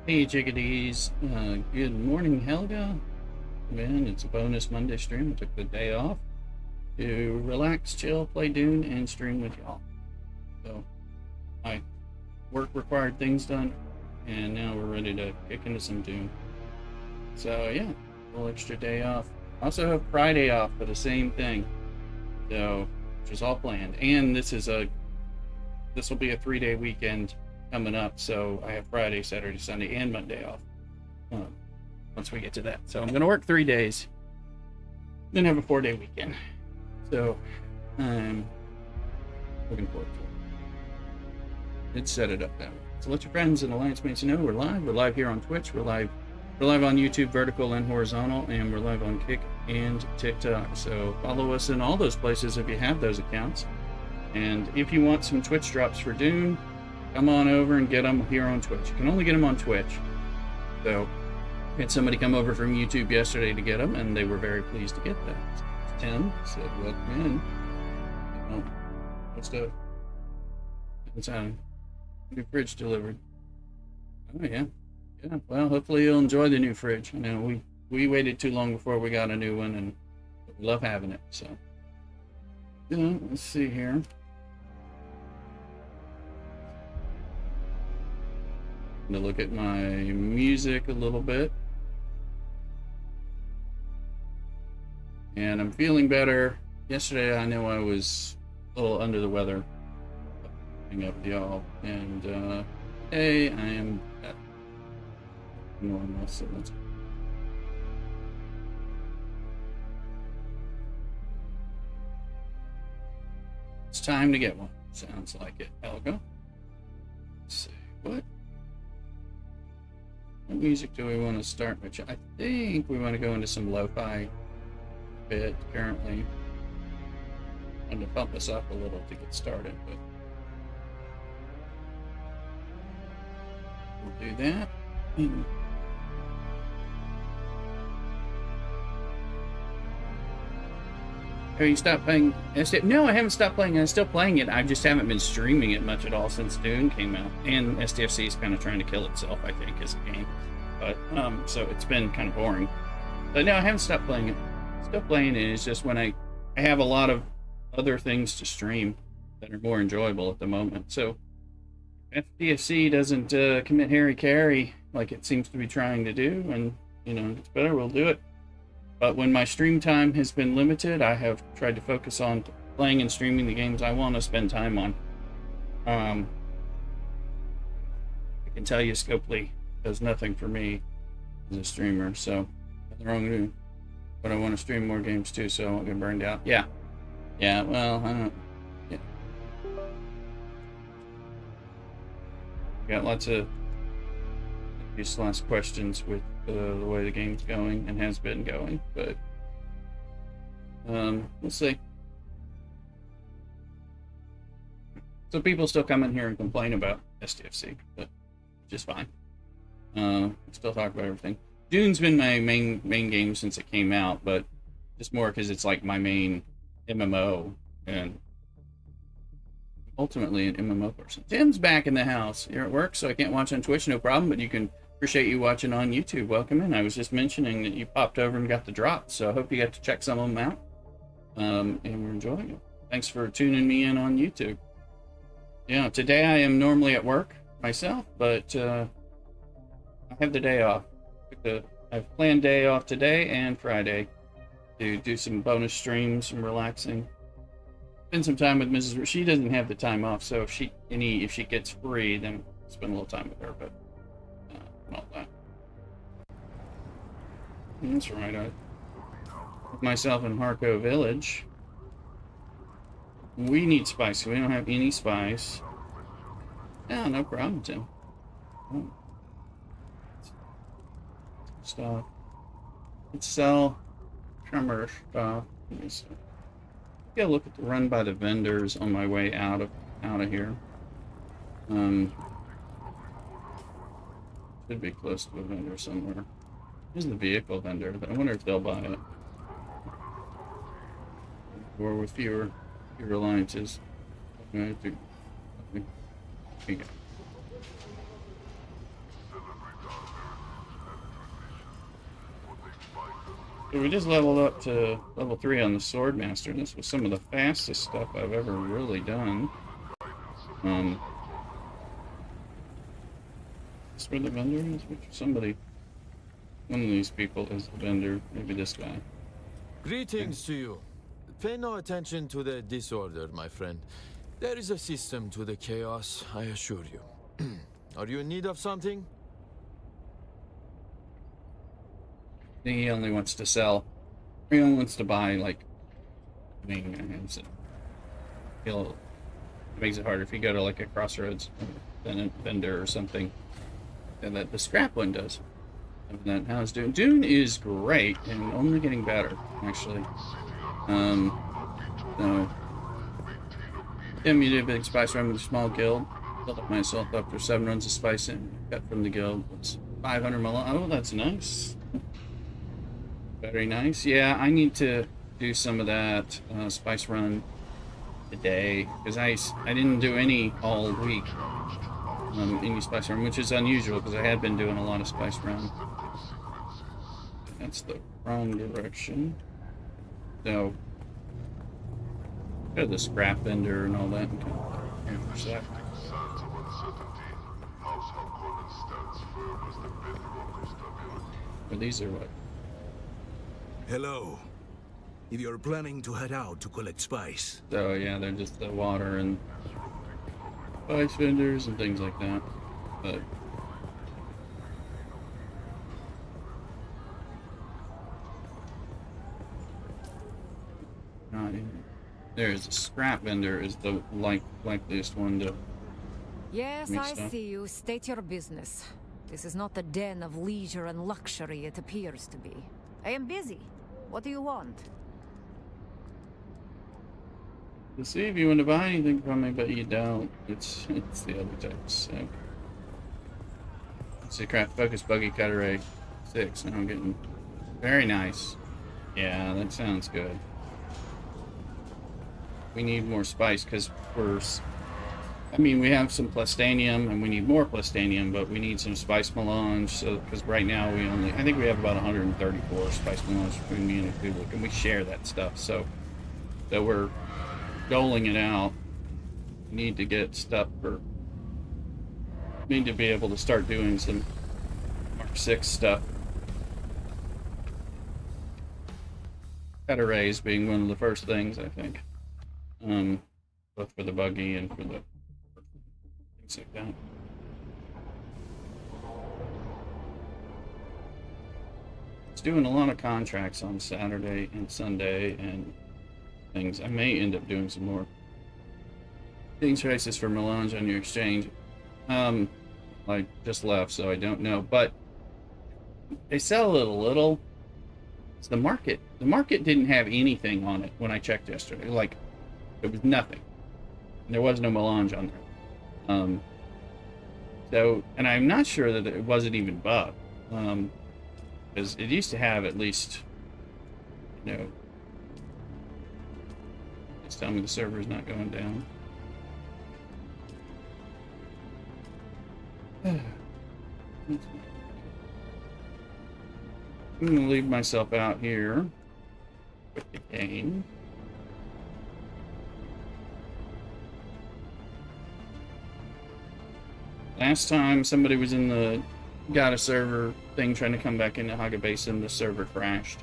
Hey chickadees, good morning Helga. Man, it's a bonus Monday stream. I took the day off to relax, chill, play Dune, and stream with y'all. So, my work required things done, and now we're ready to kick into some Dune. So yeah, a little extra day off. Also have Friday off for the same thing. So, which is all planned. And this will be a 3-day weekend coming up, so I have Friday, Saturday, Sunday, and Monday off. Once we get to that, so I'm gonna work 3 days, then have a 4-day weekend. So I'm looking forward to it. Let's set it up that way. So let your friends and alliance mates know we're live. We're live here on Twitch. We're live on YouTube, vertical and horizontal, and we're live on Kick and TikTok. So follow us in all those places if you have those accounts. And if you want some Twitch drops for Dune, come on over and get them here on Twitch. You can only get them on Twitch. So I had somebody come over from YouTube yesterday to get them, and they were very pleased to get that. Tim said, welcome in. Oh, what's up? It's a new fridge delivered. Oh, yeah. Yeah, well, hopefully you'll enjoy the new fridge. I know we waited too long before we got a new one, and we love having it, so. Yeah, let's see here. I'm gonna look at my music a little bit. And I'm feeling better. Yesterday, I know I was a little under the weather. Hang up with y'all. And today, I am at normal. So let's. It's time to get one. Sounds like it. Helga. Let's see. What music do we want to start with? I think we want to go into some lo-fi bit currently. I'm going to bump us up a little to get started, but we'll do that. Oh, you stopped playing SDF? No, I haven't stopped playing. I'm still playing it. I just haven't been streaming it much at all since Dune came out. And SDFC is kind of trying to kill itself, I think, as a game. But, so it's been kind of boring. But no, I haven't stopped playing it. Still playing it. It's just when I have a lot of other things to stream that are more enjoyable at the moment. So FDFC doesn't commit Harry Carry like it seems to be trying to do, and you know, it's better, we'll do it. But when my stream time has been limited, I have tried to focus on playing and streaming the games I want to spend time on. I can tell you Scopely does nothing for me as a streamer, so nothing wrong with me. But I want to stream more games too, so I won't get burned out. Yeah. Yeah, well, I don't. Yeah. Got lots of these last questions with the way the game's going and has been going, but we'll see. So people still come in here and complain about STFC, but just fine. Still talk about everything. Dune's been my main game since it came out, but just more because it's like my main MMO, and ultimately an MMO person. Tim's back in the house. You're at work, so I can't watch on Twitch, no problem, but you can appreciate you watching on YouTube. Welcome in. I was just mentioning that you popped over and got the drop, so I hope you got to check some of them out, and we're enjoying it. Thanks for tuning me in on YouTube. Yeah, today I am normally at work myself, but I have the day off. I've planned day off today and Friday to do some bonus streams, some relaxing. Spend some time with Mrs. She doesn't have the time off, so if she gets free, then spend a little time with her. But not that. That's right. I with myself in Harco Village. We need spice. We don't have any spice. Yeah, no problem, Tim. Oh. Stuff. Let's sell trimmer stuff. Let me see. Get a look at the run by the vendors on my way out of here. Should be close to a vendor somewhere. Here's the vehicle vendor. I wonder if they'll buy it. Or with fewer alliances. Okay, here you go. So we just leveled up to level 3 on the Swordmaster, and this was some of the fastest stuff I've ever really done. Is this where the vendor is? Somebody, one of these people is the vendor. Maybe this guy. Greetings to you. Pay no attention to the disorder, my friend. There is a system to the chaos, I assure you. Are you in need of something? He only wants to sell. He only wants to buy, like, I mean, it makes it harder if you go to, like, a crossroads vendor or something. And that the scrap one does. And then how's Dune? Dune is great and only getting better, actually. So, yeah, you did a big spice run with a small guild. Built up myself after 7 runs of spice and cut from the guild. It's 500 melange. Oh, that's nice. Very nice. Yeah, I need to do some of that spice run today because I didn't do any all week. Any spice run, which is unusual because I had been doing a lot of spice run. That's the wrong direction. So, go to the scrap vendor and all that and kind of intersect. Or these are what? Hello. If you're planning to head out to collect spice. So yeah, they're just the water and spice vendors and things like that. But not in. There's a scrap vendor is the likeliest one to. Yes, I see you. State your business. This is not the den of leisure and luxury it appears to be. I am busy. What do you want? To see if you want to buy anything from me, but you don't. It's the other type. So. Let's see, craft focus buggy cutter A 6. Now I'm getting very nice. Yeah, that sounds good. We need more spice because we have some plastanium and we need more plastanium, but we need some spice melange. So, because right now I think we have about 134 spice melange between me and the public, and we share that stuff. So we're doling it out. We need to get stuff need to be able to start doing some Mark 6 stuff. Cut arrays being one of the first things, I think. Both for the buggy and for the things like that. It's doing a lot of contracts on Saturday and Sunday and things. I may end up doing some more things traces for melange on your exchange. I just left, so I don't know, but they sell it a little. It's the market. The market didn't have anything on it when I checked yesterday. Like, there was nothing. There was no melange on there. So, and I'm not sure that it wasn't even bugged. Because it used to have at least, just tell me the server's not going down. I'm going to leave myself out here with the game. Last time somebody was in the got a server thing trying to come back into Haga Basin, the server crashed.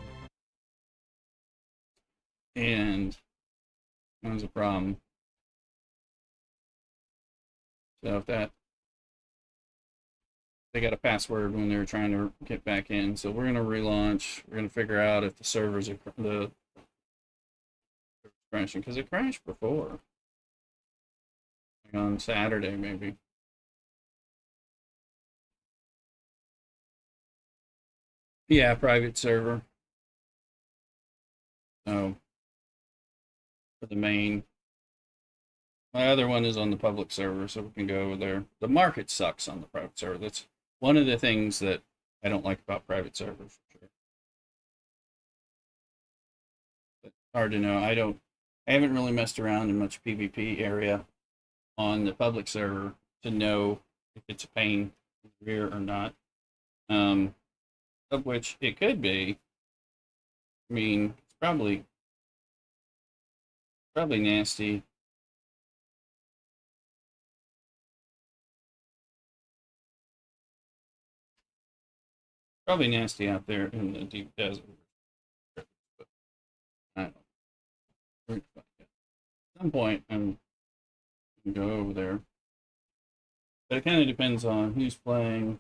And that was a problem. So if they got a password when they were trying to get back in. So we're going to relaunch. We're going to figure out if the servers are crashing, because it crashed before. Like on Saturday, maybe. Yeah, private server. So, for the main. My other one is on the public server, so we can go over there. The market sucks on the private server. That's one of the things that I don't like about private servers, for sure. But hard to know. I haven't really messed around in much PvP area on the public server to know if it's a pain in the rear or not. Of which it could be. I mean, it's probably nasty. Probably nasty out there in the deep desert. But I don't know. At some point, I'm going to go over there. But it kind of depends on who's playing,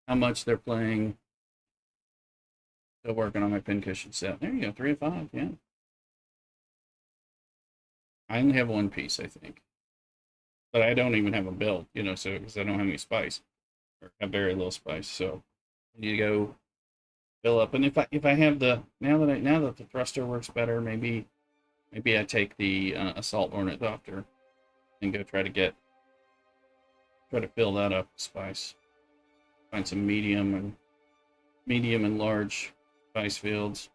how much they're playing. Still working on my pincushion set. There you go, 3 of 5, yeah. I only have one piece, I think. But I don't even have a build, you know, so because I don't have any spice. Or have very little spice, so I need to go fill up. And if I have the now that the thruster works better, maybe I take the assault ornithopter and go try to fill that up with spice. Find some medium and large spice fields.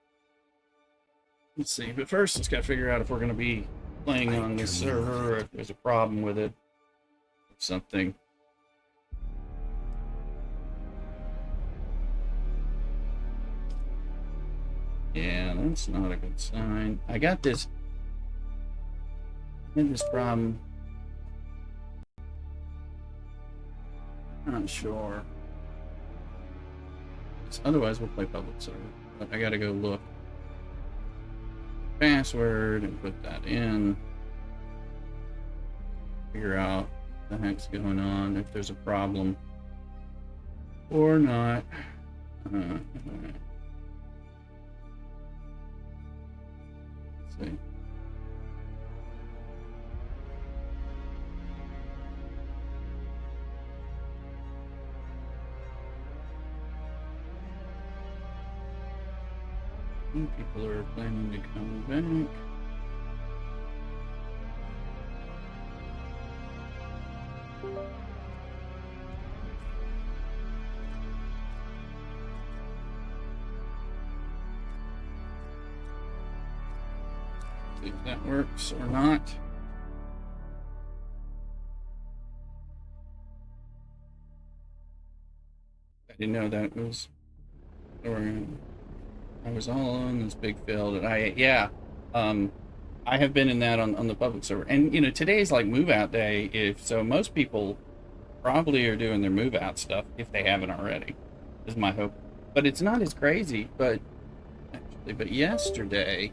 Let's see. But first, let's got to figure out if we're going to be playing on this server or if there's a problem with it or something. Yeah, that's not a good sign. I had this problem. Not sure. Otherwise, we'll play public server. But I gotta go look password and put that in. Figure out what the heck's going on, if there's a problem or not. Let's see. People are planning to come back. See if that works or not. I didn't know that was. I was all on this big field, and I have been in that on the public server. And you know, today's like move out day, so most people probably are doing their move out stuff if they haven't already. Is my hope. But it's not as crazy. But yesterday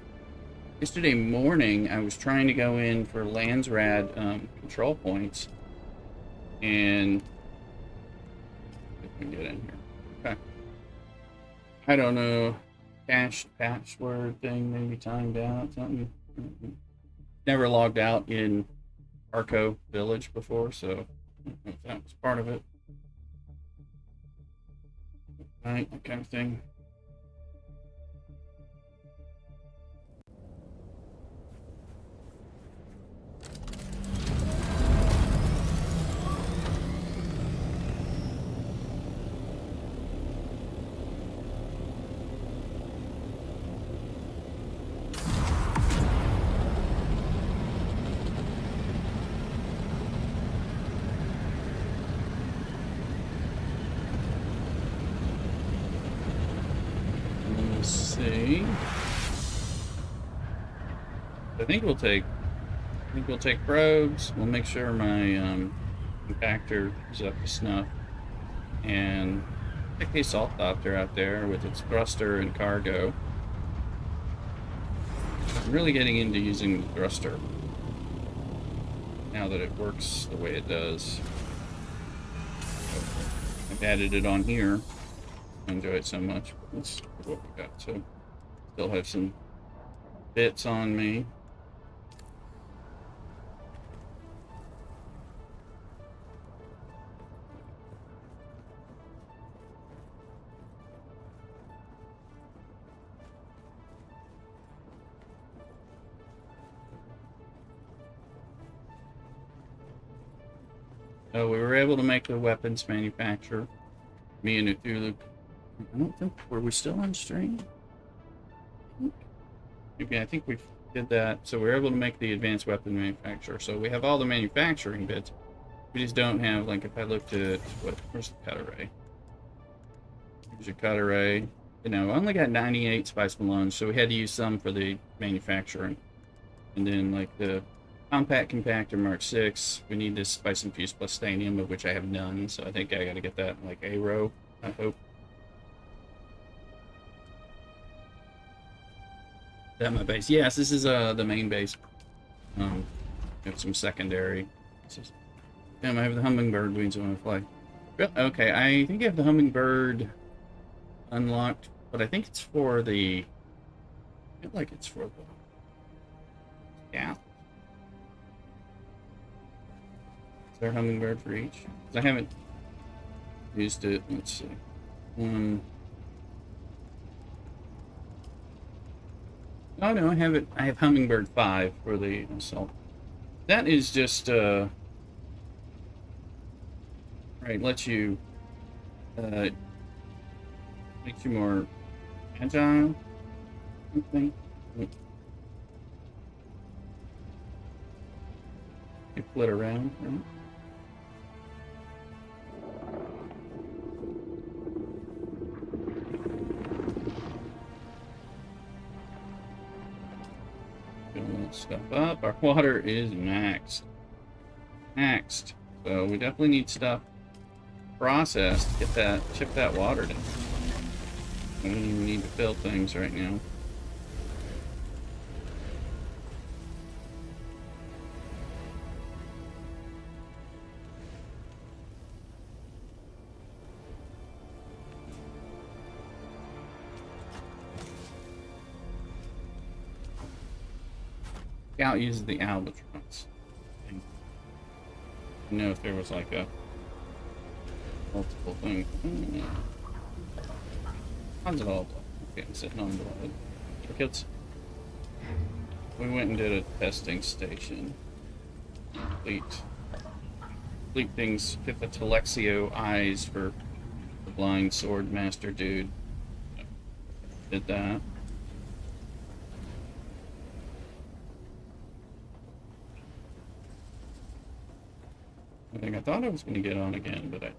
morning, I was trying to go in for Landsrad control points, and if we can get in here, okay. I don't know. Cached password thing, maybe timed out, something. Never logged out in Arco Village before, so I don't know if that was part of it. Right, that kind of thing. I think we'll take probes. We'll make sure my compactor is up to snuff, and take the assault copter out there with its thruster and cargo. I'm really getting into using the thruster now that it works the way it does. I've added it on here. I enjoy it so much. Let's see what we got. So, still have some bits on me. So we were able to make the weapons manufacturer. Me and Uthulu. I don't think, were we still on stream? Maybe, I think we did that. So we were able to make the advanced weapon manufacturer. So we have all the manufacturing bits. We just don't have, like, if I looked at, where's the cut array? Here's your cut array. You know, I only got 98 spice melange, so we had to use some for the manufacturing. And then, like, the compact compactor Mark 6, we need this spice infused plus stanium, of which I have none, so I think I gotta get that in, like, a row, I hope. Is that my base? Yes, this is the main base. I have some secondary. Damn, I have the hummingbird wings on my fly. Okay, I think I have the hummingbird unlocked, but I think it's for the... I feel like it's for the... Yeah. Is there a hummingbird for each? 'Cause I haven't used it. Let's see. Oh no, I have it. I have hummingbird 5 for the assault. That is just right. Lets you makes you more agile. I think. You flit around, right? Fill that stuff up. Our water is maxed. So we definitely need stuff processed to get that, chip that water down. We don't even need to fill things right now. Scout uses the albatross. I don't know if there was like a multiple thing. How's it all blood? Okay, I'm sitting on blood. Kids. We went and did a testing station. Complete things. Get the Telexio eyes for the blind sword master dude. Did that. I thought I was going to get on again, but I...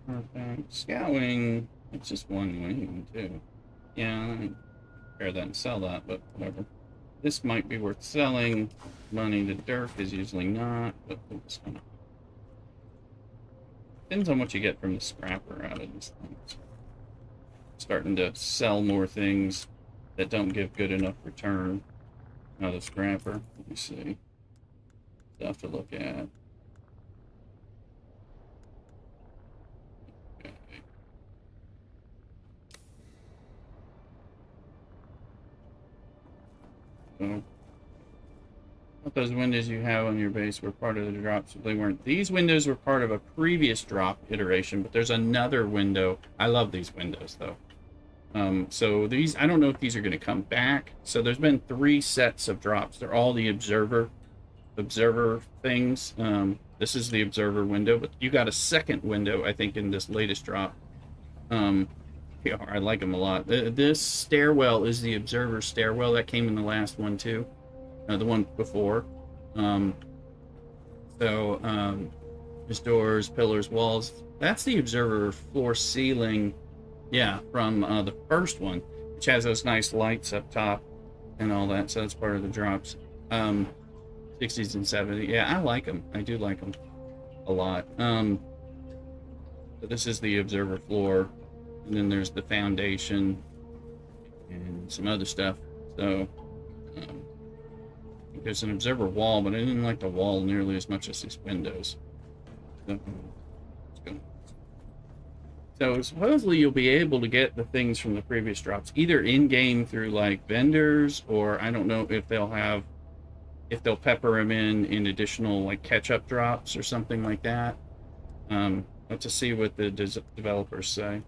Perfect. Scouting, it's just one wing, too. Yeah, let me compare that and sell that, but whatever. This might be worth selling. Money to Dirk is usually not, but we're just gonna... Depends on what you get from the scrapper out of these things. Starting to sell more things that don't give good enough return out of the scrapper. Let me see. Stuff to look at. So, what those windows you have on your base were part of the drops, but they weren't. These windows were part of a previous drop iteration, but there's another window. I love these windows, though. So these, I don't know if these are going to come back. So there's been 3 sets of drops. They're all the observer things. This is the observer window, but you got a second window, I think, in this latest drop. Yeah, I like them a lot. This stairwell is the observer stairwell that came in the last one too, the one before. There's doors, pillars, walls. That's the observer floor ceiling, yeah, from the first one, which has those nice lights up top and all that. So that's part of the drops. 60s and 70s. Yeah, I like them. I do like them a lot. So this is the observer floor. And then there's the foundation and some other stuff. So there's an observer wall, but I didn't like the wall nearly as much as these windows. So, let's go. So supposedly you'll be able to get the things from the previous drops either in-game through like vendors, or I don't know if they'll pepper them in additional like catch-up drops or something like that. Let's just see what the developers say.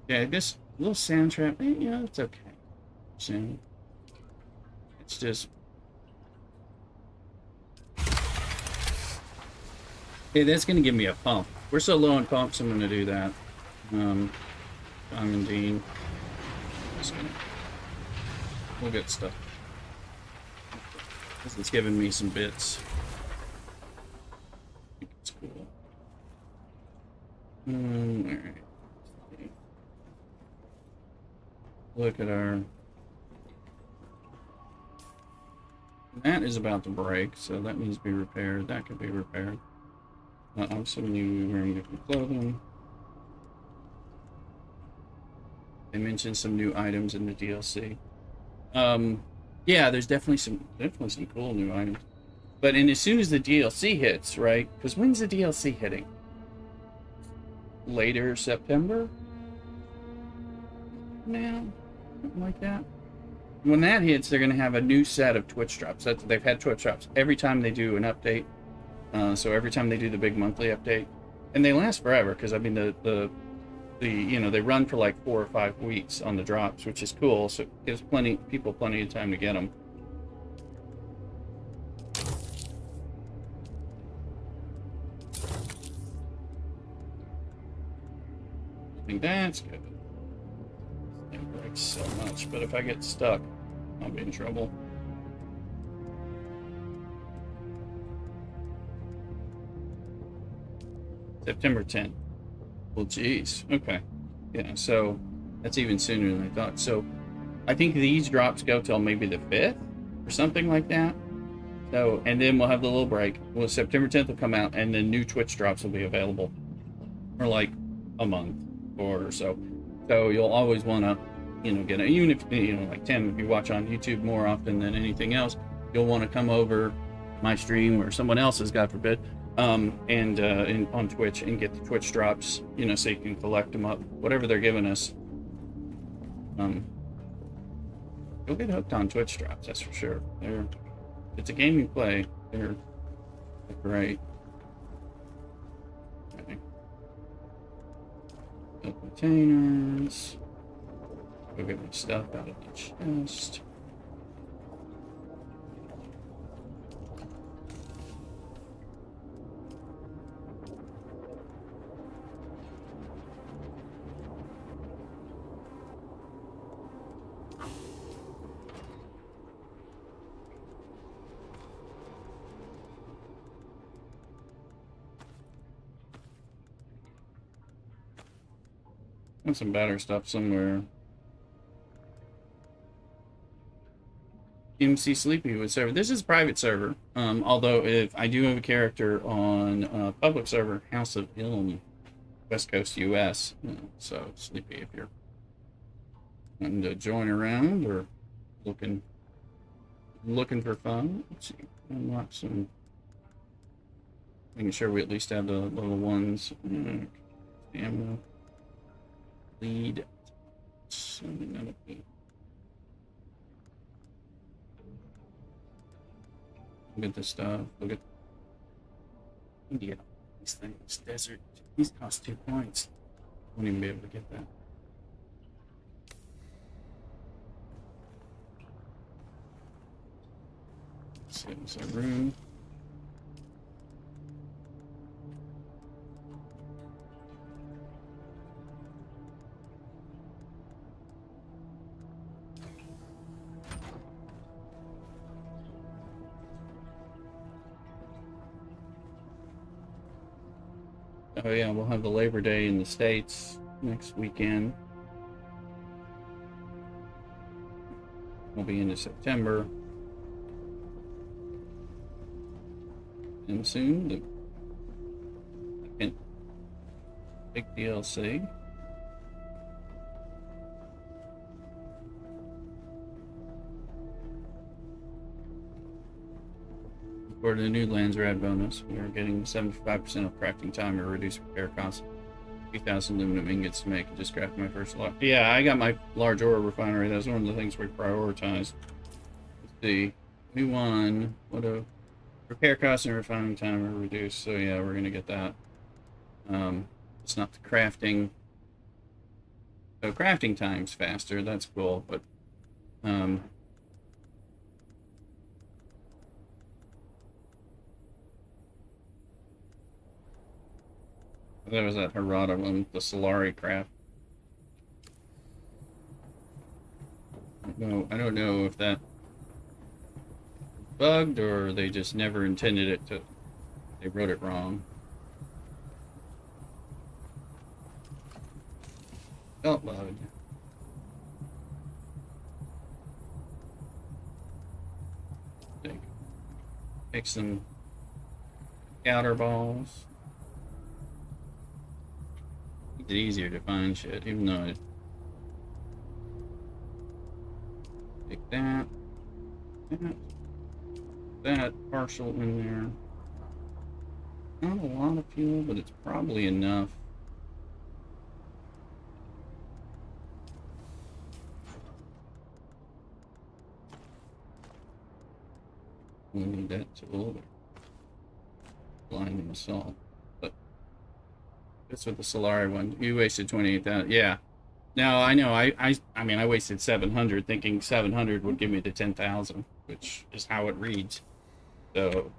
Yeah, this little sound trap, yeah, it's okay. soon. It's just... Hey, that's going to give me a pump. We're so low on pumps, I'm going to do that. Diamond Dean. Just gonna... We'll get stuff. It's giving me some bits. I think it's cool. Alright. Look at our... That is about to break, so that needs to be repaired. That could be repaired. I'm assuming you're wearing different clothing. They mentioned some new items in the DLC. Yeah, there's definitely some cool new items. But as soon as the DLC hits, right? Because when's the DLC hitting? Later September? Now? Something like that. When that hits, they're going to have a new set of Twitch drops. They've had Twitch drops every time they do an update. So every time they do the big monthly update, and they last forever because I mean the you know, they run for like 4 or 5 weeks on the drops, which is cool. So it gives people plenty of time to get them. I think that's good. It breaks so much, but if I get stuck, I'll be in trouble. September 10th. Well, geez. Okay. Yeah, so that's even sooner than I thought. So I think these drops go till maybe the 5th or something like that. So, and then we'll have the little break. Well, September 10th will come out, and then new Twitch drops will be available for like a month or so. So you'll always want to, you know, get it. Even if, you know, like Tim, if you watch on YouTube more often than anything else, you'll want to come over my stream or someone else's, God forbid, and on Twitch and get the Twitch drops, you know, so you can collect them up, whatever they're giving us. You'll get hooked on Twitch drops, that's for sure. It's a game you play. They're great. Okay. No containers. Go get my stuff out of the chest. And some better stuff somewhere. MC Sleepy would server. This is a private server. Although if I do have a character on public server, House of Ilm, West Coast US. So Sleepy, if you're wanting to join around or looking for fun. Let's see. Unlock some. Making sure we at least have the level ones. Stamina. Lead. Something that'll be. Look at this stuff. Look at India. These things. Desert. These cost 2 points. Won't even be able to get that. So there's a room. Oh yeah, we'll have the Labor Day in the States next weekend. We'll be into September. And soon, the second big DLC. For the new lands rad bonus, we are getting 75% of crafting time or reduced repair costs. 3,000 aluminum ingots to make. Just crafted my first lot. Yeah, I got my large ore refinery. That's one of the things we prioritized. Let's see. New one. What a repair costs and refining time are reduced. So yeah, we're gonna get that. It's not the crafting. So crafting time's faster. That's cool, but There was that Harada one, the Solari craft. No, I don't know if that bugged or they just never intended it to. They wrote it wrong. Belt load. Pick some outer balls. It's easier to find shit, even though it. Pick that. That partial in there. Not a lot of fuel, but it's probably enough. We need that tool. Blinding assault. But that's with the Solari one. You wasted 28,000. Yeah. No, I know. I mean, I wasted 700 thinking 700 would give me the 10,000, which is how it reads. So,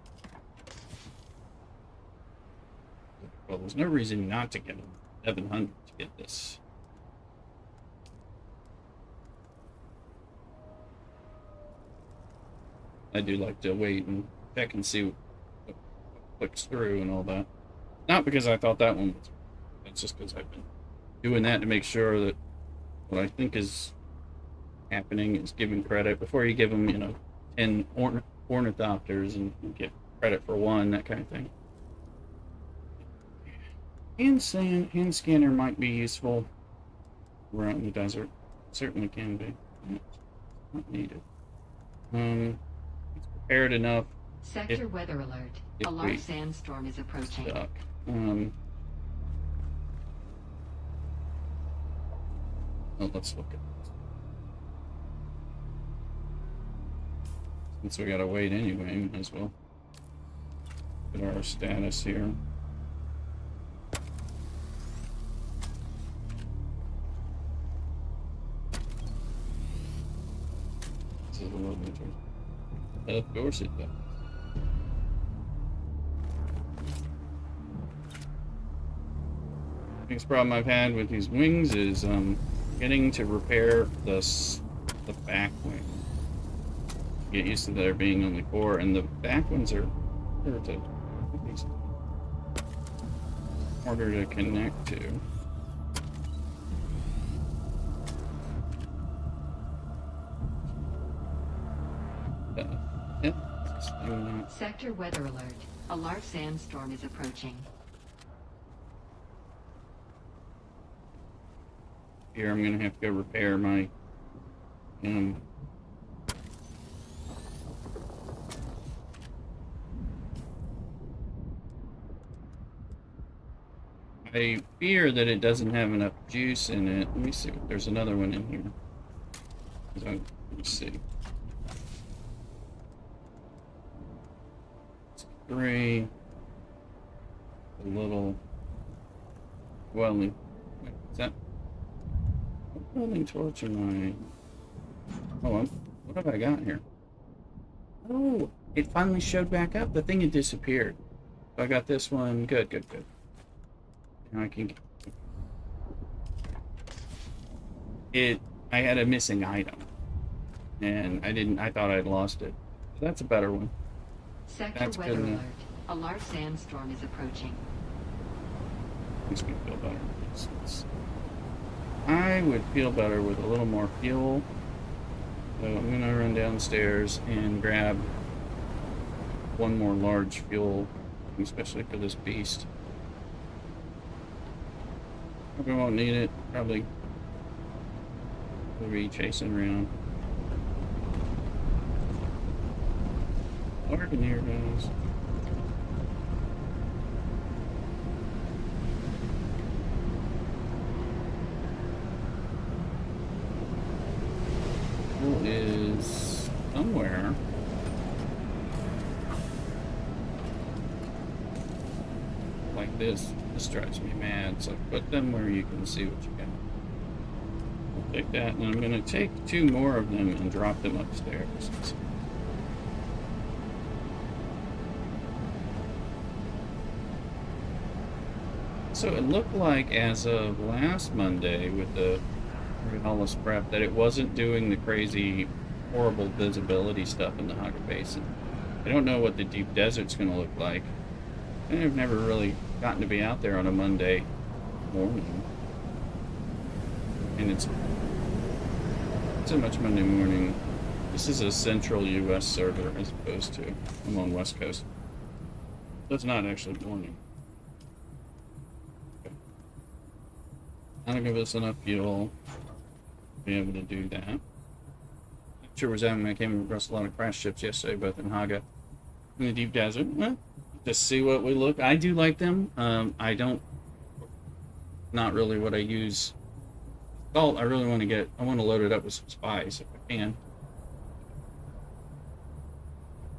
well, there's no reason not to get 700 to get this. I do like to wait and check and see what clicks through and all that. Not because I thought that one was. It's just because I've been doing that to make sure that what I think is happening is giving credit before you give them, 10 ornithopters and get credit for one, that kind of thing. Hand scanner might be useful around the desert. Certainly can be. Not needed. It's prepared enough. Sector weather alert. A large sandstorm is approaching. Stuck. Let's look at this. Since we gotta wait anyway, might as well get our status here. This is a little interesting. Of course it does. Biggest problem I've had with these wings is getting to repair the back wing. Get used to there being only 4, and the back ones are harder to connect to. Sector weather alert. A large sandstorm is approaching. Here I'm gonna have to go repair my I fear that it doesn't have enough juice in it. Let me see. There's another one in here. Let me see. 3. A little welding. Wait, is that welding torch in my? Oh, what have I got here? Oh, it finally showed back up. The thing had disappeared. So I got this one. Good. Now I can get I had a missing item, and I thought I'd lost it. So that's a better one. Sector weather alert. A large sandstorm is approaching. Makes me feel better. I would feel better with a little more fuel. So I'm gonna run downstairs and grab one more large fuel, especially for this beast. Probably won't need it. Probably will be chasing around. Hardeneer guys. Fuel is somewhere. Like this. This drives me mad. So put them where you can see what you got. Take that, and I'm gonna take 2 more of them and drop them upstairs. So it looked like as of last Monday with the Regalis prep that it wasn't doing the crazy, horrible visibility stuff in the Haga Basin. I don't know what the deep desert's going to look like. I've never really gotten to be out there on a Monday morning. And it's so much Monday morning. This is a central U.S. server as opposed to I'm on West Coast. So it's not actually morning. That'll give us enough fuel to be able to do that. Sure was having I came across a lot of crash ships yesterday, both in Haga and the deep desert. Well, just see what we look. I do like them. I don't. Not really what I use. Salt. I really want to get. I want to load it up with some spice if I can.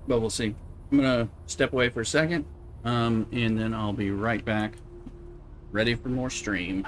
But we'll see. I'm gonna step away for a second, and then I'll be right back, ready for more stream.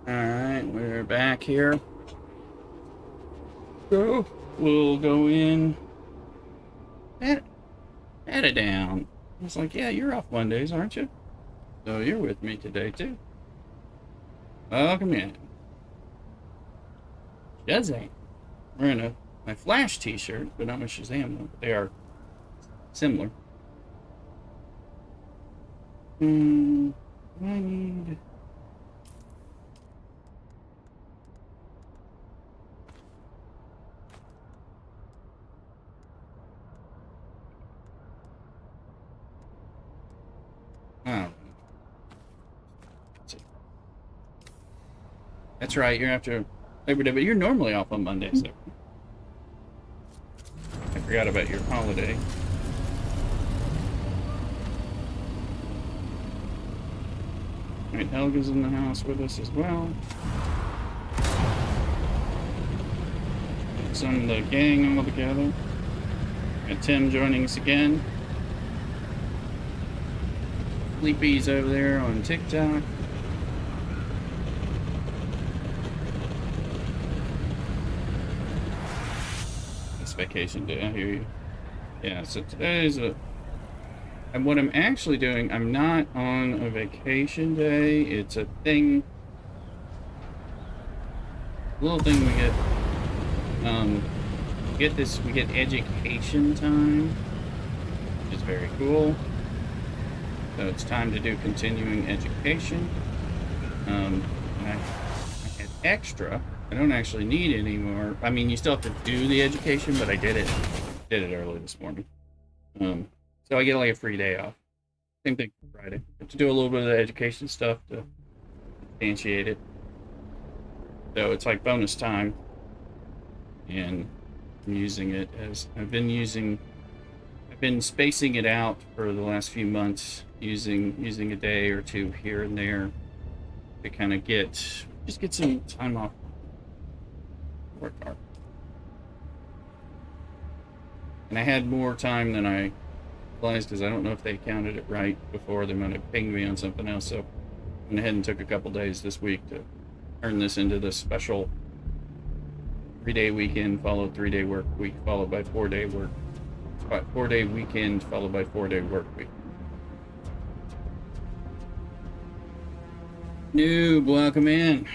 Alright, we're back here. So, we'll go in. Pat it down. I was like, yeah, you're off Mondays, aren't you? So you're with me today, too. Welcome in. Shazam. Wearing my Flash t-shirt, but not my Shazam one. But they are similar. I need... Oh. That's right, you're after Labor Day, but you're normally off on Mondays. I forgot about your holiday. Alright, Helga's in the house with us as well. Some of the gang all together. Got Tim joining us again. sleepies over there on TikTok. It's vacation day, I hear you. Yeah, so today is and what I'm actually doing, I'm not on a vacation day. It's a thing, little thing we get education time, which is very cool. So it's time to do continuing education. And I had extra. I don't actually need any more. I mean, you still have to do the education, but I did it early this morning. So I get like a free day off. Same thing for Friday. I have to do a little bit of the education stuff to substantiate it. So it's like bonus time. And I'm using it as I've been spacing it out for the last few months, using a day or two here and there to kind of get some time off work hard. And I had more time than I realized because I don't know if they counted it right before. They might have pinged me on something else. So I went ahead and took a couple days this week to turn this into the special 3-day weekend followed 3-day work week followed by 4-day work. 4-day weekend followed by 4-day work week. Noob, welcome in.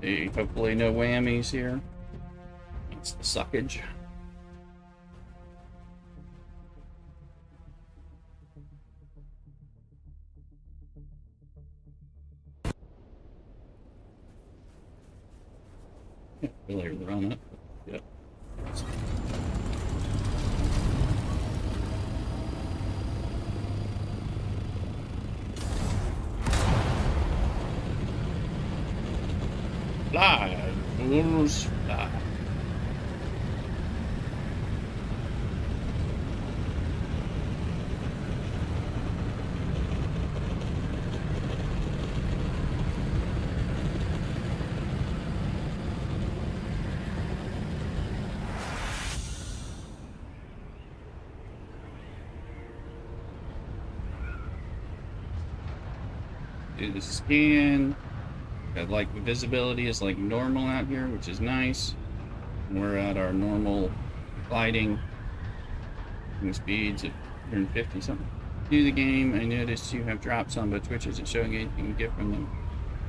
Hey, hopefully no whammies here. It's the suckage. Can't really run it. Yep. Fly, fools, fly. Do the scan. Got like the visibility is like normal out here, which is nice. And we're at our normal gliding speeds of 150 something. Do the game. I noticed you have drops on both Twitch. Is it showing anything you get from them?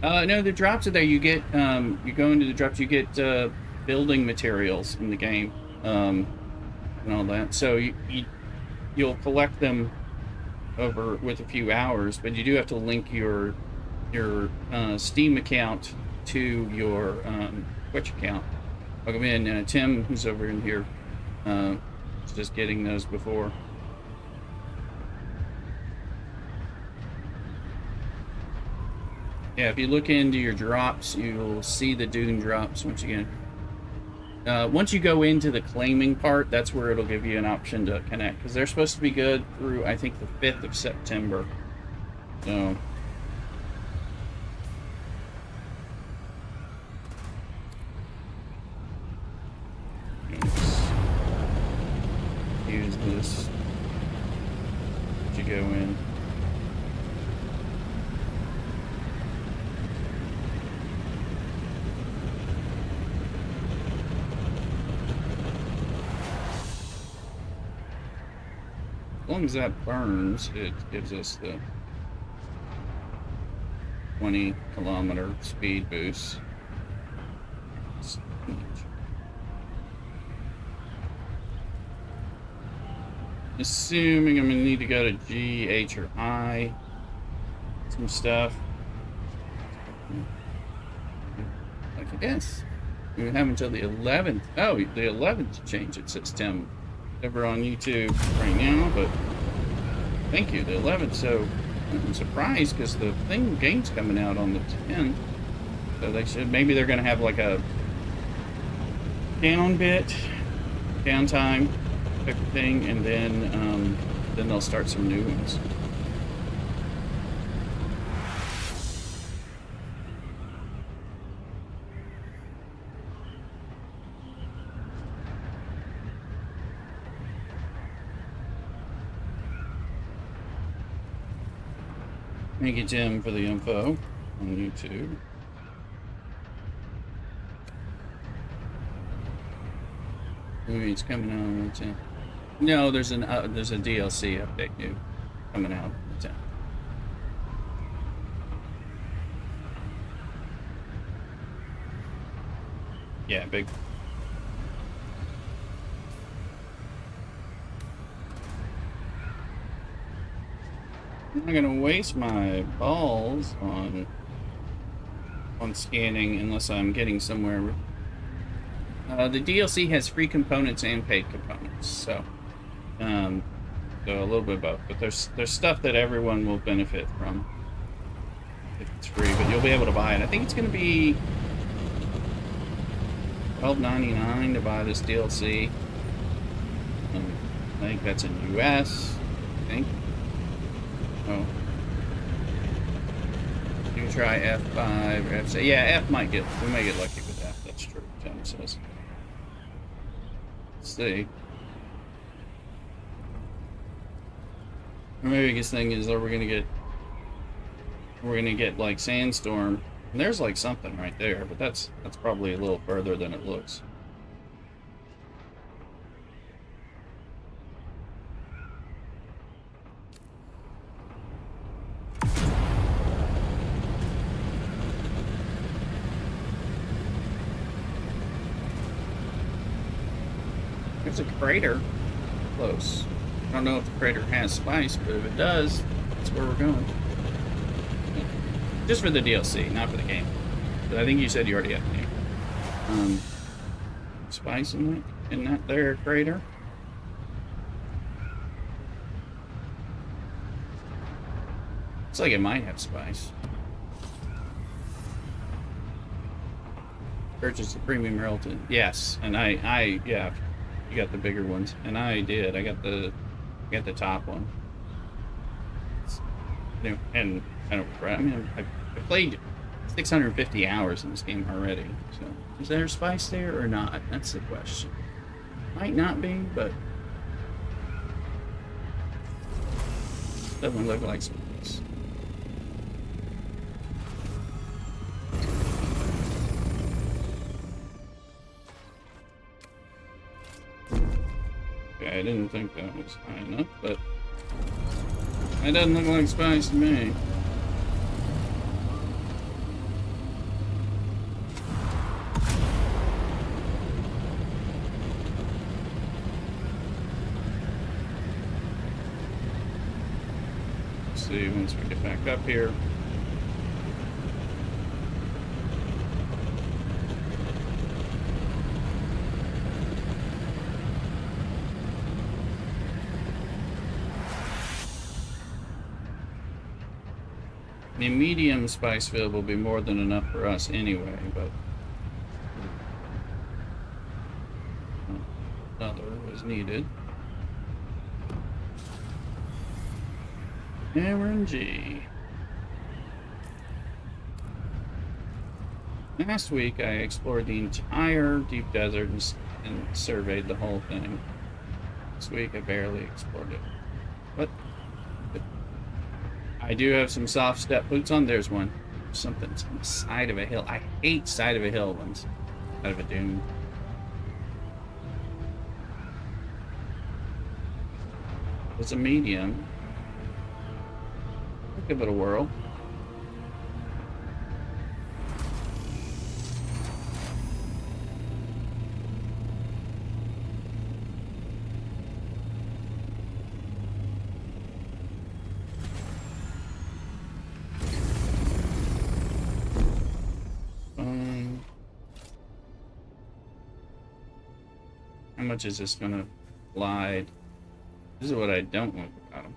No, the drops are there. You get you go into the drops. You get building materials in the game and all that. So you'll collect them over with a few hours, but you do have to link your Steam account to your Twitch account. Welcome in, Tim, who's over in here, was just getting those before. Yeah, if you look into your drops, you'll see the Dune drops once again. Once you go into the claiming part, that's where it'll give you an option to connect, because they're supposed to be good through, I think, the 5th of September. So use this as you go in. As long as that burns, it gives us the 20-kilometer speed boost. Assuming I'm gonna need to go to G, H, or I. Some stuff. Like this. We have until the 11th. Oh, the 11th to change it, says Tim. Over on YouTube right now, but thank you, the 11th. So I'm surprised because the game's coming out on the 10th. So they should, maybe they're gonna have like a downtime type of thing, and then they'll start some new ones. Thank you, Tim, for the info on YouTube. Movie's coming out on the 10th. No, there's a DLC update new coming out on the 10th. Yeah, big. I'm not gonna waste my balls on scanning unless I'm getting somewhere. The DLC has free components and paid components, so so a little bit of both. But there's stuff that everyone will benefit from if it's free, but you'll be able to buy it. I think it's gonna be $12.99 to buy this DLC. I think that's in US. I think. Oh. You can try F5 or F6. Yeah, F we might get lucky with F. That's true, Tim says. Let's see. My biggest thing is that we're gonna get like Sandstorm. And there's like something right there, but that's probably a little further than it looks. There's a crater close. I don't know if the crater has spice, but if it does, that's where we're going. Just for the DLC, not for the game. But I think you said you already have the game. Spice in that there crater. Looks like it might have spice. Purchase the premium Relton. Yes, and yeah, you got the bigger ones, and I did. I got the top one. And I don't. I mean, I played 650 hours in this game already. So, is there spice there or not? That's the question. Might not be, but doesn't look like spice. Okay, I didn't think that was high enough, but it doesn't look like spice to me. Let's see once we get back up here. The medium spice field will be more than enough for us anyway, but another was needed. RNG. Last week I explored the entire deep desert and surveyed the whole thing. This week I barely explored it. But I do have some soft step boots on. There's one. Something's on the side of a hill. I hate side of a hill ones. Out of a dune. It's a medium. I'll give it a whirl. How much is this gonna glide? This is what I don't want about them.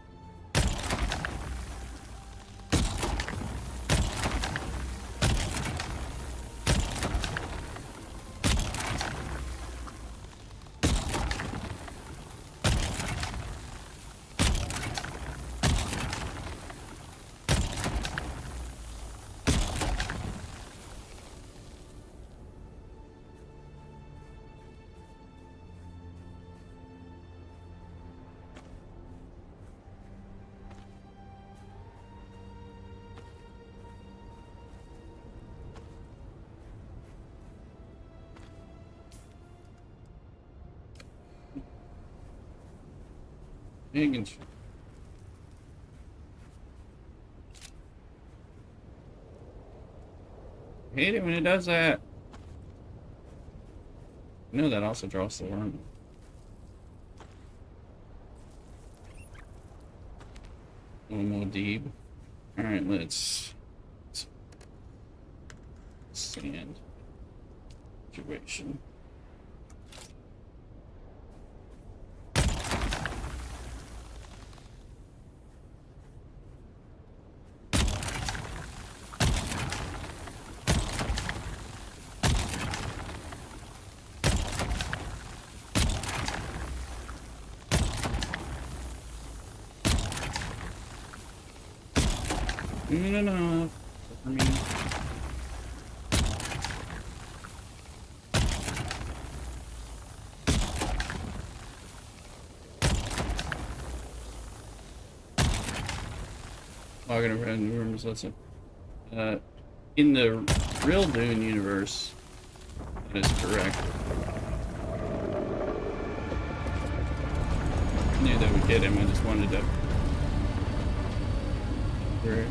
Making sure. I hate it when it does that. I know that also draws the worm. One more deeb. Alright, let's sand situation. No. For me. Logging around rumors, listen. In the real Dune universe, that is correct. I knew that would get him, I just wanted to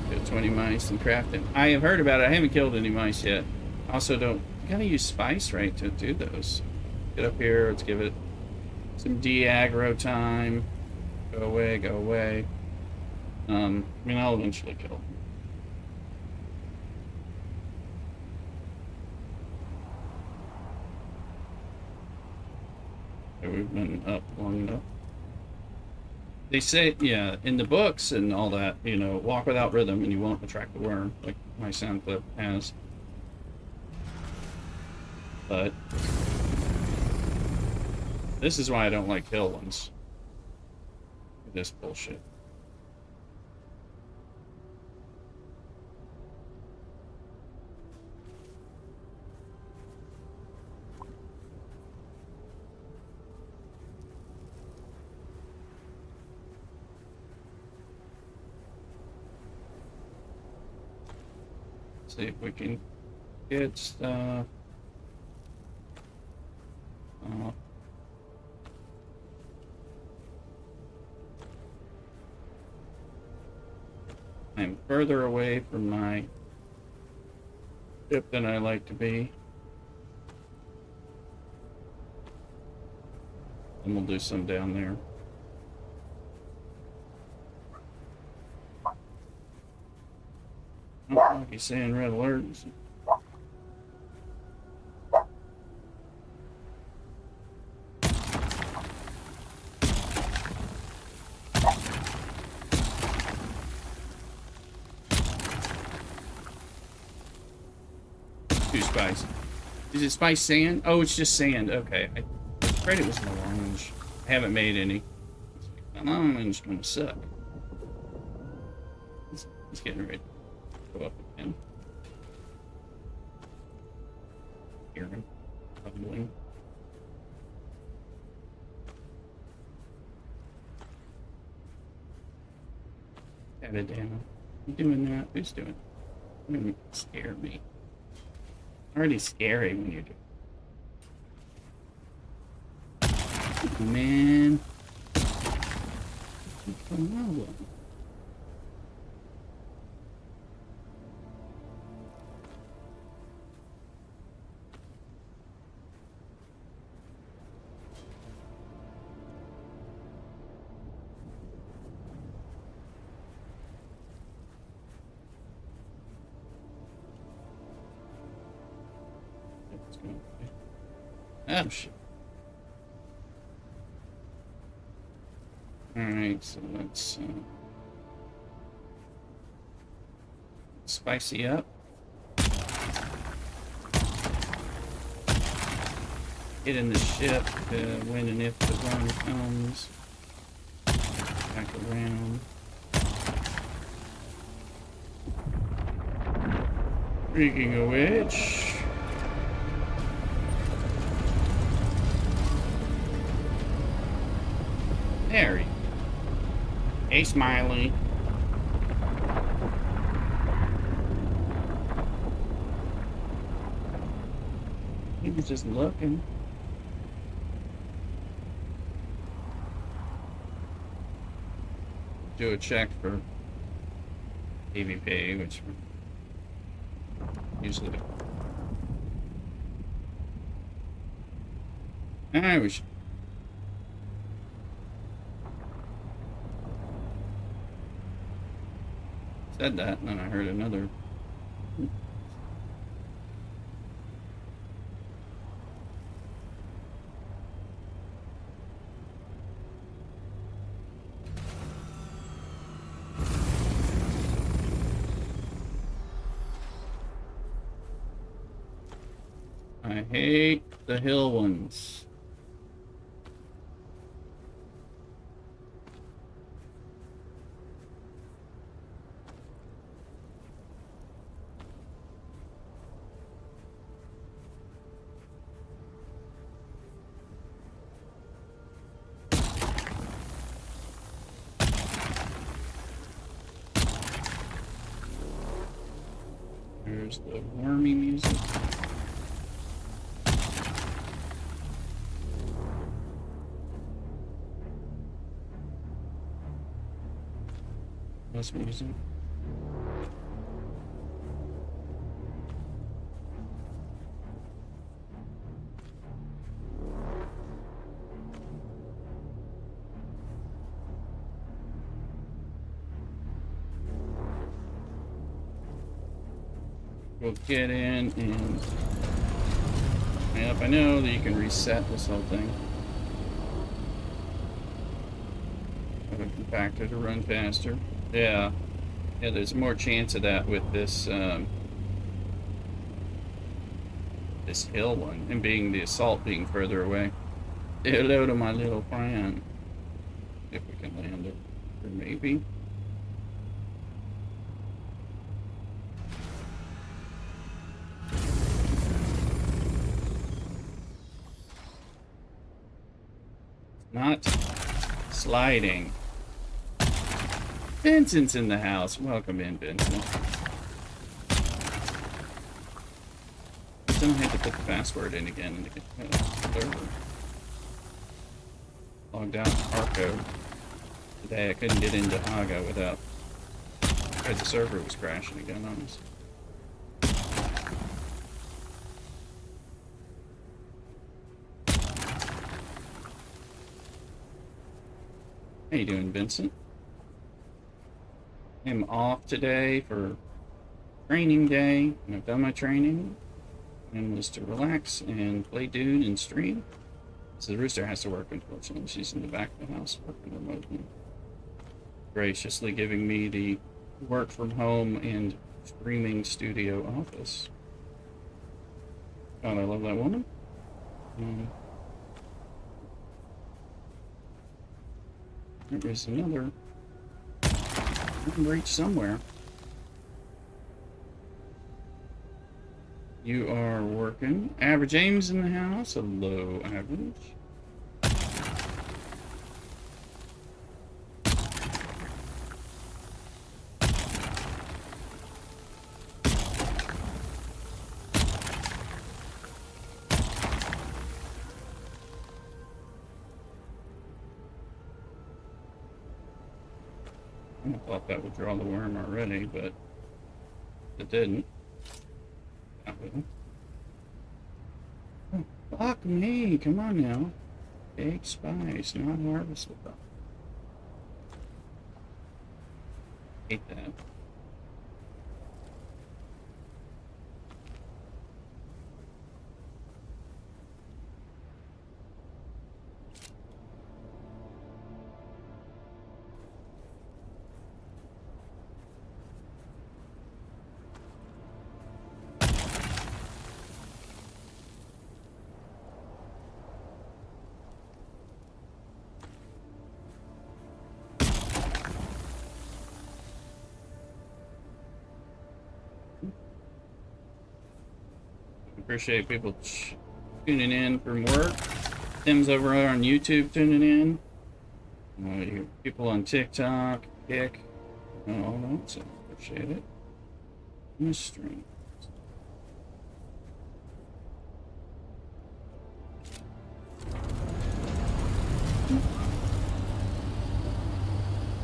get 20 mice and craft them. I have heard about it, I haven't killed any mice yet. Also don't, you gotta use spice, right, to do those. Get up here, let's give it some de-aggro time. Go away, go away. I mean, I'll eventually kill him. Okay, we've been up long enough. They say, yeah, in the books and all that, you know, walk without rhythm and you won't attract the worm, like my sound clip has. But this is why I don't like hill ones. This bullshit. See if we can get stuff. I'm further away from my ship than I like to be. And we'll do some down there. Oh, like he's saying red alert. Two spice. Is it spice sand? Oh, it's just sand. Okay. I was afraid it was melange. I haven't made any. Melange gonna suck. It's getting ready to go up again. Hear him rumbling. Got it down. You doing that? Who's doing it? You're gonna scare me. Already scary when you do. Oh, man. What's the problem? Oh shit. Alright, so let's spicy up. Get in the ship when and if the run comes. Back around. Speaking of which, there he is. Hey, Smiley. He was just looking. do a check for PvP, which we usually do. We should. Said that, and then I heard another. I hate the hill ones. There's the wormy music. Less music. We'll get in and... Yep, I know that you can reset this whole thing. Have a compactor to run faster. Yeah. Yeah, there's more chance of that with this, this hill one, and being the assault being further away. Hello to my little friend. If we can land it. Or maybe. Not sliding. Vincent's in the house. Welcome in, Vincent. Then I had to put the password in again and get the server. Logged out Arco. Today I couldn't get into Haga without... the server was crashing again on us. How you doing, Vincent? I'm off today for training day, and I've done my training, and was to relax and play Dune and stream. So the rooster has to work, unfortunately. She's in the back of the house working remotely. Graciously giving me the work from home and streaming studio office. God, I love that woman. There is another breach somewhere. You are working. Average Aim's in the house. Hello, Average. I thought that would draw the worm already, but it didn't. That will. Oh, fuck me! Come on now. Big spice, not harvestable. Hate that. Appreciate people tuning in from work. Tim's over on YouTube tuning in. You people on TikTok, Kick, all that, so appreciate it. In the stream.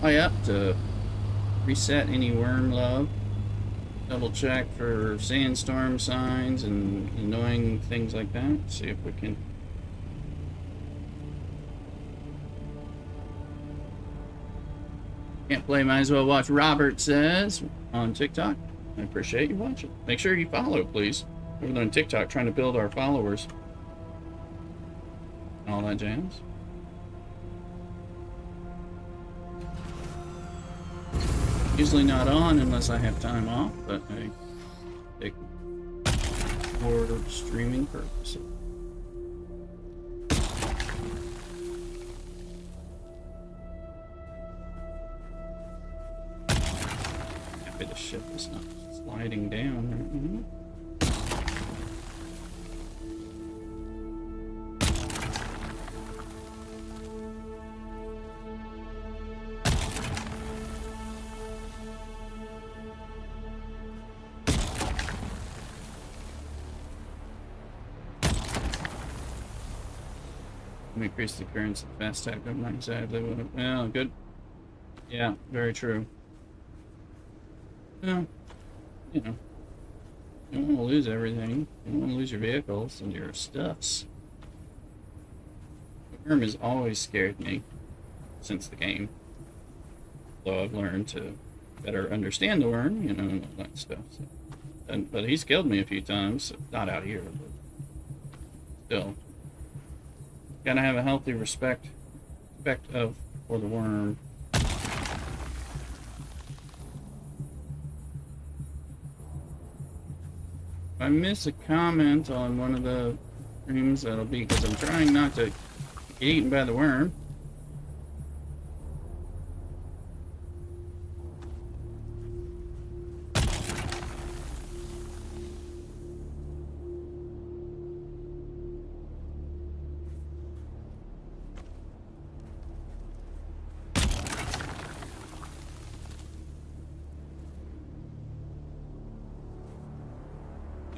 fly up to reset any worm love. Double check for sandstorm signs and annoying things like that. See if we can. Can't play, might as well watch, Robert says on TikTok. I appreciate you watching. Make sure you follow, please. We're on TikTok trying to build our followers. All that jazz. Usually not on unless I have time off, but I take for streaming purposes. Happy the ship is not sliding down right now. Increase the currents and fast tech of my sadly would have. Well, good. Yeah, very true. Well, you know, you don't want to lose everything. You don't want to lose your vehicles and your stuffs. The worm has always scared me since the game. Though I've learned to better understand the worm, you know, and all that stuff. So. But he's killed me a few times. Not out here, but still. Gotta have a healthy respect of for the worm. If I miss a comment on one of the streams, that'll be because I'm trying not to get eaten by the worm.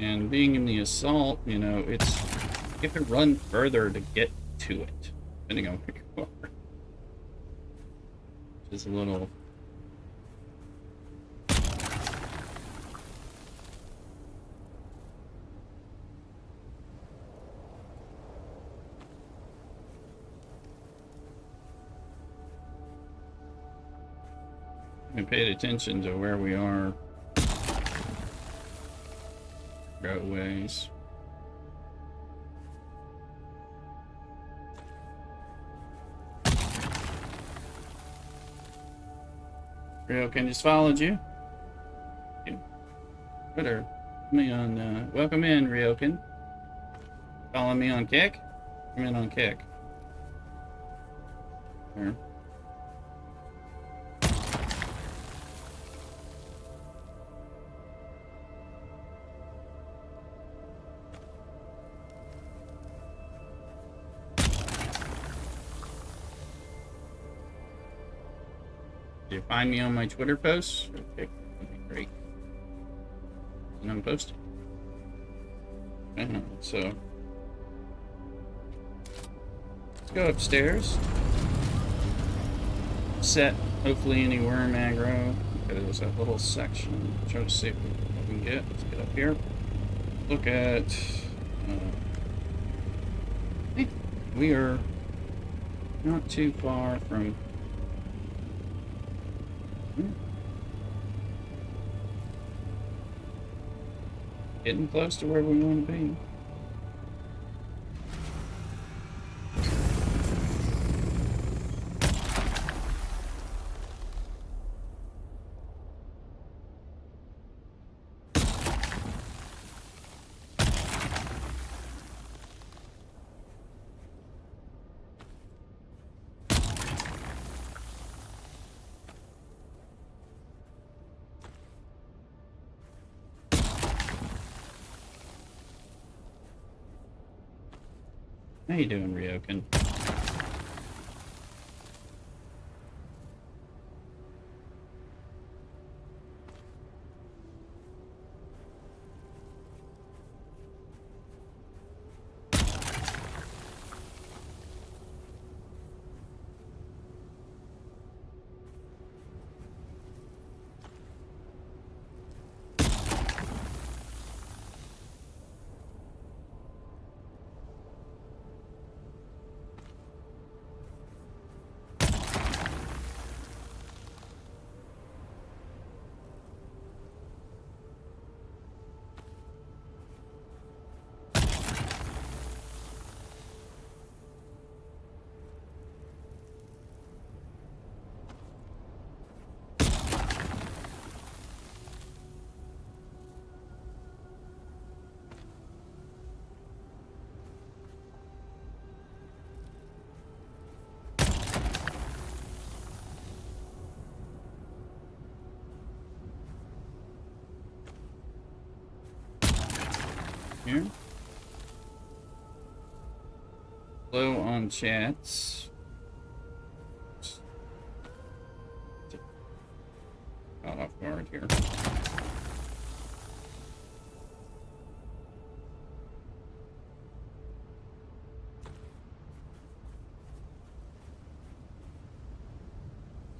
And being in the assault, you know, you have to run further to get to it, depending on where you are. Which is a little... I paid attention to where we are. Roadways. Ryoken just followed you. Twitter. Me on welcome in, Ryoken. Follow me on Kick? I'm in on Kick. There. Do you find me on my Twitter posts? Okay, that'd be great. And I'm posting. So let's go upstairs. Set hopefully any worm aggro. Okay, there's that little section. Try to see what we can get. Let's get up here. Look at. I think we are not too far from. Getting close to where we want to be. How you doing, Ryoken? here. Slow on chats. Caught off guard here.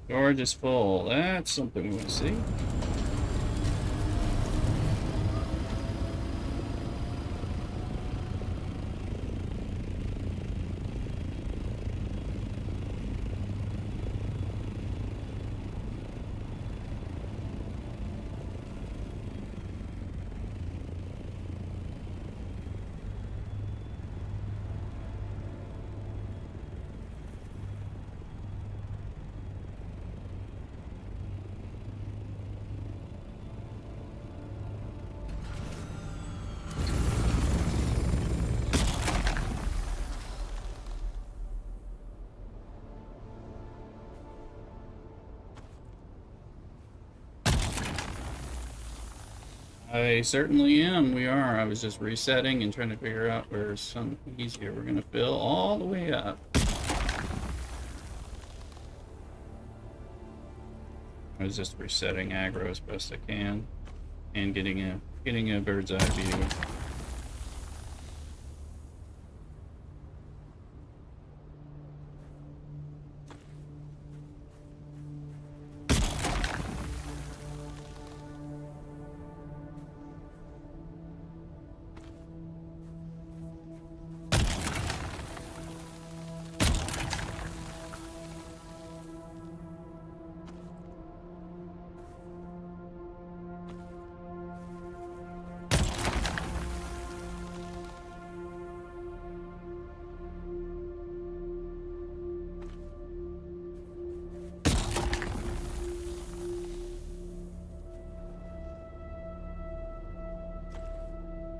Storage is full. That's something we want to see. I certainly am. We are. I was just resetting and trying to figure out where's some easier. We're gonna fill all the way up. I was just resetting aggro as best I can and getting a bird's eye view.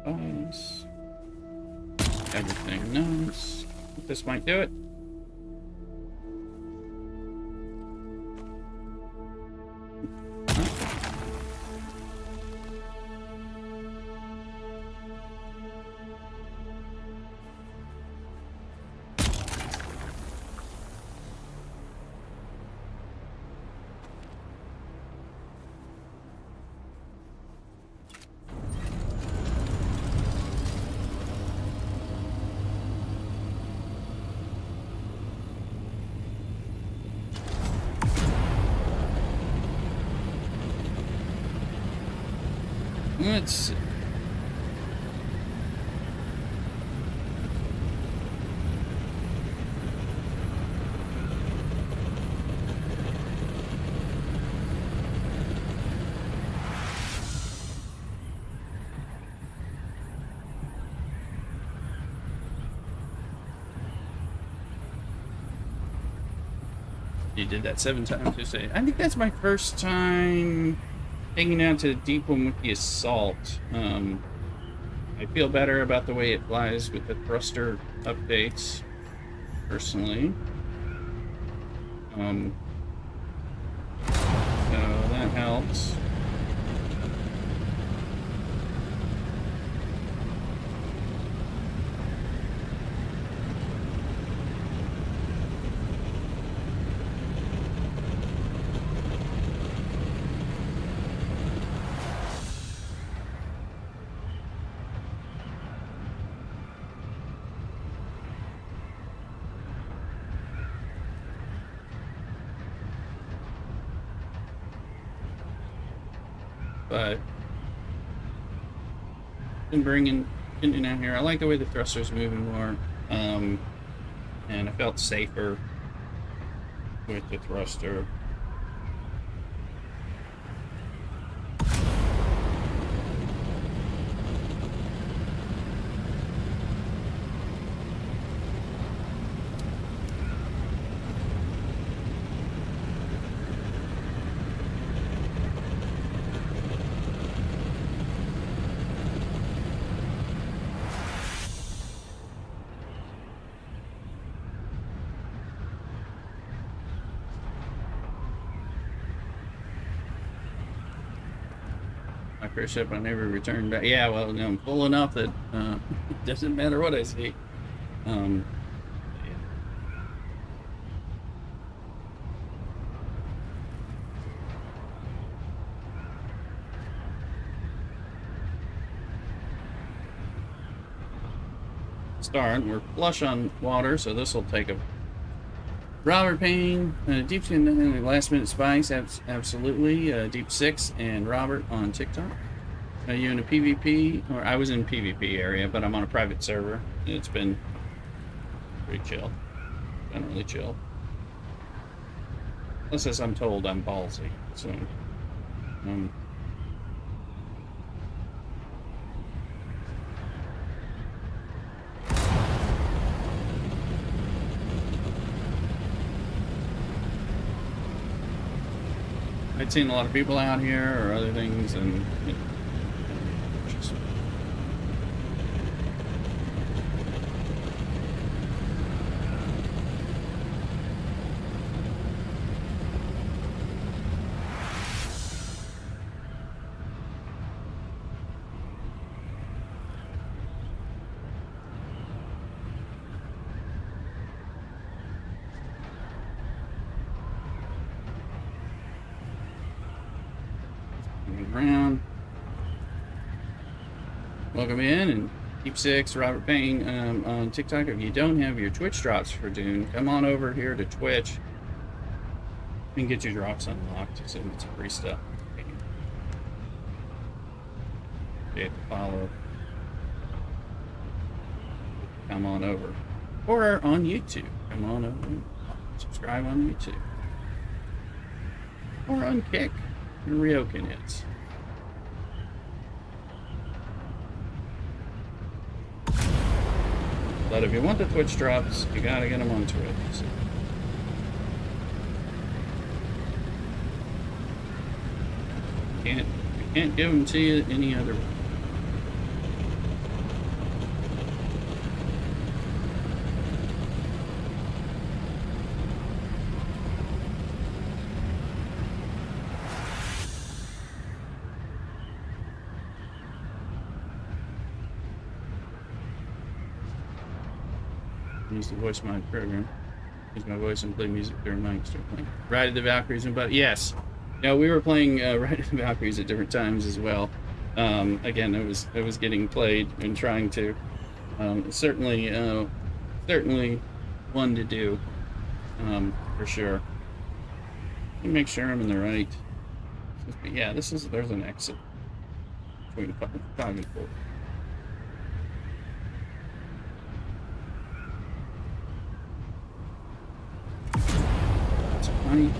Nice. Everything nice. This might do it. Let's see. You did that 7 times yesterday. I think that's my first time hanging out to the deep one with the assault. I feel better about the way it flies with the thruster updates, personally. So that helps. But been bringing it out here. I like the way the thruster's moving more, and I felt safer with the thruster. cruise ship. I never returned back. Yeah, well, no, I'm full enough that it doesn't matter what I see. Yeah. Start. We're flush on water, so this will take a Robert Payne, Deep Last Minute Spice, absolutely. Deep Six and Robert on TikTok. Are you in a PvP? Or I was in PvP area, but I'm on a private server. It's been pretty chill. Been really chill. Unless as I'm told I'm ballsy. So, I'd seen a lot of people out here or other things, and just around. Welcome in, and Deep Six, Robert Payne on TikTok. If you don't have your Twitch drops for Dune, come on over here to Twitch and get your drops unlocked. So it's free stuff. You have to follow. Come on over. Or on YouTube. Come on over. Subscribe on YouTube. Or on Kick. And Ryokan hits. But if you want the Twitch drops, you gotta get them on Twitch. So. Can't give them to you any other way. Use the voice mod program. Use my voice and play music during my extra playing. Ride of the Valkyries and but yes. Yeah, we were playing Ride of the Valkyries at different times as well. Again, it was getting played and trying to certainly one to do for sure. Let me make sure I'm in the right. Yeah, there's an exit between 5 and 4. That's funny.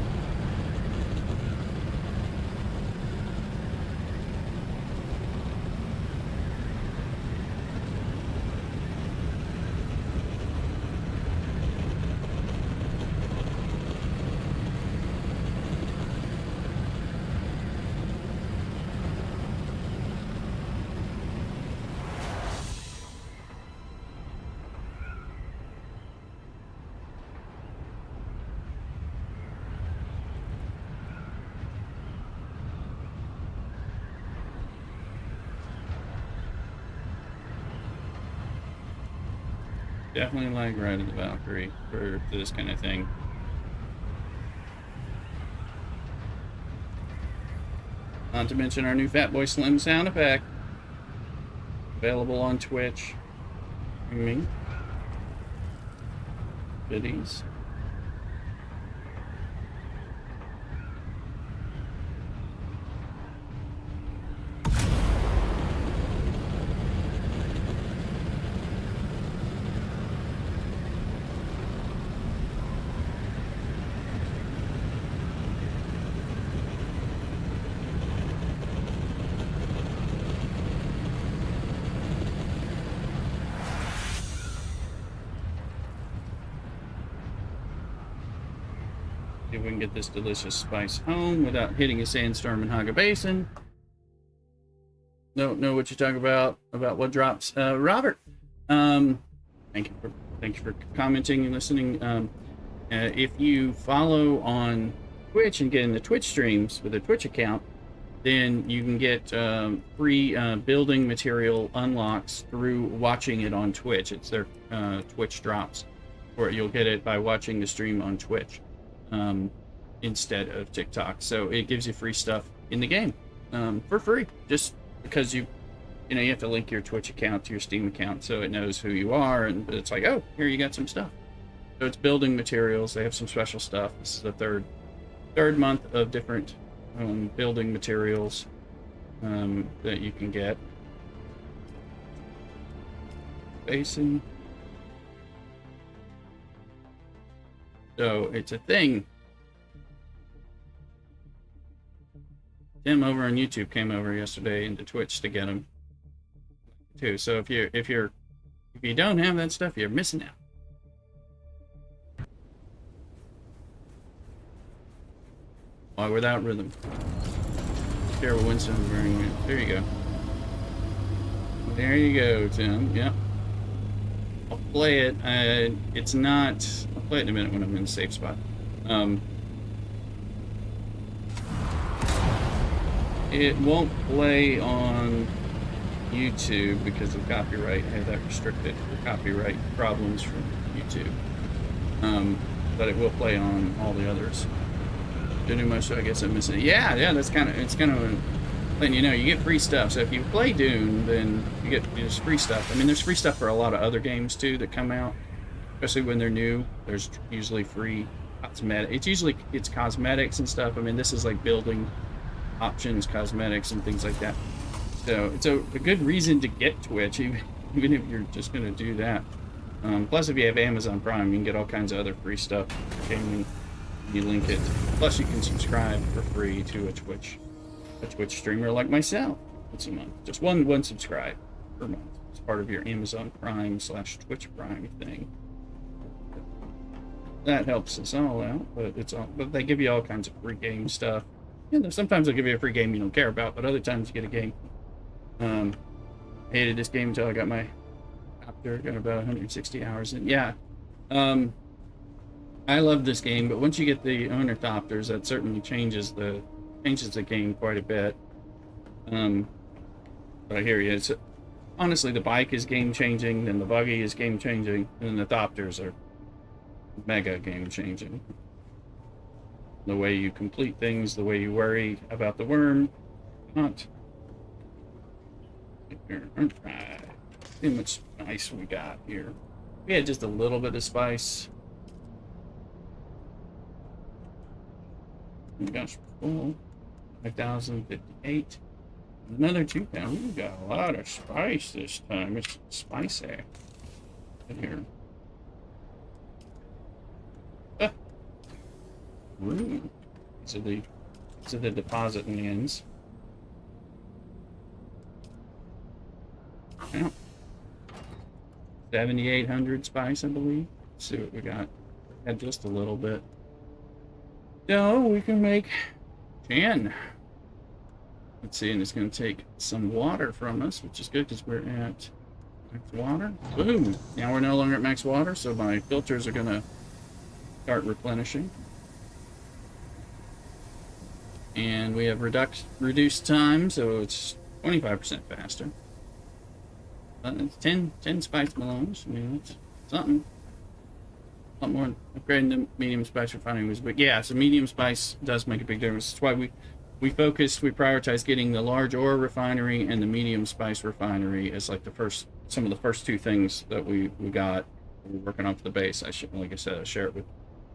Definitely like Ride of the Valkyrie for this kind of thing. Not to mention our new Fatboy Slim sound effect. Available on Twitch. Me. Goodies. See if we can get this delicious spice home without hitting a sandstorm in Haga Basin. Don't know what you talk about what drops. Robert, thank you for commenting and listening. If you follow on Twitch and get in the Twitch streams with a Twitch account, then you can get free building material unlocks through watching it on Twitch. It's their Twitch drops, or you'll get it by watching the stream on Twitch instead of TikTok. So it gives you free stuff in the game for free, just because you have to link your Twitch account to your Steam account so it knows who you are, and it's like, oh, here you got some stuff. So it's building materials. They have some special stuff. This is the third month of different building materials that you can get. Basin. So it's a thing. Tim over on YouTube came over yesterday into Twitch to get them too. So if you don't have that stuff, you're missing out. Why without rhythm? Share with Winston. There you go. There you go, Tim. Yep. I'll play it. It's not. I'll play it in a minute when I'm in a safe spot. It won't play on YouTube because of copyright. I have that restricted for copyright problems from YouTube. But it will play on all the others. Didn't do much, so I guess I'm missing it. Yeah, it's kind of letting you know you get free stuff. So if you play Dune, then there's free stuff. I mean, there's free stuff for a lot of other games too that come out, especially when they're new. There's usually free cosmetic. It's cosmetics and stuff. I mean, this is like building options, cosmetics, and things like that. So it's a good reason to get Twitch, even if you're just gonna do that. Plus, if you have Amazon Prime, you can get all kinds of other free stuff for gaming. You link it. Plus, you can subscribe for free to a Twitch streamer like myself once a month. Just one subscribe per month. It's part of your Amazon Prime / Twitch Prime thing. That helps us all out, but they give you all kinds of free game stuff. Sometimes they'll give you a free game you don't care about, but other times you get a game. Hated this game until I got my copter. Got about 160 hours in. Yeah. I love this game, but once you get the Ornithopters, that certainly changes the game quite a bit. But I hear you. Honestly, the bike is game changing, then the buggy is game changing, and then the Thopters are mega game changing. The way you complete things, the way you worry about the worm, not. Alright. See how much spice we got here. We had just a little bit of spice. We got full 5,058. Another 2,000. We got a lot of spice this time. It's spicy in here. Ooh. These are the deposit lands. Yeah. 7,800 spice, I believe. Let's see what we got. Had just a little bit. So we can make 10. Let's see, and it's going to take some water from us, which is good because we're at max water. Boom! Now we're no longer at max water, so my filters are going to start replenishing. And we have reduced time, so it's 25% faster. It's 10 spice melones. I mean, that's something. A lot more upgrading to medium spice refining was, but yeah, so medium spice does make a big difference. That's why we prioritize getting the large ore refinery and the medium spice refinery as like some of the first two things that we got. We're working off the base. Like I said, I share it with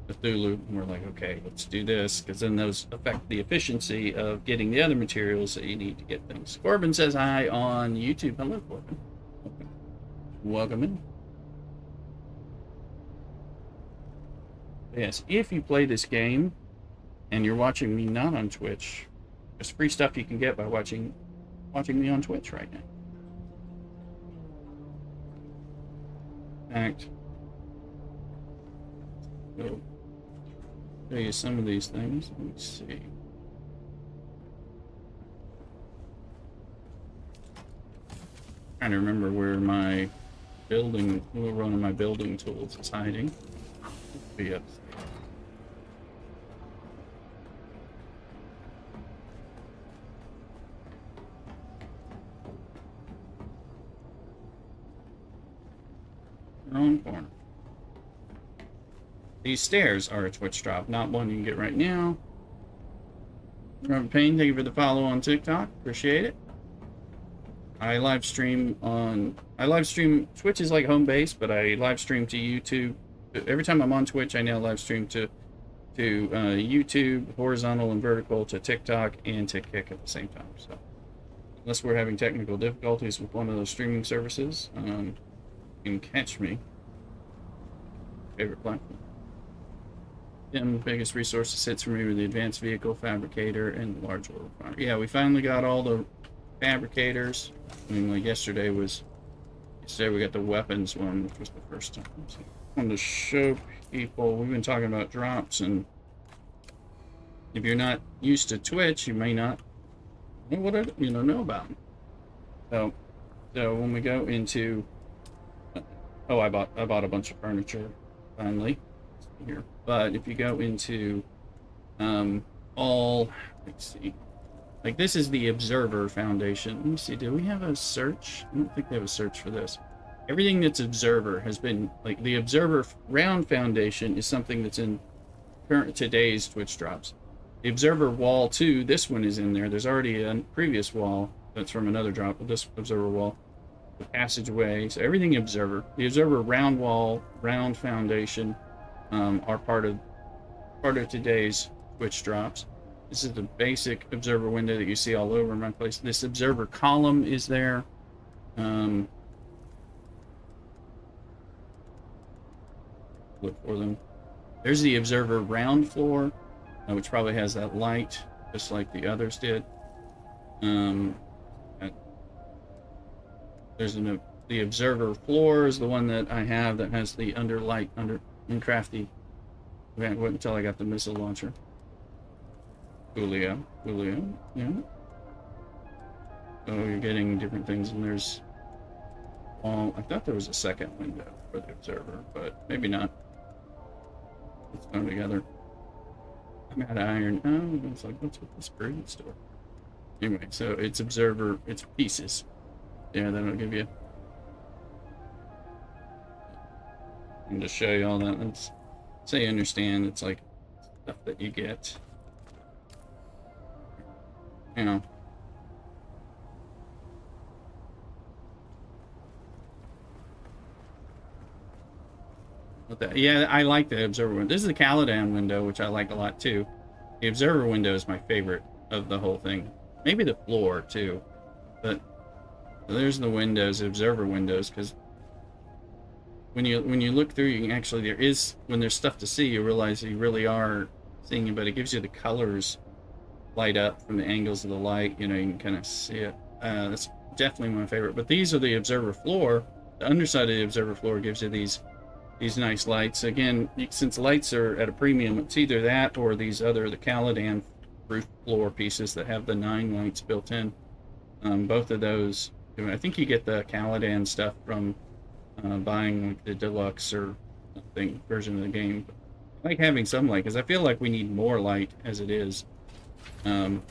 Cthulhu, and we're like, okay, let's do this, because then those affect the efficiency of getting the other materials that you need to get things. Corbin says hi on YouTube. Hello, Corbin. Welcome in. Yes, if you play this game and you're watching me not on Twitch, there's free stuff you can get by watching me on Twitch right now. In fact, so show you some of these things. Let me see. Trying to remember where my one of my building tools is hiding. Be up. Wrong corner. These stairs are a Twitch drop, not one you can get right now. Robert Payne, thank you for the follow on TikTok. Appreciate it. I live stream, Twitch is like home base, but I live stream to YouTube. Every time I'm on Twitch, I now live stream to YouTube, horizontal and vertical, to TikTok, and to Kick at the same time. So, unless we're having technical difficulties with one of those streaming services, you can catch me. Favorite platform. Biggest resources sits for me with the advanced vehicle fabricator and the large order farm. Yeah, we finally got all the fabricators. I mean, like yesterday we got the weapons one, which was the first time. So I wanted to show people, we've been talking about drops, and if you're not used to Twitch, you may not know what know about them. So when we go into, I bought a bunch of furniture finally here. But if you go into let's see, like this is the Observer Foundation. Let me see, do we have a search? I don't think we have a search for this. Everything that's Observer has been, like, the Observer Round Foundation is something that's in today's Twitch drops. The Observer Wall 2, this one is in there. There's already a previous wall that's from another drop, but this Observer Wall. The passageway, so everything Observer. The Observer Round Wall, Round Foundation, are part of today's Twitch drops. This is the basic Observer window that you see all over my place. This Observer column is there. Look for them. There's the Observer round floor, which probably has that light, just like the others did. The Observer floor is the one that I have that has the underlight in crafty. I wait until I got the missile launcher. Julio, yeah. So you're getting different things, and there's. Well, I thought there was a second window for the Observer, but maybe not. Let's go together. I'm at iron. Oh, it's like, what's with this Brigade store? Anyway, so it's Observer, it's pieces. Yeah, that'll give you. And to show you all that, let's say you understand, it's like stuff that you get. You know. Yeah, I like the Observer window. This is the Caladan window, which I like a lot too. The Observer window is my favorite of the whole thing. Maybe the floor too, but there's the windows, Observer windows, because when you look through, you can actually, when there's stuff to see, you realize you really are seeing it, but it gives you the colors light up from the angles of the light. You know, you can kind of see it. That's definitely my favorite. But these are the Observer floor. The underside of the Observer floor gives you these nice lights. Again, since lights are at a premium, it's either that or the Caladan roof floor pieces that have the 9 lights built in. Both of those, I think you get the Caladan stuff from buying like the deluxe or something version of the game. But I like having some light because I feel like we need more light as it is. You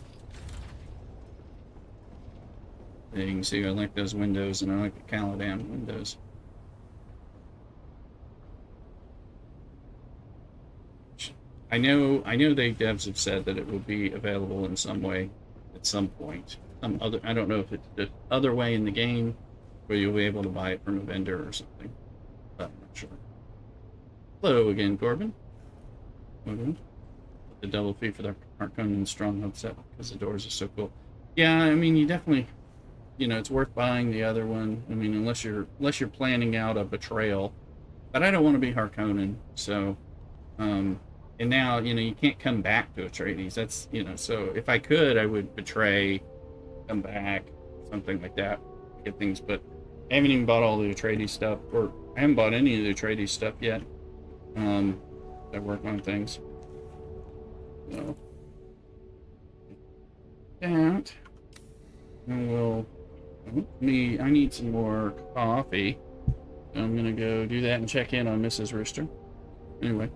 can see I like those windows, and I like the Caladan windows. I know the devs have said that it will be available in some way at some point. I don't know if it's the other way in the game where you'll be able to buy it from a vendor or something. But I'm not sure. Hello again, Corbin. Welcome. The double fee for the Harkonnen Stronghold set because the doors are so cool. Yeah, I mean, you definitely, it's worth buying the other one. I mean, unless you're planning out a betrayal. But I don't want to be Harkonnen, so and now, you can't come back to Atreides. That's, so if I could, I would betray, come back, something like that, get things. But I haven't even bought all the Atreides stuff, or I haven't bought any of the Atreides stuff yet. I work on things. So that, and I need some more coffee. So I'm gonna go do that and check in on Mrs. Rooster. Anyway.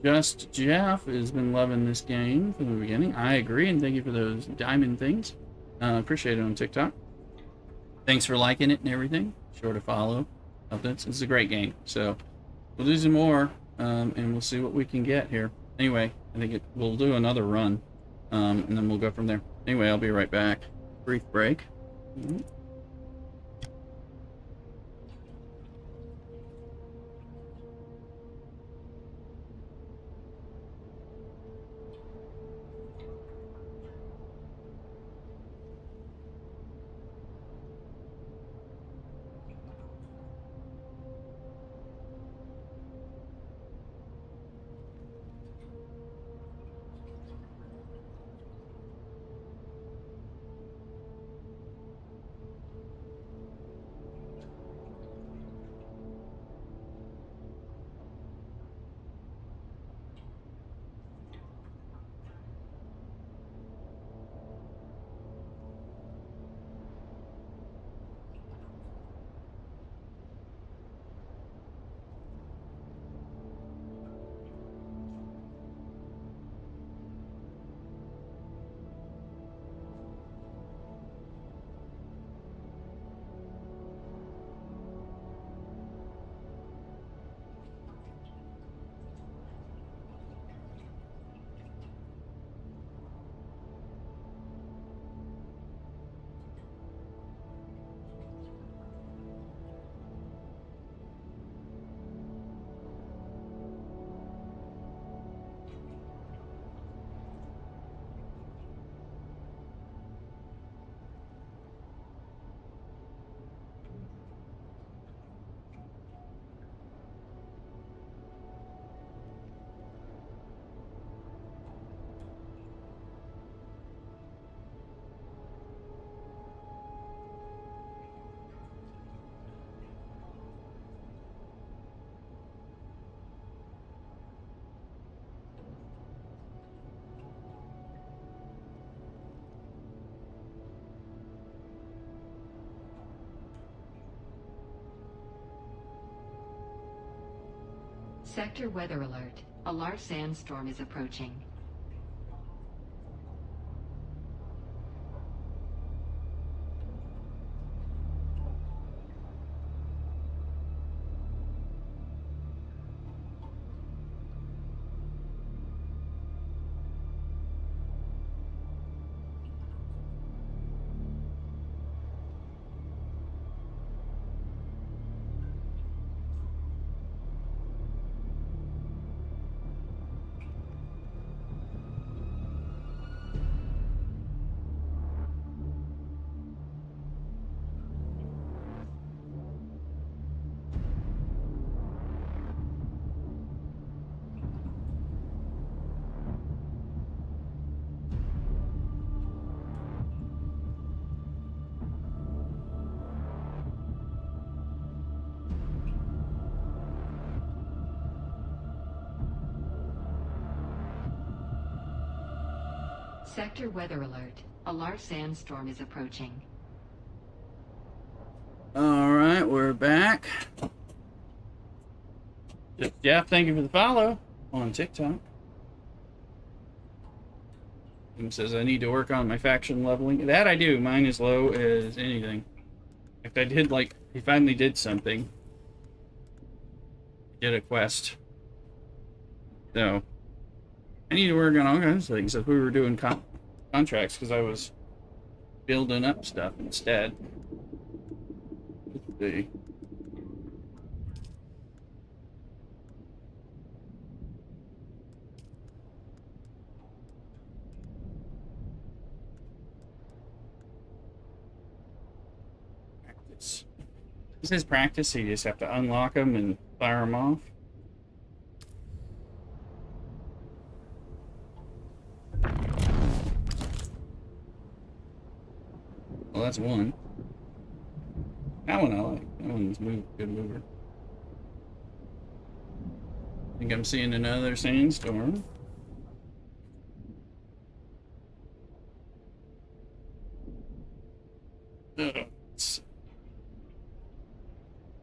Just Jeff has been loving this game from the beginning. I agree, and thank you for those diamond things. Appreciate it on TikTok. Thanks for liking it and everything. Sure to follow. It's a great game. So we'll do some more, and we'll see what we can get here. Anyway, I think we'll do another run, and then we'll go from there. Anyway, I'll be right back. Brief break. Sector weather alert. A large sandstorm is approaching. Sector weather alert. A large sandstorm is approaching. Alright, we're back. Jeff, thank you for the follow on TikTok. He says I need to work on my faction leveling. That I do. Mine is low as anything. In fact, I did he finally did something. Did a quest. So, I need to work on all kinds of things. If we were doing contracts, because I was building up stuff instead. Let's see. Practice. This is practice, so you just have to unlock them and fire them off. Well, that's one. That one I like. That one's good mover. I think I'm seeing another sandstorm.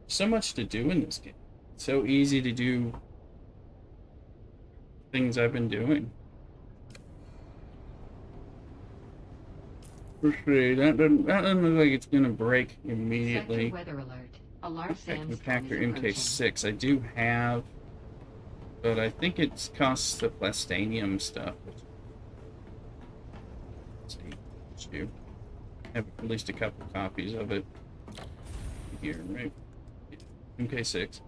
So much to do in this game. It's so easy to do things I've been doing. Let's see, that doesn't look like it's gonna break immediately. Sector weather alert. A large Okay, sandstorm is compactor approaching. MK6. I do have, but I think it costs the plastanium stuff. Let's see. You have at least a couple copies of it here, right? MK6.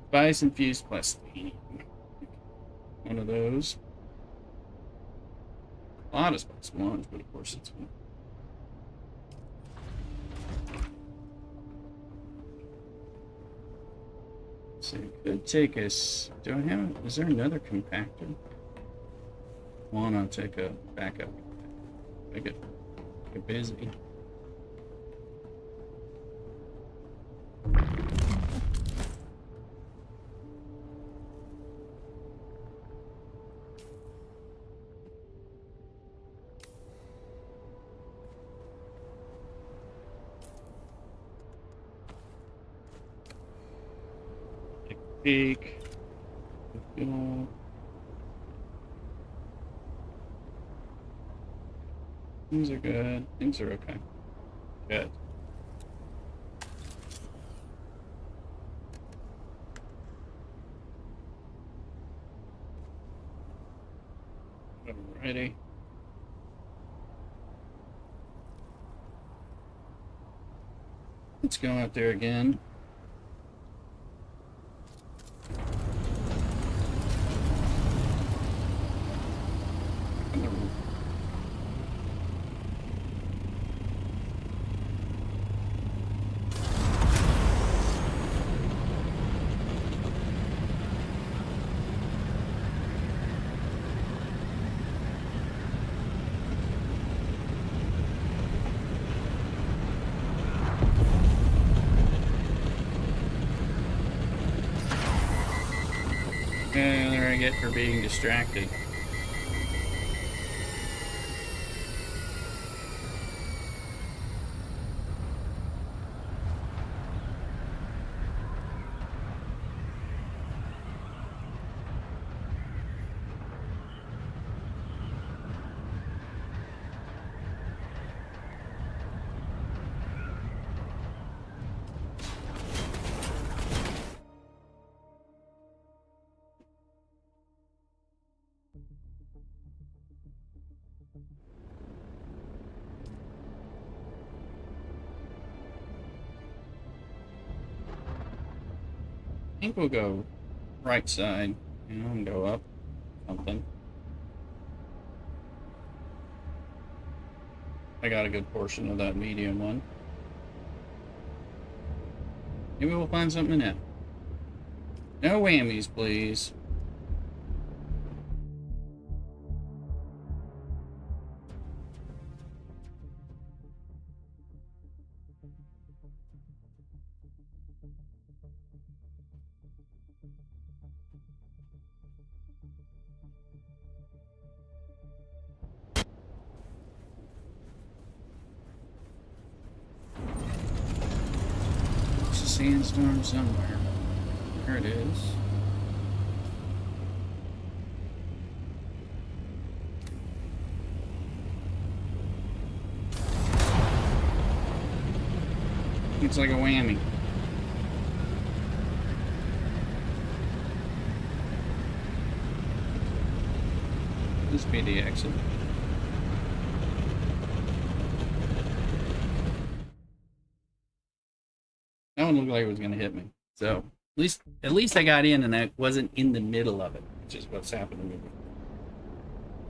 Spice infused plastanium. One of those. A lot of spice ones, but of course it's one. So it could take us. Do I have? Is there another compactor? Wanna take a backup? I get busy. Peak. Fuel. Things are good. Things are okay. Good. Alrighty. Let's go out there again. And there I get for being distracted. I think we'll go right side, and go up something. I got a good portion of that medium one. Maybe we'll find something in it. No whammies, please. Sandstorm somewhere. There it is. It's like a whammy. This be the exit. That one looked like it was gonna hit me. So at least I got in and I wasn't in the middle of it, which is what's happening to me.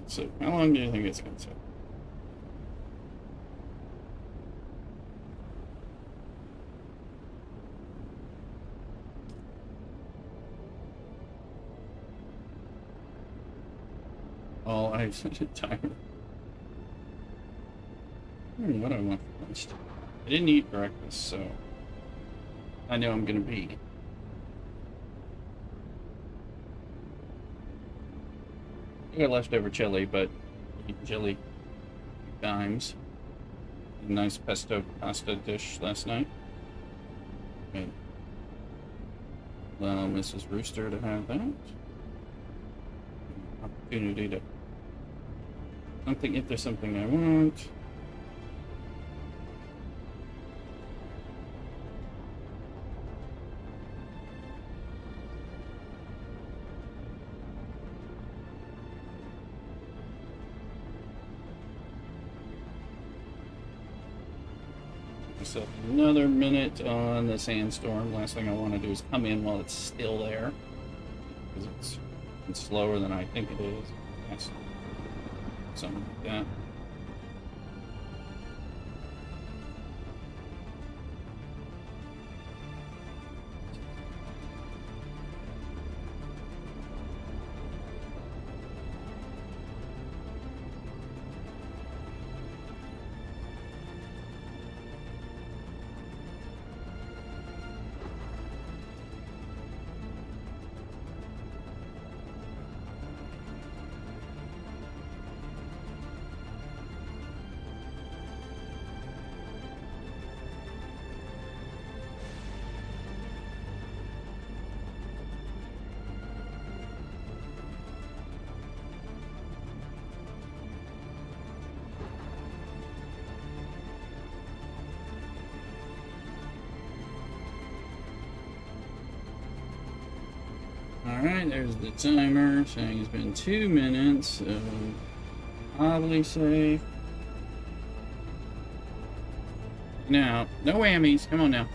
So how long do you think it's gonna take? Oh, I set a timer. What do I want for lunch? I didn't eat breakfast, so I know I'm gonna be. I got leftover chili, but eat chili times. A nice pesto pasta dish last night. Okay. Allow Mrs. Rooster to have that. Opportunity to something if there's something I want. myself another minute on the sandstorm. Last thing I want to do is come in while it's still there, because it's slower than I think it is. That's something like that. Alright, there's the timer saying it's been 2 minutes, so oddly safe. Now, no whammies, come on now.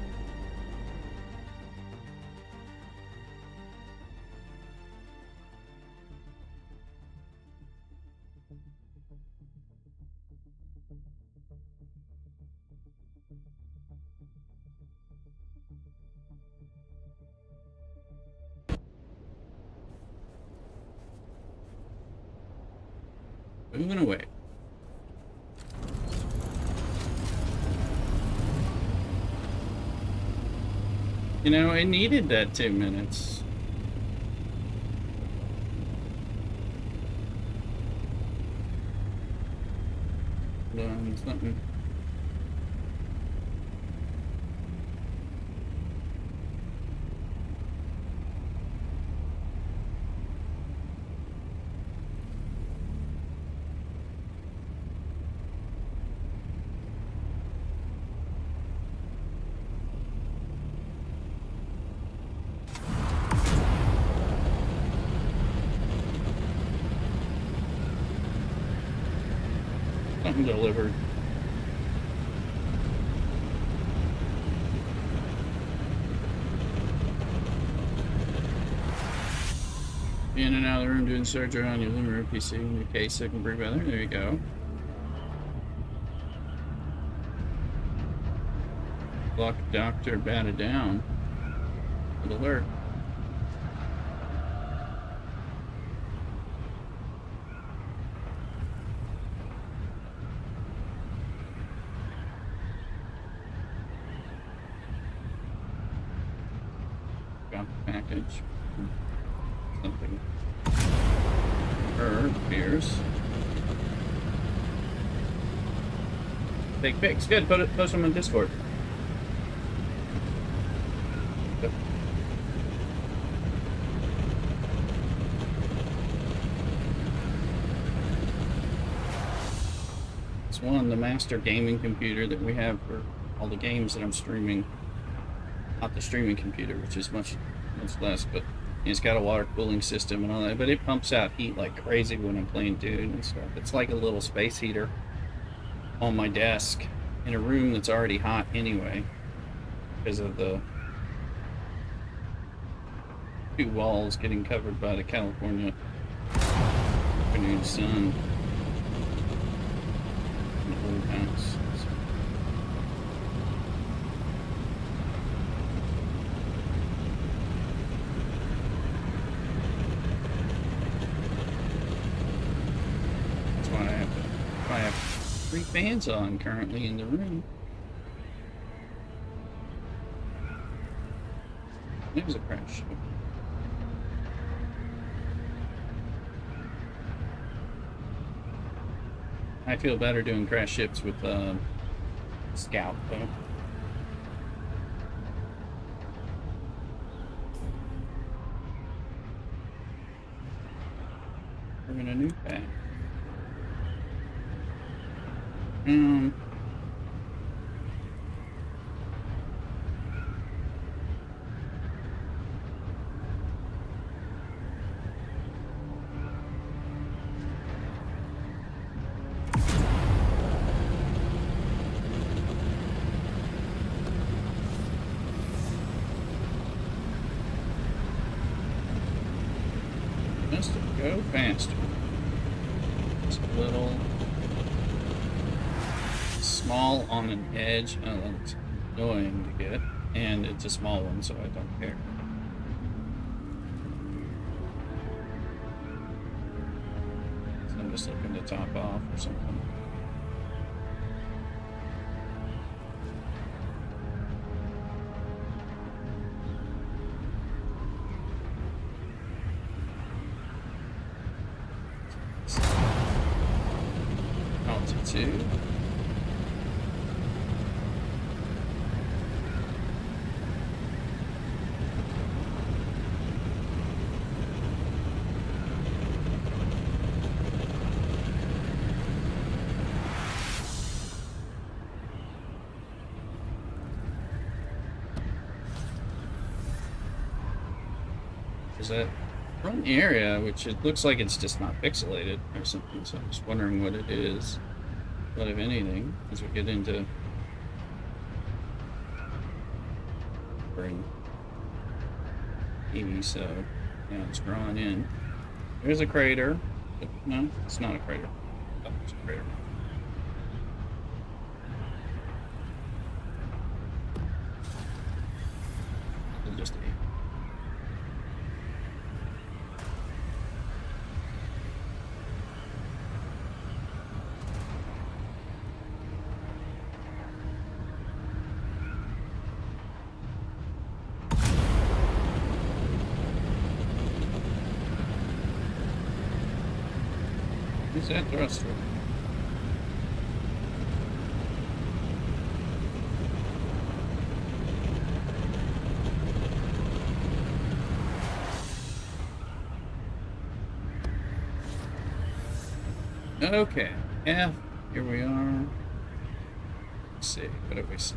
Moving away. You know, it needed that 2 minutes. Something. Something delivered. In and out of the room doing surgery on your living room PC in your case so I can bring weather. There you go. Block doctor batted down. Good alert. Got the package. Something. Appears. Take pics. Good. Post them on Discord. Yep. It's the master gaming computer that we have for all the games that I'm streaming. Not the streaming computer, which is much less, but it's got a water cooling system and all that, but it pumps out heat like crazy when I'm playing Dune and stuff. It's like a little space heater on my desk in a room that's already hot anyway because of the 2 walls getting covered by the California afternoon sun in the whole house. I have 3 fans on currently in the room. There's a crash. I feel better doing crash ships with Scout though. We're in a new pack. just to go faster. It's a little small on an edge. Oh, that's annoying to get. And it's a small one, so I don't care. So I'm just looking to top off or something. Altitude. Is that front area, which it looks like it's just not pixelated or something, so I'm just wondering what it is. But if anything, as we get into spring, so yeah, it's drawn in. There's a crater. But no, it's not a crater. Oh, it's a crater. It's just a Who's that thruster? Okay, F, here we are. Let's see, what do we see?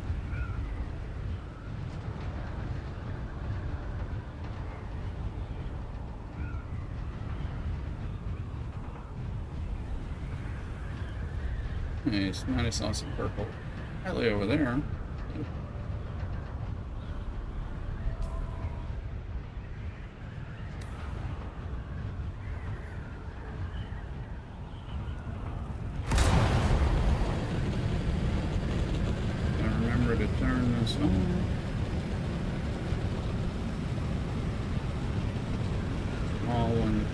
Nice, might have saw some purple. Probably over there. Gotta remember to turn this on. Small one.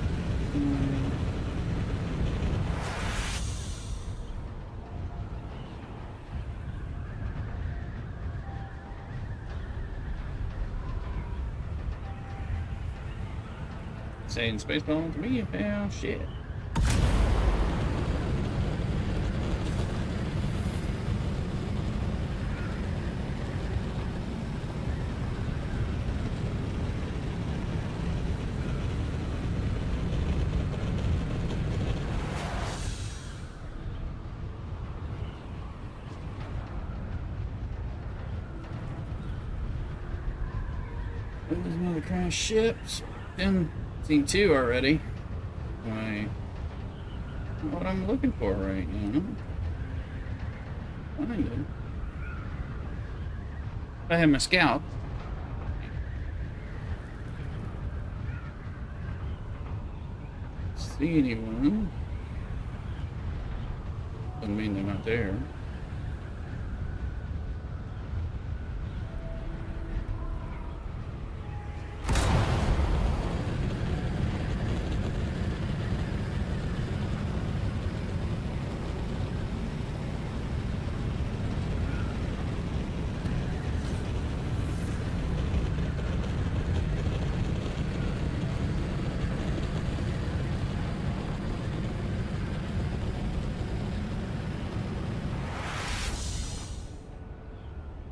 Saying space ball to me, yeah, shit. There's another crash ship. Then seen two already. I don't know what I'm looking for right now. Find it. If I have my scout. See anyone? Doesn't mean they're not there.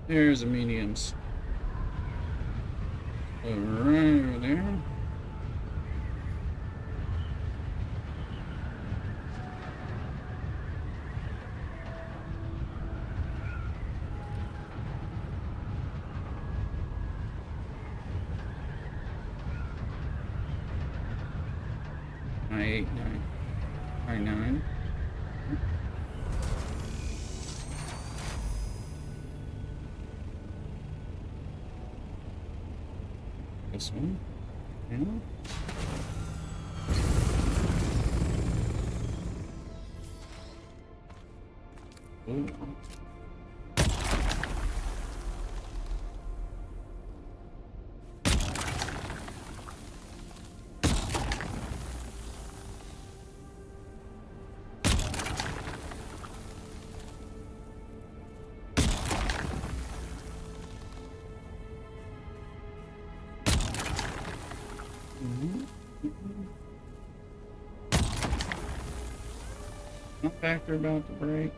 There's a mediums. Right over there. I-9. This one. Yeah. Ooh. Compactor about to break.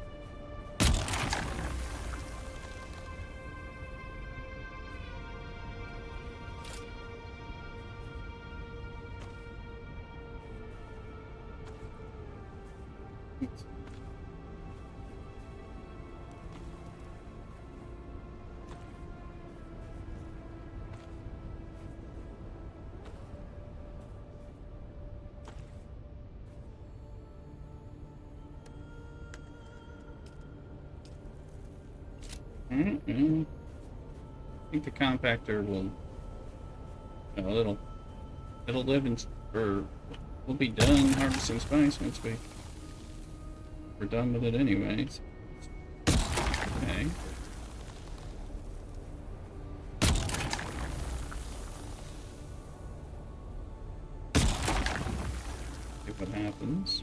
I think the compactor will, it'll live in, or we'll be done harvesting spice once we're done with it anyways. Okay. See what happens.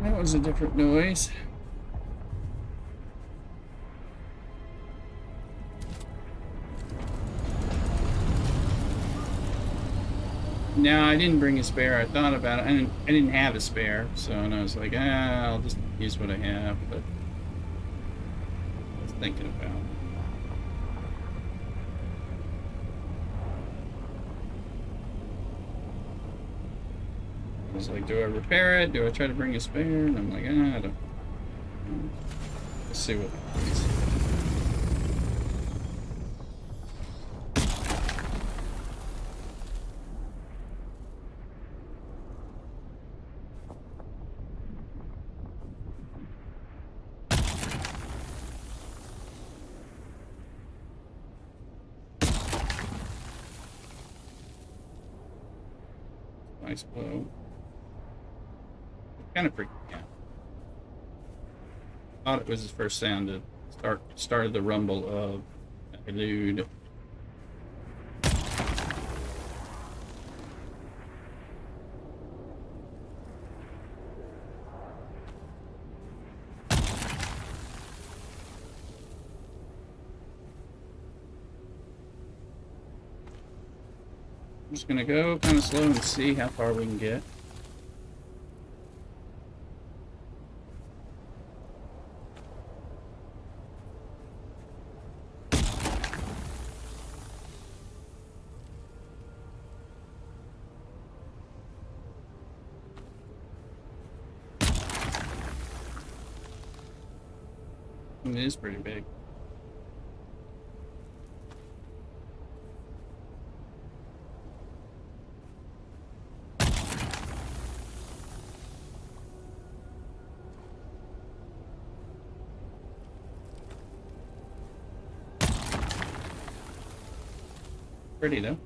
That was a different noise. No, I didn't bring a spare. I thought about it. I didn't have a spare, so and I was like, I'll just use what I have. But I was thinking about it. I was like, do I repair it? Do I try to bring a spare? And I'm like, I don't. Let's see what happens. Nice blow. Kind of freaked me out. Thought it was his first sound to started the rumble of a dude. I'm just gonna go kind of slow and see how far we can get. It is pretty big. Pretty though.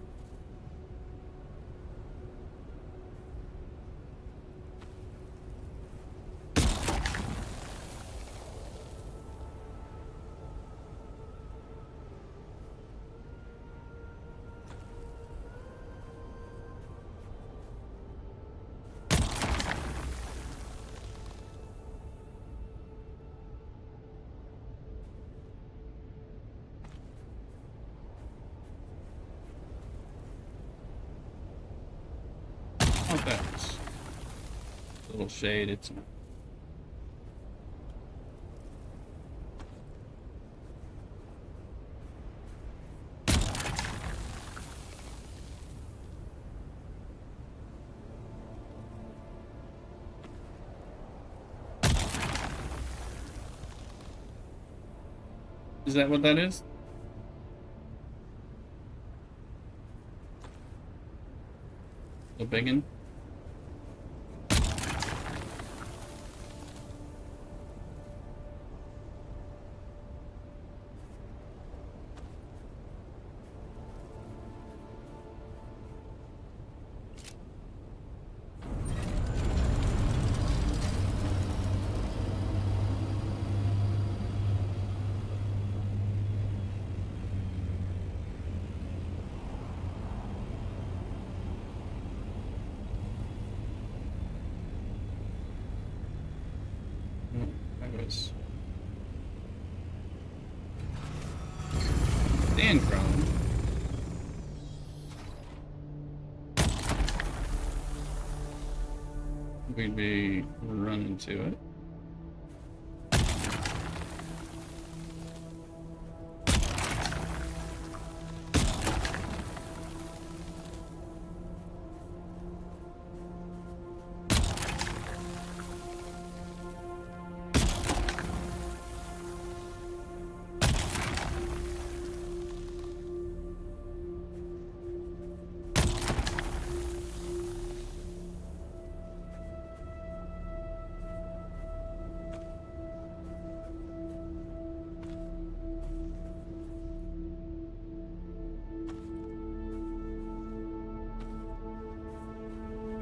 Not that much. A little shade, it's not. Is that what that is? The biggin? I was stand crawling. We'd be running to it.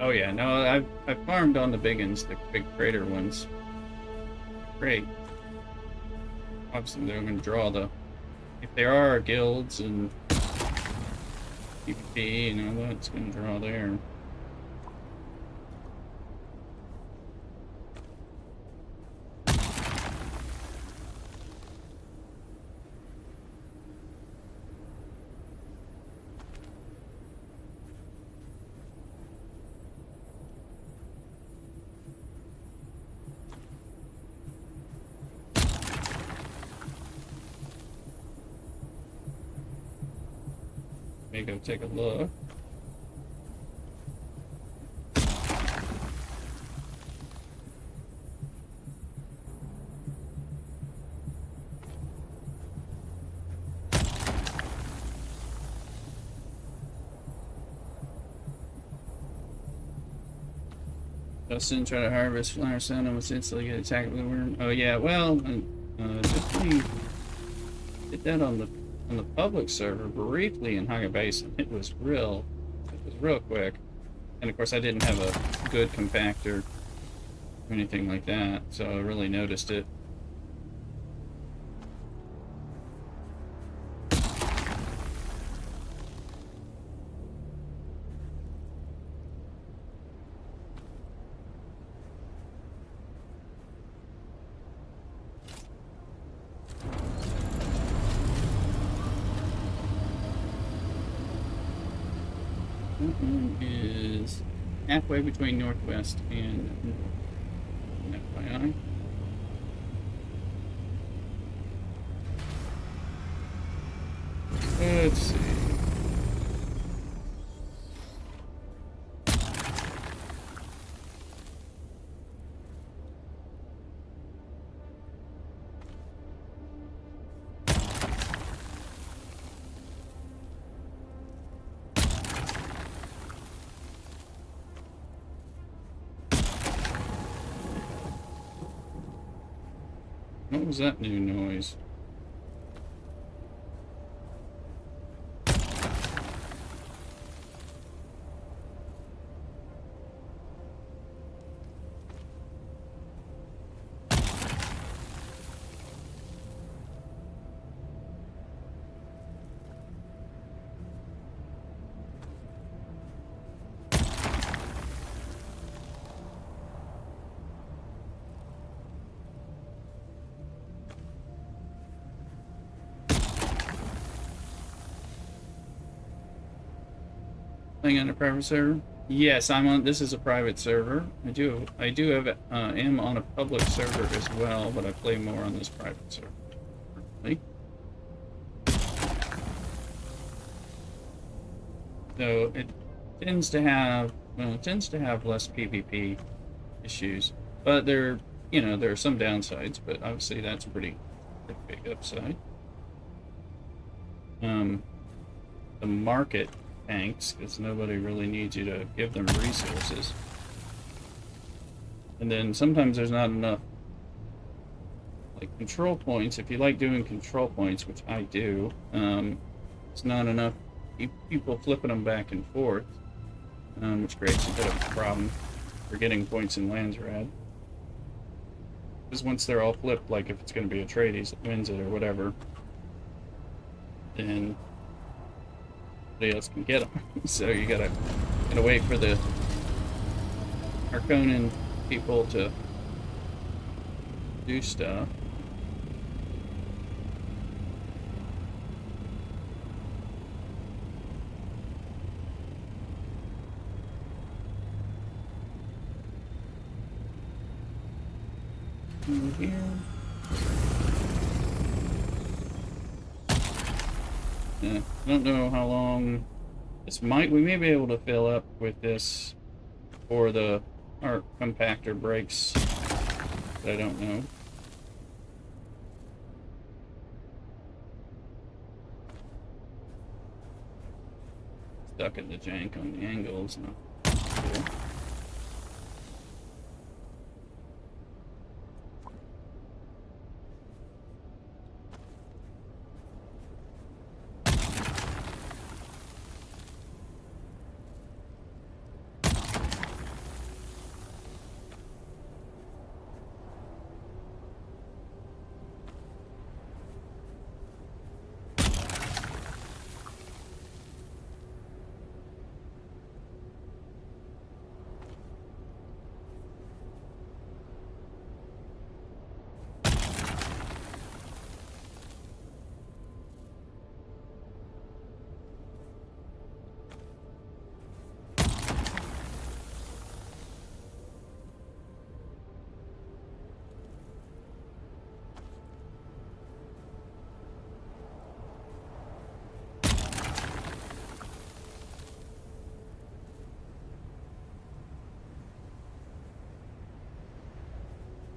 Oh yeah, no, I've farmed on the big ones, the big crater ones. Great. Obviously they're going to draw the... If there are guilds and PvP and all that, it's going to draw there. May go take a look. Dustin try to harvest flower stone and was instantly get attacked with a worm. Oh yeah, well, definitely did that on the public server briefly in Haga Basin. It was real quick, and of course I didn't have a good compactor or anything like that, so I really noticed it. Is halfway between northwest and north. FYI. Let's see. What was that new noise? Playing on a private server? Yes, I'm on. This is a private server. I do have am on a public server as well, but I play more on this private server. So it tends to have less PvP issues, but there are some downsides. But obviously that's a pretty big upside. the market tanks, because nobody really needs you to give them resources. And then sometimes there's not enough like control points. If you like doing control points, which I do, it's not enough people flipping them back and forth, which creates a bit of a problem for getting points in Landsrad. Because once they're all flipped, like if it's going to be Atreides that wins it or whatever, then nobody else can get them. So you gotta wait for the Harkonnen people to do stuff. In here. Yeah, I don't know how long this we may be able to fill up with this before our compactor breaks, but I don't know. Stuck in the jank on the angles. Not cool.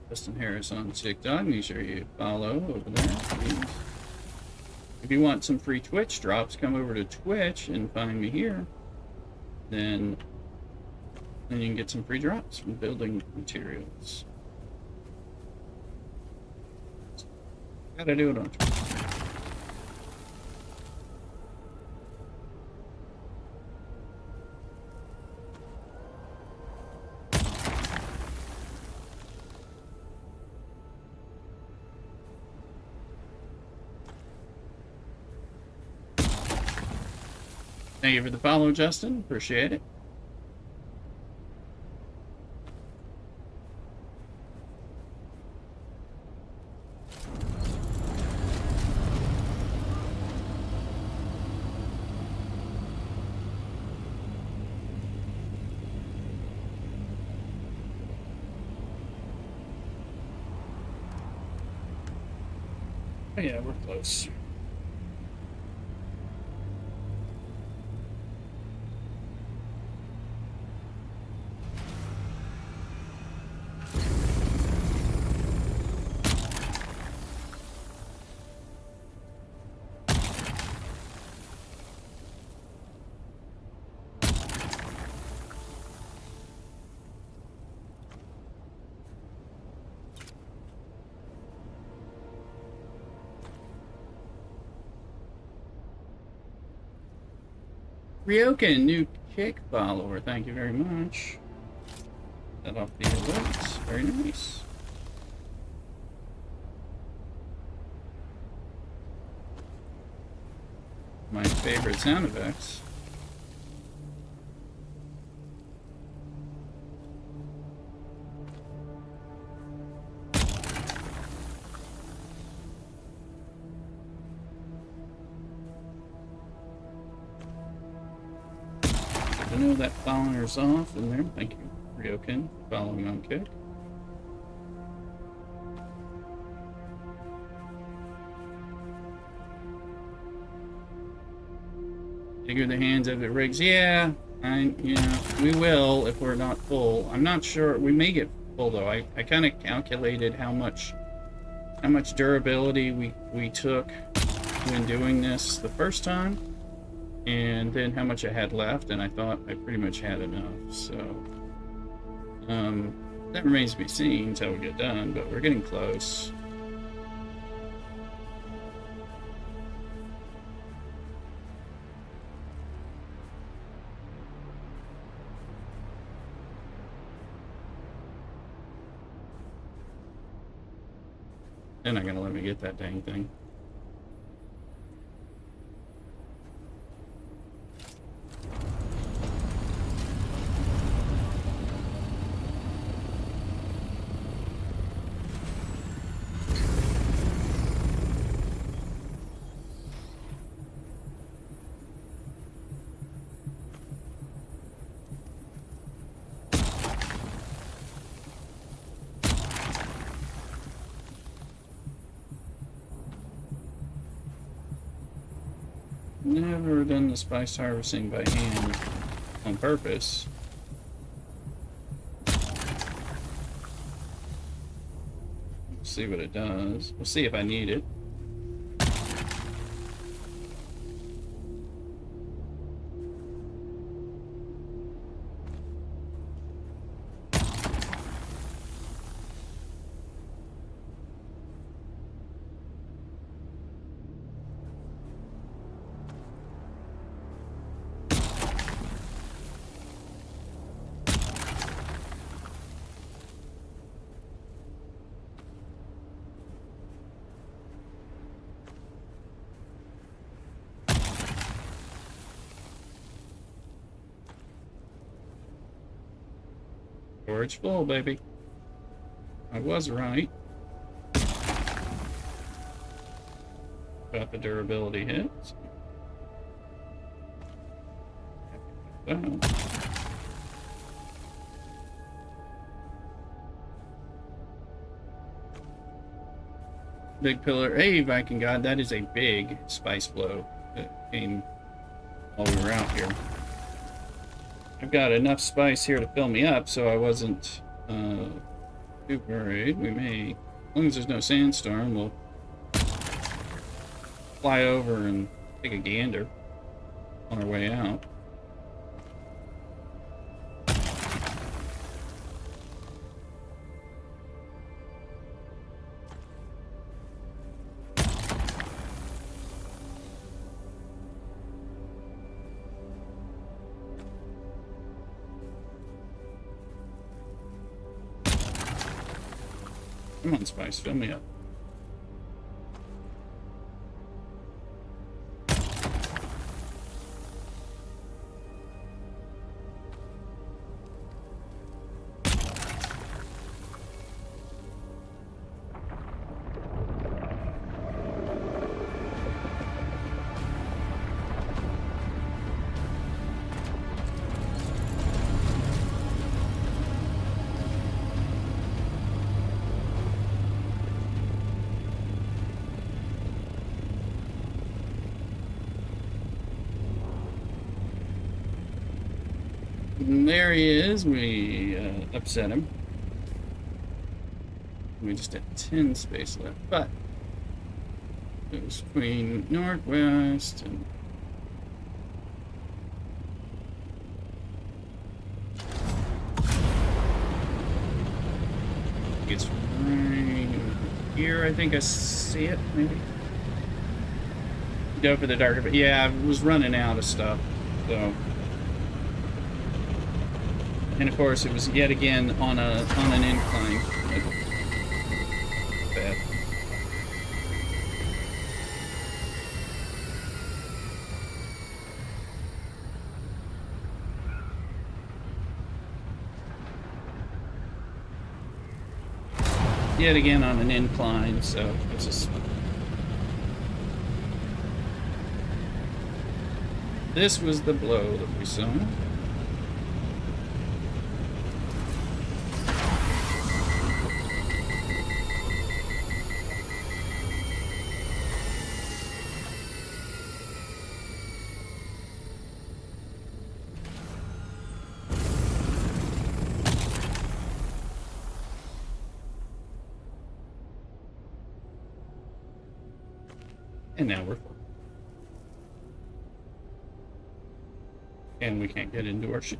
Justin Harris on TikTok. Make sure you follow over there, please. If you want some free Twitch drops, come over to Twitch and find me here. Then you can get some free drops from building materials. Gotta do it on Twitch. Thank you for the follow, Justin. Appreciate it. Oh, yeah, we're close. Ryoken, new kick follower. Thank you very much. Set off the alerts. Very nice. My favorite sound effects. I know that follower's off in there. Thank you, Ryoken, for following on kick. Figure the hands of it rigs. Yeah, we will if we're not full. I'm not sure. We may get full though. I kind of calculated how much durability we took when doing this the first time, and then how much I had left, and I thought I pretty much had enough. So that remains to be seen until we get done, but we're getting close. They're not gonna let me get that dang thing. Never done the spice harvesting by hand on purpose. See what it does. We'll see if I need it. Storage full, baby. I was right about the durability hits. Big pillar. Hey, Viking God, that is a big spice blow that came while we were out here. I've got enough spice here to fill me up, so I wasn't too worried. We may, as long as there's no sandstorm, we'll fly over and take a gander on our way out. Come on, Spice, fill me up. And there he is. We upset him. We just had 10 space left, but it was between northwest and it's right here. I think I see it. Maybe go for the darker, but yeah, I was running out of stuff, so. And of course, it was yet again on an incline. Bad. Yet again on an incline, so it's just. This was the blow that we saw. And now we're full. And we can't get into our ship.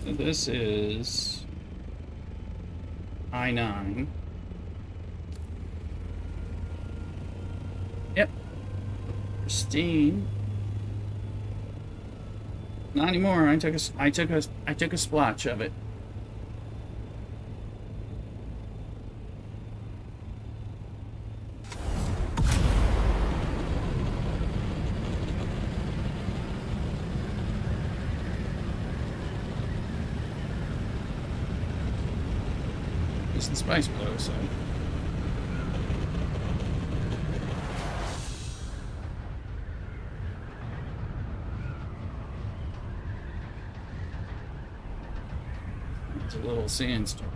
So this is I-9. Yep. Pristine. Not anymore. I took a splotch of it. It's the spice blow, so. It's a little sandstorm.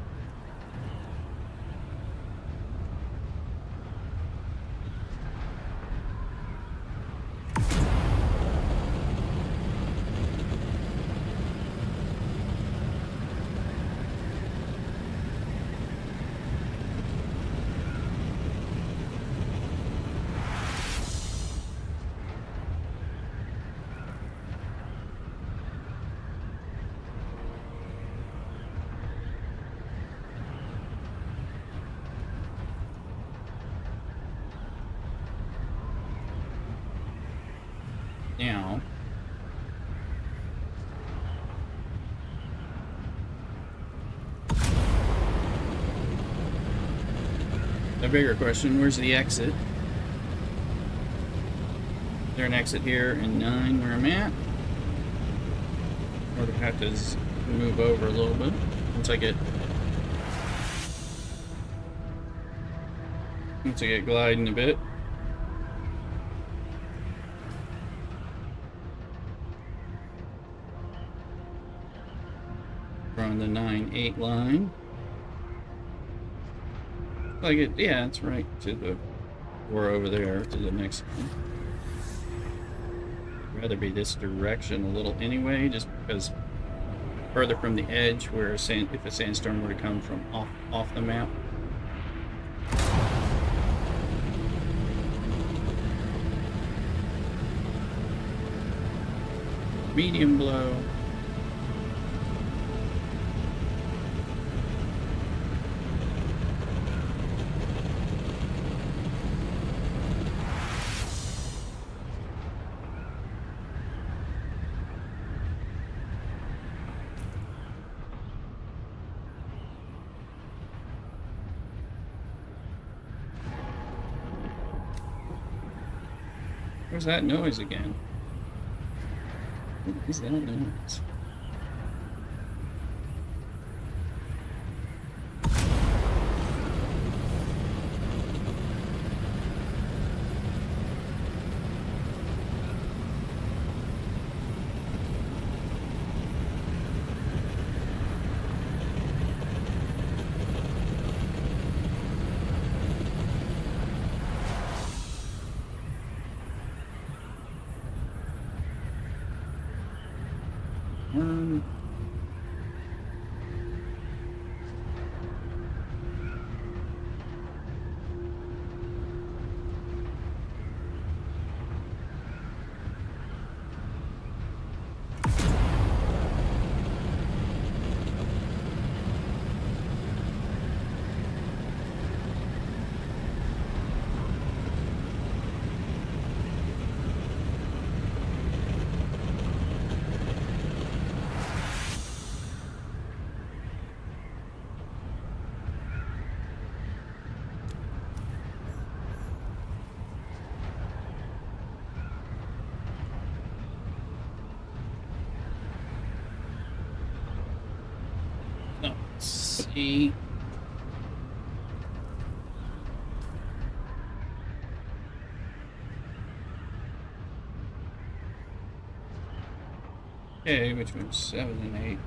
Now, the bigger question, where's the exit? Is there an exit here in 9 where I'm at? Or do I have to move over a little bit once I get gliding a bit? On the 9-8 line. Like it, yeah, it's right to the, or over there to the next one. I'd rather be this direction a little anyway, just because further from the edge where if a sandstorm were to come from off the map. Medium blow. Where's that noise again? What is that noise? Let's see. Okay, which one's 7 and 8?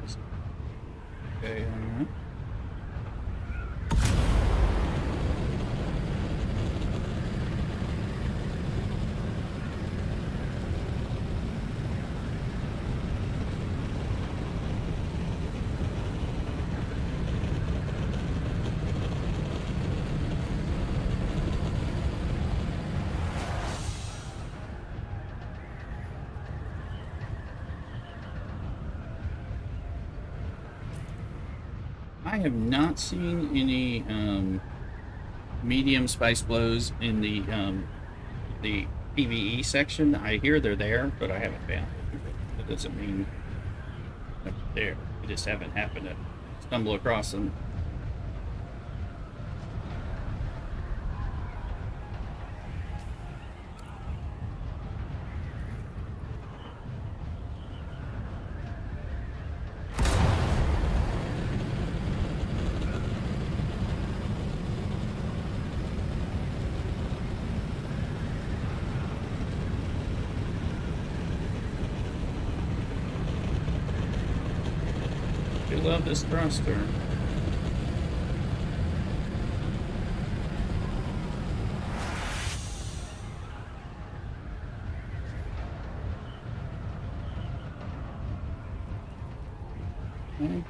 Okay, alright. I have not seen any medium spice blows in the PvE section. I hear they're there, but I haven't found it. That doesn't mean they're there. I just haven't happened to stumble across them. I love this thruster. Okay.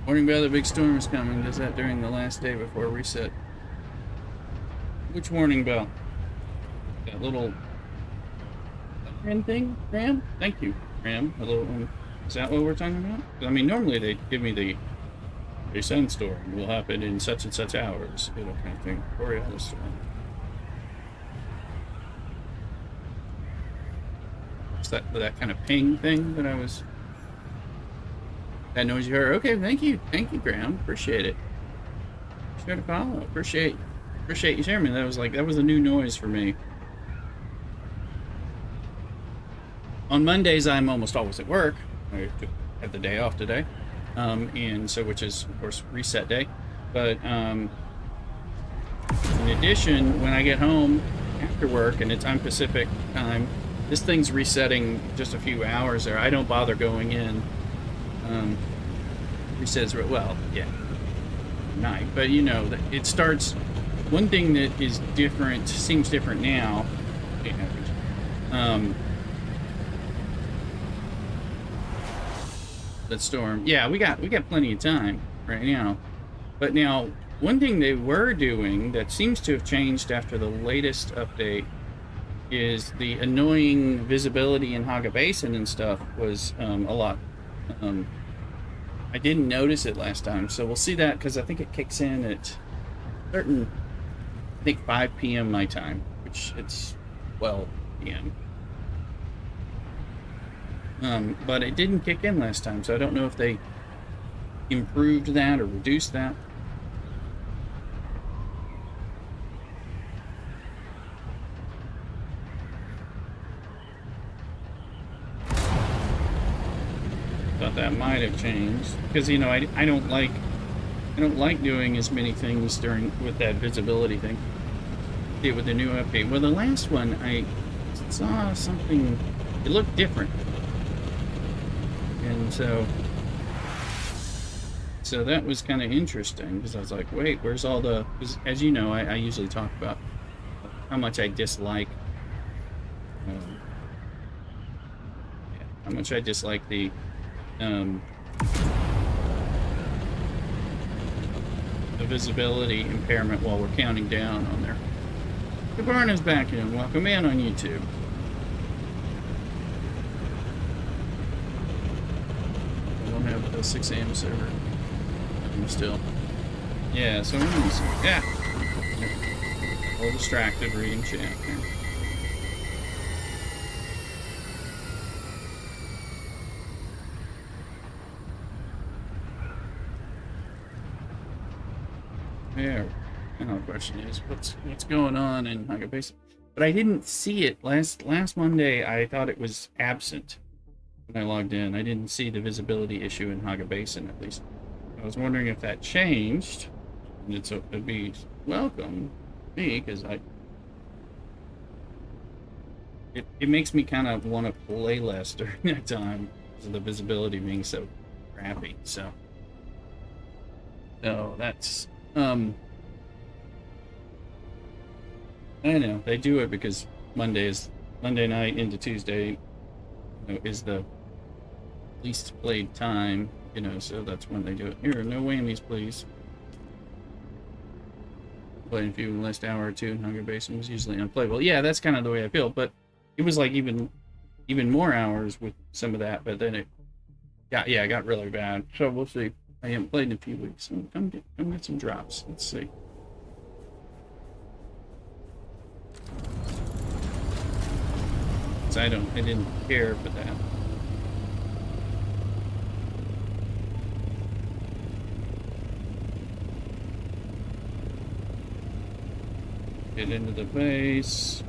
Warning bell, the big storm is coming. Does that during the last day before reset. Which warning bell? That little red thing, Graham? Thank you, Graham. A little. Is that what we're talking about? I mean, normally they give me the sandstorm will happen in such and such hours, you know, kind of thing. Borealis storm. It's that kind of ping thing that I was. That noise you heard. Okay, thank you, Graham. Appreciate it. Sure to follow. Appreciate you sharing me. That was a new noise for me. On Mondays, I'm almost always at work. I had the day off today, and so which is of course reset day. But in addition, when I get home after work and it's on Pacific time, this thing's resetting just a few hours there. I don't bother going in. Resets well, yeah, night. But you know, it starts. One thing that is different, seems different now. That storm. Yeah, we got plenty of time right now. But now, one thing they were doing that seems to have changed after the latest update is the annoying visibility in Haga Basin and stuff was a lot. I didn't notice it last time, so we'll see that because I think it kicks in at certain, I think 5 p.m. my time, which it's 12 p.m. But it didn't kick in last time, so I don't know if they improved that or reduced that. Thought that might have changed because you know I don't like doing as many things with that visibility thing. Did with the new update. Well, the last one I saw something. It looked different. And so that was kind of interesting because I was like, wait, where's all the... Because as you know, I usually talk about how much I dislike... how much I dislike the... the visibility impairment while we're counting down on there. Cabarna's back in. Welcome in on YouTube. Have the 6 a.m. server. I'm still. Yeah, so I'm easy. Yeah. A little distracted reading chat here. Yeah. Now the question is, what's going on in Haga Basin? But I didn't see it last Monday. I thought it was absent. When I logged in, I didn't see the visibility issue in Haga Basin, at least. I was wondering if that changed. And it'd be welcome to me, because it makes me kind of want to play less during that time, because of the visibility being so crappy. So that's, I know, they do it because Monday night into Tuesday, you know, is the least played time, you know, so that's when they do it. Here, no whammies, please. Playing a few last hour or two in Haga Basin was usually unplayable. Yeah, that's kind of the way I feel, but it was like even more hours with some of that, but then it got really bad. So we'll see. I haven't played in a few weeks. So come get some drops. Let's see. So I didn't care for that. Get into the base.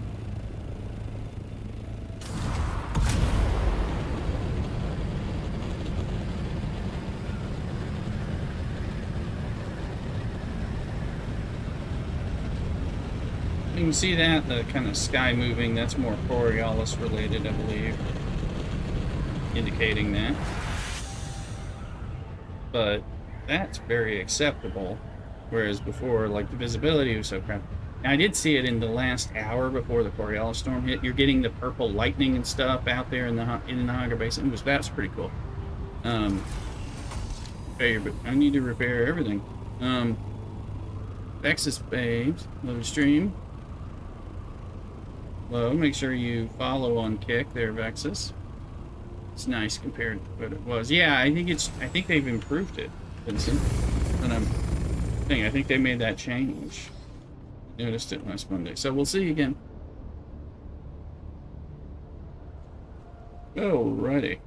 You can see that, the kind of sky moving, that's more Borealis related, I believe. Indicating that. But that's very acceptable. Whereas before, like, the visibility was so crap. Now, I did see it in the last hour before the Borealis storm hit. You're getting the purple lightning and stuff out there in the Niagara Basin. That's pretty cool. But I need to repair everything. Vexus babes, love your stream. Hello, make sure you follow on Kick there, Vexus. It's nice compared to what it was. Yeah, I think they've improved it, Vincent. And I think they made that change. Noticed it last Monday. So we'll see you again. Alrighty.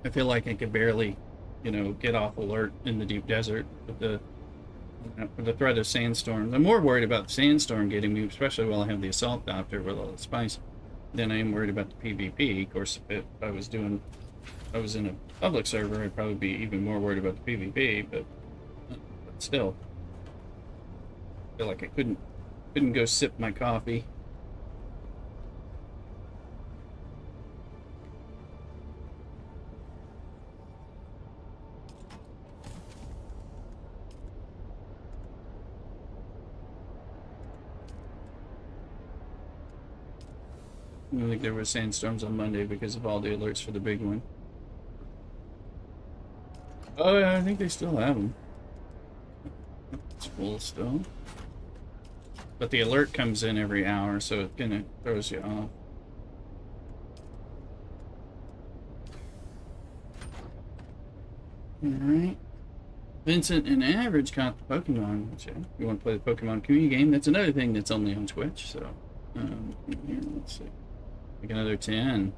I feel like I could barely, get off alert in the deep desert with the threat of sandstorms. I'm more worried about the sandstorm getting me, especially while I have the assault doctor with all the spice, than I am worried about the PvP. Of course, if I was in a public server, I'd probably be even more worried about the PvP, but still. I feel like I couldn't go sip my coffee. I think there were sandstorms on Monday because of all the alerts for the big one. Oh yeah, I think they still have them. It's full still. But the alert comes in every hour, so it kind of throws you off. Alright. Vincent and Average caught the Pokemon. You want to play the Pokemon community game? That's another thing that's only on Twitch, so here, let's see. Like another 10.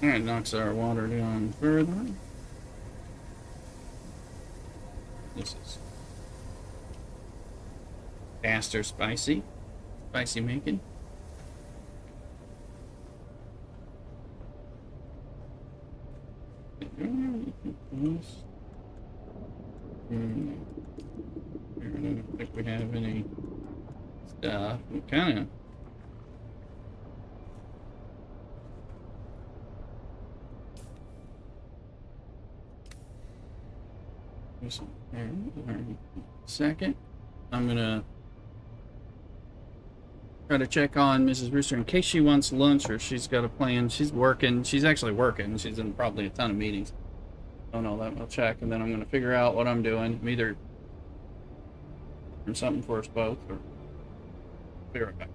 Alright, knocks our water down further. This is faster spicy making. I don't think we have any stuff. We kind of. Second, I'm gonna try to check on Mrs. Rooster in case she wants lunch or she's got a plan. She's working. She's actually working. She's in probably a ton of meetings. Don't know that. I'll check, and then I'm gonna figure out what I'm doing. I'm either doing something for us both, or be right back.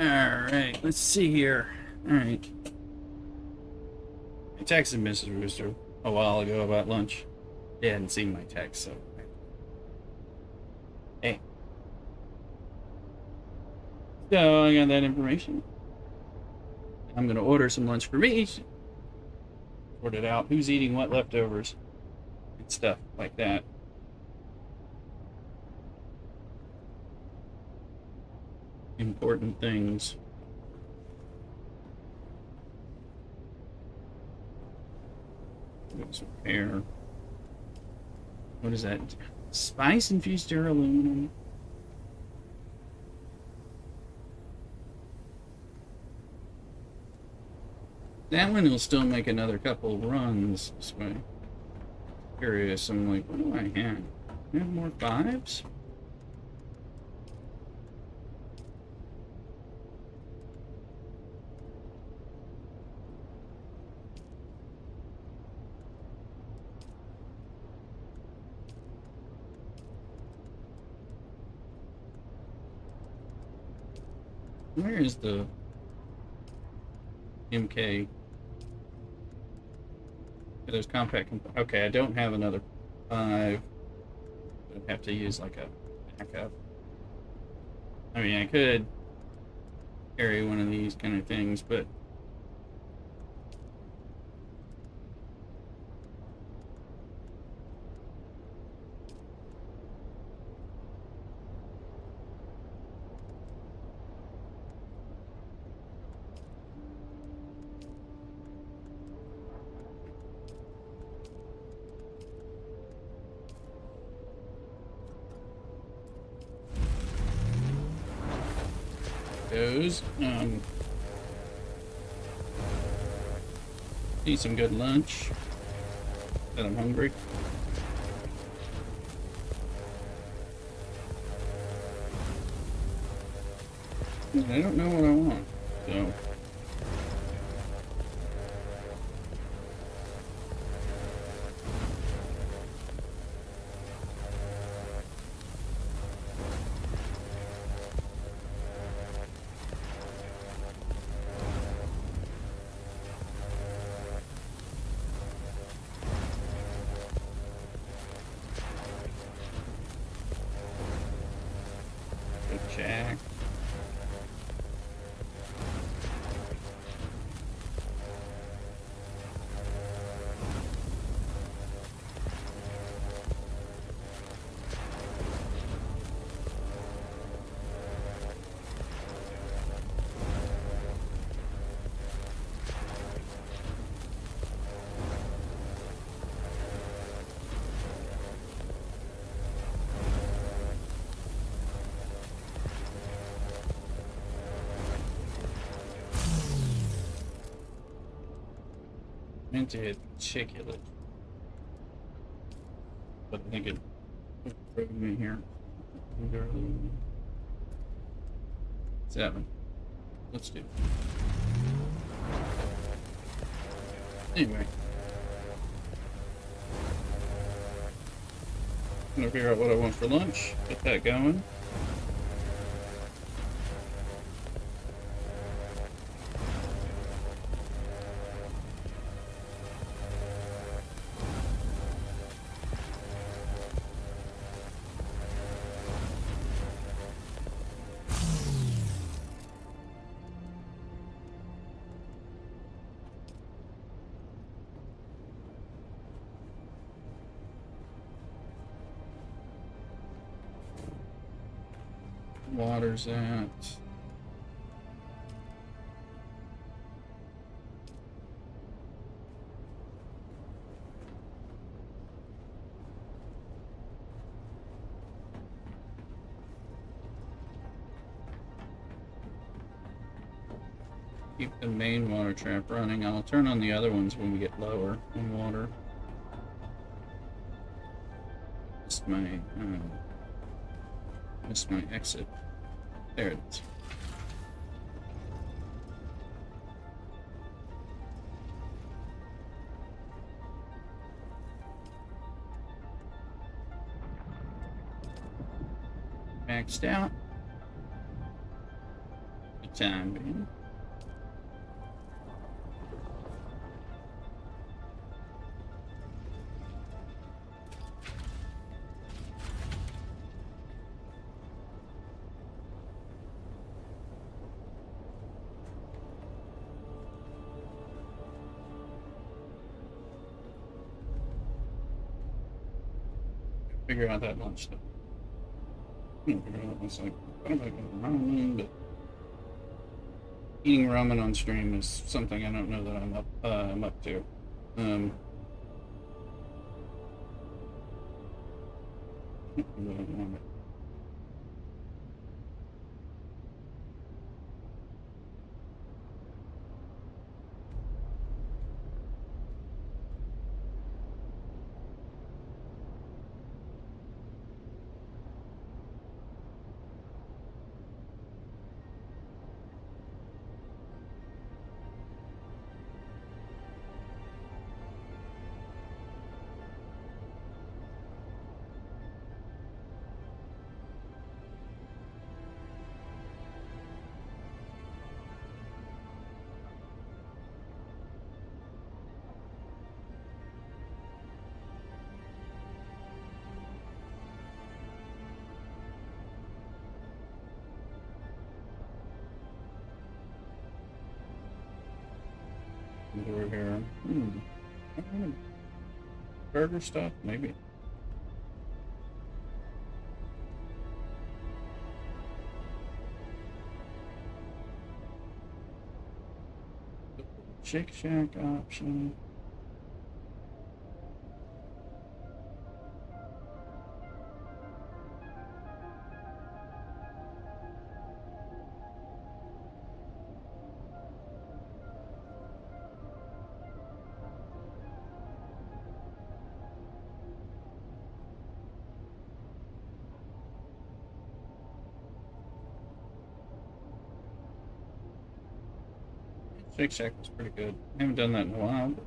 Alright, let's see here. Alright. I texted Mrs. Rooster a while ago about lunch. She hadn't seen my text, so. Hey. So I got that information. I'm gonna order some lunch for me. Sort it out who's eating what leftovers and stuff like that. Important things. Let's repair. What is that? Spice infused aluminum. That one will still make another couple runs this way. Curious, I'm like, what do I have? I have more fives? Where is the MK? There's compact. Okay, I don't have another 5. I'd have to use like a backup. I mean, I could carry one of these kind of things, but those. Eat some good lunch. That I'm hungry. I don't know what I want, so. Jack. Meant to hit chiculate, but I think it threw me here. 7. Let's do it. Anyway, I'm gonna figure out what I want for lunch. Get that going. Water's at. Keep the main water trap running. I'll turn on the other ones when we get lower in water. Missed my exit. There it is. Maxed out. time being. Figure out that lunch stuff. Figure out what's like, what am I going to ramen? But eating ramen on stream is something I don't know that I'm up to. Over here. Burger stuff, maybe. Shake Shack option. Shake Shack was pretty good. I haven't done that in a while, but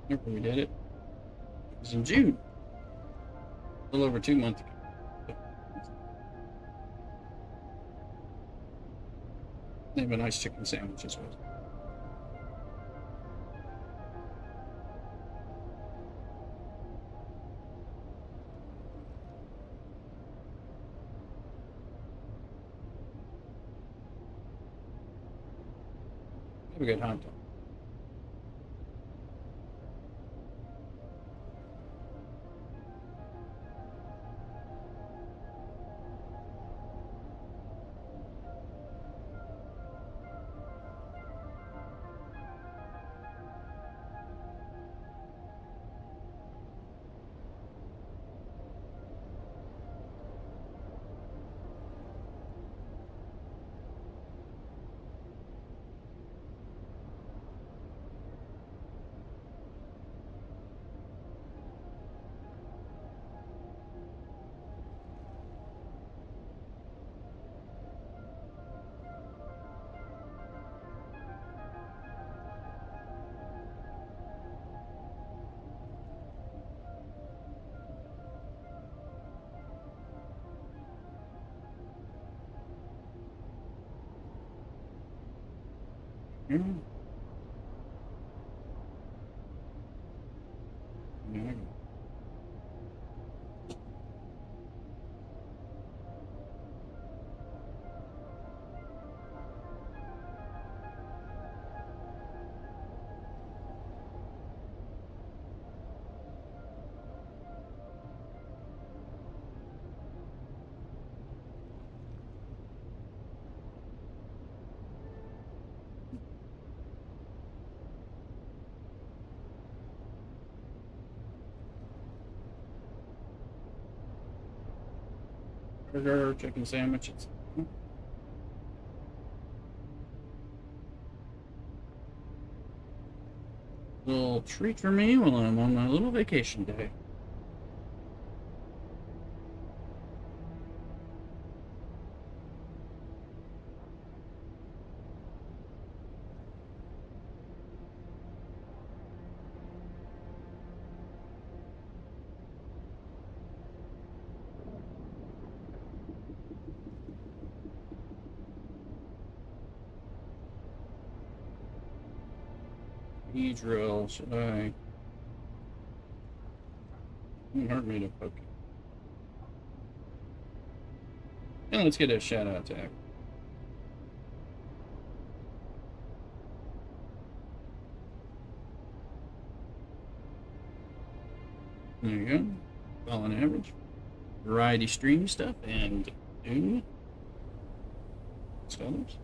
whenever we did it, it was in June. A little over 2 months ago. They have a nice chicken sandwich as well. Have a good hot dog. Mm. Yeah. Burger, chicken sandwiches. Little treat for me while I'm on my little vacation day. drill. Should I? It hurt me to poke it. And let's get a shadow attack. There you go. Falling average. Variety stream stuff and Dune. Scholars.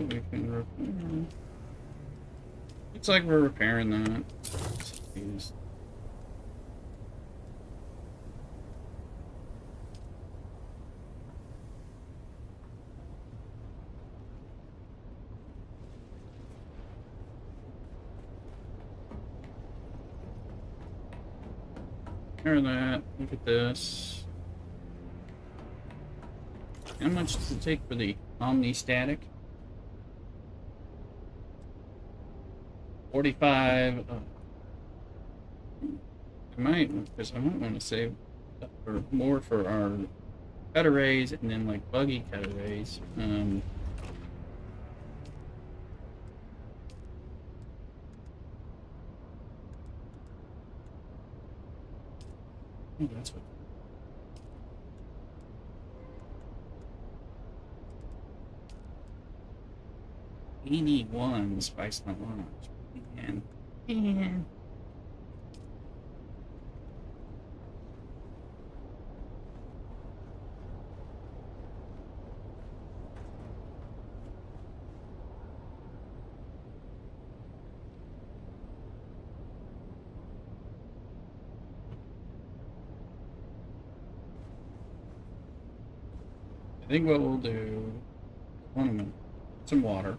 We can repair. Looks like we're repairing that. Jeez. Repair that. Look at this. How much does it take for the omni-static? 45. I might, because I might want to save for more for our cut arrays and then like buggy cut arrays. Oh, that's what. 81 spice lamp launch. Man. I think what we'll do, some water.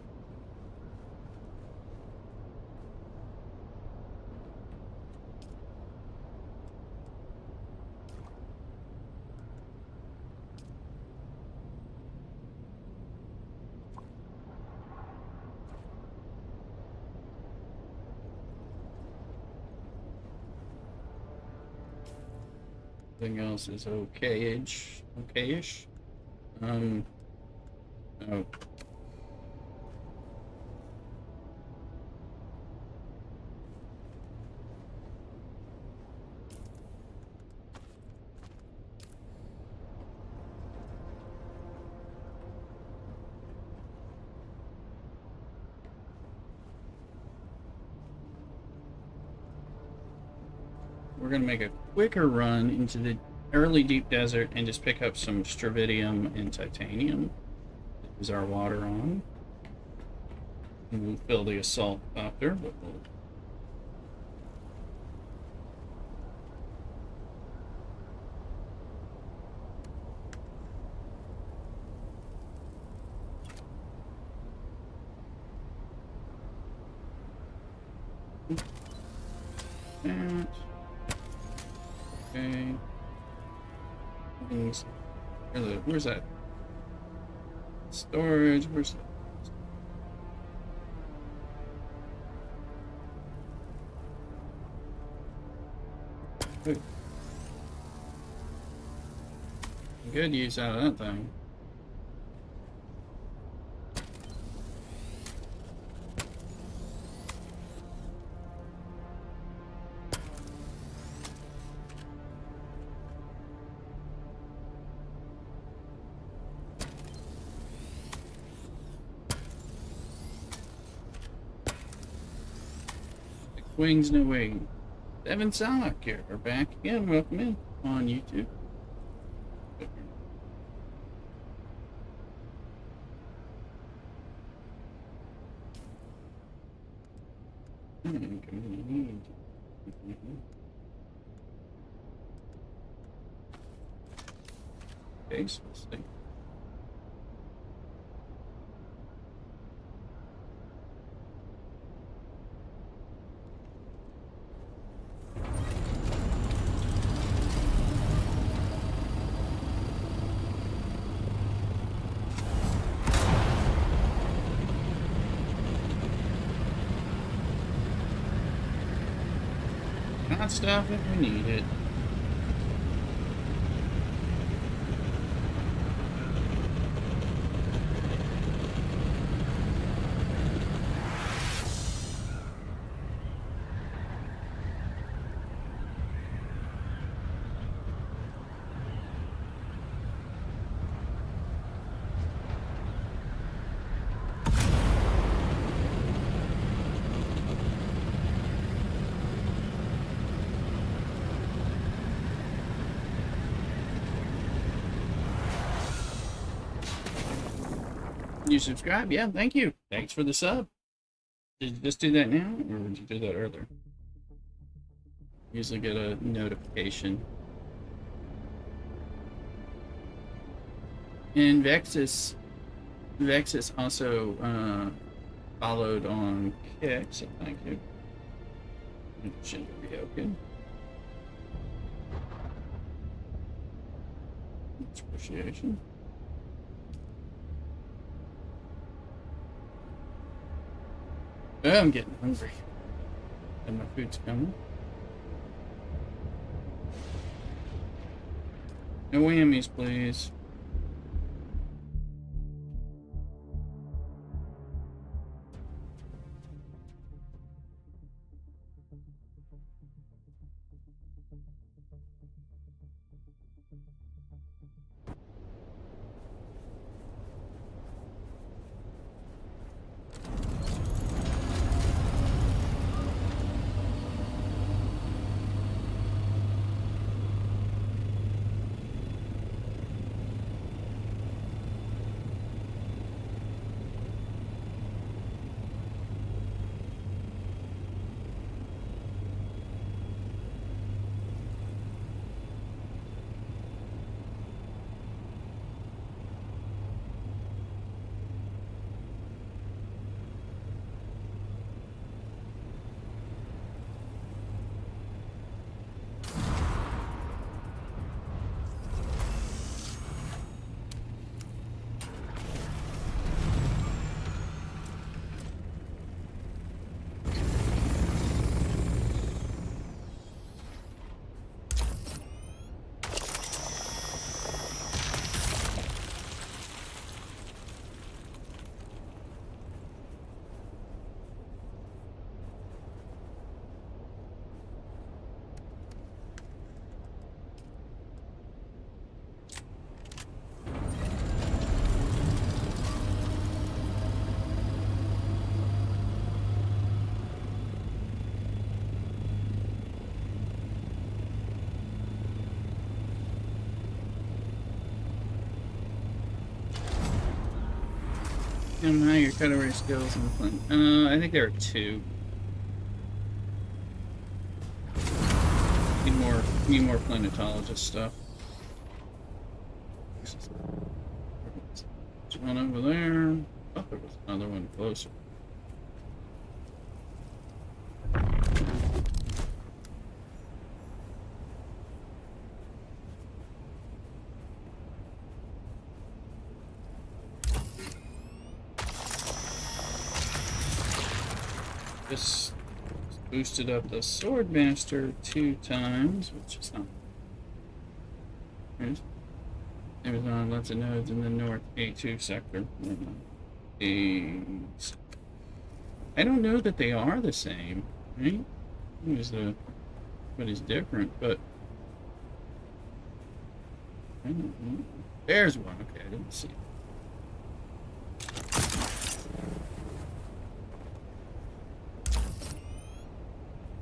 Everything else is okay-ish. Okay-ish. Oh. We're gonna make a quicker run into the early deep desert and just pick up some stravidium and titanium. Is our water on? And we'll fill the assault copter, but we'll that. Okay. Where's that? Storage, where's that? Good. Good use out of that thing. Wings no wing. Devin Salak here. We're back again. Welcome in on YouTube. Okay, so let's see. Got stuff if we need it. You subscribe? Yeah, thank you. Thanks for the sub. Did you just do that now, or did you do that earlier? Usually get a notification. And Vexus also followed on Kick, so thank you. It should be okay. Much appreciation. Oh, I'm getting hungry. And my food's coming. No whammies, please. And how your cutaway skills and flint. I think there are 2. Need more planetologist stuff. There's one over there. I thought there was another one closer. Just boosted up the Swordmaster 2 times, which is not. There's Amazon, lots of nodes in the North A2 sector. I don't know that they are the same, right? What is different, but I don't know. There's one. Okay, I didn't see it.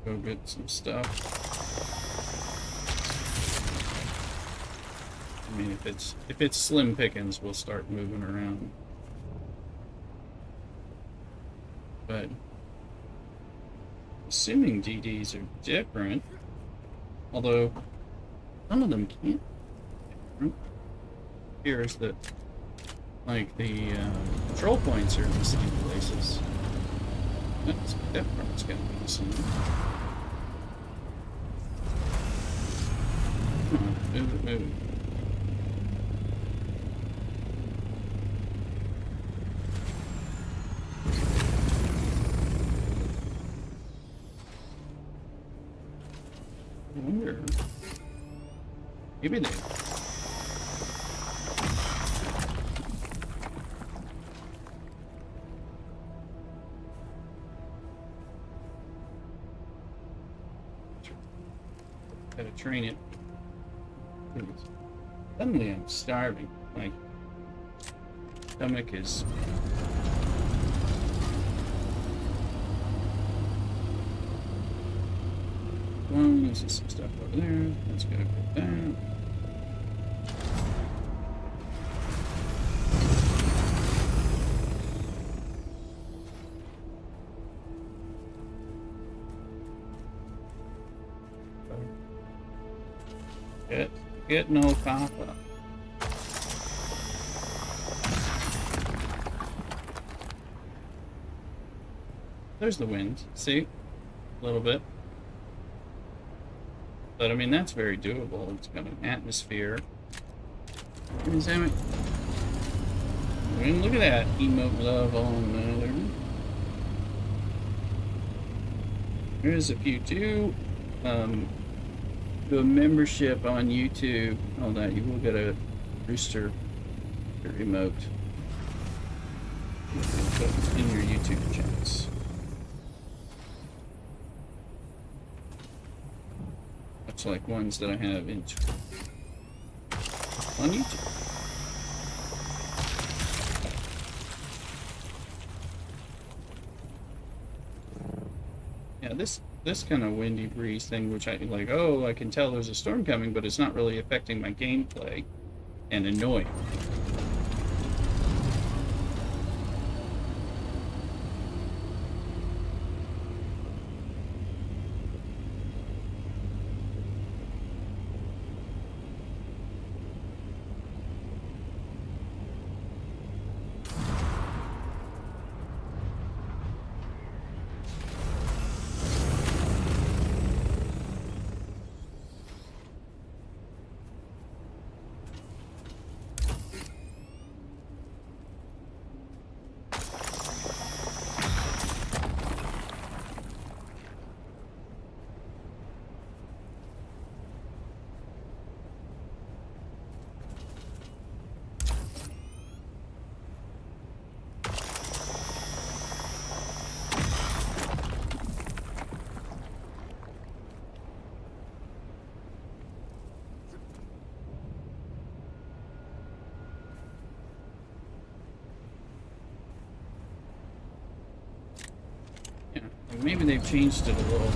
Go get some stuff. I mean, if it's slim pickings, we'll start moving around. But assuming DDs are different, although some of them can't. Here is that, like the control points are in the same places. That part's gotta be the same. Come on, move it, move it. I wonder. Maybe they. Gotta train it. Suddenly I'm starving. My stomach is. There's some stuff over there. Let's go with that. Get no copper. There's the wind. See? A little bit. But I mean, that's very doable. It's got an atmosphere. Is that? I mean, look at that. Emote love on there. Here's if you do do a membership on YouTube, all that, you will get a rooster emote in your YouTube chats. Much like ones that I have on YouTube. Yeah, this kind of windy breeze thing, which I like, oh, I can tell there's a storm coming, but it's not really affecting my gameplay and annoying. Maybe they've changed it a little.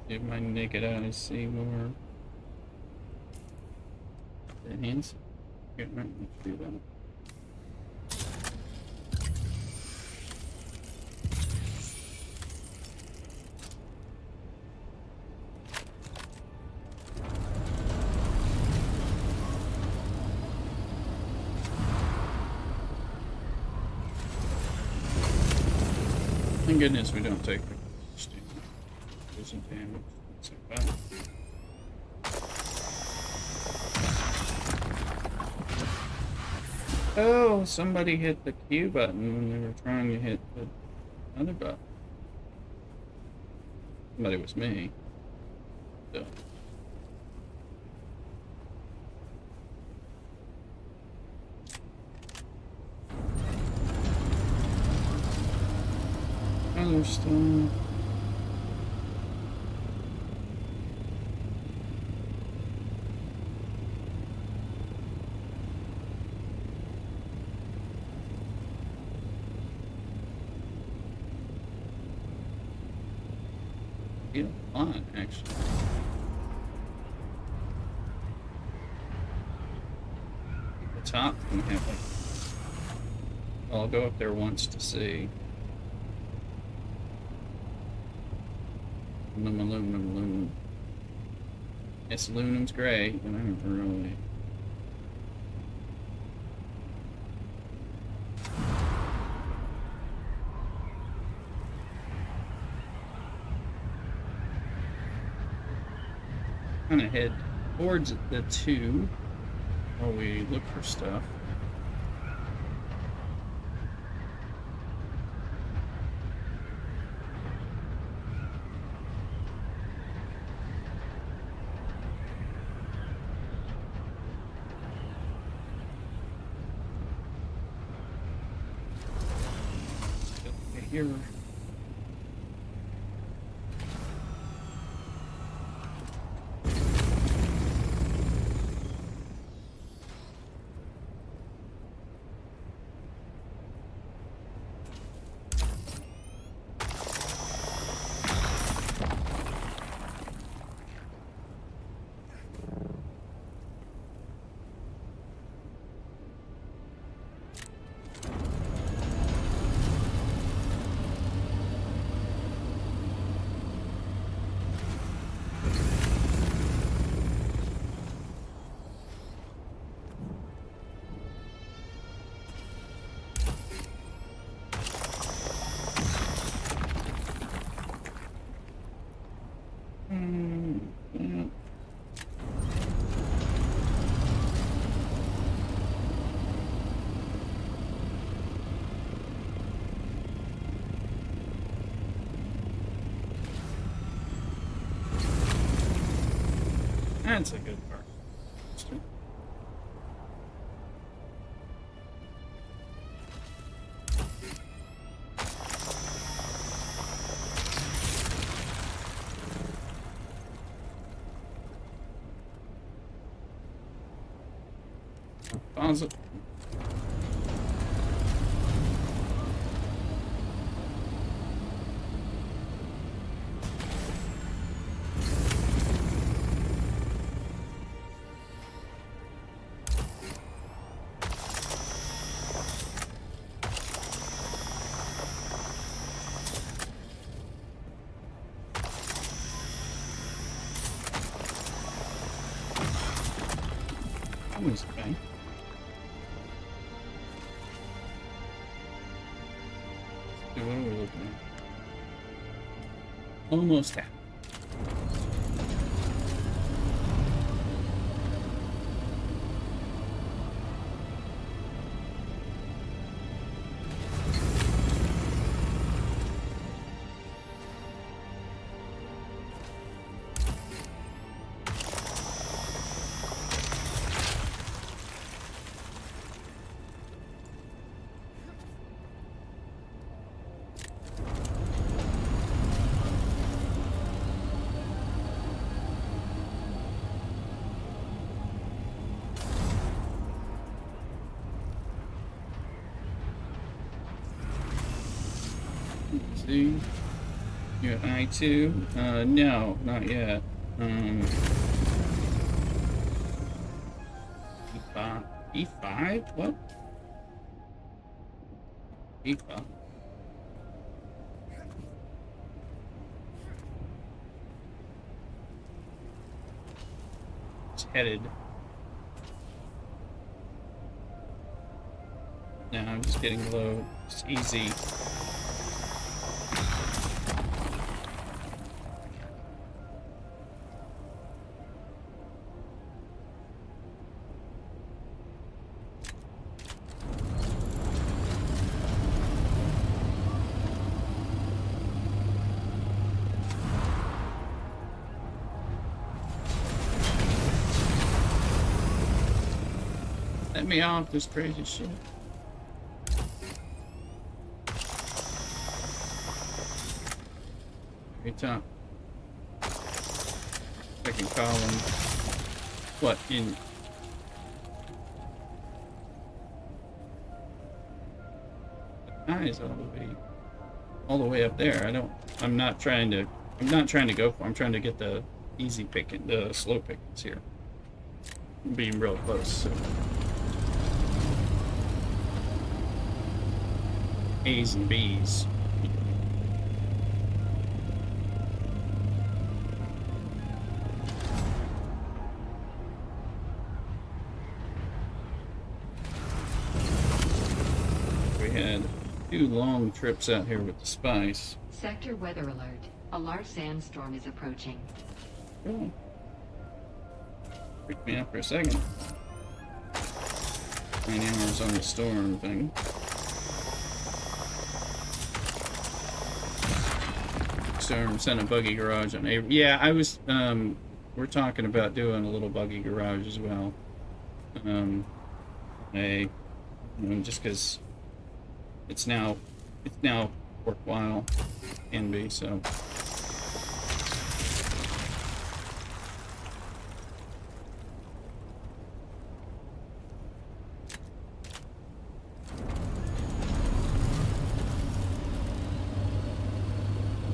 If my naked eyes see more. The hands. Get right, let's do that. Thank goodness we don't take the damage. It's like that. Oh, somebody hit the Q button when they were trying to hit the other button. Somebody was me. So. Other stuff. A lot, actually. At the top, we have like I'll go up there once to see. Aluminum. Yes, aluminum's great, but I don't really. Kind of head towards the 2 while we look for stuff. Here. Yeah. That's a good part. Pause it. That was okay. So what are we looking at? Almost half. See, you're at I2. No, not yet. E5. E5? What? E5. It's headed. No, I'm just getting low. It's easy. Let me off this crazy shit. Very top. Second column. What in? The eyes all the way up there. I'm not trying to go for. I'm trying to get the easy picking, the slow pickings here. I'm being real close. So. A's and B's. We had 2 long trips out here with the spice. Sector weather alert. A large sandstorm is approaching. Oh. Freaked me out for a second. 9 hours on the storm thing. Storm sent a buggy garage on Avery. Yeah, I was, we're talking about doing a little buggy garage as well. Just because it's now worthwhile, can be, so.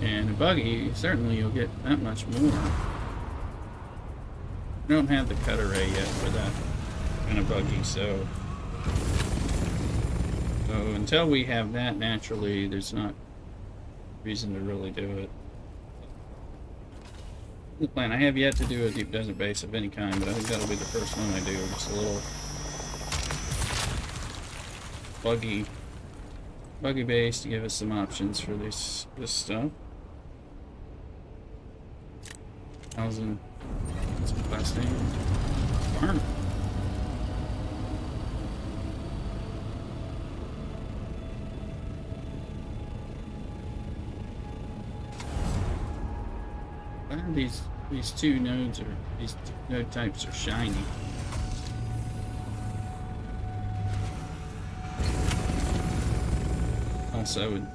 And a buggy, certainly you'll get that much more. I don't have the cut array yet for that kind of buggy, so until we have that naturally, there's not reason to really do it. The plan, I have yet to do a deep desert base of any kind, but I think that'll be the first one I do. Just a little buggy base to give us some options for this stuff. 1,000 plastic farm. These 2 nodes these node types are shiny. Also, I would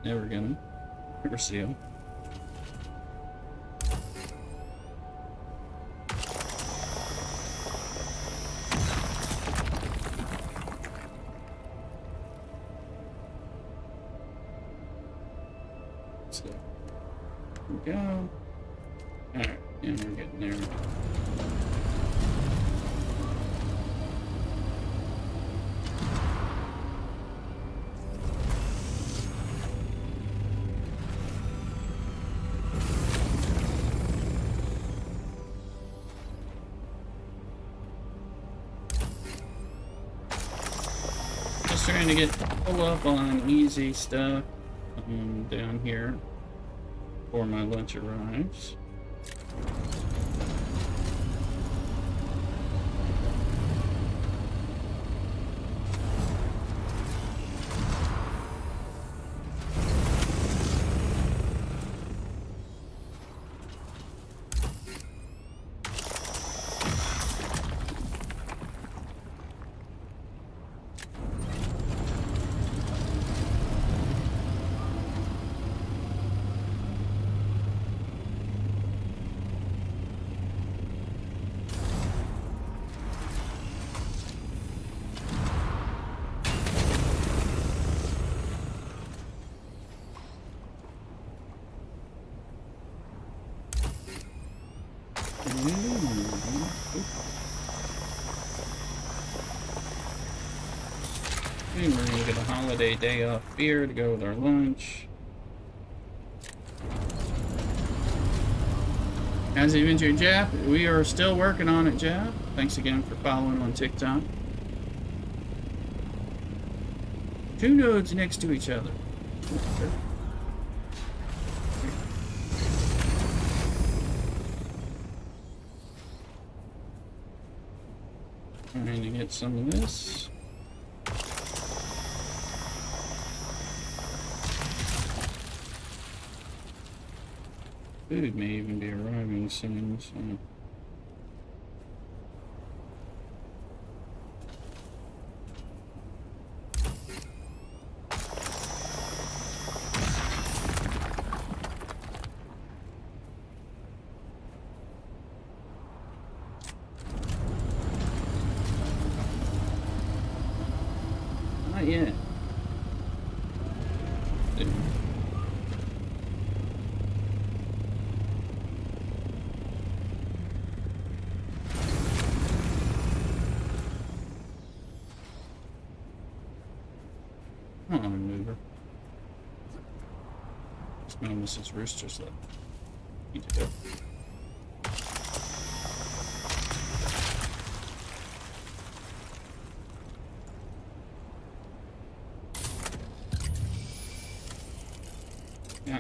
never get them. Never see them. So, here we go. Alright, and we're getting there. Just trying to pull up on easy stuff down here before my lunch arrives. And we're gonna get a holiday day off beer to go with our lunch. How's the adventure, Jeff? We are still working on it, Jeff. Thanks again for following on TikTok. 2 nodes next to each other. Trying to get some of this. Food may even be arriving soon, so. Not yet. Come on, mover. Smell Mrs. Rooster's left. Need to go. Yeah.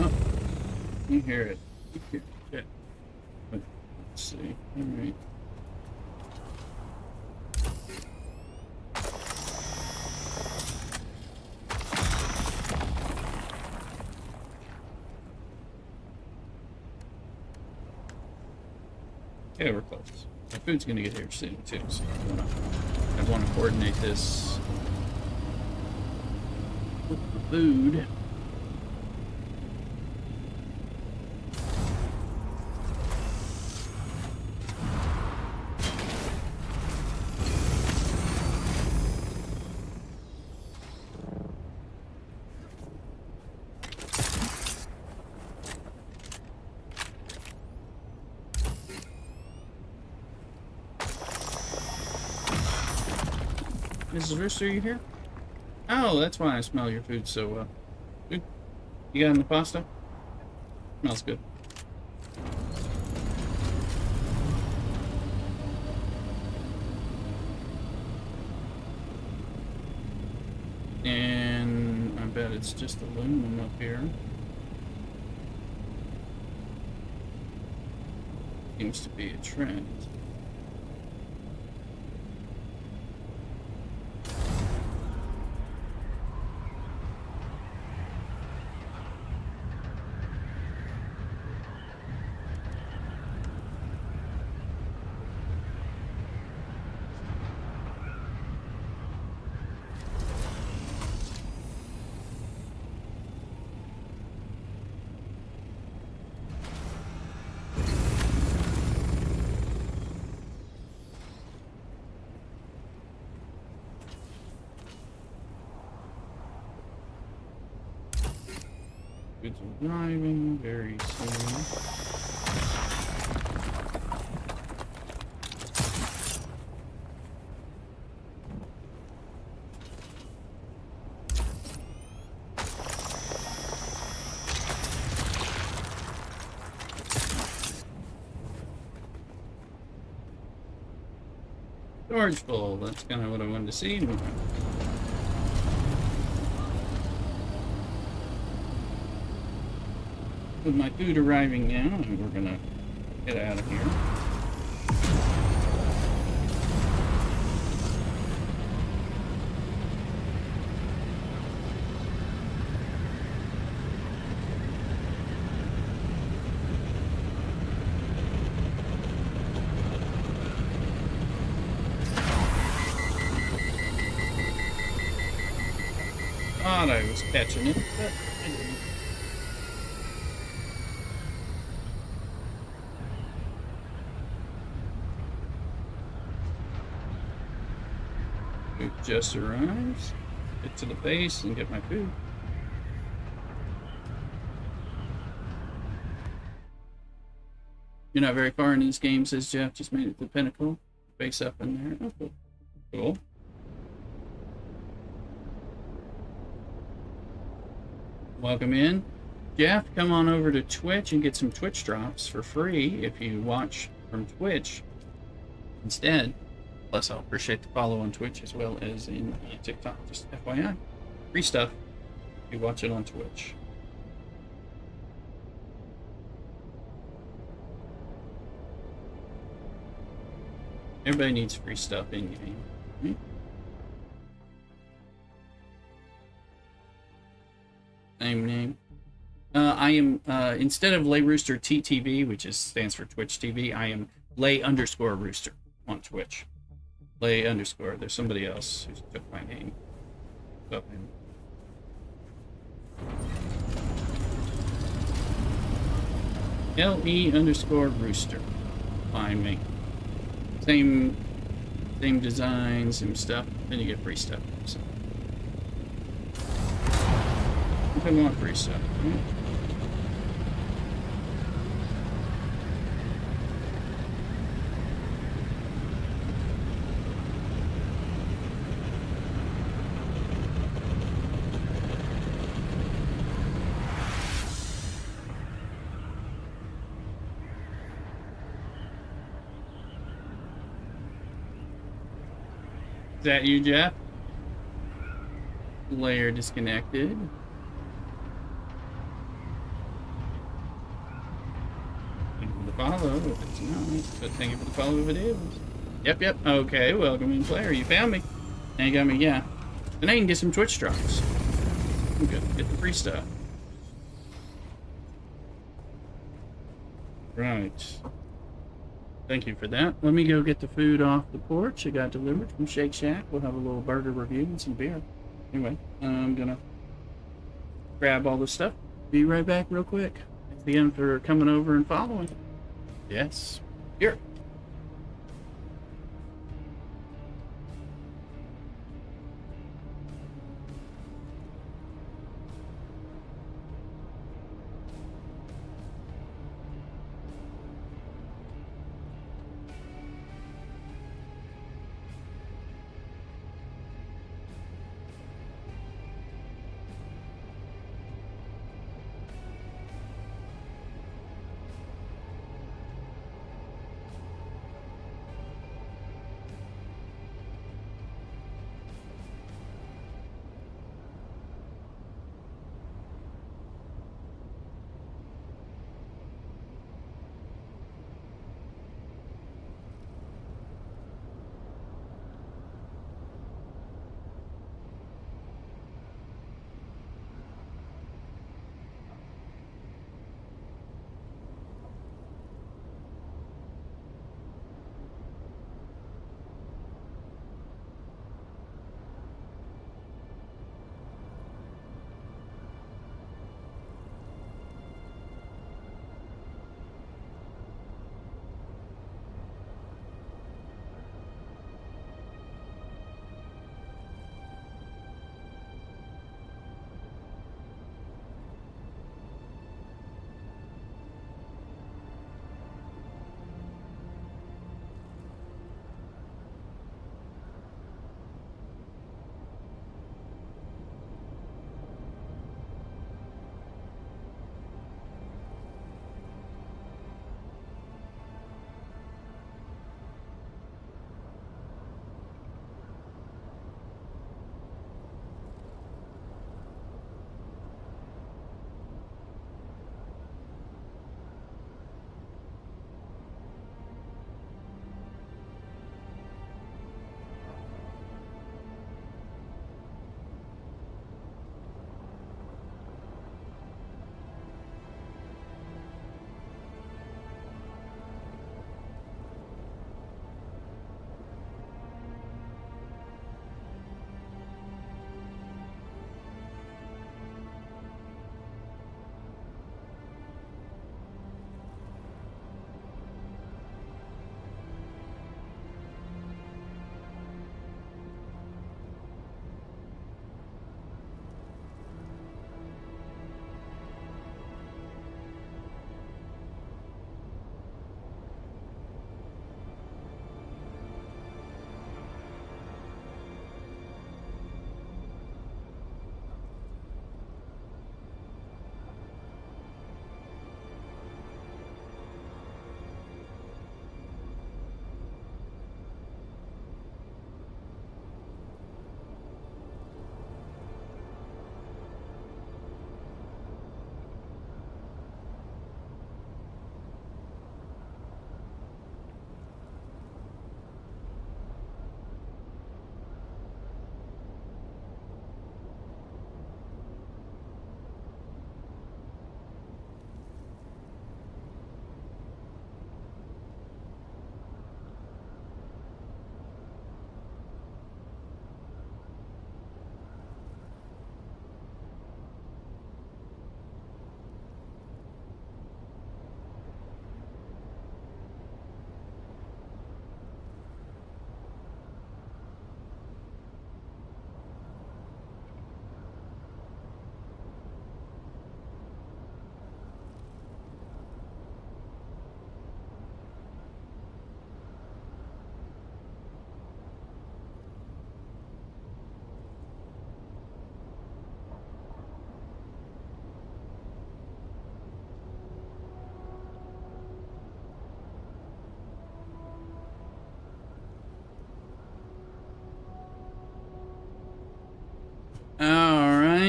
Oh, you hear it. You hear it. Yeah. But, let's see. All right. Okay, we're close. My food's gonna get here soon too, so I want to coordinate this with the food. Mrs. Rooster, are you here? Oh, that's why I smell your food so well. Good. You got any pasta? Smells good. And I bet it's just aluminum up here. Seems to be a trend. Goods arriving very soon. Storage full, that's kind of what I wanted to see. With my food arriving now, and we're gonna get out of here. Thought I was catching it, but I didn't. Food just arrives. Get to the base and get my food. You're not very far in these games, says Jeff. Just made it to the pinnacle. Base up in there. Oh, cool. Cool. Welcome in. Jeff, come on over to Twitch and get some Twitch drops for free if you watch from Twitch instead. Plus, I'll appreciate the follow on Twitch as well as in TikTok. Just FYI. Free stuff if you watch it on Twitch. Everybody needs free stuff in game. Right? Same name. I am, instead of Lay Rooster TTV, which stands for Twitch TV, I am Lay_Rooster on Twitch. Lay_. There's somebody else who took my name. LE_rooster. Find me. Same design, same stuff. Then you get free stuff. So. If I want free stuff. Right? Is that you, Jeff? Layer disconnected. Thank you for the follow if it's not, but thank you for the follow if it is. Yep. Okay, welcome in, player. You found me. Now you got me, yeah. Then I can get some Twitch drops. I'm good. Get the free stuff. Right. Thank you for that. Let me go get the food off the porch. It got delivered from Shake Shack. We'll have a little burger review and some beer. Anyway, I'm gonna grab all this stuff. Be right back real quick. Thanks again for coming over and following. Yes. Here.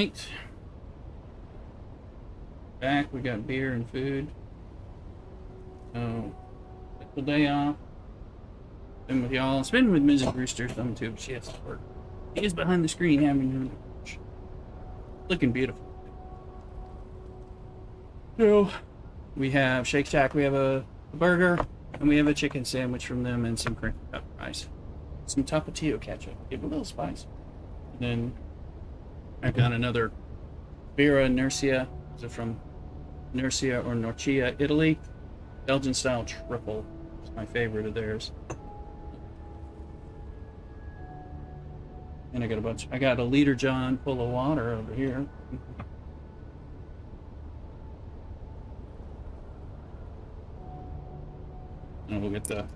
tonight. Back, we got beer and food. So, the day off. Been with y'all. It's been with Mrs. Brewster some too, but she has to work. She is behind the screen having her lunch. Looking beautiful. So, we have Shake Shack, we have a burger, and we have a chicken sandwich from them and some crinkle cut fries. Some Tapatio ketchup. Give it a little spice. And then I've got another Birra Nurcia. Is it from Nurcia or Norcia, Italy? Belgian style triple. It's my favorite of theirs. And I got a liter John full of water over here. And we'll get the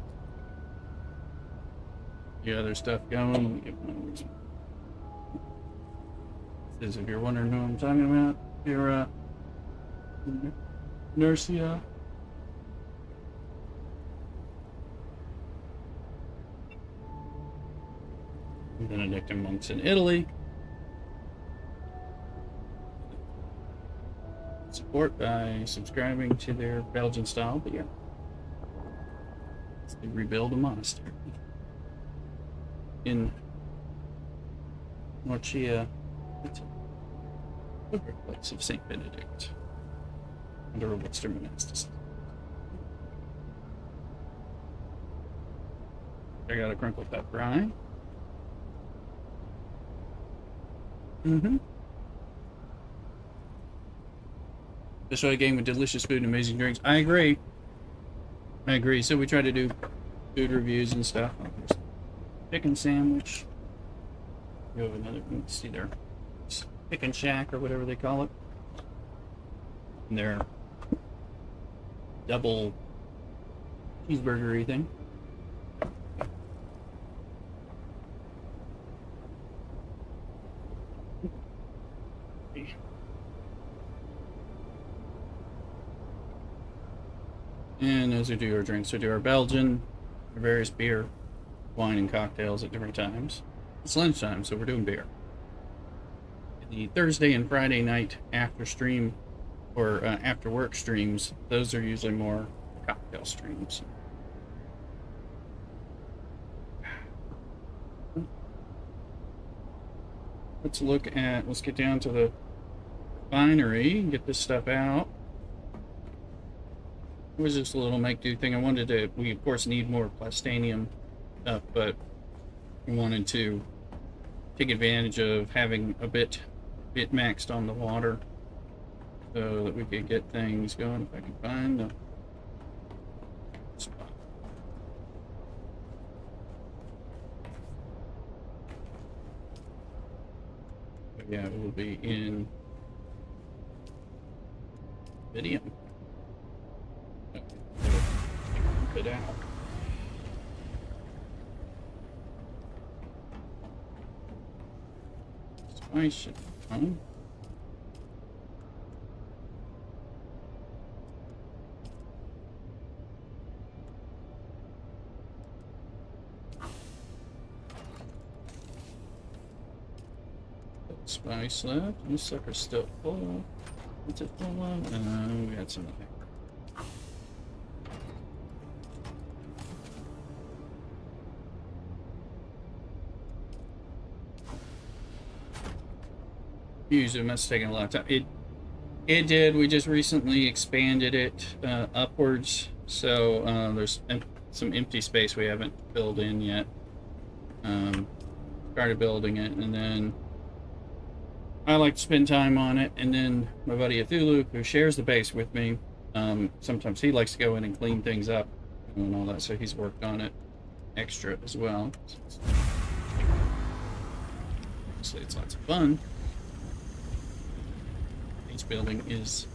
other stuff going. This is, if you're wondering who I'm talking about, you're Nurcia. Benedictine monks in Italy. Support by subscribing to their Belgian style beer. They rebuild a monastery in Norcia, the birthplace of Saint Benedict, under a Western monasticism. I got a crinkle cut fry. This way, a game with delicious food and amazing drinks. I agree. So we try to do food reviews and stuff. Chicken sandwich. You have another. Let's see there. Chicken Shack or whatever they call it. And their double cheeseburgery thing. And as we do our drinks, we do our Belgian, our various beer, wine, and cocktails at different times. It's lunchtime, so we're doing beer. The Thursday and Friday night after stream, or after work streams, those are usually more cocktail streams. Let's get down to the refinery and get this stuff out. It was just a little make-do thing. We of course need more plastanium stuff, but we wanted to take advantage of having a bit maxed on the water so that we could get things going. If I can find the spot. But yeah, it will be in video. It out. Spice should be fine. Spice left. This sucker's still full. What's it full of? We got some of that. Usually it must have taken a lot of time. It did. We just recently expanded it upwards, so there's some empty space we haven't filled in yet. Started building it, and then I like to spend time on it. And then my buddy Athulu, who shares the base with me, sometimes he likes to go in and clean things up and all that, so he's worked on it extra as well. Obviously, it's lots of fun. Each building is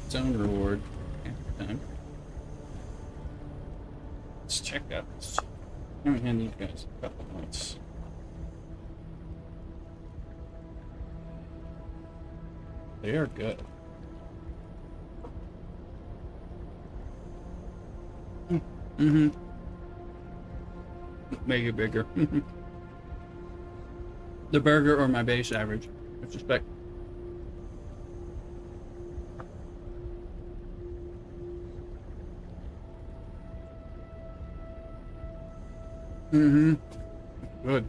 its own reward every time. Let's check out this. I'm gonna hand these guys a couple months. They are good. Mm-hmm. Make it bigger. The burger or my base average, with respect. Mm-hmm. Good.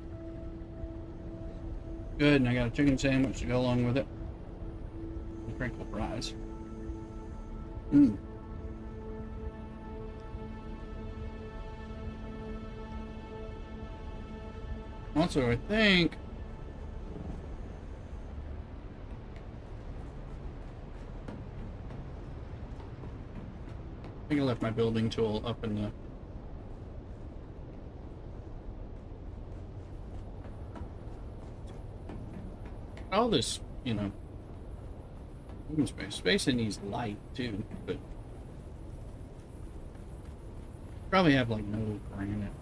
Good, and I got a chicken sandwich to go along with it. And crinkle fries. Mmm. Also, I think I left my building tool up in the all this, you know, open space. Space in these light too, but probably have like no granite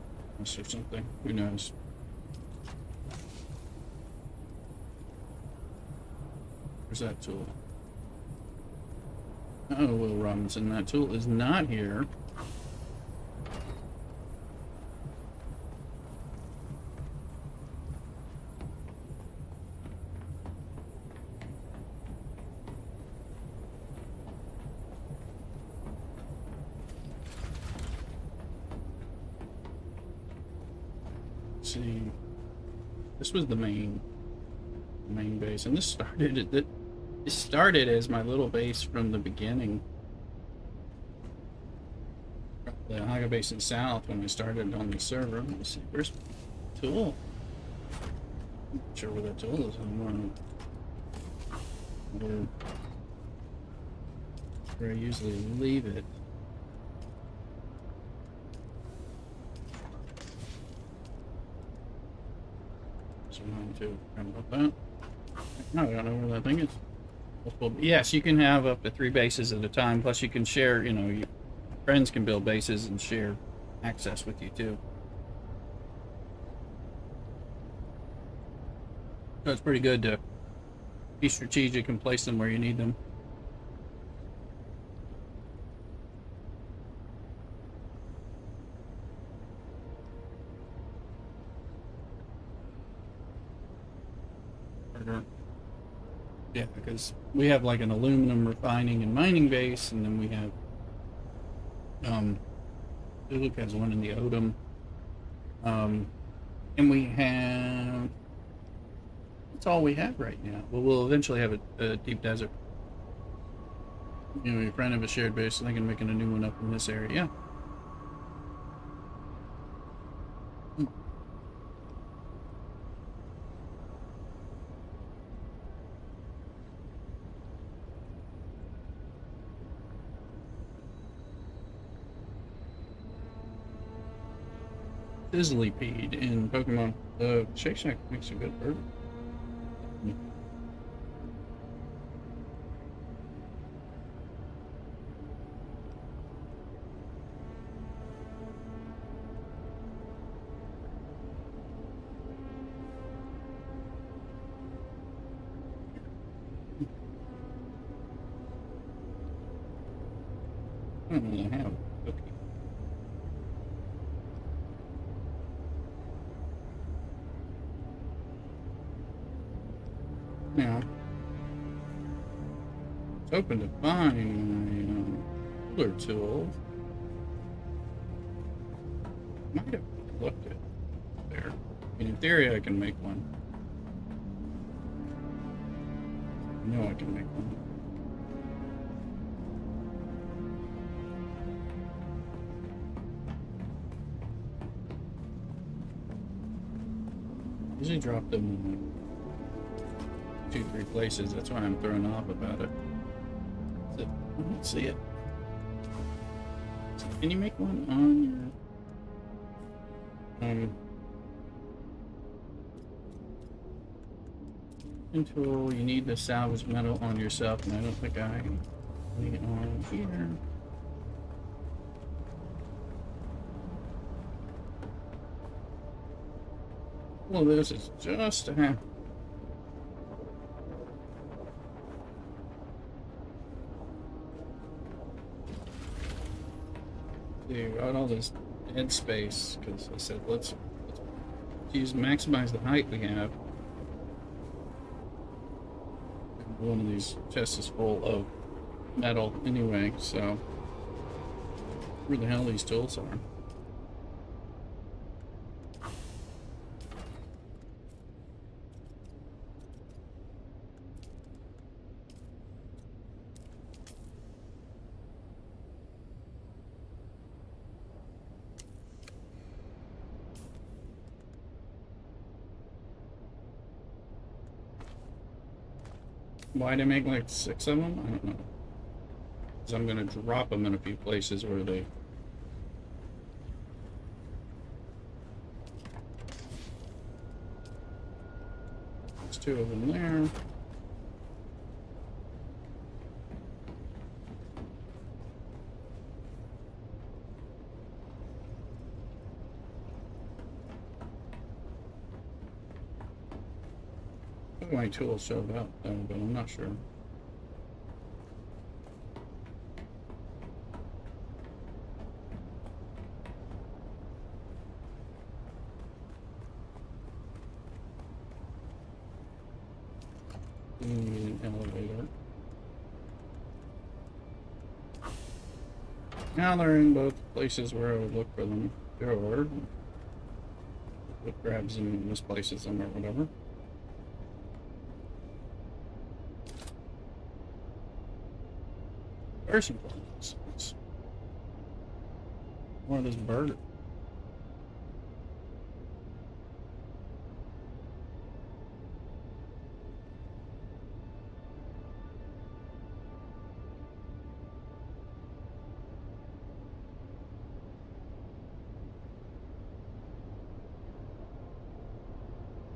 or something. Who knows? Where's that tool? Oh, Will Robinson, that tool is not here. Let's see, this was the main base, and this started as my little base from the beginning. The Haga Basin South when I started on the server. Let's see, where's the tool? I'm not sure where that tool is anymore. Where I usually leave it. So I'm going to forget about that. No, I don't know where that thing is. Yes, you can have up to 3 bases at a time. Plus, you can share. You know, your friends can build bases and share access with you too. So it's pretty good to be strategic and place them where you need them. Yeah, because we have like an aluminum refining and mining base, and then we have Luke has one in the Odom, and we have that's all we have right now. Well, we'll eventually have a deep desert. You know, your friend have a shared base, so thinking of making a new one up in this area. Yeah. Sizzlypede in Pokemon. The Shake Shack makes a good burger. I don't really have a cookie. Now, I was hoping to find my cooler tool. Might have looked at there. I mean, in theory, I can make one. I know I can make one. Usually drop them in 2-3 places. That's why I'm thrown off about it. So, let's see it. So can you make one on your tool? You need the salvage metal on yourself, and I don't think I need it on here. Well, this is just a half. See, got all this dead space because I said let's maximize the height we have. One of these chests is full of metal anyway, so where the hell these tools are? Why'd I make like 6 of them? I don't know. Because I'm going to drop them in a few places where they... There's 2 of them there. I think my tool showed up though, but I'm not sure. We need an elevator. Now they're in both places where I would look for them. Or it grabs them and misplaces them or whatever. Person plans. More of this burger.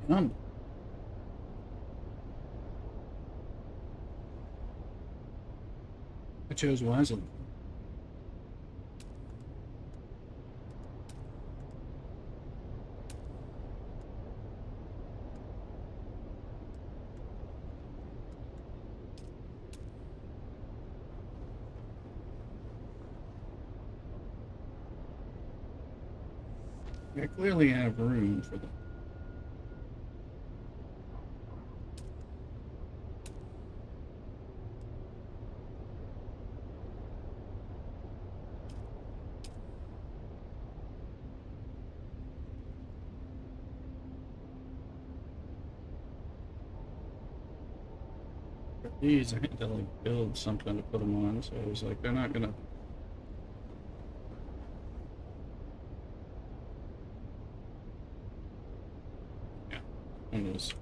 Yum. I chose wisely. I clearly have room for them. These I had to like build something to put them on, so I was like, they're not gonna. Yeah, it was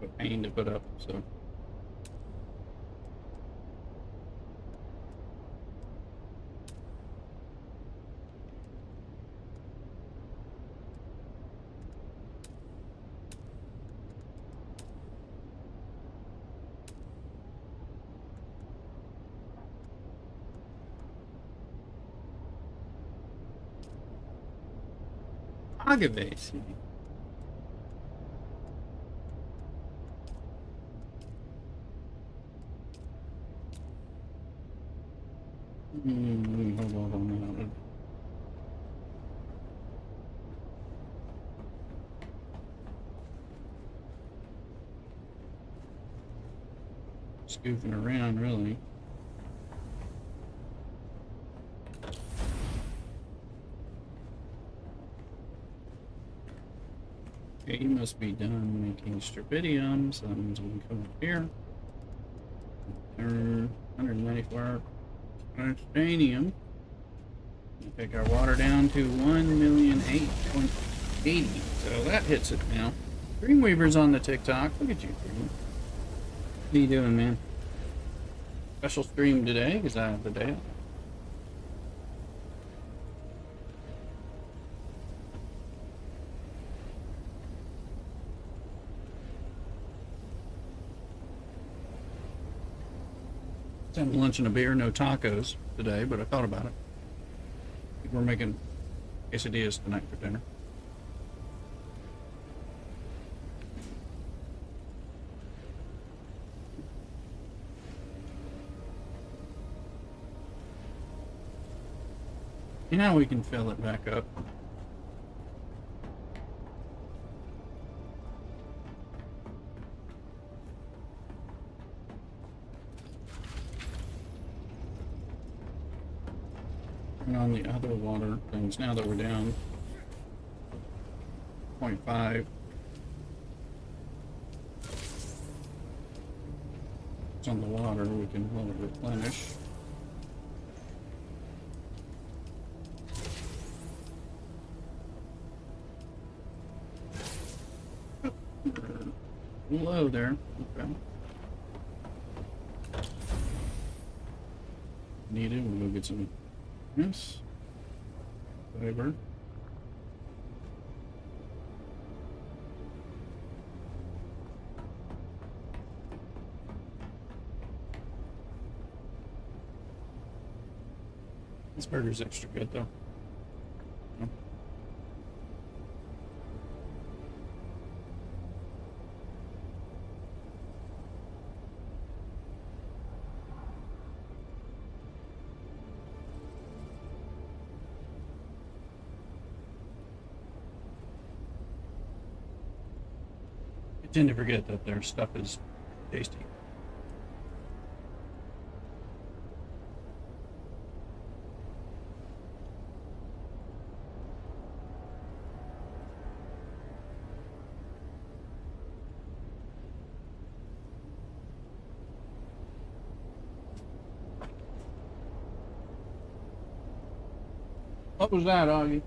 a pain to put up, so. Agave seed. Hold on. Scooping around, really. Okay, you must be done making strophidium, so that means we can come up here. 194 titanium. Take our water down to 1,008,880. So that hits it now. Dreamweaver's on the TikTok. Look at you, Dream. What are you doing, man? Special stream today because I have the day off. Having lunch and a beer, no tacos today, but I thought about it. I think we're making quesadillas tonight for dinner. Now we can fill it back up. And on the other water things, now that we're down 0.5, it's on the water, we can let it replenish. Low there. Okay. needed. We'll go get some this. Whatever. This burger's extra good though. I tend to forget that their stuff is tasty. What was that, Augie?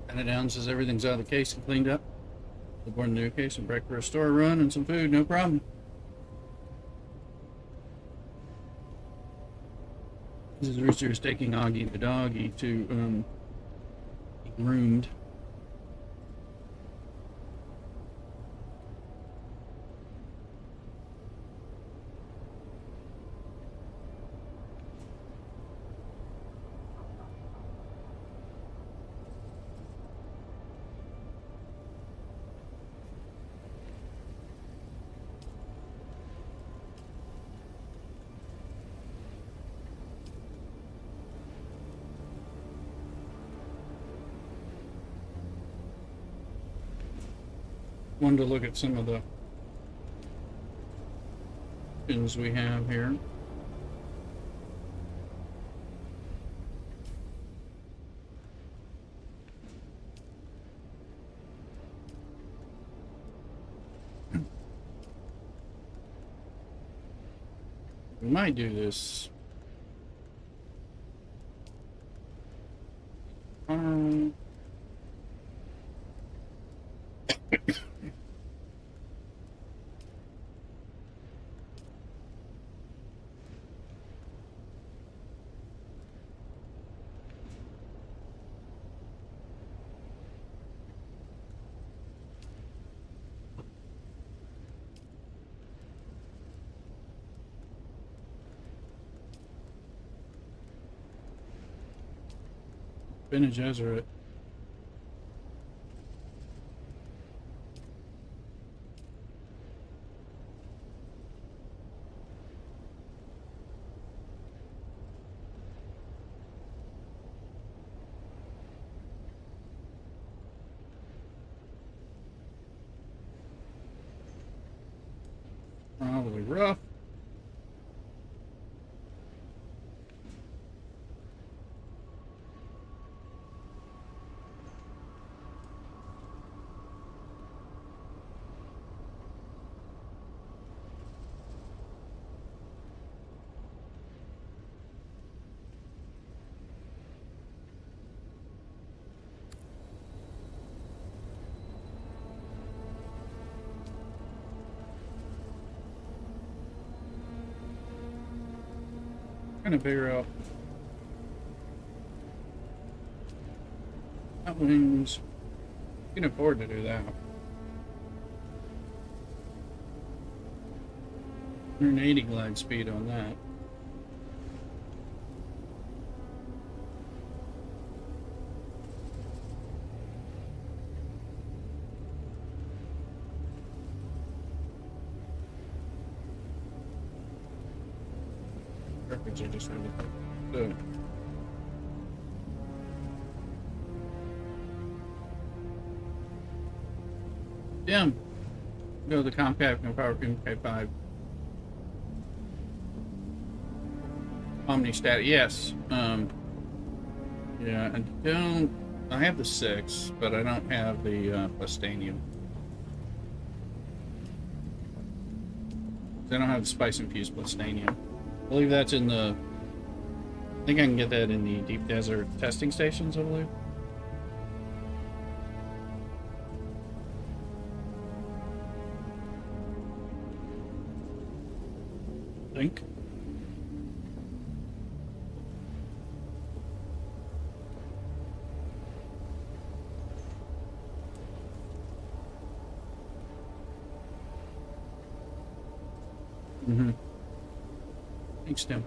And it down says everything's out of the case and cleaned up. Aboard the new case and break for a store run and some food, no problem. This is Rooster is taking Augie the doggy to be groomed. Wanted to look at some of the options we have here. We might do this. Bene Gesserit. Probably rough. Trying to figure out that wings. You can afford to do that. 180 glide speed on that. Records are just really good. Dim. Go to the Comcast and Power MK5. Omni stat, yes. Yeah, I have the 6, but I don't have the Bustanium. They don't have spice infused Blastanium. I believe that's in the... I think I can get that in the Deep Desert testing stations, I believe. I think. Mm-hmm. Thanks, Tim.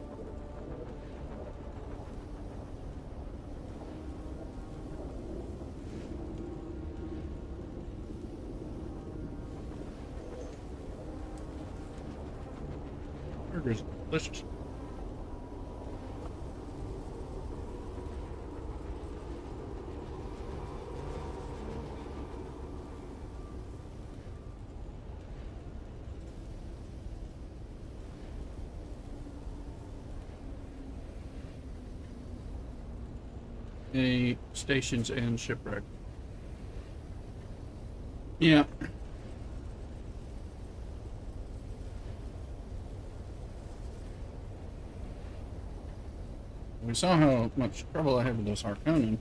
Burgers, delicious. Any stations and shipwreck. Yeah. We saw how much trouble I had with those Harkonnen.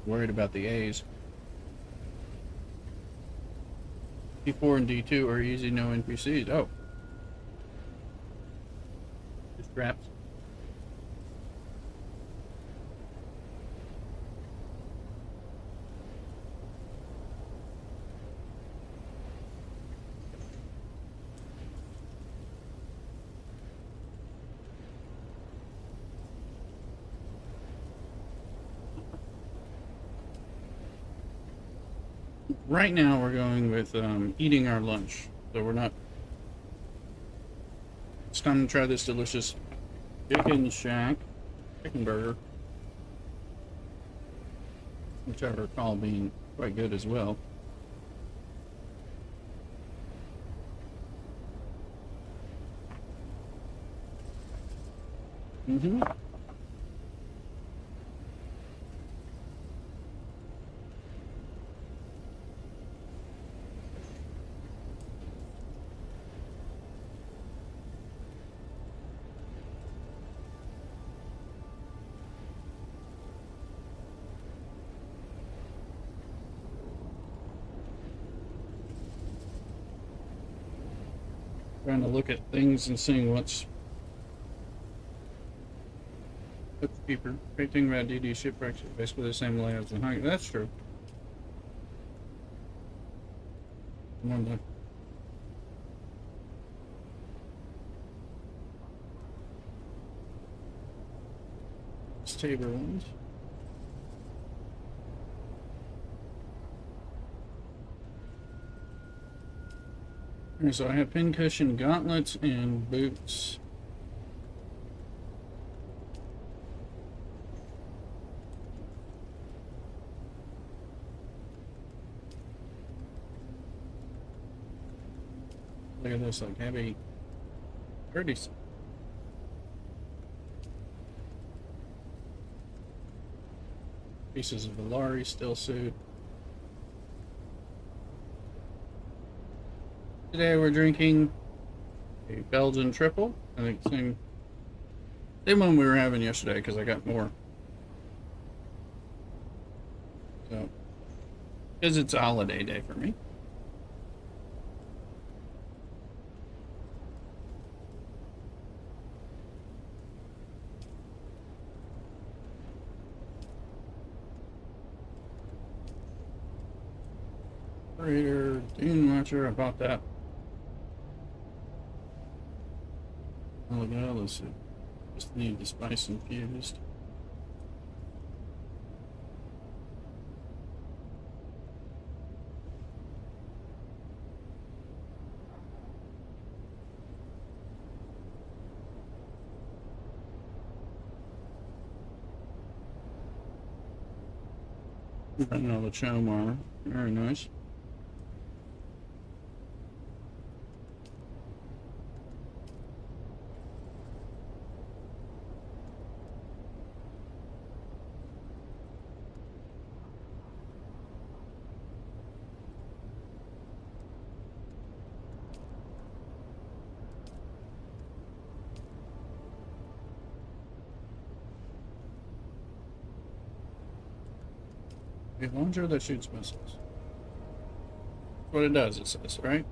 Worried about the A's. D4 and D2 are easy, no NPCs. Oh. Just traps. Right now we're going with eating our lunch. So we're not... It's time to try this delicious chicken shack, chicken burger. Which I recall being quite good as well. Mm-hmm. Trying to look at things and seeing what's cheaper. Great thing about DD shipwrecks is basically the same layout as the Hunger. That's true. More than Tabor ones. Alright, so I have pincushion gauntlets and boots. Look at this, like heavy 30s. Pieces of Valari steel suit. Today we're drinking a Belgian triple. I think same one we were having yesterday because I got more. So, because it's a holiday day for me. Operator, Dune launcher, I bought that. Oh, look at all this. Just need the spice infused. Another Chomar. Very nice. A launcher that shoots missiles. That's what it does, it says, right?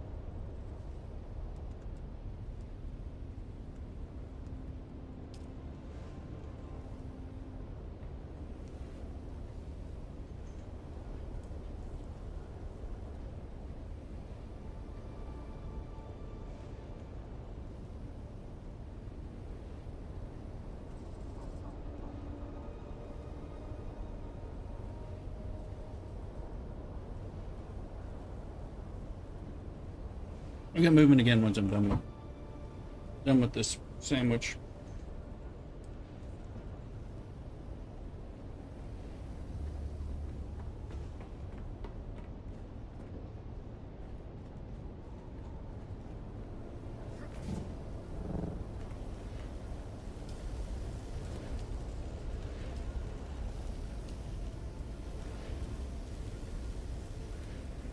I'll get moving again once I'm done with this sandwich.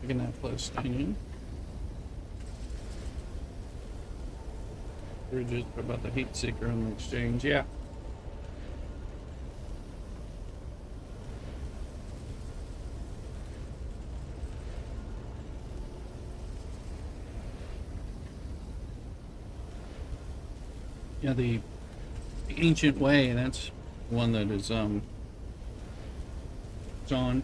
Look at that Palestinian. We're just about the heat seeker on the exchange, yeah. Yeah, the ancient way, that's one that is it's on.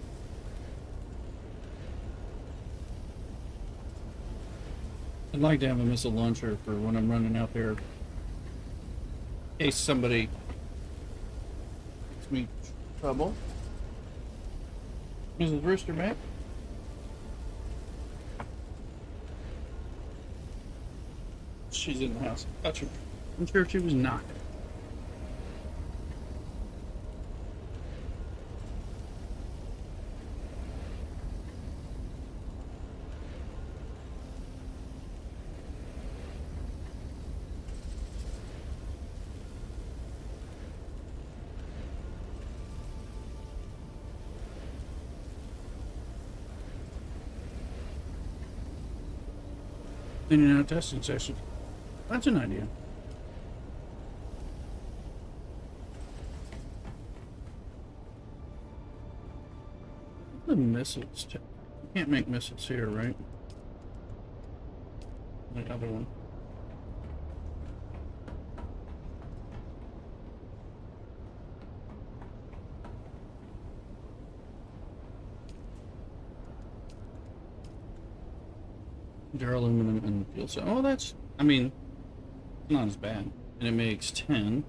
I'd like to have a missile launcher for when I'm running out there, in case somebody gives me trouble. Mrs. Rooster back? She's in the house. Touch her. I'm sure she was not. Cleaning out testing session. That's an idea. The missiles. You can't make missiles here, right? The other one. Duraluminum and fuel cell. Oh, that's, I mean, not as bad. And it makes 10.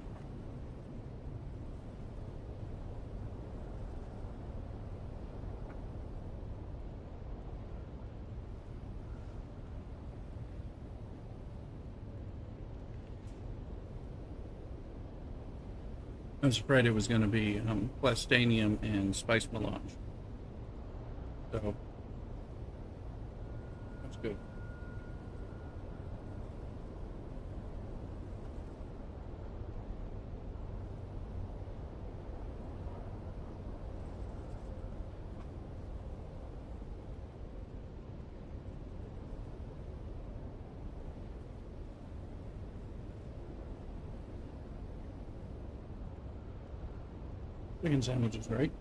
I was afraid it was going to be plastanium and spice melange. So, that's good. Chicken sandwiches, right?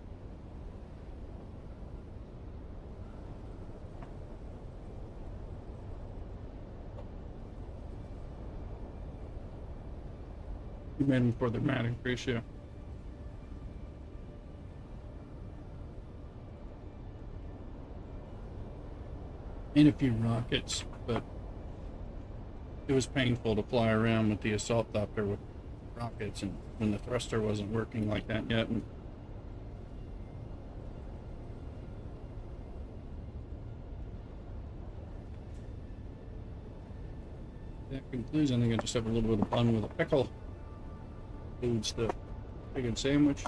You made them for the mat increase, yeah. And a few rockets, but it was painful to fly around with the assault doctor with rockets, and when the thruster wasn't working like that yet. And that concludes. I think I just have a little bit of bun with a pickle. Includes the chicken sandwich.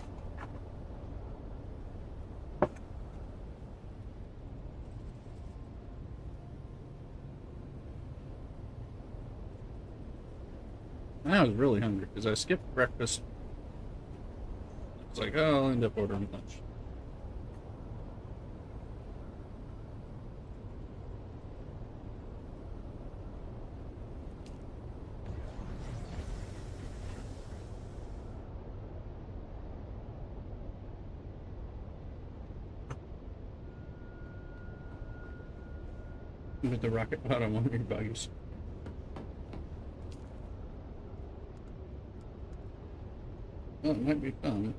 And I was really hungry because I skipped breakfast. It's like, oh, I'll end up ordering lunch. with the rocket pod on one of your buggies. Well, it might be fun.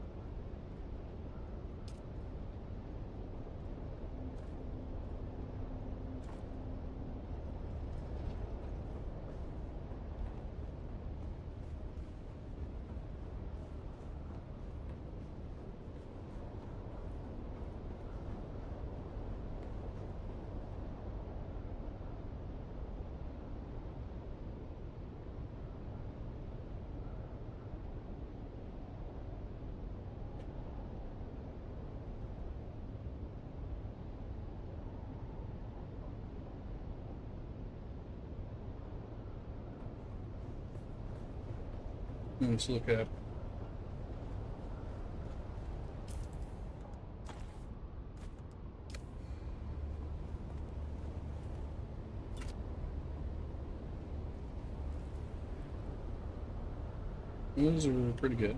Let's look up. Those are pretty good.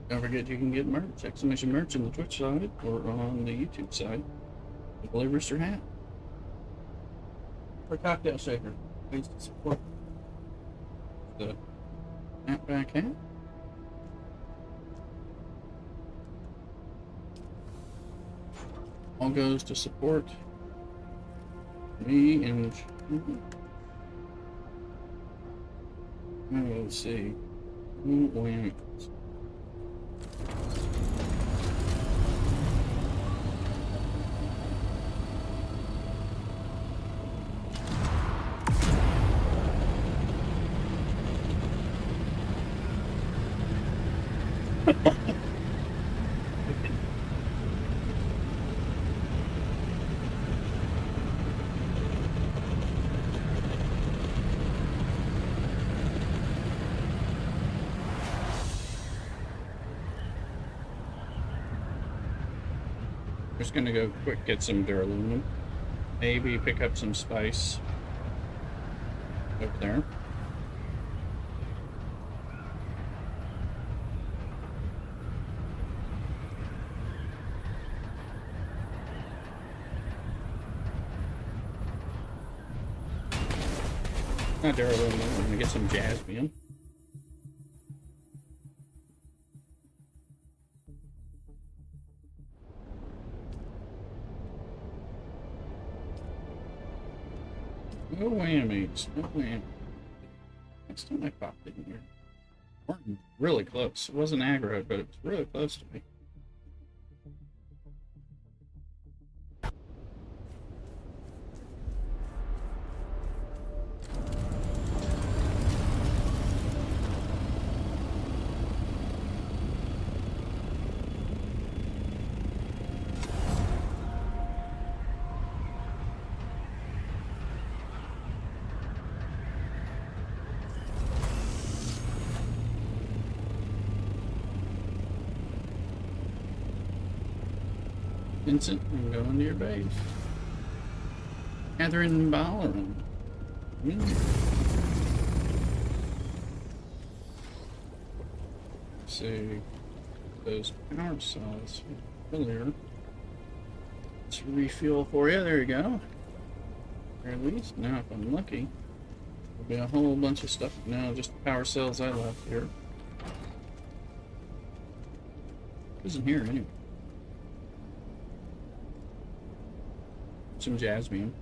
Don't forget you can get merch, exclamation merch on the Twitch side or on the YouTube side. The Bully Rooster hat. For cocktail shaker. Please support the snapback hat. All goes to support me and let's see. Who wins? Just gonna go quick get some duralumin. Maybe pick up some spice over there. Not duralumin, we're gonna get some jasmine. No whammies, no whammies. Next time I popped in here. We're really close. It wasn't aggro, but it was really close to me. Vincent, I'm going to your base. Catherine Ballard. See those power cells earlier. Let's refuel for you. There you go. Or at least now, if I'm lucky, there'll be a whole bunch of stuff. No, just power cells I left here. Isn't here anyway. Some jasmine.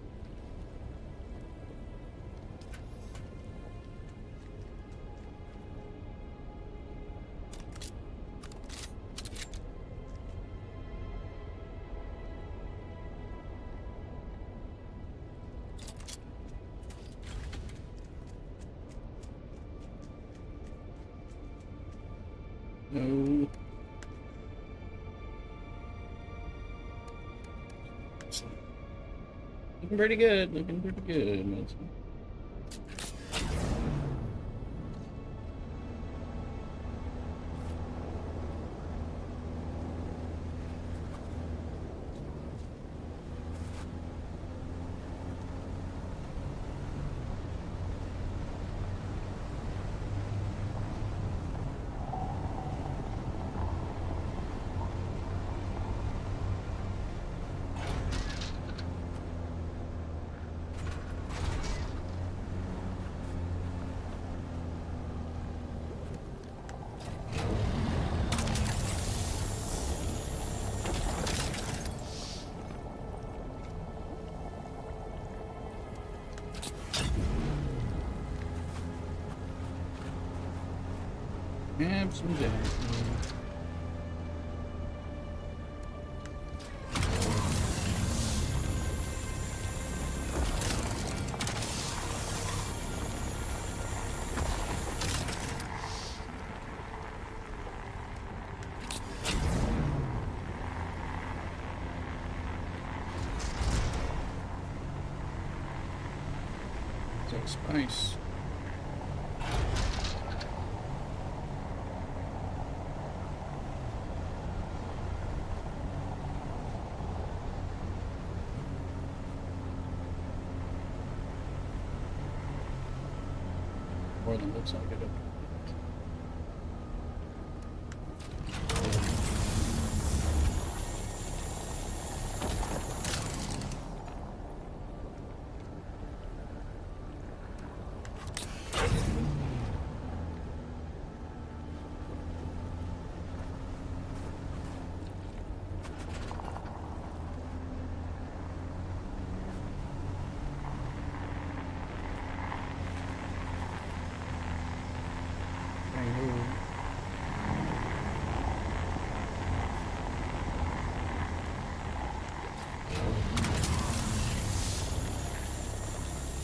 No. Looking pretty good. Looking pretty good. Have some jasmine. Take spice. More than looks like it.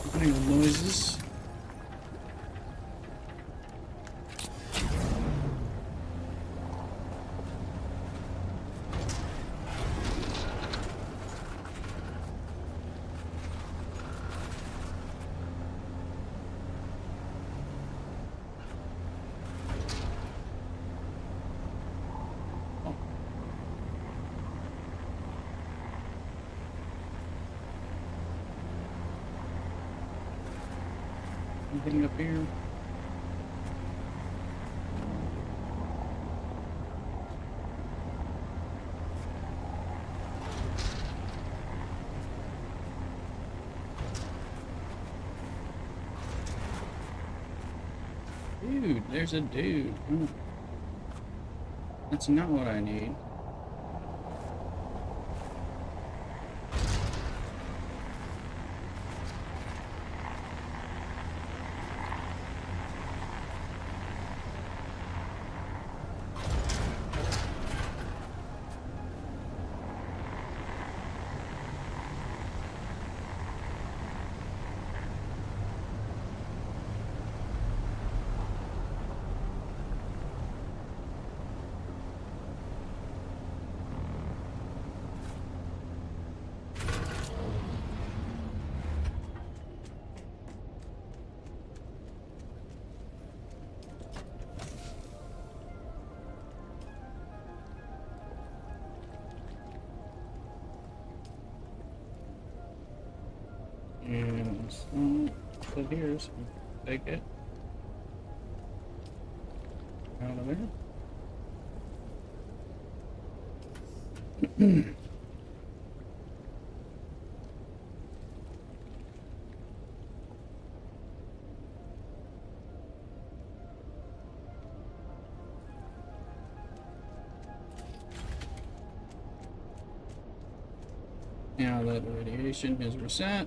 Opening noises. Anything up here? Dude, there's a dude. Oh. That's not what I need. And some put here, so take it out of there. Now that the radiation is reset.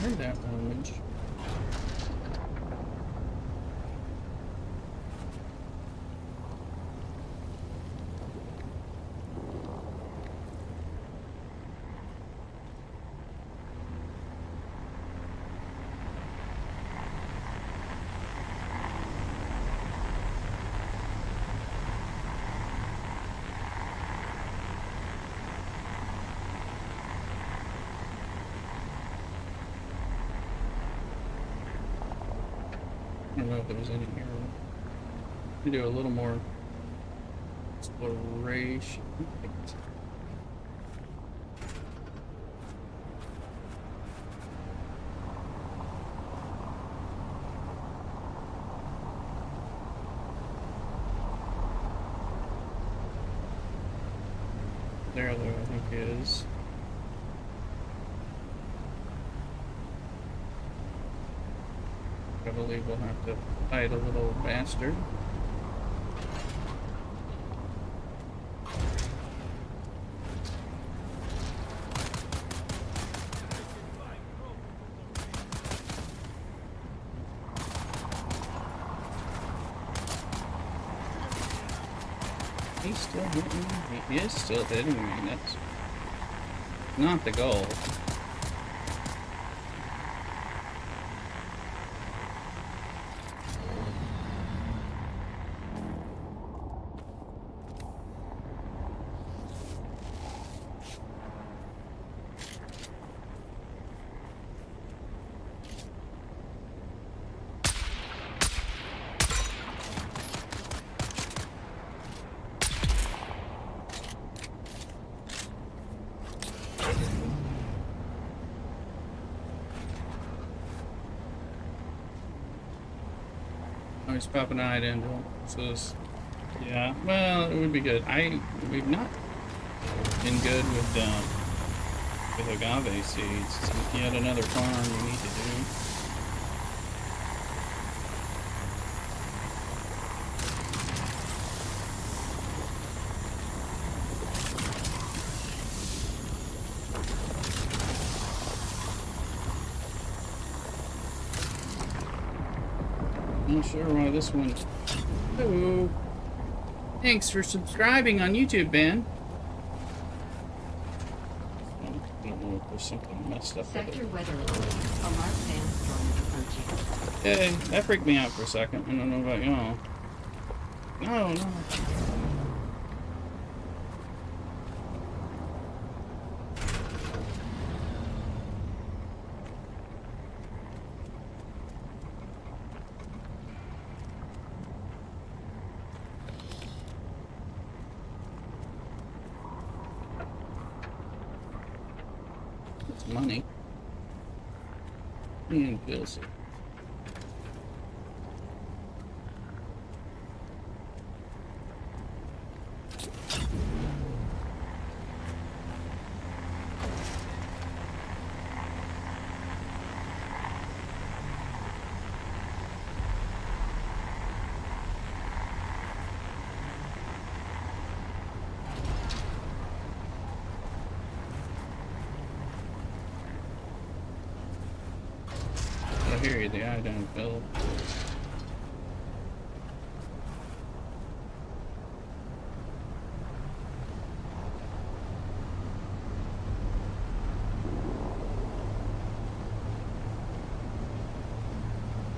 Heard that orange. I don't know if there was any here. We do a little more exploration. There, though, I think is. I believe we'll have to fight a little bastard. He's still hitting me. He is still hitting me. That's not the goal. Oh, he's popping an eye into him. So this, yeah, well, it would be good. We've not been good with agave seeds. So yet another farm we need to do. Not sure why this one. Hello. Thanks for subscribing on YouTube, Ben. I don't know if there's something messed up with Sector it. weather alert. A large sandstorm is approaching. Hey, that freaked me out for a second. I don't know about y'all. No, no. It's money. And bills. I hear you, the iodine filled.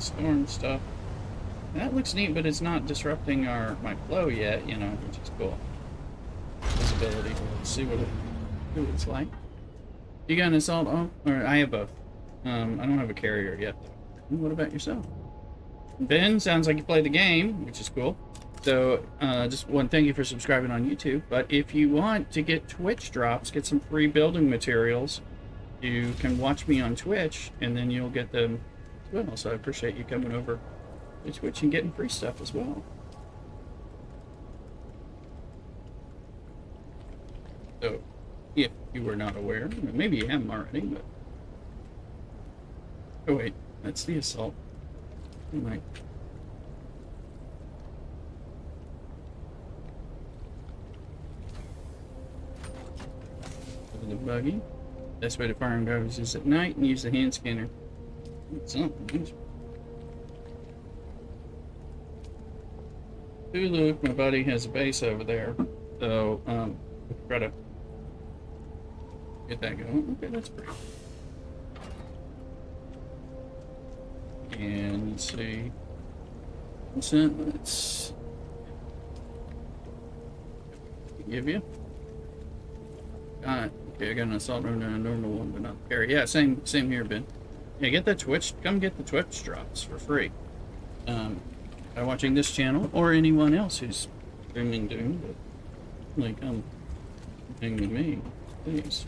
storm stuff. That looks neat, but it's not disrupting my flow yet, you know, which is cool. Visibility. Let's see what it's like. You got an assault? Oh, or I have both. I don't have a carrier yet, though. What about yourself? Ben, sounds like you play the game, which is cool. So, just one, thank you for subscribing on YouTube. But if you want to get Twitch drops, get some free building materials, you can watch me on Twitch, and then you'll get them as well. So I appreciate you coming over to Twitch and getting free stuff as well. So, if you were not aware, maybe you have already, but... Oh wait, that's the assault. Right. The buggy. Best way to fire and garbage is at night and use the hand scanner. Something. Look, my buddy has a base over there, so try to get that going. Okay, that's pretty. And let's see. Let's give you. Okay, I got an assault rifle and a normal one, but not the carry. Yeah, same here, Ben. Yeah, get that Twitch. Come get the Twitch drops for free. By watching this channel or anyone else who's streaming Dune, but like hang with me, please.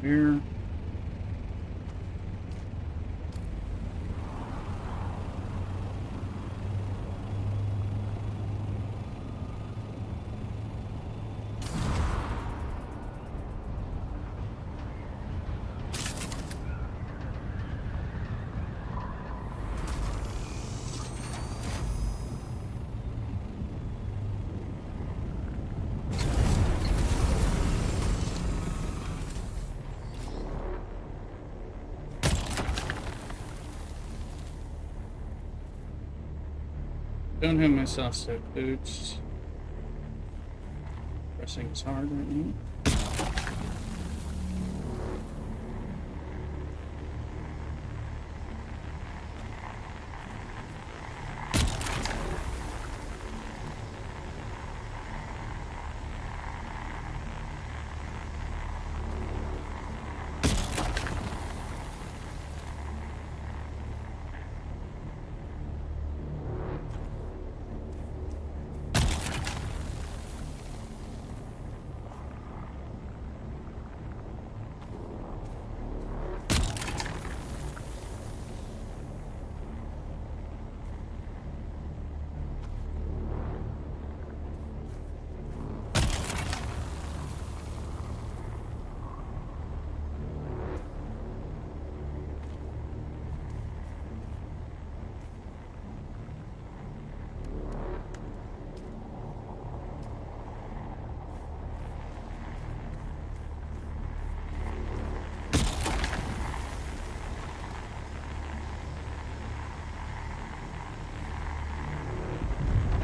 Here. Don't have my soft set boots. Pressing is hard right now.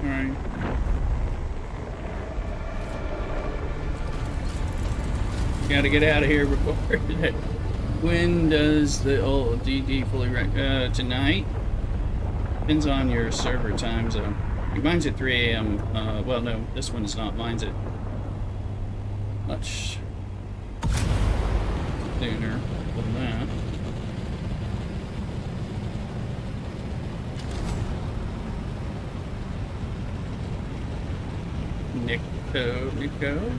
Alright. Gotta get out of here before that. When does the old DD fully tonight? Depends on your server time zone. Mine's at 3 a.m. Well, no, this one's not. Mine's at much sooner than that. Nico.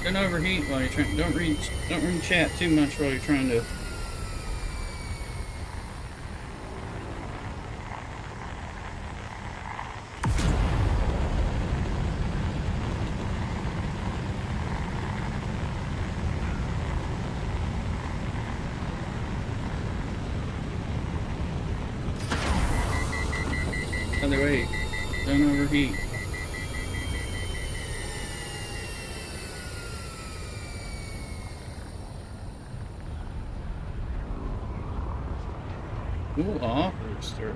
Don't overheat while you're trying. Don't read chat too much while you're trying to. Other way. Don't overheat. Cool off. start.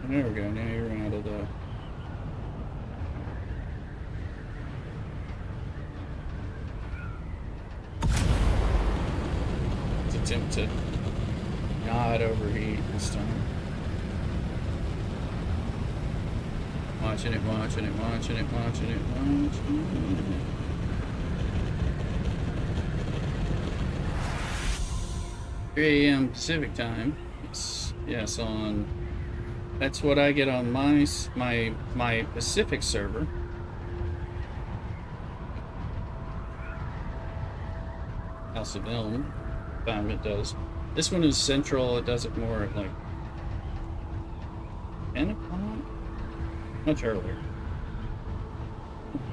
There we go. Now you're out of the. Let's attempt to not overheat this time. Watching it, watching it, watching it, watching it, watching it. 3 a.m. Pacific time. Yes, on. That's what I get on my Pacific server. House of Elm. Time it does. This one is central. It does it more at like 10 o'clock. Much earlier.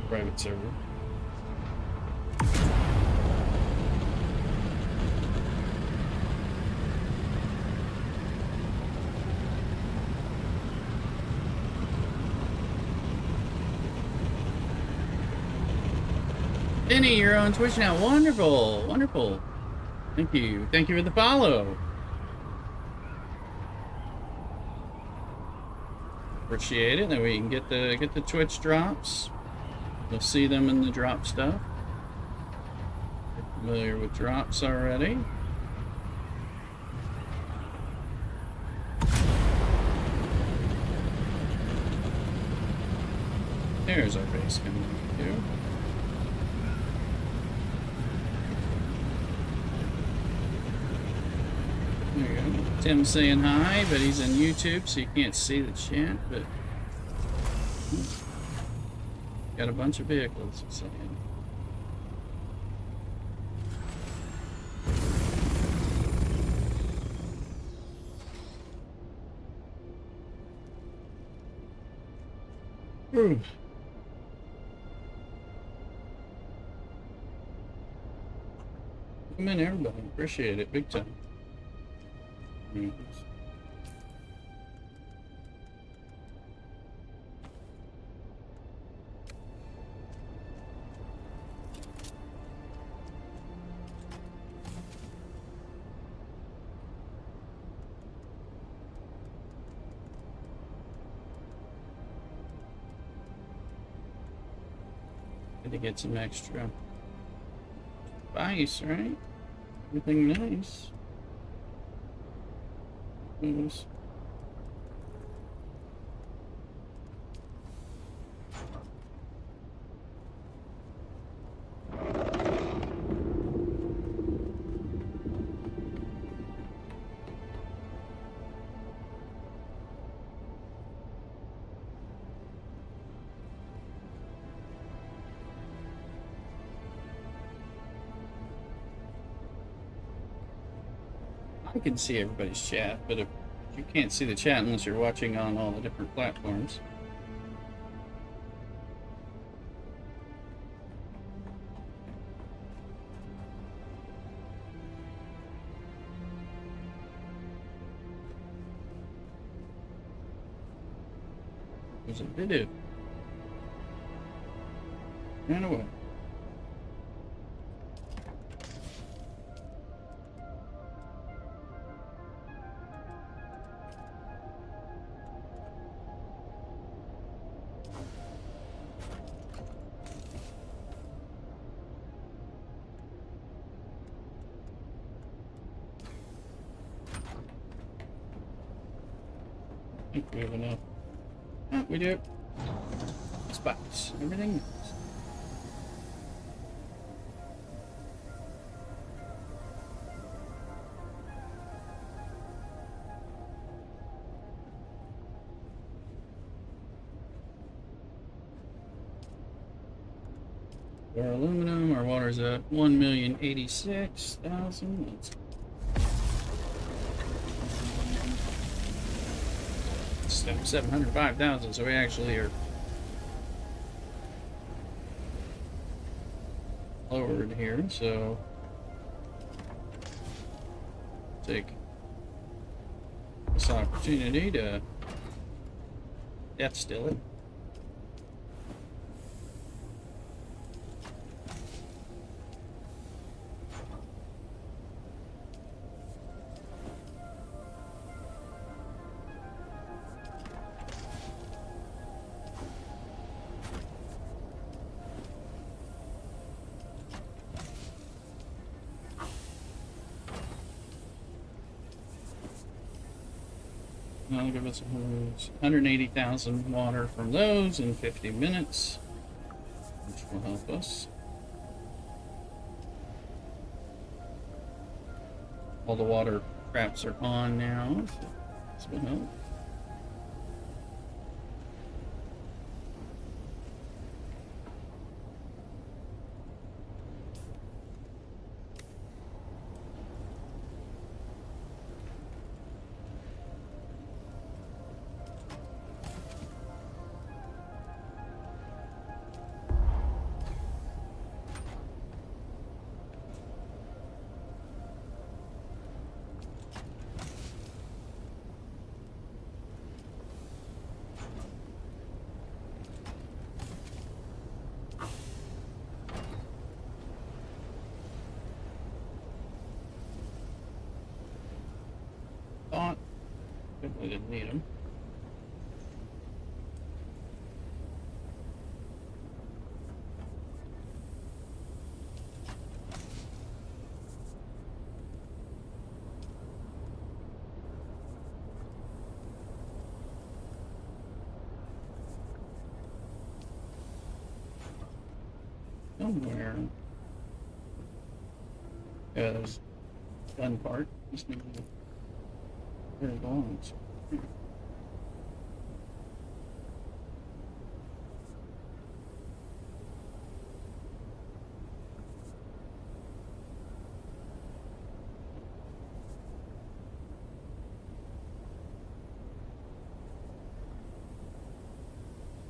Private server. Benny, you're on Twitch now. Wonderful, wonderful. Thank you. Thank you for the follow. Appreciate it. Then we can get the Twitch drops. You'll see them in the drop stuff. You're familiar with drops already. There's our base coming too. There you go. Tim's saying hi, but he's on YouTube, so you can't see the chat, but got a bunch of vehicles saying. Ooh. Come in, everybody. Appreciate it. Big time. Had to get some extra spice, right? Everything nice. Oops. I can see everybody's chat, but if you can't see the chat unless you're watching on all the different platforms. There's a video. Ran away. I think we have enough. Oh, we do. Spots. Everything nice. Our aluminum, our water's at 1,086,000. Let's 705,000, so we actually are lowered here, so take this opportunity to death still it. I'll give us 180,000 water from those in 50 minutes, which will help us. All the water traps are on now, so this will help. Thought we didn't need them. Somewhere. Yeah, there's gun part. Just need to where it belongs.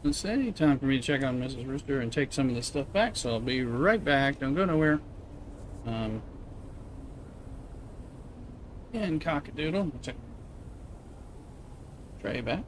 Let's say time for me to check on Mrs. Rooster and take some of this stuff back, so I'll be right back. Don't go nowhere. And cock-a-doodle. We'll check tray back.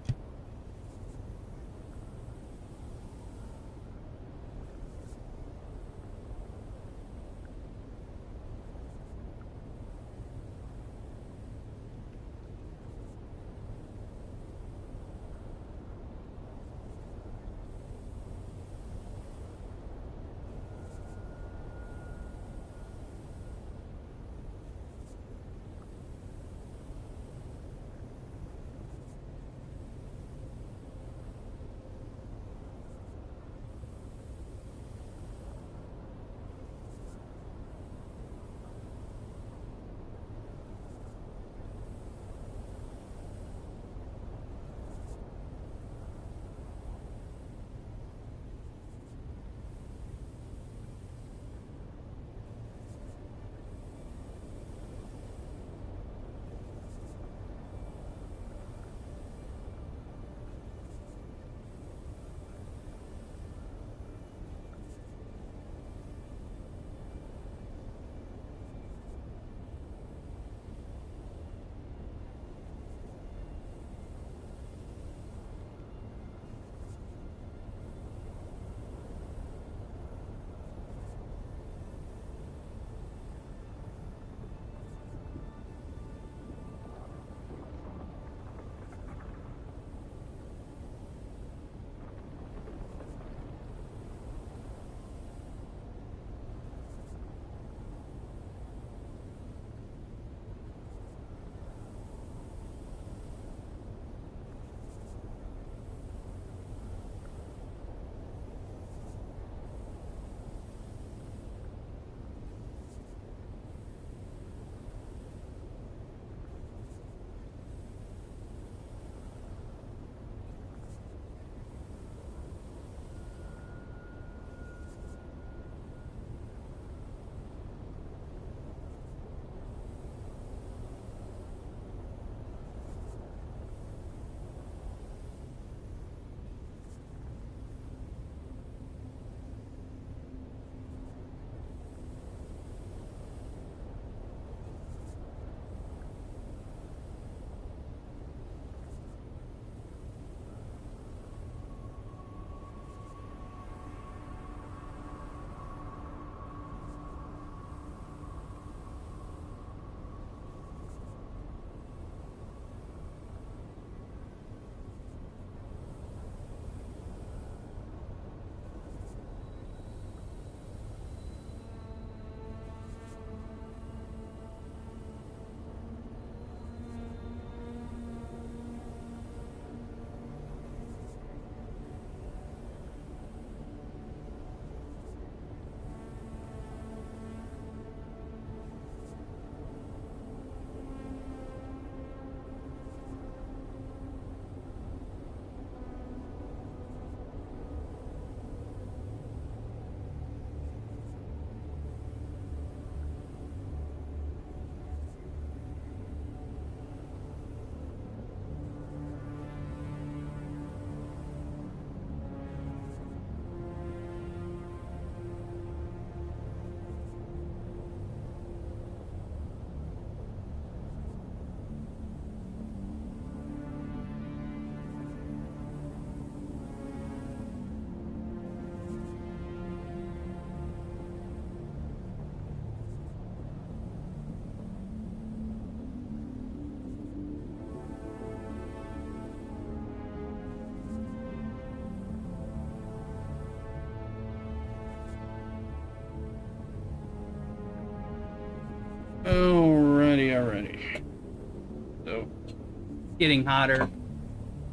getting hotter.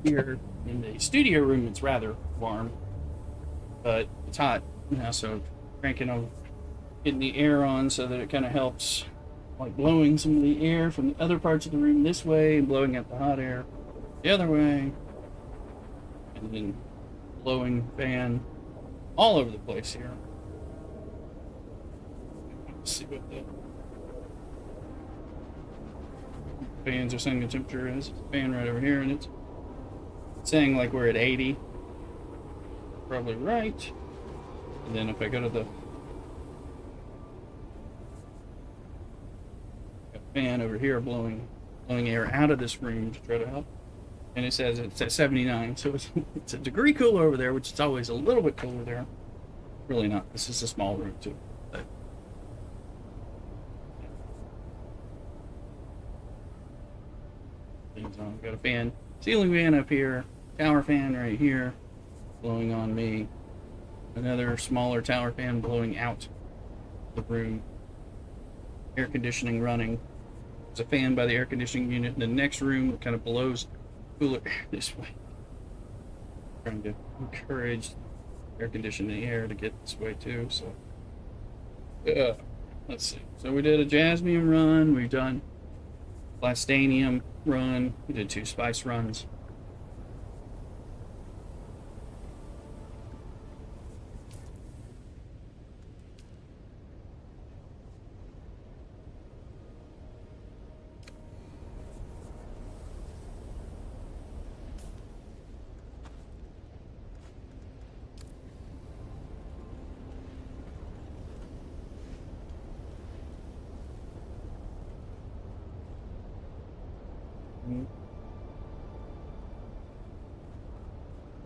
Here in the studio room, it's rather warm, but it's hot now, so cranking on, getting the air on so that it kind of helps, like blowing some of the air from the other parts of the room this way and blowing out the hot air the other way, and then blowing fan all over the place here. Let's see what the fans are saying the temperature is. Fan right over here, and it's saying like we're at 80. Probably right. And then if I go to the fan over here blowing air out of this room to try to help, and it says it's at 79, so it's a degree cooler over there, which is always a little bit cooler there. Really not. This is a small room too. But things on. Got a fan, ceiling fan up here, tower fan right here, blowing on me. Another smaller tower fan blowing out the room. Air conditioning running. There's a fan by the air conditioning unit in the next room that kind of blows cooler air this way. Trying to encourage air conditioning air to get this way too. So, let's see. So we did a jasmine run. We've done plastanium run. We did 2 spice runs.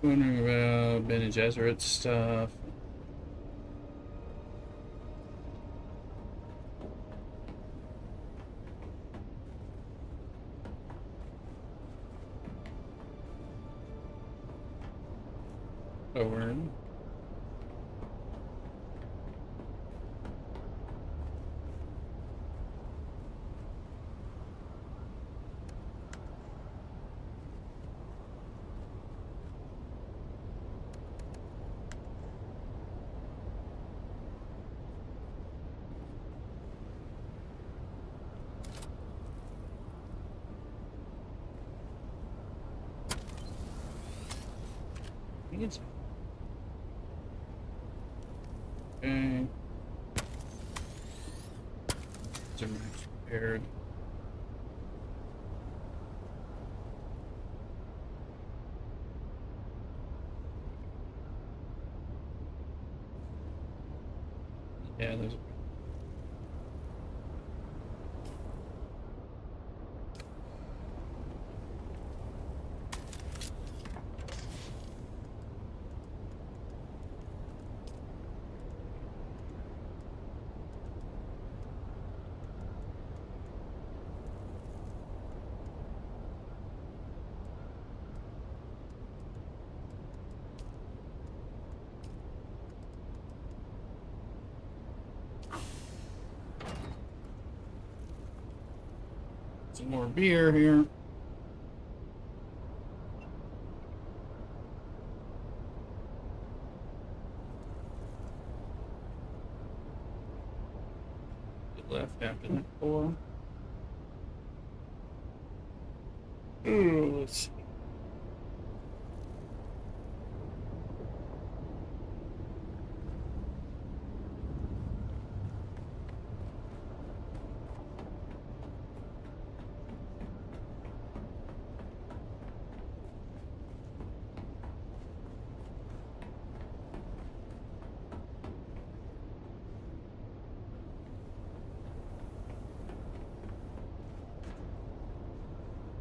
Wondering about Ben and Gesserit stuff. Over. It's okay. These are max repaired. Yeah, there's some more beer here. Left after that 4. Ooh, let's see.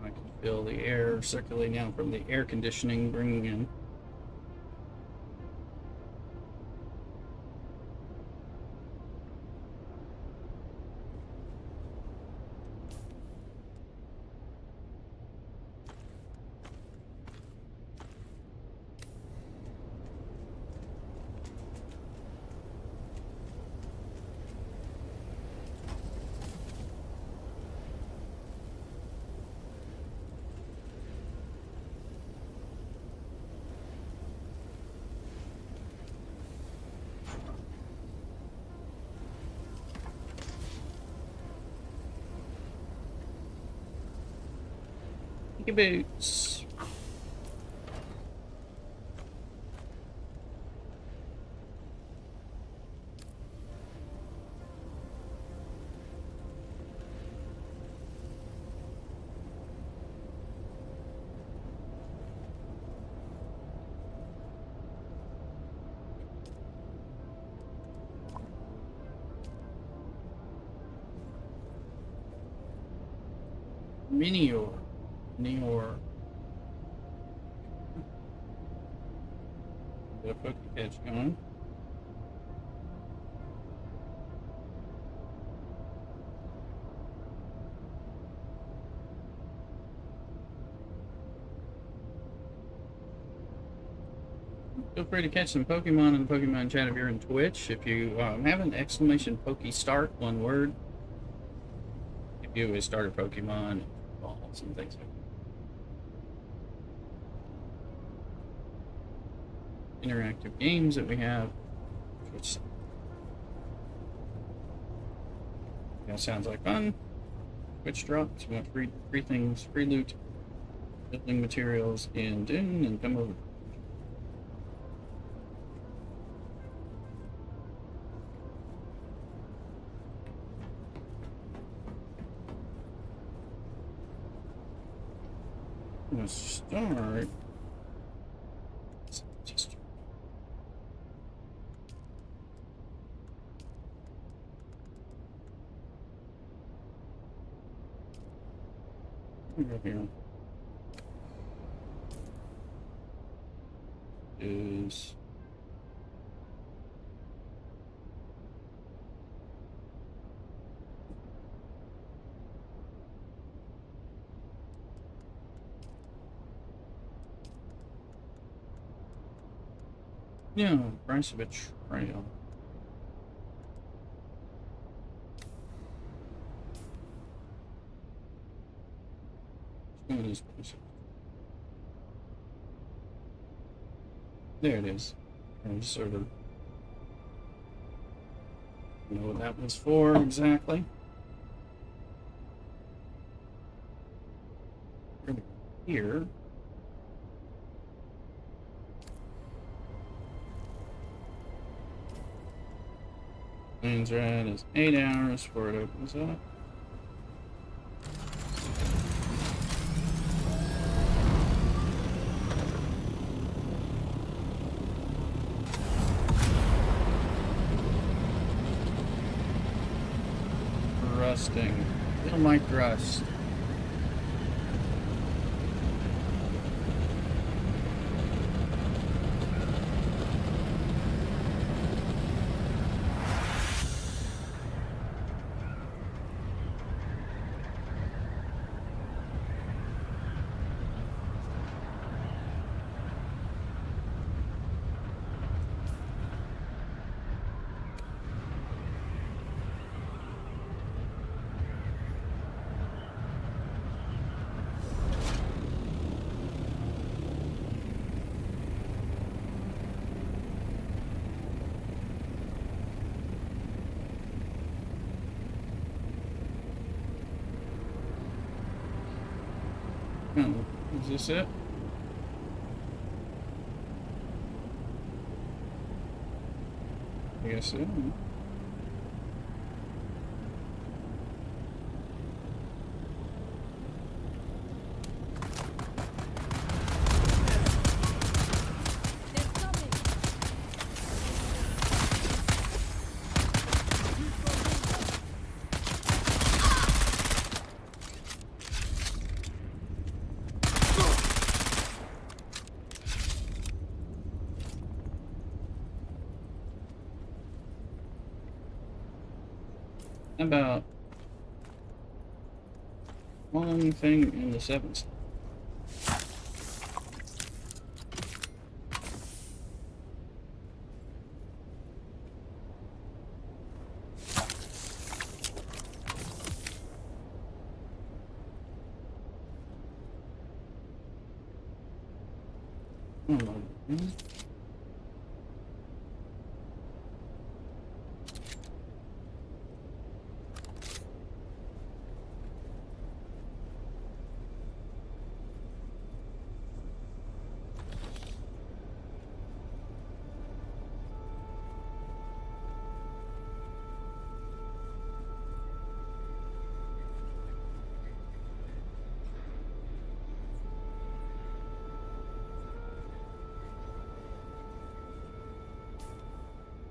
I can feel the air circulating out from the air conditioning, bringing in. Stinky boots. Minior. Minior. Get a Poke Catch going. Feel free to catch some Pokemon in the Pokemon chat if you're in Twitch. If you have an exclamation Poke Start, one word, if you always start a Pokemon, balls and things like that. Interactive games that we have. Twitch. That sounds like fun. Twitch drops. We want free things, free loot, building materials in Dune, and come over. I'm gonna start. Just over here is price of a trail. One of these places. There it is. I just sort of know what that was for exactly. Here. Lane's red is 8 hours before it opens up. Rusting. Little Mike Rust. Oh, is this it? I guess so. About one thing in the seventh.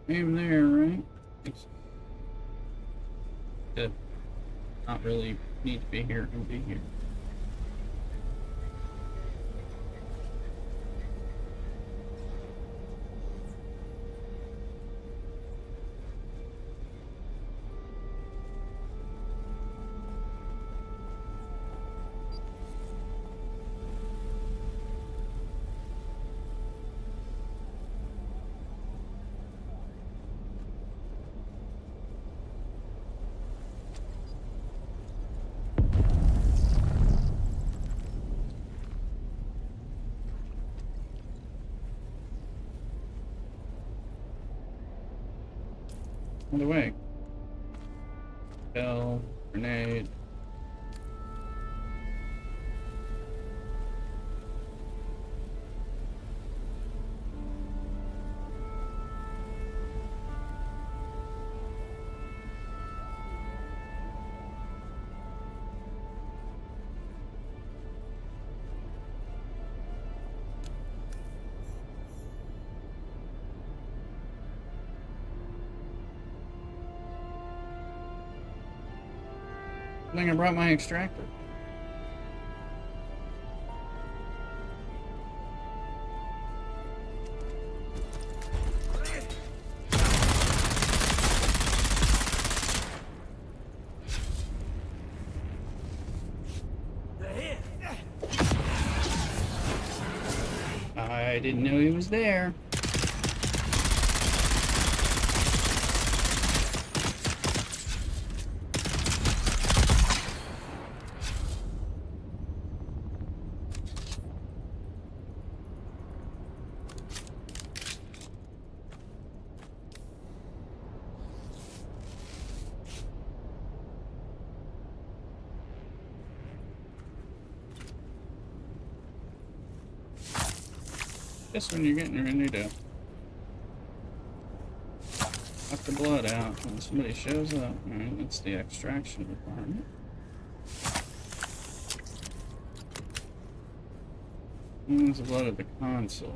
Aim there, right? It's good. Not really need to be here and be here. On the way. Bell, grenade. I think I brought my extractor. I didn't know he was there. Just when you're getting ready to knock the blood out when somebody shows up. Alright, that's the extraction requirement. There's the blood of the console.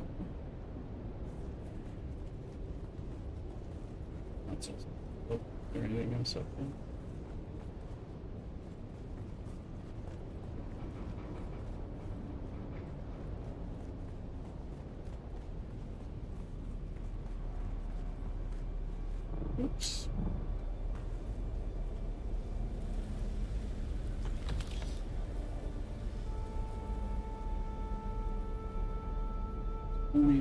That's it. Oh, is there anything else up there? Oops. Blah.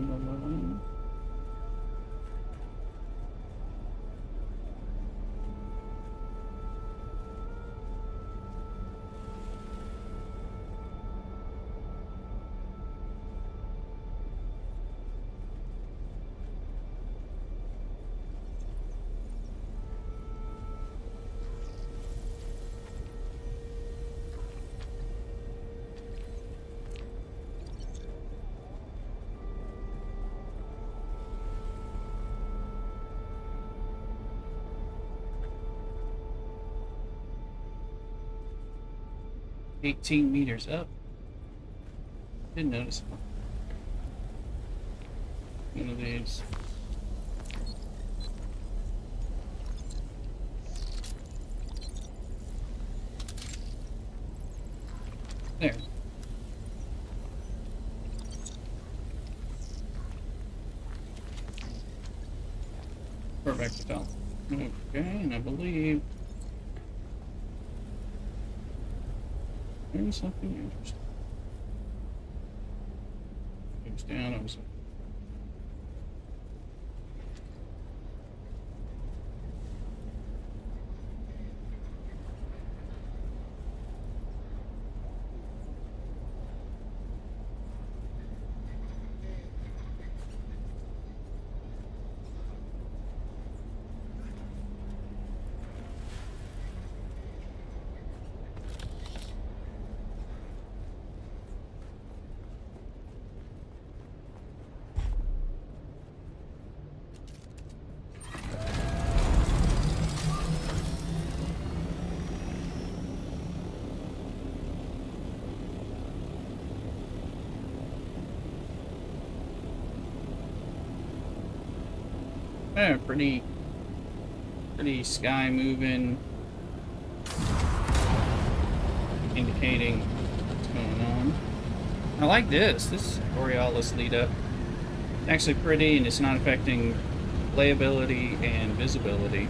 18 meters up. Didn't notice one of these. There. Perfect, fell. Okay, and I believe there's something interesting. Goes down, I was Yeah, pretty sky moving, indicating what's going on. I like this. This Borealis lead up. It's actually pretty, and it's not affecting playability and visibility.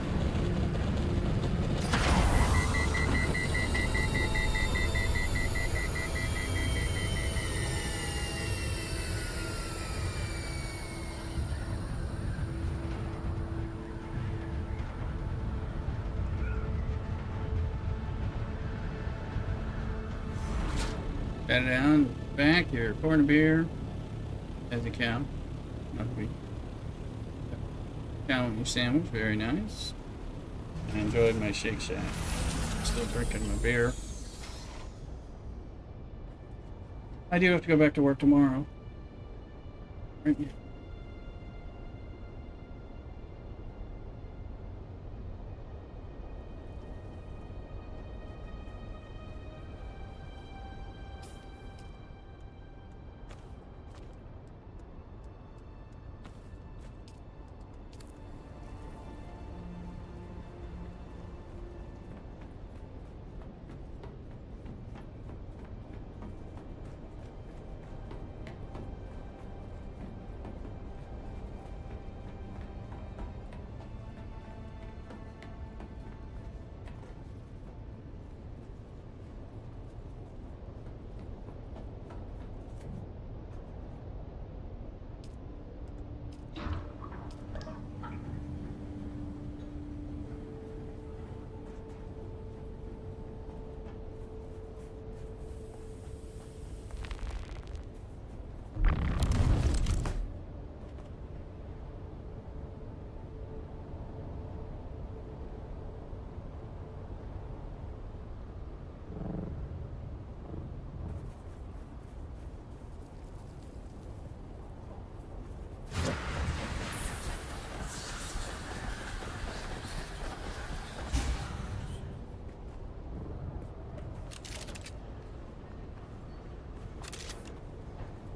Got it down back here, pouring a beer. As a cow. Cow with your sandwich, very nice. I enjoyed my Shake Shack. Still drinking my beer. I do have to go back to work tomorrow. Right.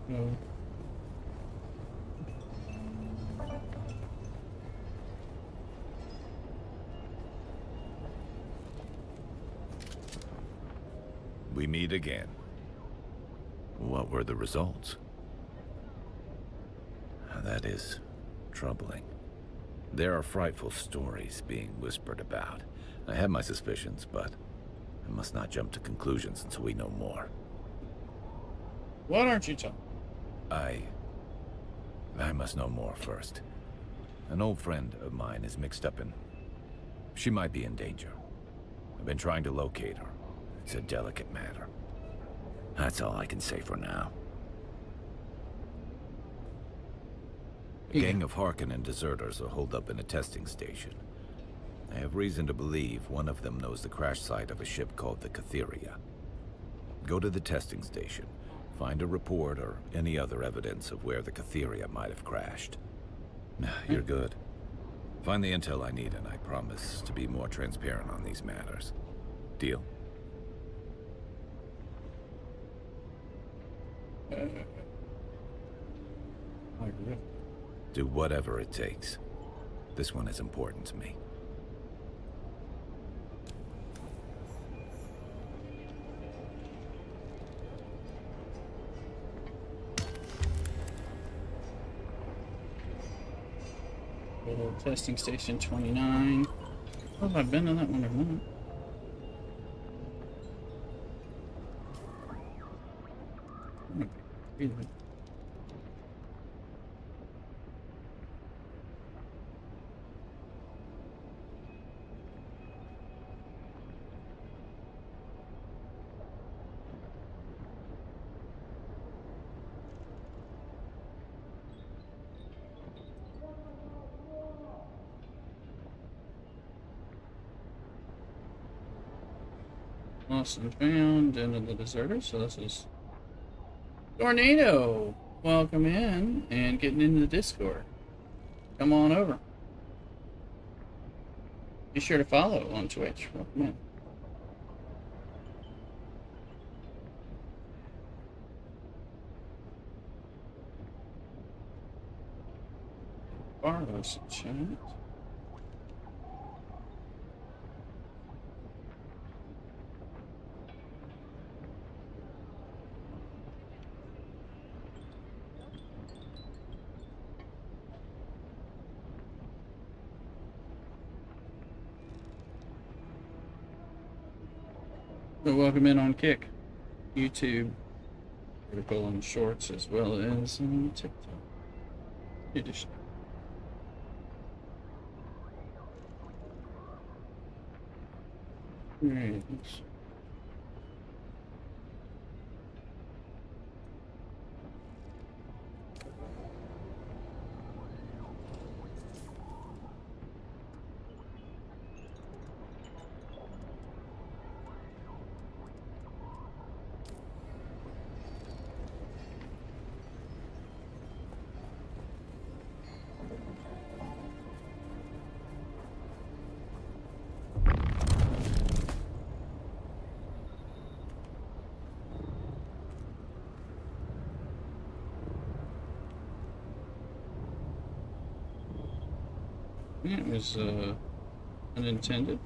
No. We meet again. What were the results? That is troubling. There are frightful stories being whispered about. I have my suspicions, but I must not jump to conclusions until we know more. What aren't you talking? I must know more first. An old friend of mine is mixed up in... She might be in danger. I've been trying to locate her. It's a delicate matter. That's all I can say for now. A gang of Harkonnen deserters are holed up in a testing station. I have reason to believe one of them knows the crash site of a ship called the Catheria. Go to the testing station. Find a report or any other evidence of where the Catheria might have crashed. You're good. Find the intel I need, and I promise to be more transparent on these matters. Deal? I agree. Do whatever it takes. This one is important to me. Testing station 29. Well, have I been to that one or not? Either. Lost and found, end of the deserters. So this is Tornado. Welcome in and getting into the Discord. Come on over. Be sure to follow on Twitch. Welcome in. Barlow. us a chat. So welcome in on Kick, YouTube, article and shorts, as well as TikTok. Edition. Alright. Yeah, it was unintended.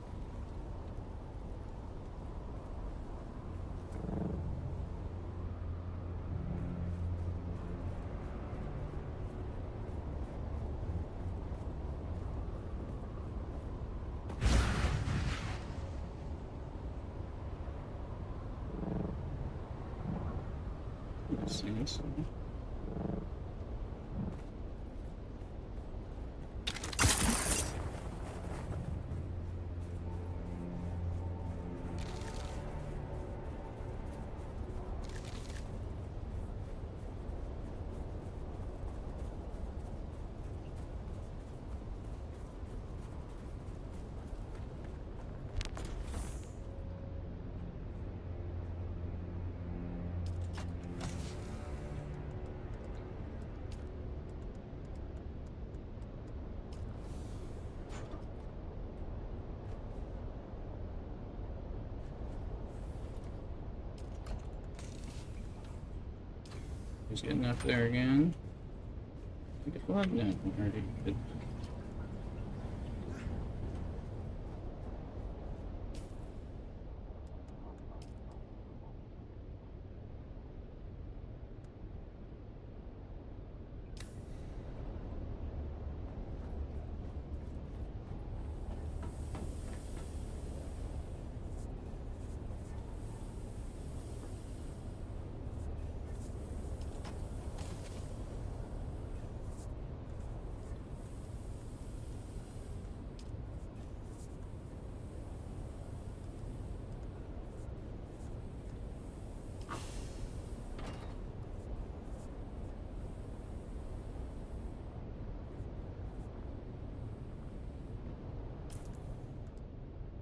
Scenes. He's getting up there again. Get blood now. Already good.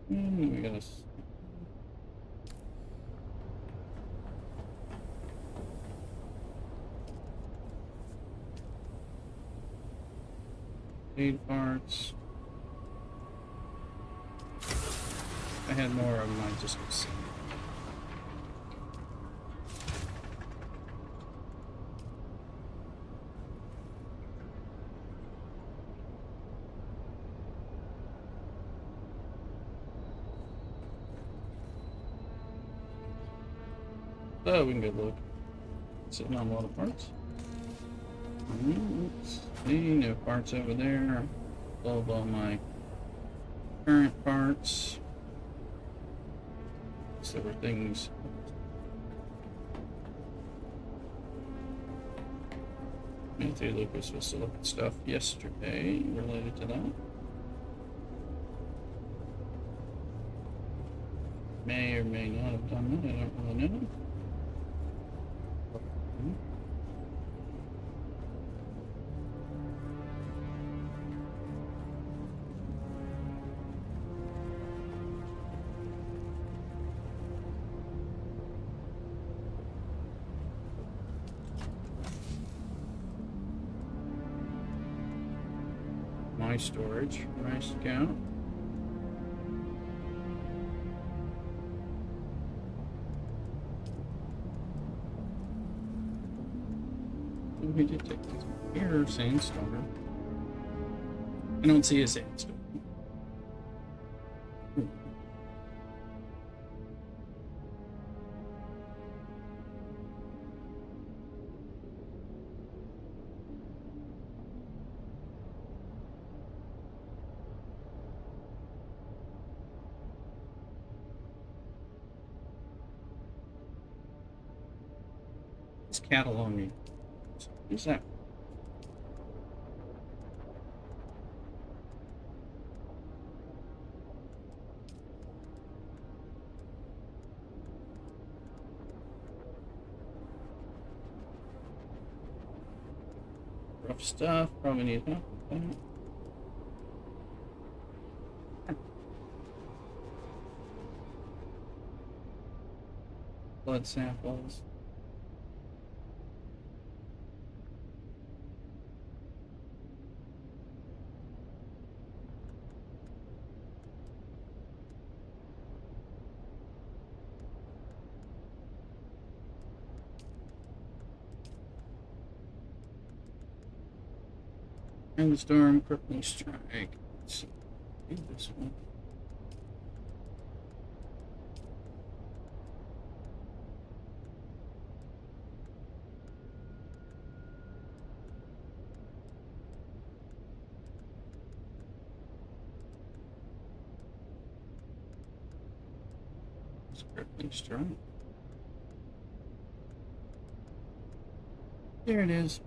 We got a speed parts. If I had more of them, I'd just go see. So we can go look. Sitting on a lot of parts. Let's see, no parts over there. Sold all my current parts. So there were things. Matthew Luke was supposed to look at stuff yesterday related to that. May or may not have done that, I don't really know. My storage, nice account. We did take this here, sandstorm. I don't see a sandstorm. It's Catalonia. Who's that? Rough stuff. Probably need help with that. Blood samples. Rainstorm, crippling strike. Let's see. Do this one. Crippling strike. There it is.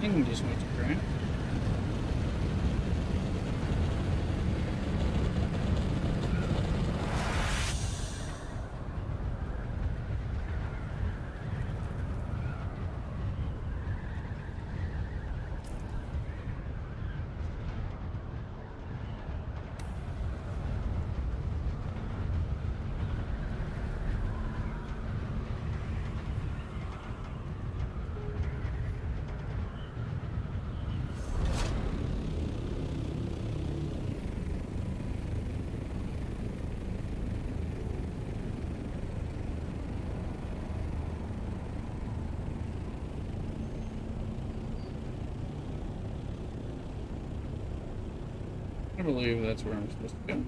Thing just went to crap. I believe that's where I'm supposed to go.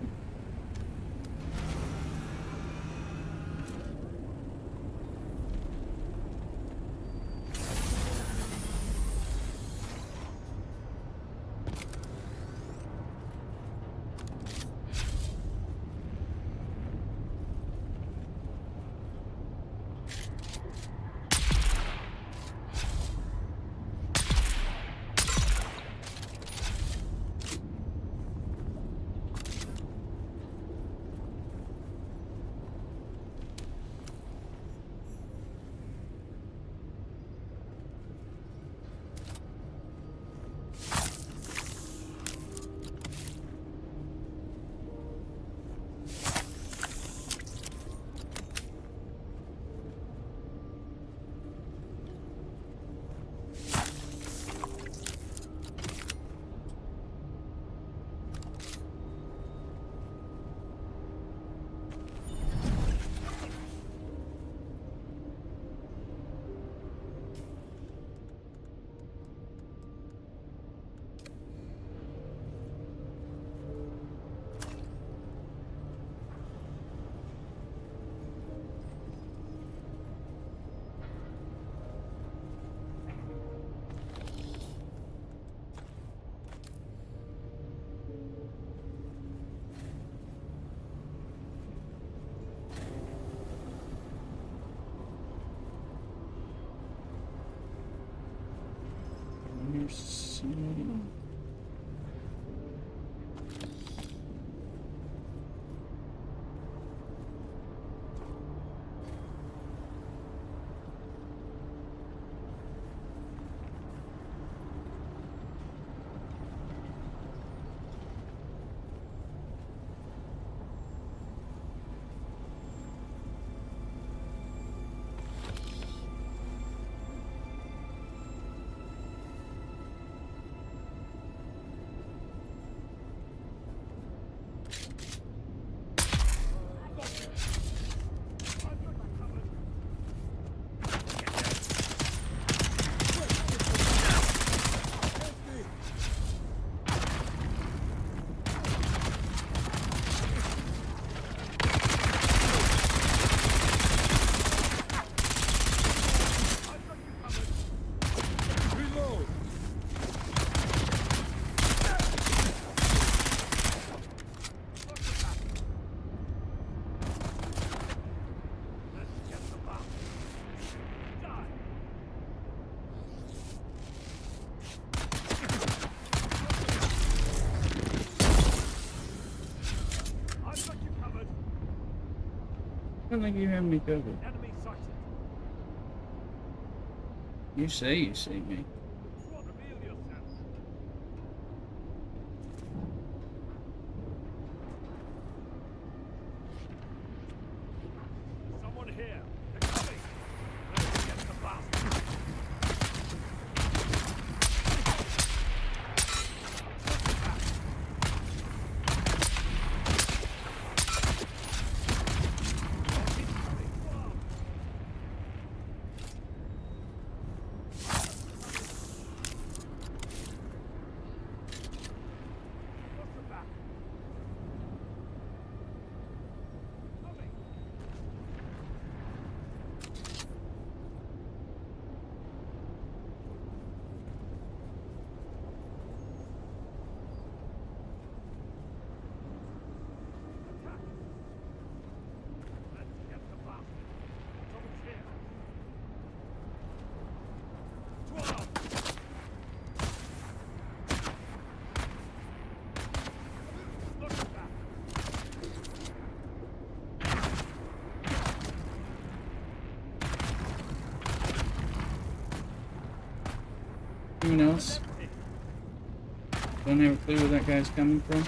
don't think you have me covered. Enemy sighted. You say you see me. Reveal yourself. Someone here. They're coming. Let's get the bastard. Anyone else? Don't have a clue where that guy's coming from?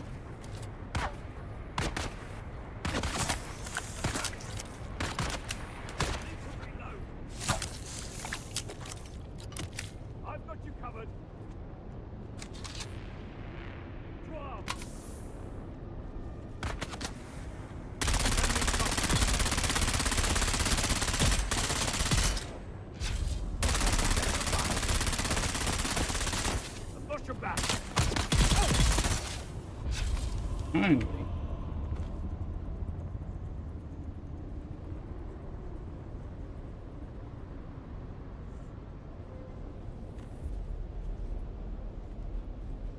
I've got you covered. Push your back. Finally.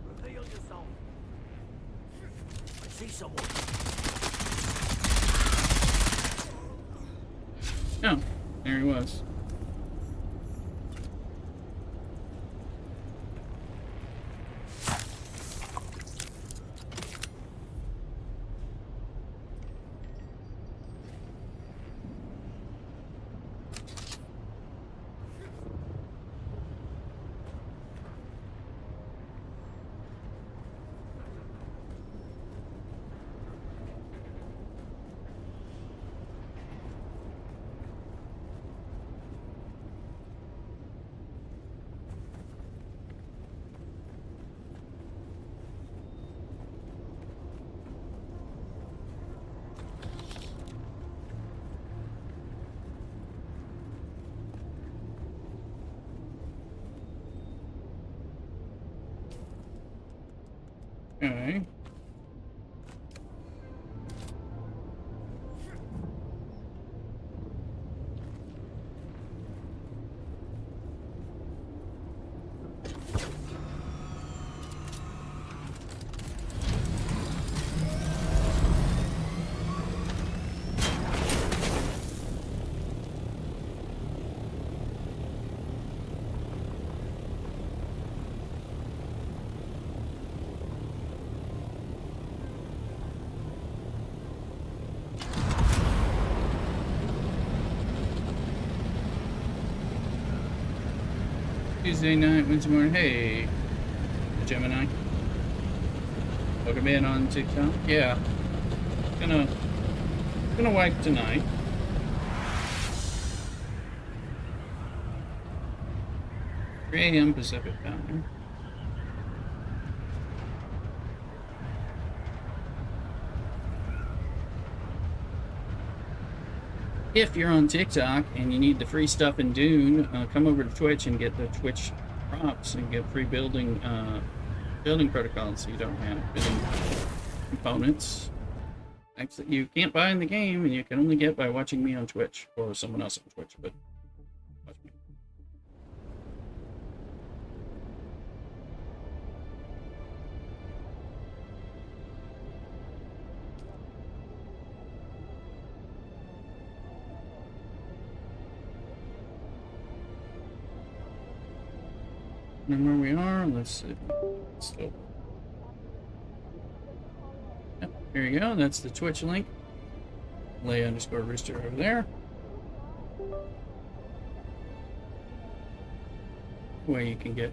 Reveal yourself. I see someone. Oh, there he was. Okay. Tuesday night, Wednesday morning. Hey, Gemini. Welcome in on TikTok. Yeah, gonna wipe tonight. $3 a.m. Pacific time. If you're on TikTok and you need the free stuff in Dune, come over to Twitch and get the Twitch props and get free building protocols so you don't have building components. Things that you can't buy in the game and you can only get by watching me on Twitch or someone else on Twitch, but watch me. Remember where we are? Let's see. Still. Yep, here you go. That's the Twitch link. Lay_Rooster over there. Where you can get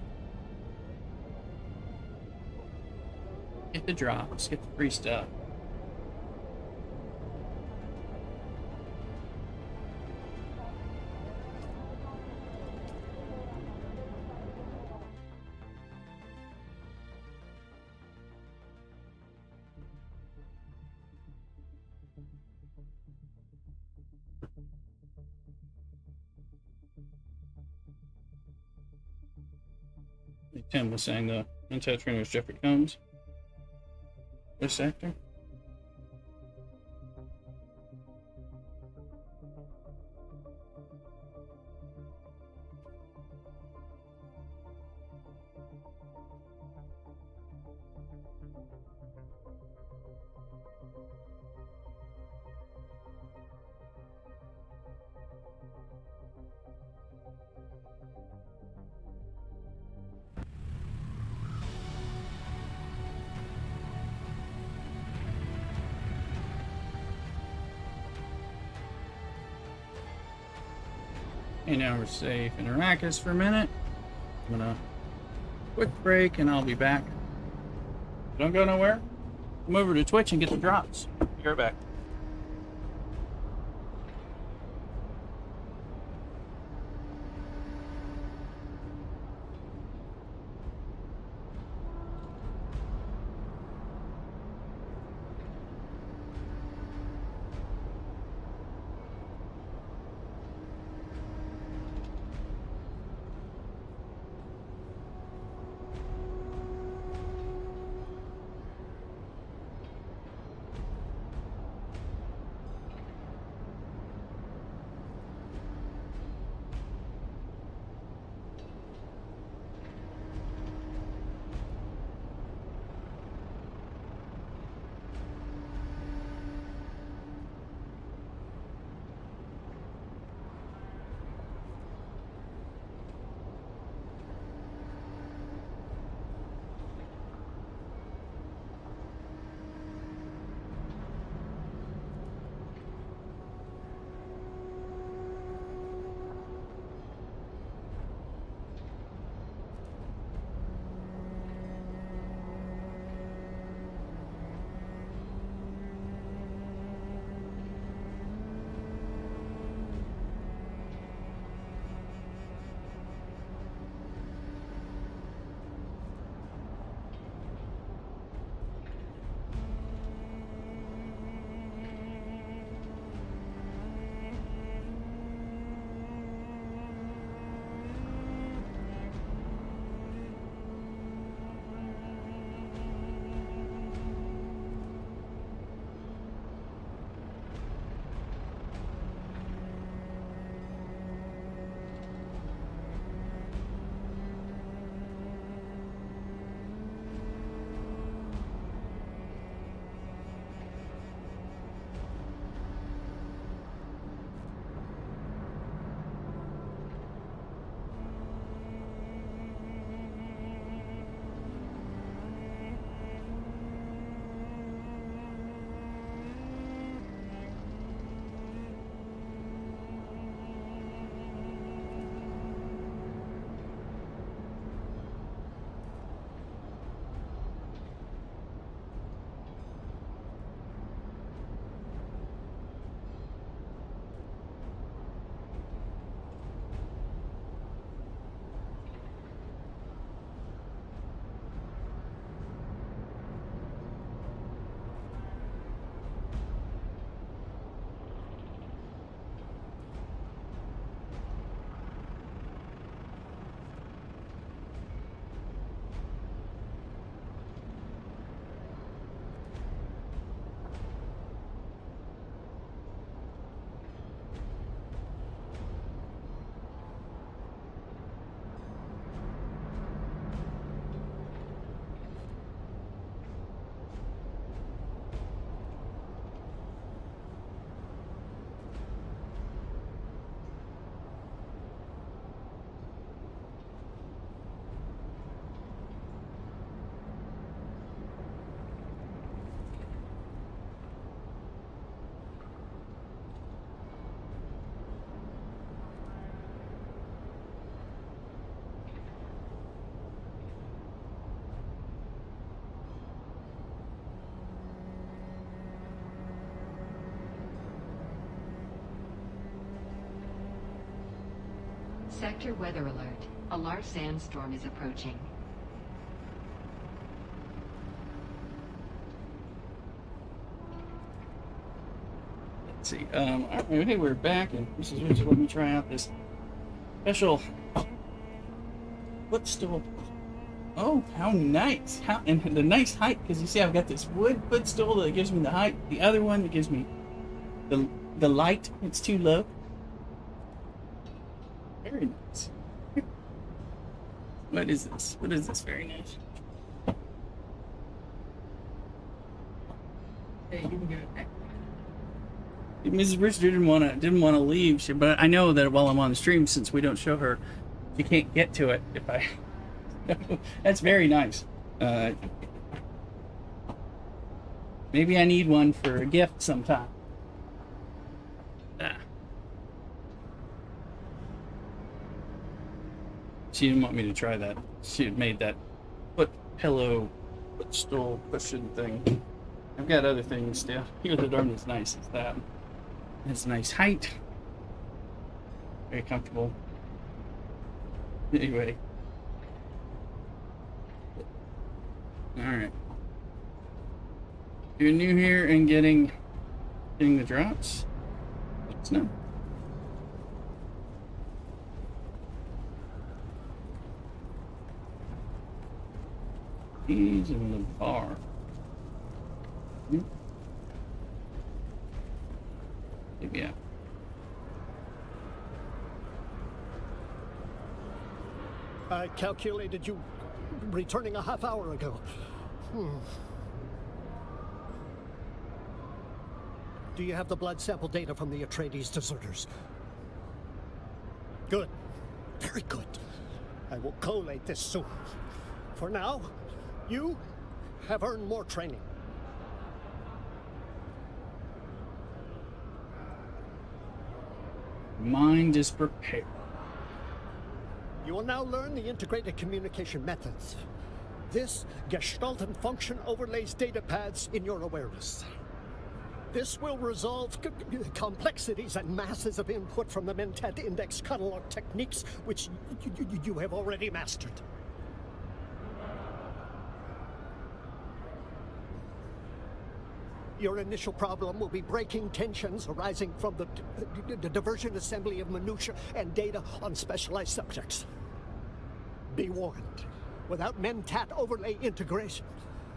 the drops, get the free stuff. Tim was saying the Intel trainer was Jeffrey Combs. Which sector? And now we're safe in Arrakis for a minute. I'm gonna quick break and I'll be back. Don't go nowhere. Come over to Twitch and get the drops. Be right back. Sector weather alert. A large sandstorm is approaching. Let's see. Hey, we're back, and this is just let me try out this special footstool. Oh, how nice! And the nice height, because you see, I've got this wood footstool that gives me the height. The other one that gives me the light. It's too low. Very nice. What is this? What is this? Very nice. Hey, you can give it back. Mrs. Brewster didn't want to leave, but I know that while I'm on the stream, since we don't show her, she can't get to it. If I, that's very nice. Maybe I need one for a gift sometime. She didn't want me to try that. She had made that footstool cushion thing. I've got other things still. Here that aren't as nice as that. It's a nice height. Very comfortable. Anyway. Alright. If you're new here and getting the drops, let us know. He's in the bar. Yeah. I calculated you returning a half hour ago. Do you have the blood sample data from the Atreides deserters? Good. Very good. I will collate this soon. For now, you have earned more training. Mind is prepared. You will now learn the integrated communication methods. This Gestalt and function overlays data paths in your awareness. This will resolve complexities and masses of input from the Mentat Index catalog techniques, which you have already mastered. Your initial problem will be breaking tensions arising from the diversion assembly of minutiae and data on specialized subjects. Be warned, without Mentat overlay integration,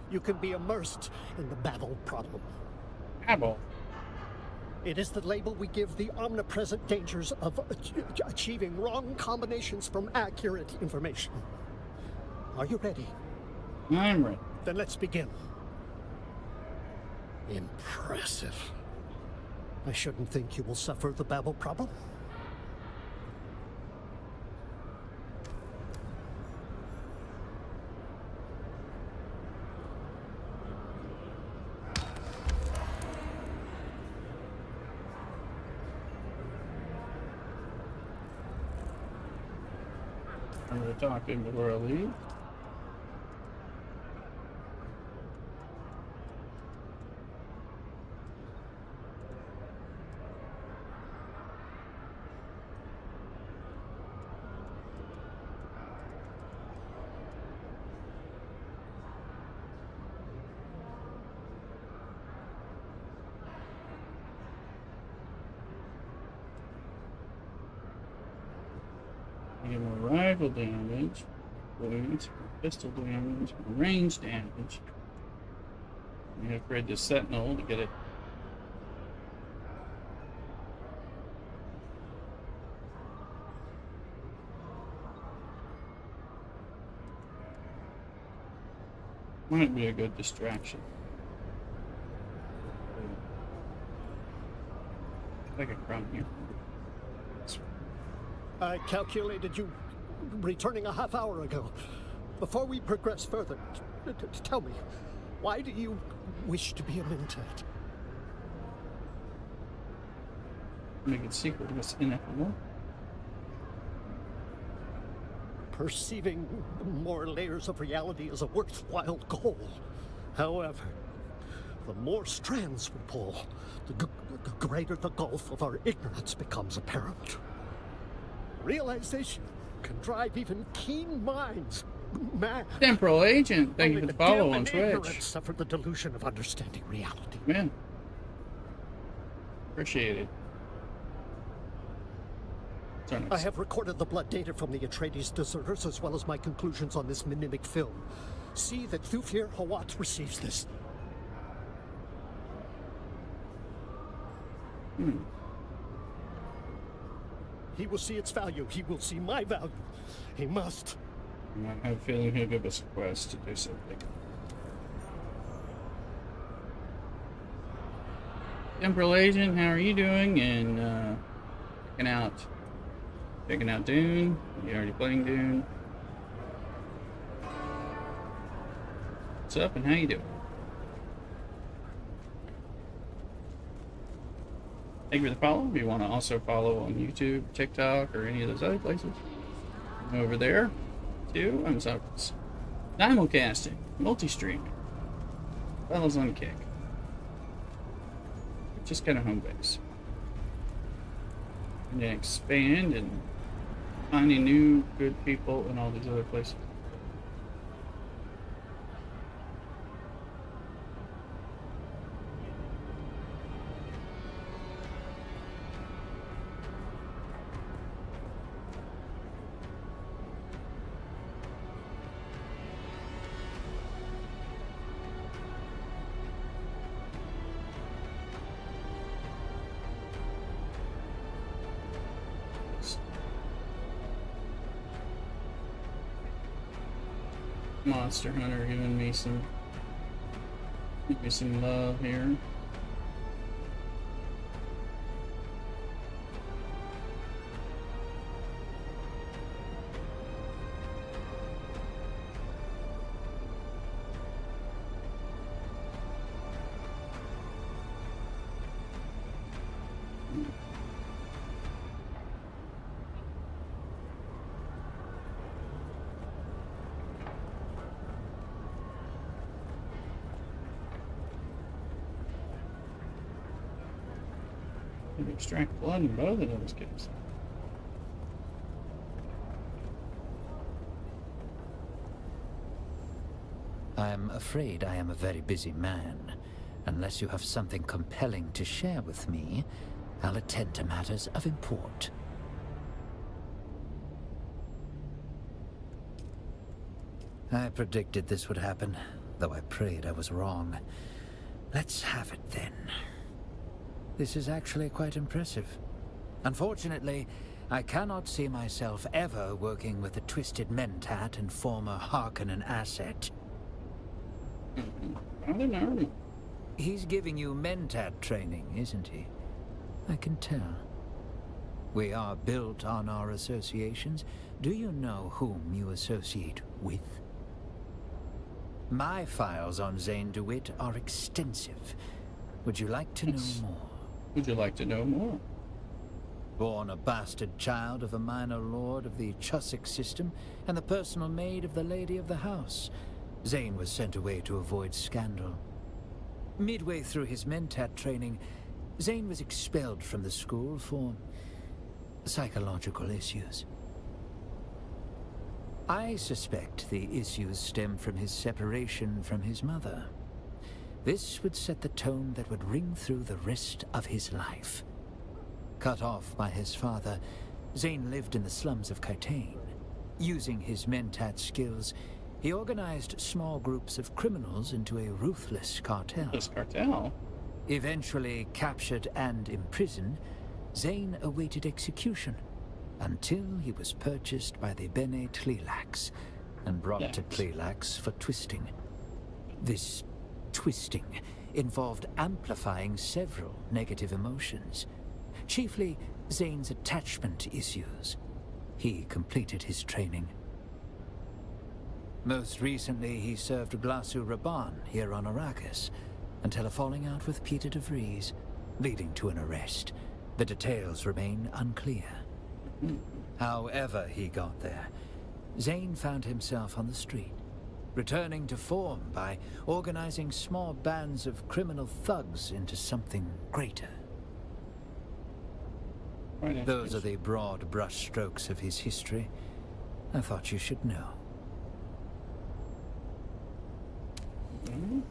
you can be immersed in the Babel problem. Babel? It is the label we give the omnipresent dangers of achieving wrong combinations from accurate information. Are you ready? I'm ready. Then let's begin. Impressive. I shouldn't think you will suffer the Babel problem. I'm going to talk to him before I leave. Get more rifle damage, wounds, pistol damage, range damage. We upgrade the Sentinel to get it. Might be a good distraction. Like a crumb here. I calculated you returning a half hour ago. Before we progress further, tell me, why do you wish to be a Mentat? Make it secret was ineffable. Perceiving more layers of reality is a worthwhile goal. However, the more strands we pull, the greater the gulf of our ignorance becomes apparent. Realization can drive even keen minds mad. Temporal Agent, thank you Only for the the follow dim on and Twitch. ignorant suffer the delusion of understanding reality. Man. Appreciate it. Sorry, I have recorded the blood data from the Atreides deserters as well as my conclusions on this mnemic film. See that Thufir Hawat receives this. He will see its value. He will see my value. He must. I have a feeling he'll give us a quest to do something. Temporal Agent, how are you doing? And checking out Dune. You already playing Dune? What's up and how you doing? Thank you for the follow. If you want to also follow on YouTube, TikTok, or any of those other places, over there too. I'm sorry. Simulcasting, multi-streaming, fellas on Kick. Just kind of home base. And then expand and finding new good people in all these other places. Monster Hunter giving me some love here. Extract blood in both of those kids. I'm afraid I am a very busy man. Unless you have something compelling to share with me, I'll attend to matters of import. I predicted this would happen, though I prayed I was wrong. Let's have it then. This is actually quite impressive. Unfortunately, I cannot see myself ever working with a twisted mentat and former Harkonnen asset. Rather normal. He's giving you mentat training, isn't he? I can tell. We are built on our associations. Do you know whom you associate with? My files on Zane DeWitt are extensive. Would you like to know more? Would you like to know more? Born a bastard child of a minor lord of the Chusik system and the personal maid of the lady of the house, Zane was sent away to avoid scandal. Midway through his mentat training, Zane was expelled from the school for psychological issues. I suspect the issues stem from his separation from his mother. This would set the tone that would ring through the rest of his life. Cut off by his father, Zane lived in the slums of Kaitain. Using his mentat skills, he organized small groups of criminals into a ruthless cartel. This cartel? Eventually captured and imprisoned, Zane awaited execution until he was purchased by the Bene Tleilax and brought to Tleilax for twisting. This twisting involved amplifying several negative emotions, chiefly Zane's attachment issues. He completed his training. Most recently, he served Glasu Raban here on Arrakis, until a falling out with Peter de Vries, leading to an arrest. The details remain unclear. However he got there, Zane found himself on the street, returning to form by organizing small bands of criminal thugs into something greater. Right. Those are the broad brushstrokes of his history. I thought you should know. Mhm.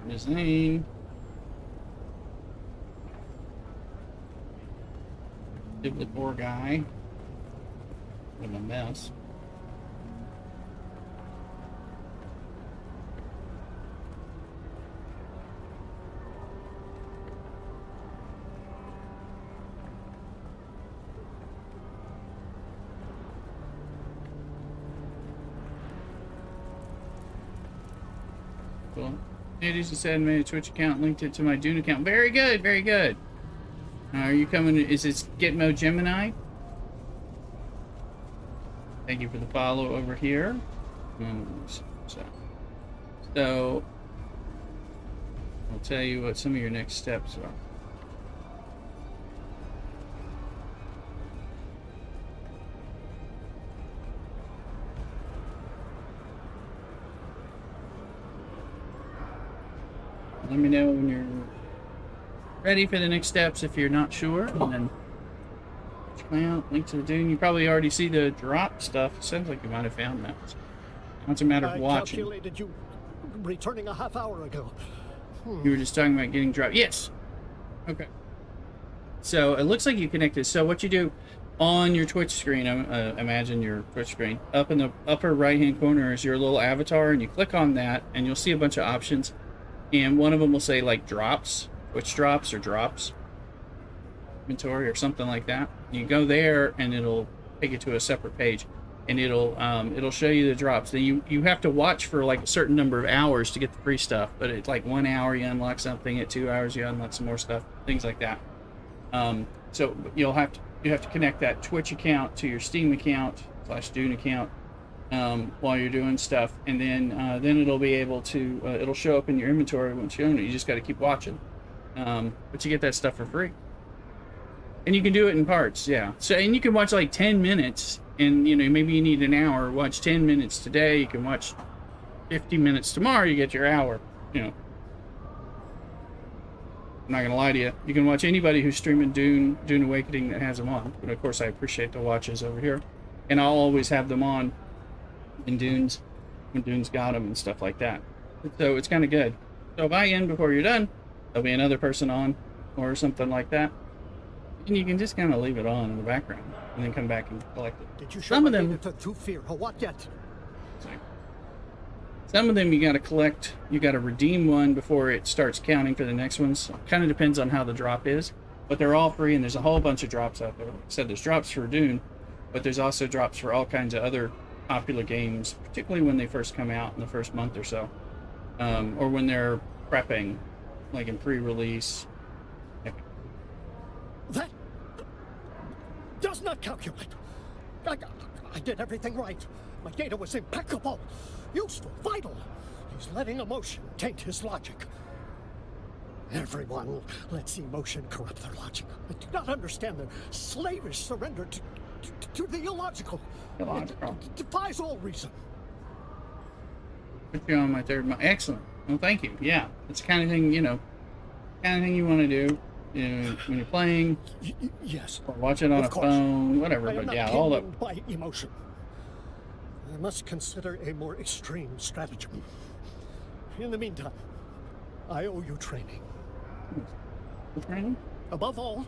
His name. The poor guy. What a mess. Cool. Duties to said made a Twitch account, linked it to my Dune account. Very good, very good. Are you coming? Is this Gitmo Gemini? Thank you for the follow over here. So, I'll tell you what some of your next steps are. Let me know when you're ready for the next steps if you're not sure. And then well, link to the Dune. You probably already see the drop stuff. Sounds like you might have found that. Now it's a matter of watching. I calculated you returning a half hour ago. You were just talking about getting dropped. Yes. Okay. So it looks like you connected. So what you do on your Twitch screen, imagine your Twitch screen, up in the upper right-hand corner is your little avatar, and you click on that, and you'll see a bunch of options. And one of them will say like drops, Twitch drops or drops inventory or something like that. You go there and it'll take you to a separate page, and it'll show you the drops. Then you have to watch for like a certain number of hours to get the free stuff, but it's like 1 hour you unlock something, at 2 hours you unlock some more stuff, things like that. So you have to connect that Twitch account to your Steam account / Dune account while you're doing stuff, and then it'll be able to it'll show up in your inventory once you own it. You just got to keep watching, but you get that stuff for free, and you can do it in parts. Yeah. So and you can watch like 10 minutes, and maybe you need an hour. Watch 10 minutes today. You can watch 50 minutes tomorrow. You get your hour. I'm not gonna lie to you. You can watch anybody who's streaming Dune Awakening that has them on. But of course, I appreciate the watches over here, and I'll always have them on in Dunes when Dune's got them and stuff like that. So it's kind of good. So if I end before you're done, there'll be another person on or something like that, and you can just kind of leave it on in the background and then come back and collect it. Did you show Some of them to fear or what yet? Some of them you got to collect. You got to redeem one before it starts counting for the next ones. Kind of depends on how the drop is, but they're all free, and there's a whole bunch of drops out there. Like I said, there's drops for Dune, but there's also drops for all kinds of other popular games, particularly when they first come out in the first month or so, or when they're prepping, like in pre-release. That does not calculate. I did everything right. My data was impeccable, useful, vital. He's letting emotion taint his logic. Everyone lets emotion corrupt their logic. I do not understand their slavish surrender to the illogical. It defies all reason. Put you on my third month. Excellent. Well, thank you. Yeah, it's the kind of thing, kind of thing you want to do, when you're playing. Yes. Or watch it on a phone, whatever. But yeah, all that. By emotion. I must consider a more extreme stratagem. In the meantime, I owe you training. Training? Above all,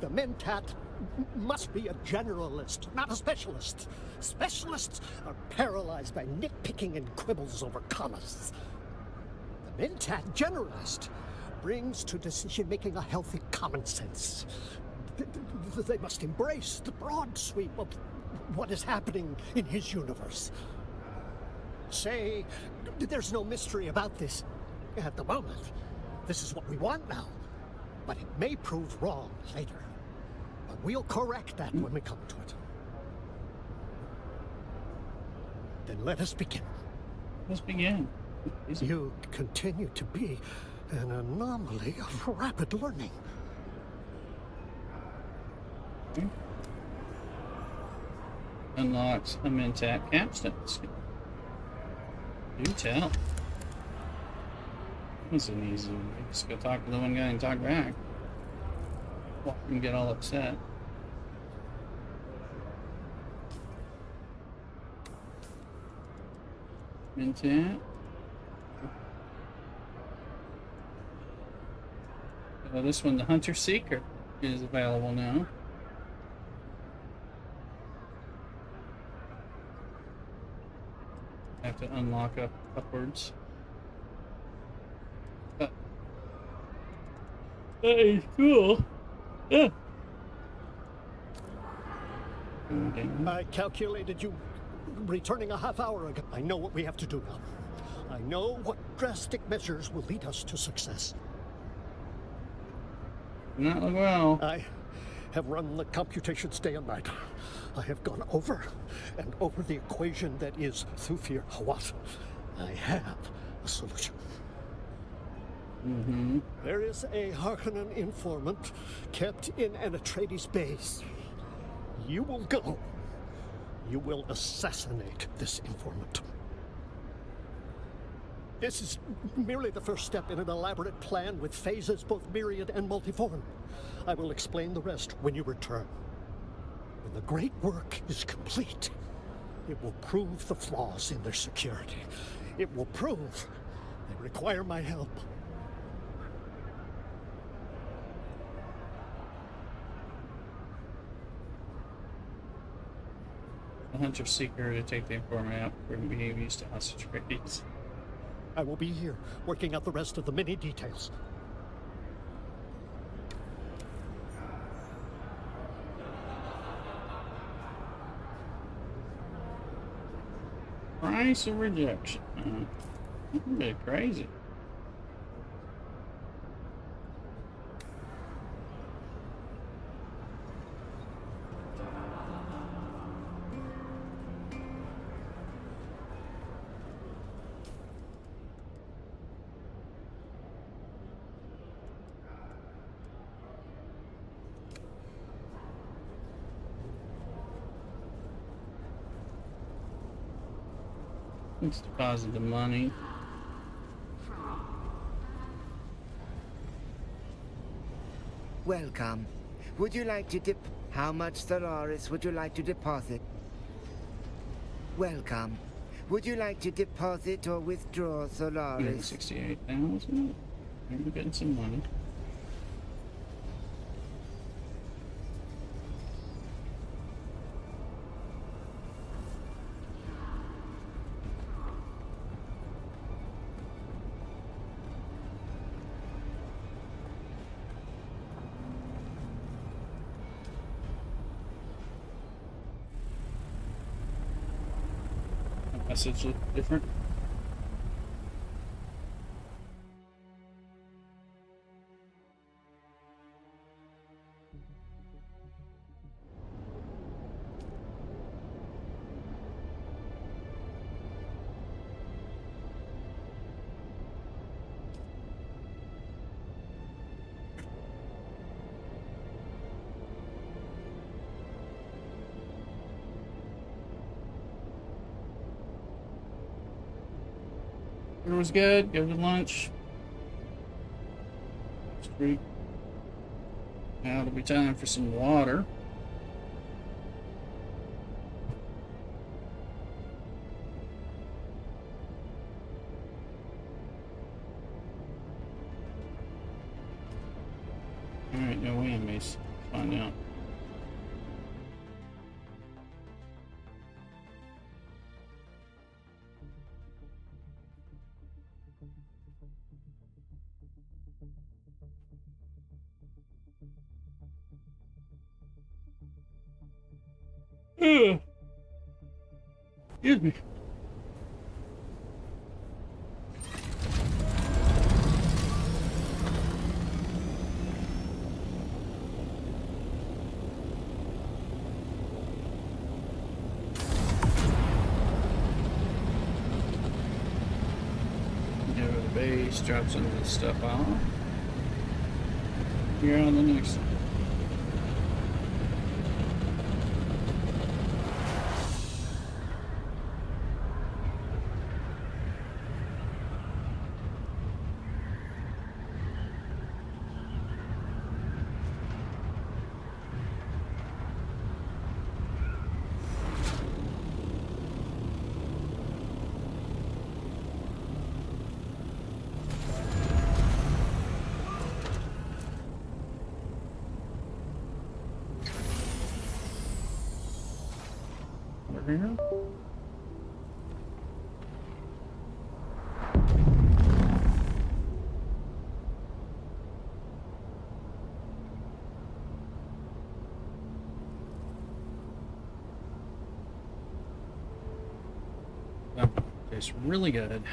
the Mentat must be a generalist, not a specialist. Specialists are paralyzed by nitpicking and quibbles over commas. The Mentat generalist brings to decision-making a healthy common sense. They must embrace the broad sweep of what is happening in his universe. Say, there's no mystery about this at the moment. This is what we want now, but it may prove wrong later. But we'll correct that when we come to it. Then let us begin. Let's begin. You continue to be an anomaly of rapid learning. Unlocks a Mentat capstone. Do tell. This isn't easy. Just go talk to the one guy and talk back. Walk and get all upset. Intent. Oh, this one, the Hunter Seeker, is available now. Have to unlock upwards. Hey, cool. Yeah. Okay. I calculated you returning a half hour ago. I know what we have to do now. I know what drastic measures will lead us to success. Not look well. I have run the computations day and night. I have gone over and over the equation that is Thufir Hawat. I have a solution. There is a Harkonnen informant kept in an Atreides base. You will go. You will assassinate this informant. This is merely the first step in an elaborate plan with phases both myriad and multiform. I will explain the rest when you return. When the great work is complete, it will prove the flaws in their security. It will prove they require my help. The Hunter Seeker to take the informant out for being used to hostage trades. I will be here, working out the rest of the many details. Price of rejection. A bit crazy. Let's deposit the money. Welcome. Would you like to How much Solaris would you like to deposit? Welcome. Would you like to deposit or withdraw Solaris? 68,000. We're getting some money. Message look different. It was good. Go to lunch. Street. Now it'll be time for some water. Alright, no whammies. Let's find out. Excuse me. Go to the base, drop some of this stuff off. You're on the next one. here. Oh, tastes really good.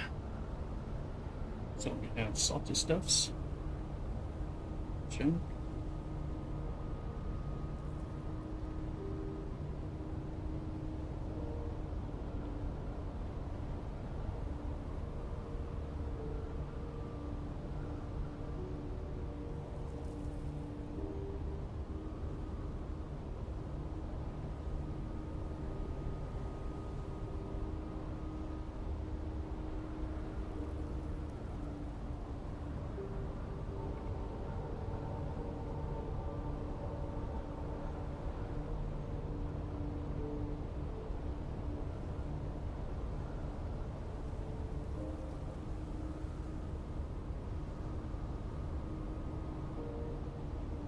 So we have salty stuffs. Check.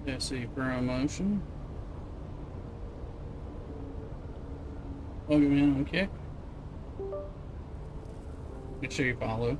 Jesse promotion. Bogeyman on kick. Make sure you follow.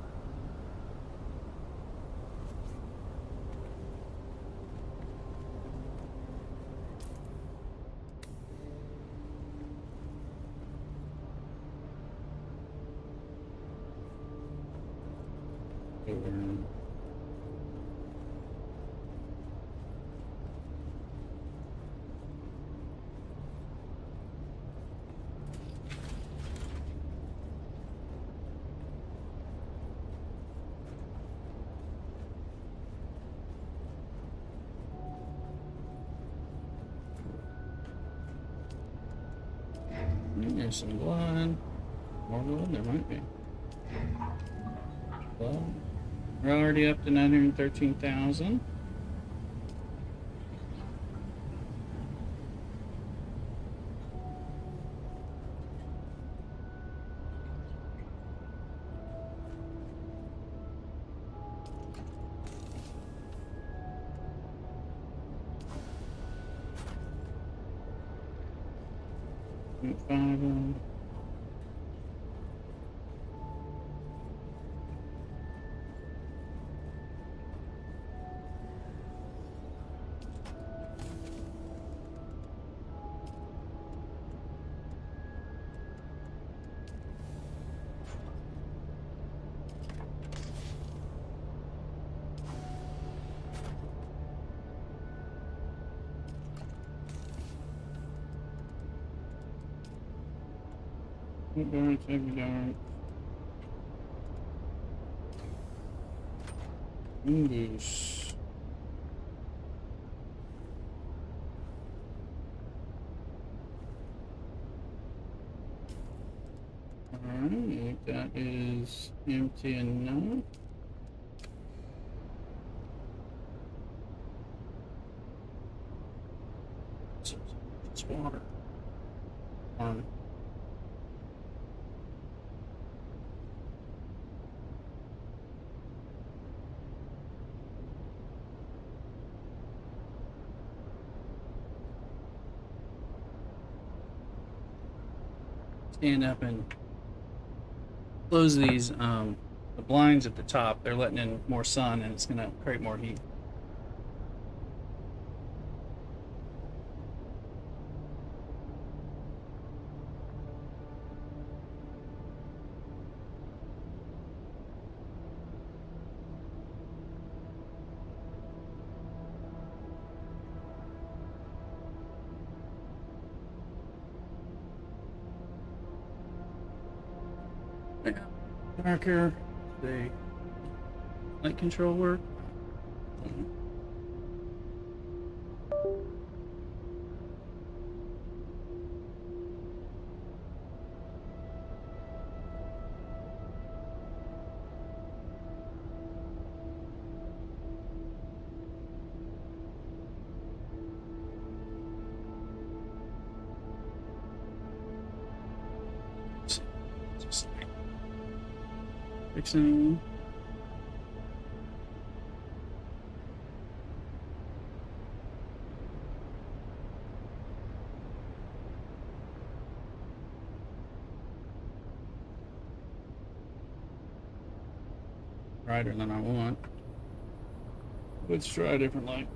There's some blood. More blood? There might be. Blood. We're already up to 913,000. Five. Darts, heavy darts. Boost. Alright, that is empty enough. It's water. Stand up and close these the blinds at the top. They're letting in more sun and it's going to create more heat. Darker, the light control work. Fixing. brighter than I want. Let's try a different light.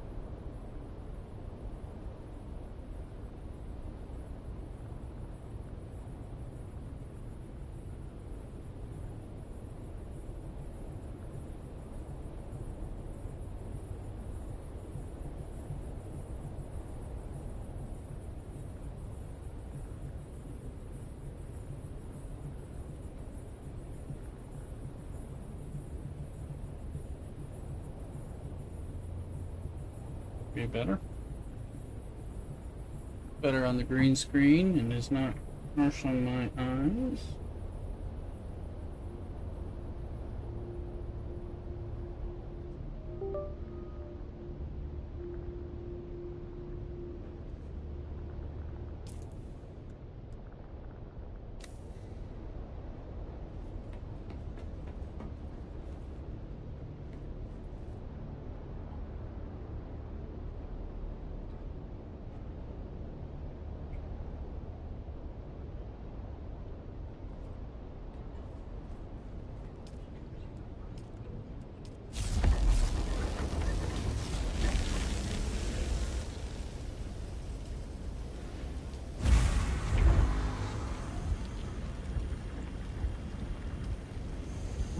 Be better. Better on the green screen and is not harsh on my eyes.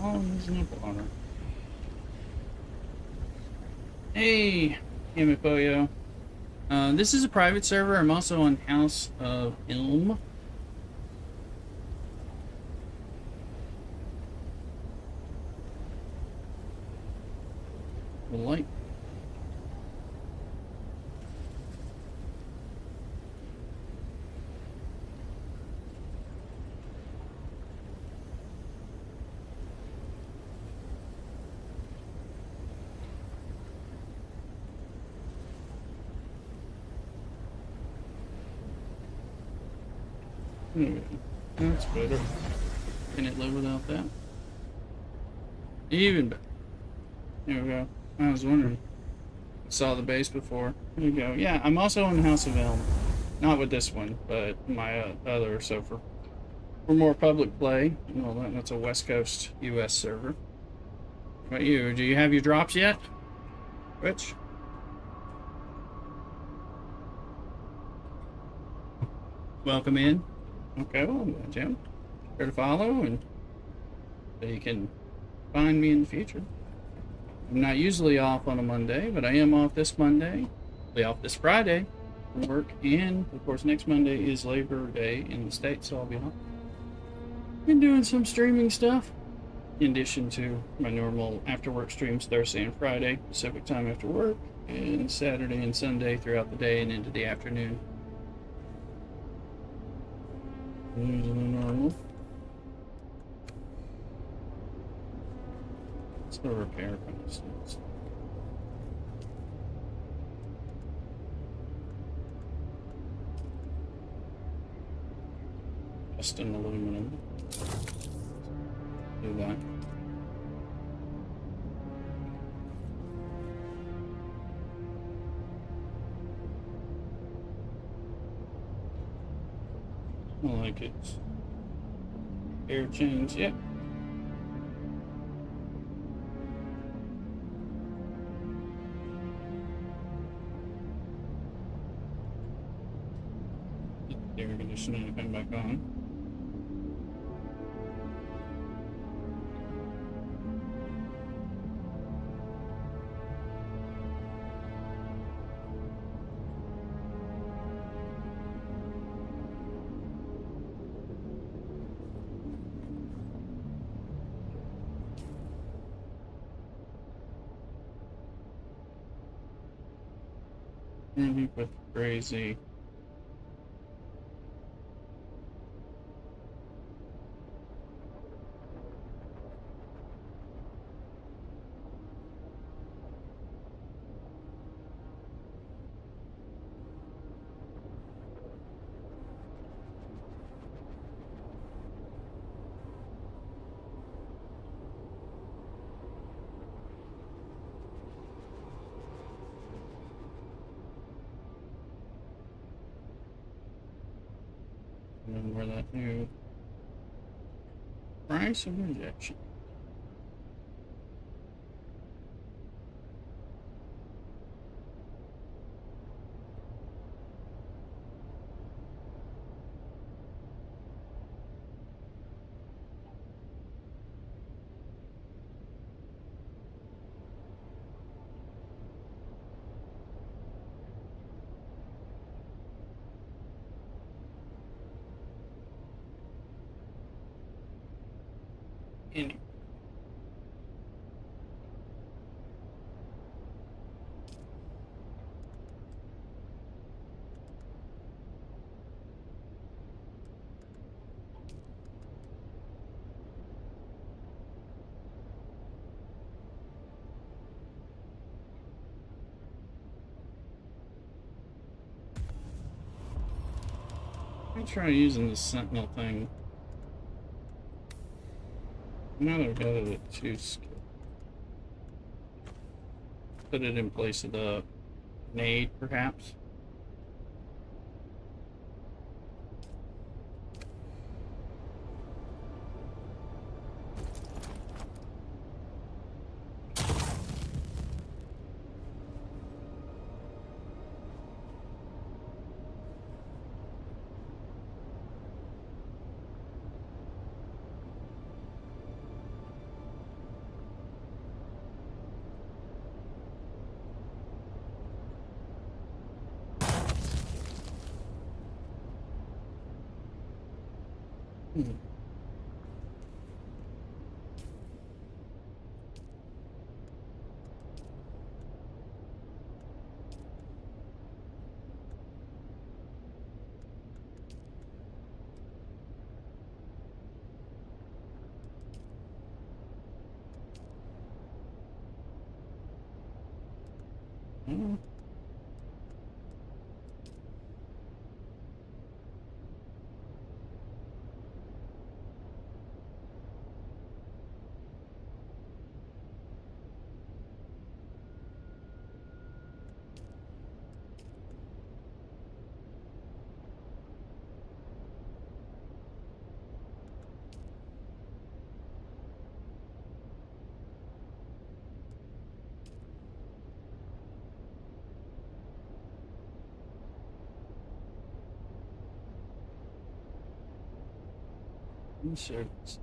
Oh, there's no water. Hey, Yamakoyo. This is a private server. I'm also on House of Ilm. The light. That's better. Can it live without that? Even better. There we go. I was wondering. I saw the base before. There you go. Yeah, I'm also on House of Elm. Not with this one, but my other. So for more public play, well, that's a West Coast U.S. server. What about you? Do you have your drops yet? Which? Welcome in. Okay, well, Jim. Sure to follow, and so you can find me in the future. I'm not usually off on a Monday, but I am off this Monday. I'll be off this Friday from work, and of course next Monday is Labor Day in the States, so I'll be off. Been doing some streaming stuff, in addition to my normal after-work streams Thursday and Friday, Pacific time after work, and Saturday and Sunday throughout the day and into the afternoon. Normal. Let's go repair from this. Just an aluminum. Do that. I like it. Air change, yep. The air conditioner to come back on. Really with crazy. Remember that new price of rejection. Anyway. Let me try using the sentinel thing. Now that I've got it at 2 skill. Put it in place of the nade, perhaps. Hmm. Inserts.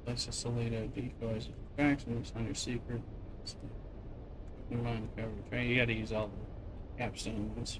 Place a Salado decoys, distractions, under secret. Mind coverage, right? You gotta use all the capstone ones.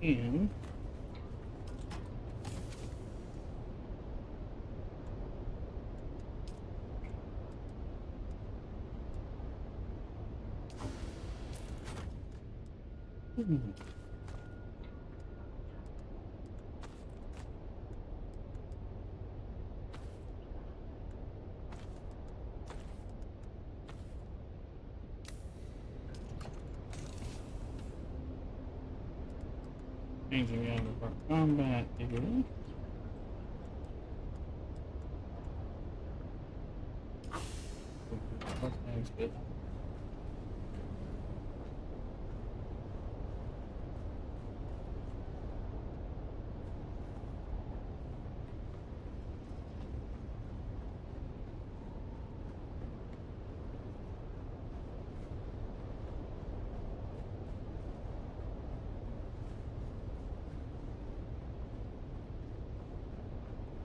And changing out of our combat here. That's good.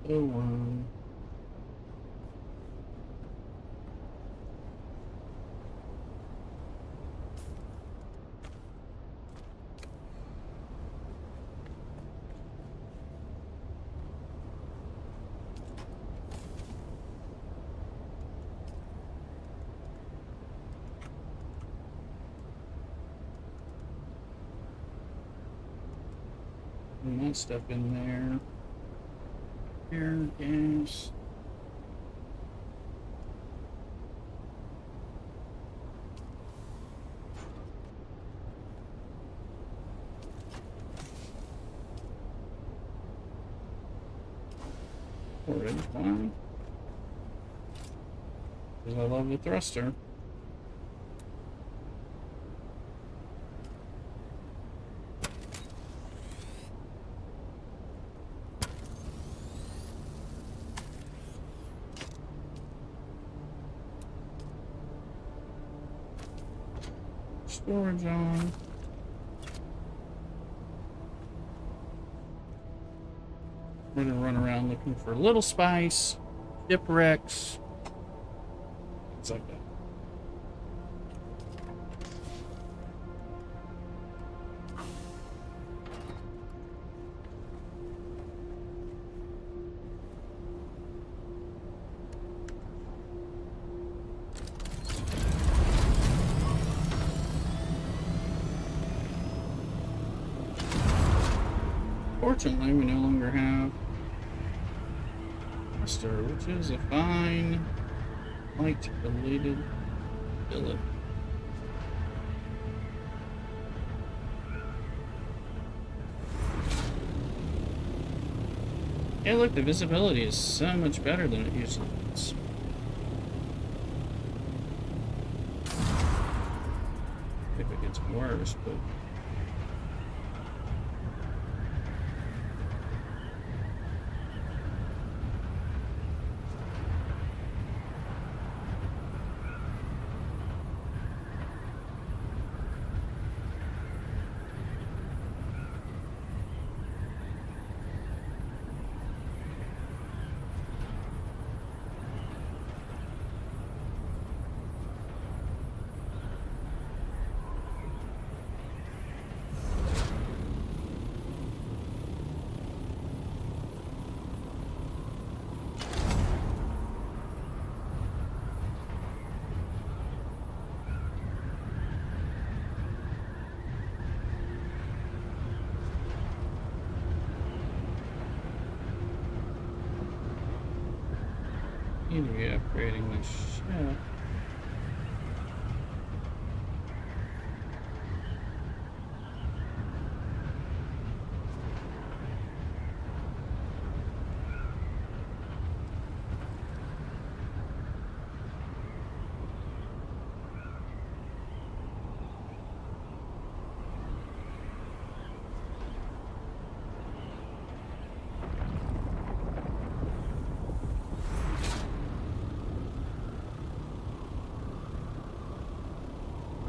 Oh, and that stuff in there. Air, gas. portage. Why? Because I love the thruster. Storage on. We're gonna run around looking for little spice, shipwrecks, things like that. Fortunately, we no longer have thruster, which is a fine light related billet. Yeah, look, the visibility is so much better than it usually is. If it gets worse, but need to be upgrading this ship.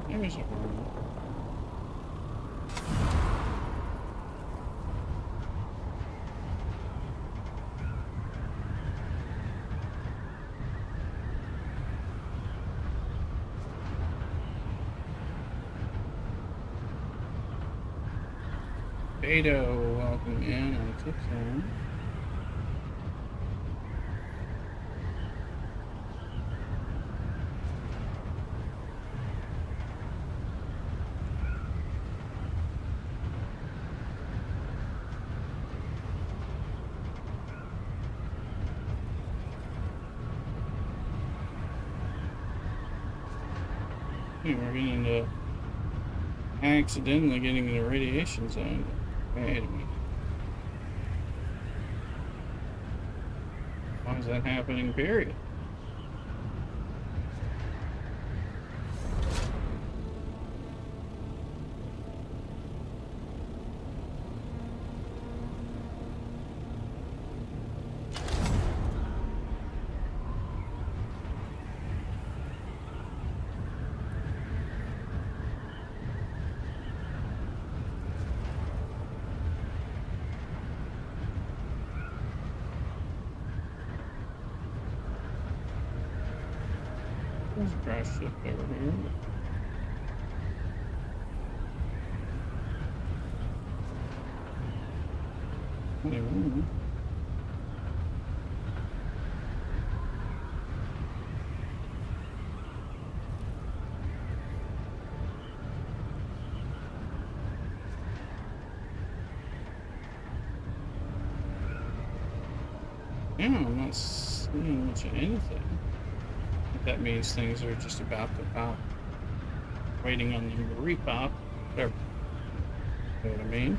There's a room. Beto, welcome in on TikTok. We're getting into accidentally getting in the radiation zone. Wait a minute. Why is that happening, period? There's a crash ship over here. Anyway. Yeah, I'm not seeing much of anything. That means things are just about to pop. Waiting on them to repop. Whatever. You know what I mean?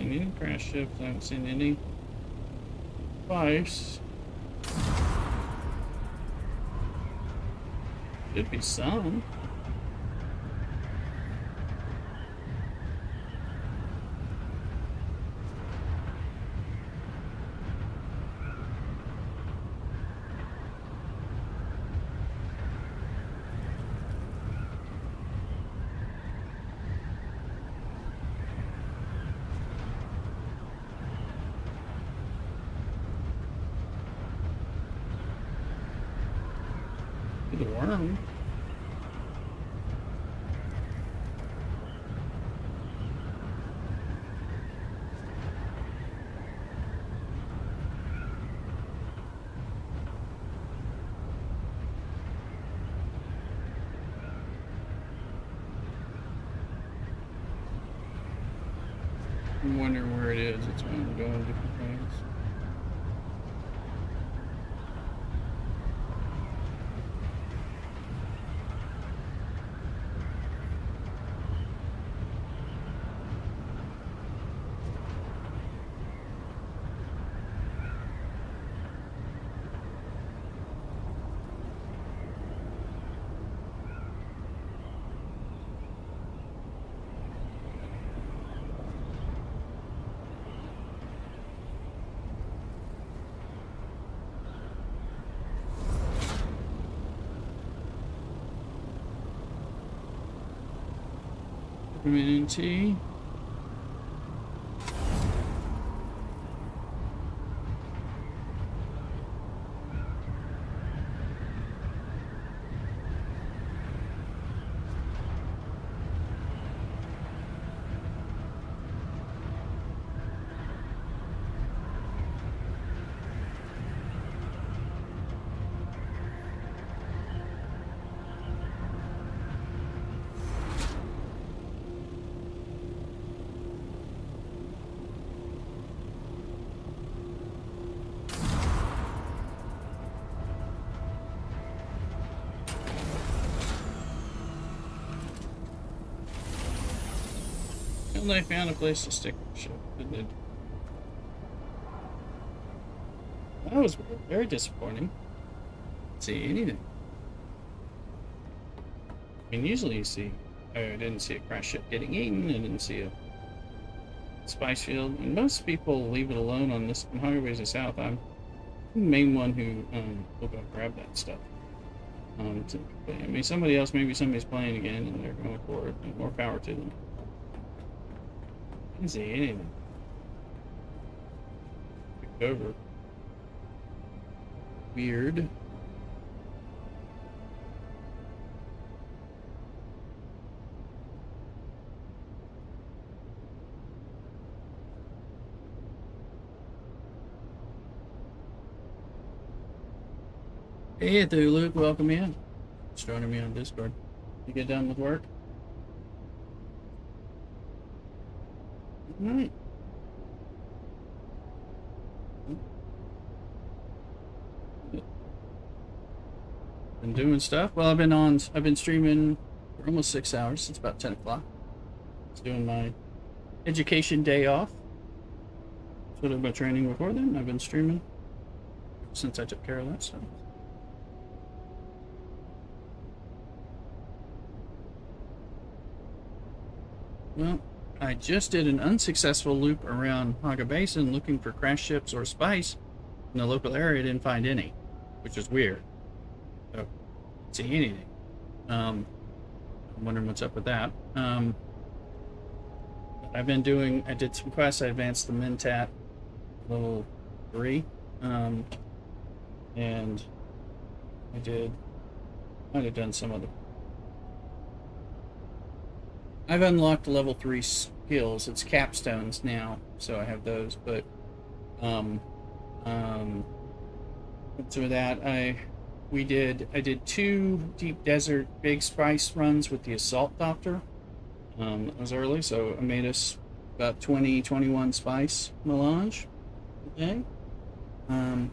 seen any crash ships. I haven't seen any spice. Should be some. The worm. I'm wondering where it is. It's when I'm going different things. Community. And they found a place to stick the ship, didn't it? That was very disappointing. Didn't see anything. I mean, usually you see. I didn't see a crash ship getting eaten. I didn't see a spice field. And most people leave it alone on this. On Highways of South, I'm the main one who will go grab that stuff. I mean, somebody else, maybe somebody's playing again and they're going for it. And more power to them. Didn't see anything. Picked over. Weird. Hey there, Luke. Welcome in. Just joining me on Discord. You get done with work? All right. Been doing stuff. Well, I've been streaming for almost 6 hours. It's about 10 o'clock. I was doing my education day off. So I did my training before then. I've been streaming since I took care of that stuff. Well, I just did an unsuccessful loop around Haga Basin looking for crash ships or spice in the local area. Didn't find any, which is weird. So, didn't see anything. I'm wondering what's up with that. I did some quests. I advanced the Mentat level 3. And might have done some other. I've unlocked level 3 skills. It's capstones now, so I have those. But so that I did 2 deep desert big spice runs with the assault doctor. It was early, so I made us about 21 spice melange. Okay. I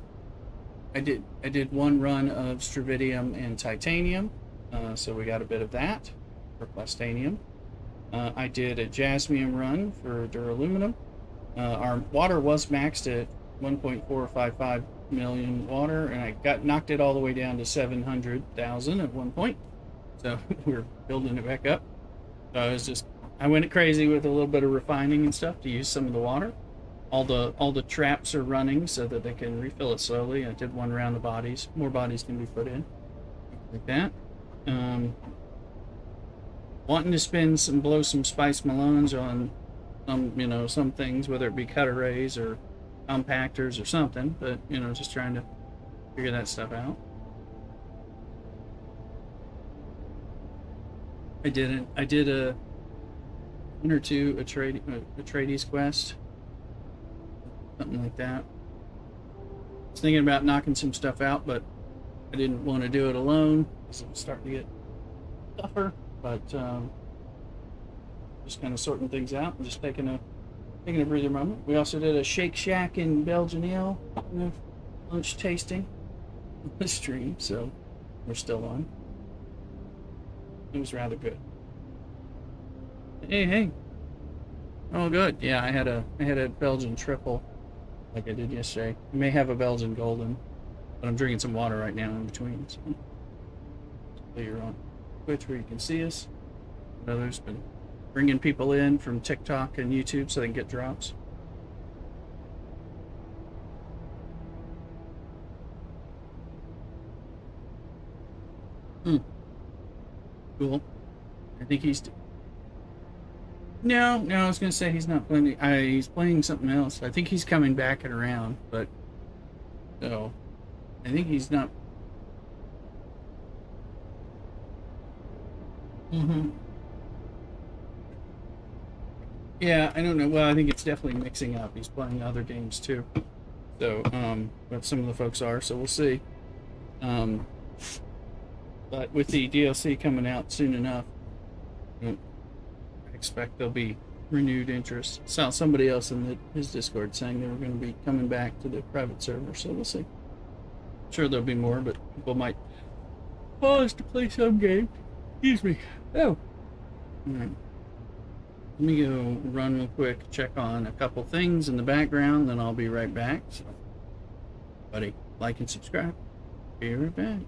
did 1 run of stravidium and titanium, so we got a bit of that for plastanium. I did a jasmium run for duraluminum, Our water was maxed at 1.455 million water, and I knocked it all the way down to 700,000 at one point. So we're building it back up. So I went crazy with a little bit of refining and stuff to use some of the water. All the traps are running so that they can refill it slowly. I did one round of bodies. More bodies can be put in, like that. Wanting to blow some Spice Malones on some things, whether it be cut arrays or compactors or something, but just trying to figure that stuff out. I did a one or two Atreides quest, something like that. I was thinking about knocking some stuff out, but I didn't want to do it alone because it was starting to get tougher. But just kind of sorting things out and just taking a breather moment. We also did a Shake Shack in Belgian Ale lunch tasting on the stream, so we're still on. It was rather good. Hey. Oh, good. Yeah, I had a Belgian triple, like I did yesterday. I may have a Belgian golden, but I'm drinking some water right now in between. So you're on Twitch where you can see us. Others been bringing people in from TikTok and YouTube so they can get drops. Cool. I think he's... No, I was going to say he's not playing... he's playing something else. I think he's coming back and around, but... So, I think he's not... Yeah, I don't know. Well, I think it's definitely mixing up. He's playing other games too. So, but some of the folks are, so we'll see. But with the DLC coming out soon enough, I expect there'll be renewed interest. Saw somebody else in his Discord saying they were going to be coming back to the private server, so we'll see. Sure, there'll be more, but people might pause to play some game. Excuse me. Oh. All right. Let me go run real quick, check on a couple things in the background, then I'll be right back. So, buddy, like and subscribe. Be right back.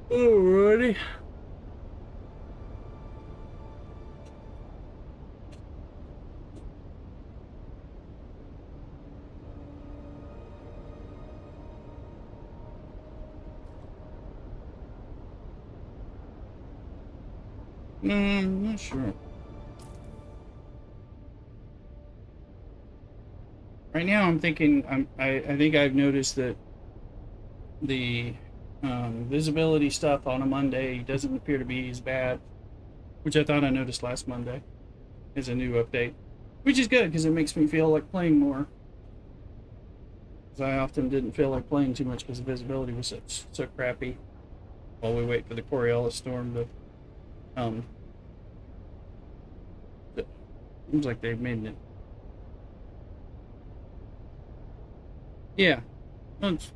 Alrighty. I'm not sure. Right now, I'm thinking. I think I've noticed that the visibility stuff on a Monday doesn't appear to be as bad, which I thought I noticed last Monday as a new update, which is good because it makes me feel like playing more. Because I often didn't feel like playing too much because the visibility was so crappy. While we wait for the Coriolis storm to seems like they've made it. Yeah. It's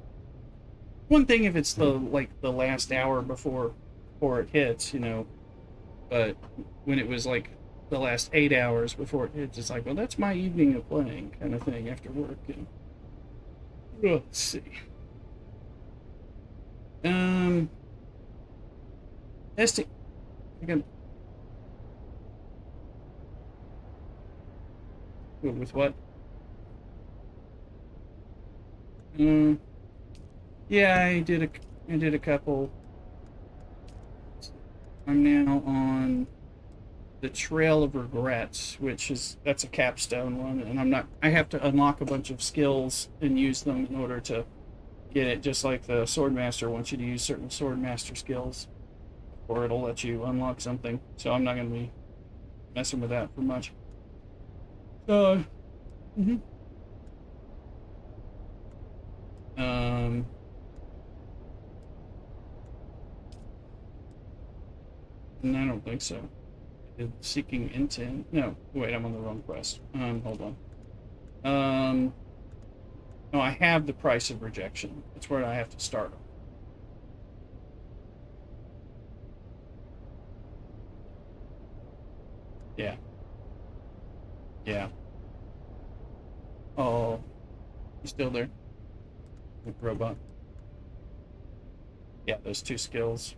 one thing if it's the last hour before it hits, you know. But when it was like the last 8 hours before it hits, it's like, well, that's my evening of playing kind of thing after work. You know. Let's see. Testing. I got with what? Yeah, I did a couple. I'm now on the Trail of Regrets, that's a capstone one, and I have to unlock a bunch of skills and use them in order to get it, just like the Swordmaster wants you to use certain Swordmaster skills, or it'll let you unlock something. So I'm not going to be messing with that for much. So, I don't think so. Seeking intent. No, wait, I'm on the wrong quest. Hold on. No, I have the price of rejection. That's where I have to start. Yeah. Yeah. Oh, you still there? Robot. Yeah, those 2 skills.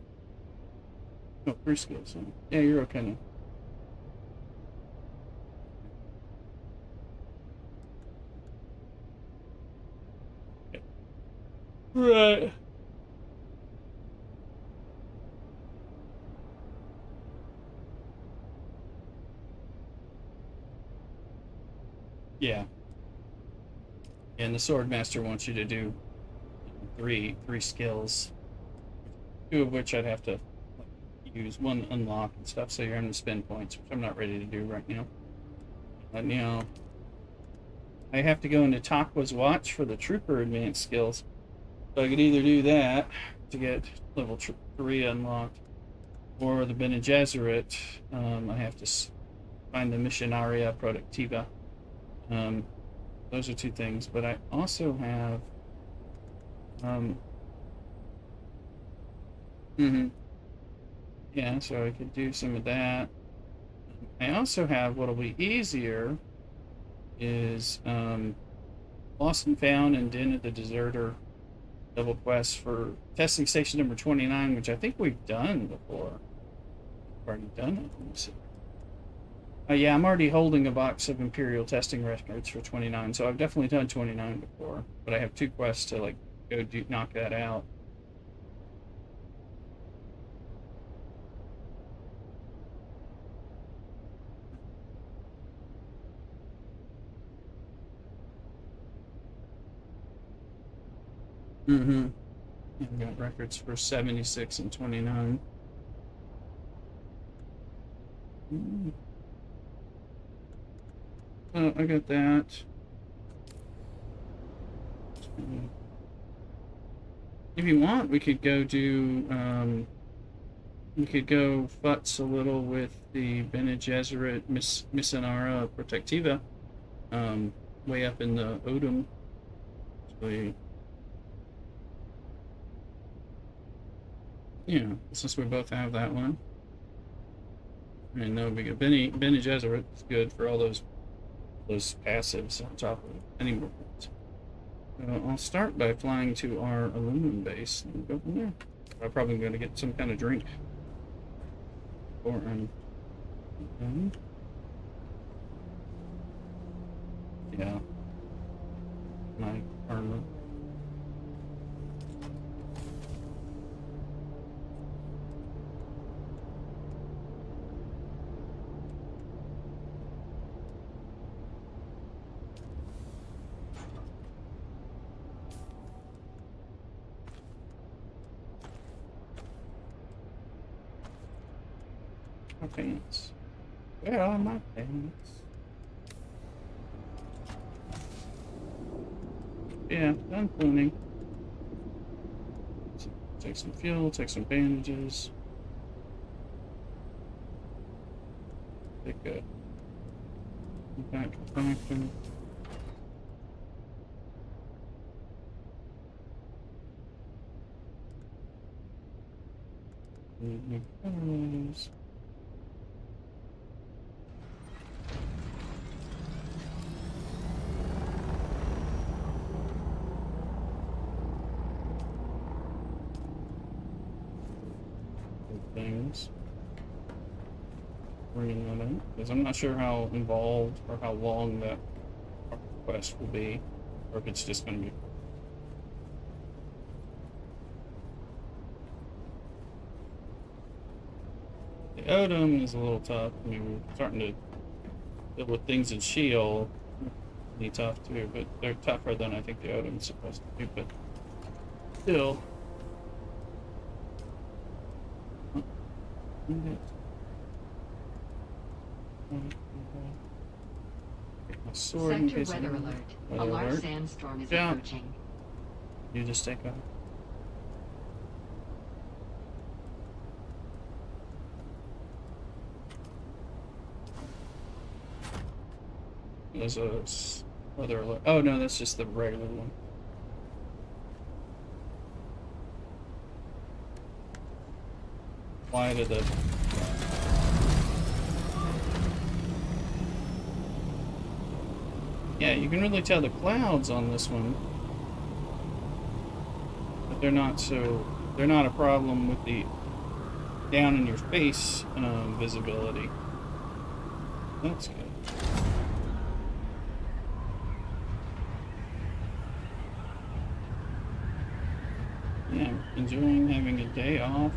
No, 3 skills. Yeah, you're okay now. Okay. Right. Yeah. And the Swordmaster wants you to do three skills, 2 of which I'd have to use, 1 unlock and stuff, so you're having to spend points, which I'm not ready to do right now. But now I have to go into Takwa's Watch for the Trooper advanced skills. So I could either do that to get level 3 unlocked, or the Bene Gesserit. I have to find the Missionaria Productiva. Those are 2 things, but I also have yeah, so I could do some of that. I also have, what'll be easier is Lost and Found and Den of the Deserter double quests for testing station number 29, which I think we've done before. We've already done it. Let me see. Yeah, I'm already holding a box of Imperial testing records for 29, so I've definitely done 29 before, but I have 2 quests to go knock that out. I've got records for 76 and 29. I got that. If you want, we could go do, we could go futz a little with the Bene Gesserit Missionara Protectiva, way up in the Odom. So yeah, since we both have that one. I mean, no big. Bene Gesserit is good for all those passives on top of any movement. I'll start by flying to our aluminum base and go from there. I'm probably going to get some kind of drink. Or yeah, my armor. My pants. Where are my pants? Yeah, done cleaning. Take some fuel, take some bandages. Take a back factor. Clothes. Things. Bringing that in because I'm not sure how involved or how long that quest will be, or if it's just going to be. The Odom is a little tough. I mean, we're starting to deal with things in Shield. Pretty tough too, but they're tougher than I think the Odom's supposed to be. But still. My sword in Sector case weather I- alert. Weather A large alert. sandstorm is Yeah. approaching. You just take off. There's a weather alert. Oh no, that's just the regular one. Why did the Yeah, you can really tell the clouds on this one. But they're not a problem with the down in your face visibility. That's good. Yeah, enjoying having a day off.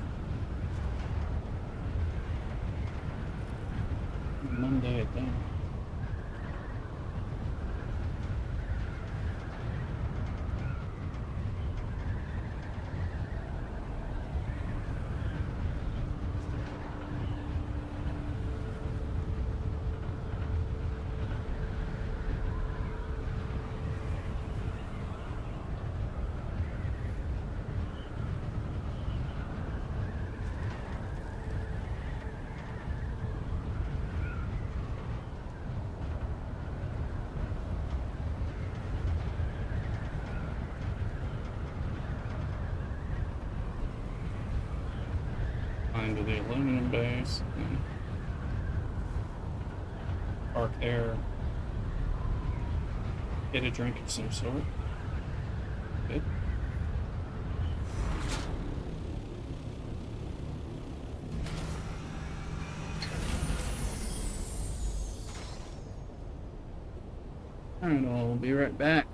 Monday at that. Into the aluminum base and park there. Get a drink of some sort. Good. Alright, I'll be right back.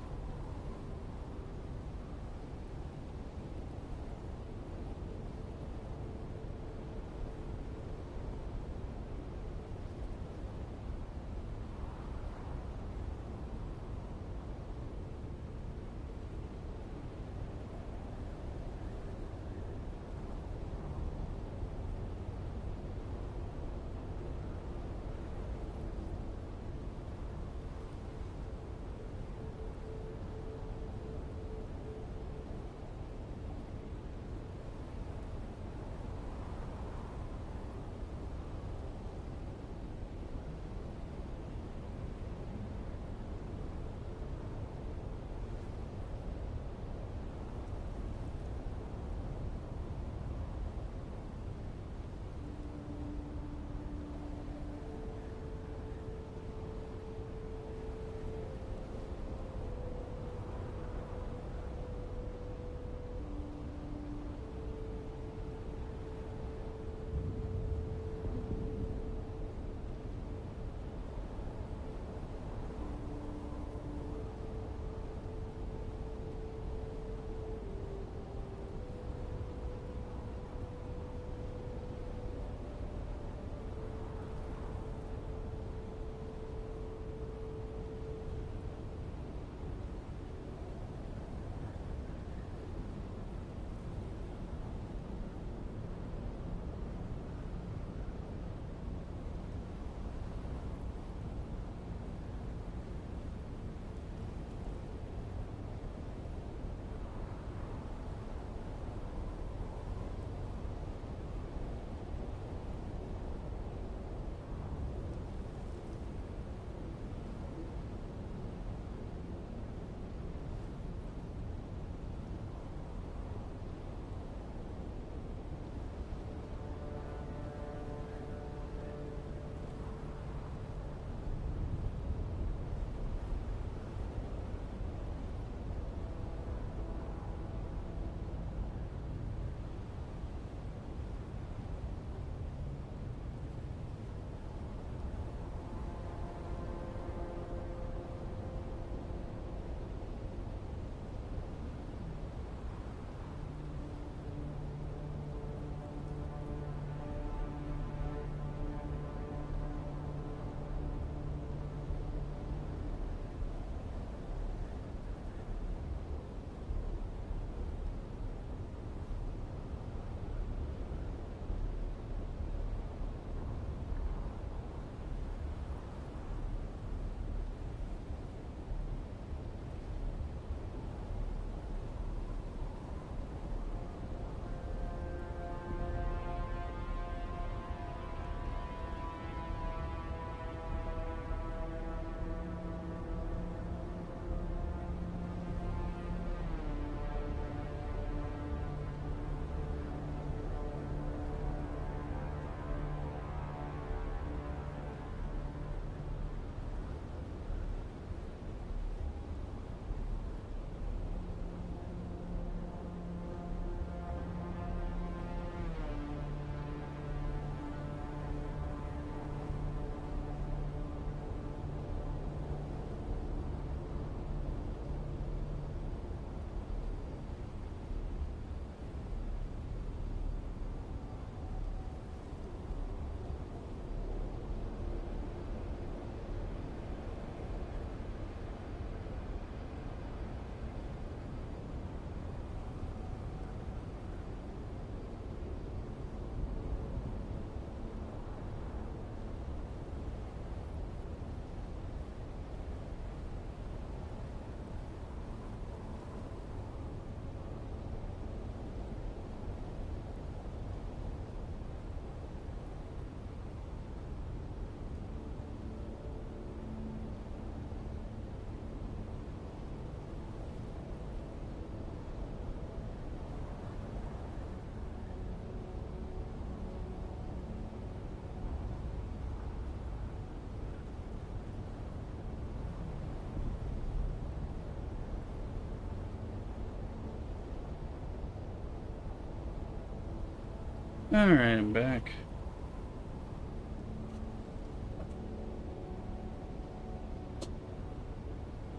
Alright, I'm back.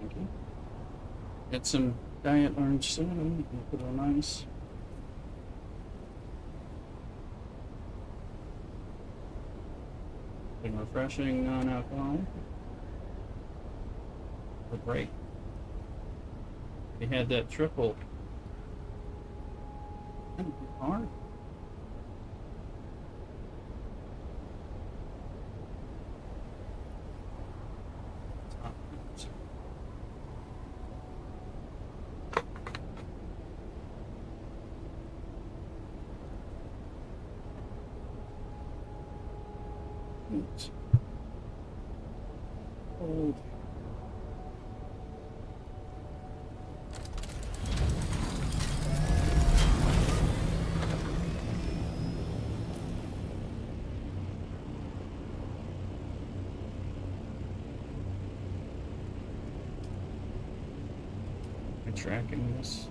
Okay. Get some diet orange soda, put it on ice. Been refreshing, non-alcoholic. For break. They had that triple. Hard. Oops. Old. Tracking this.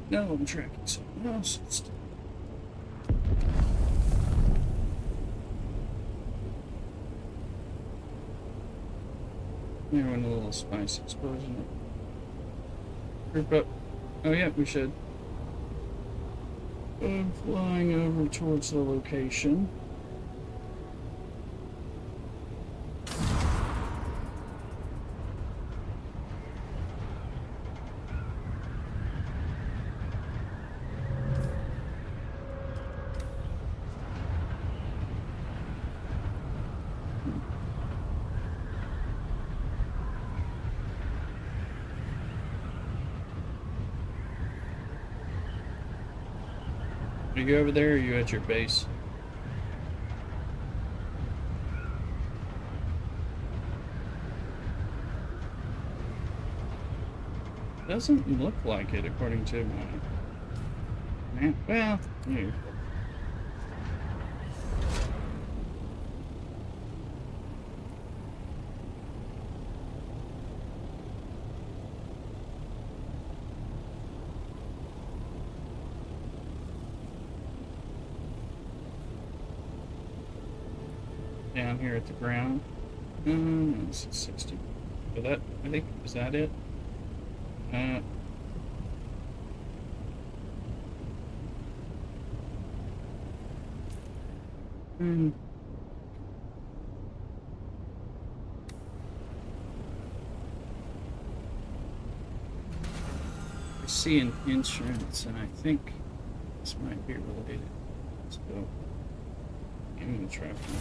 No, I'm tracking something else. There went a little spice explosion. Group up. Oh yeah, we should. Flying over towards the location. Are you over there or are you at your base? Doesn't look like it according to my map. Well, yeah. Down here at the ground. This is 60. So that, I think, is that it? I see an insurance, and I think this might be related. Let's go. I'm gonna try from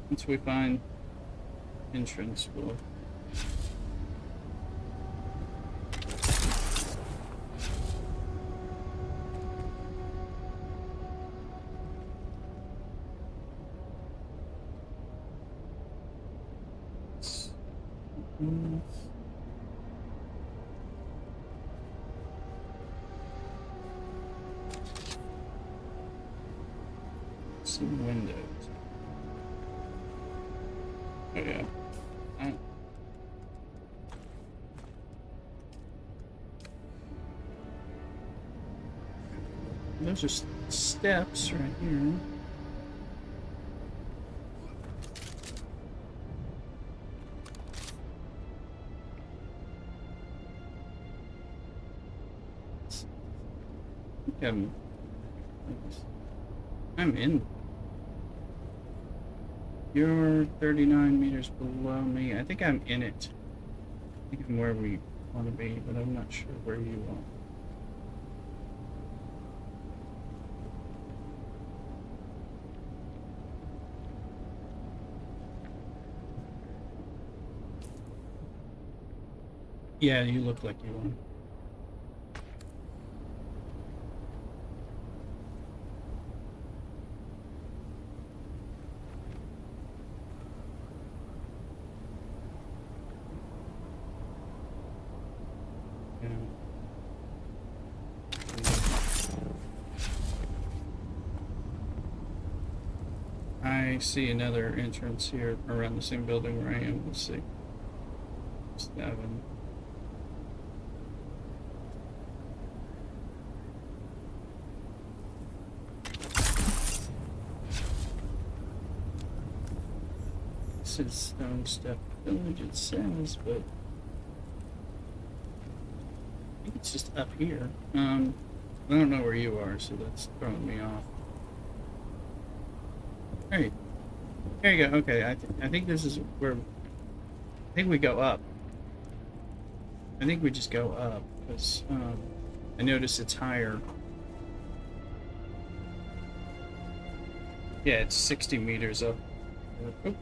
once we find entrance, we'll some windows. Oh yeah. Those are steps right here. I'm in. You're 39 meters below me. I think I'm in it. I think I'm where we want to be, but I'm not sure where you are. Yeah, you look like you are. I see another entrance here around the same building where I am. Let's see. 7. This is Stone Step Village, it says, but I think it's just up here. I don't know where you are, so that's throwing me off. Hey, there you go. Okay, I think this is where. I think we go up. I think we just go up because I notice it's higher. Yeah, it's 60 meters up. Oh.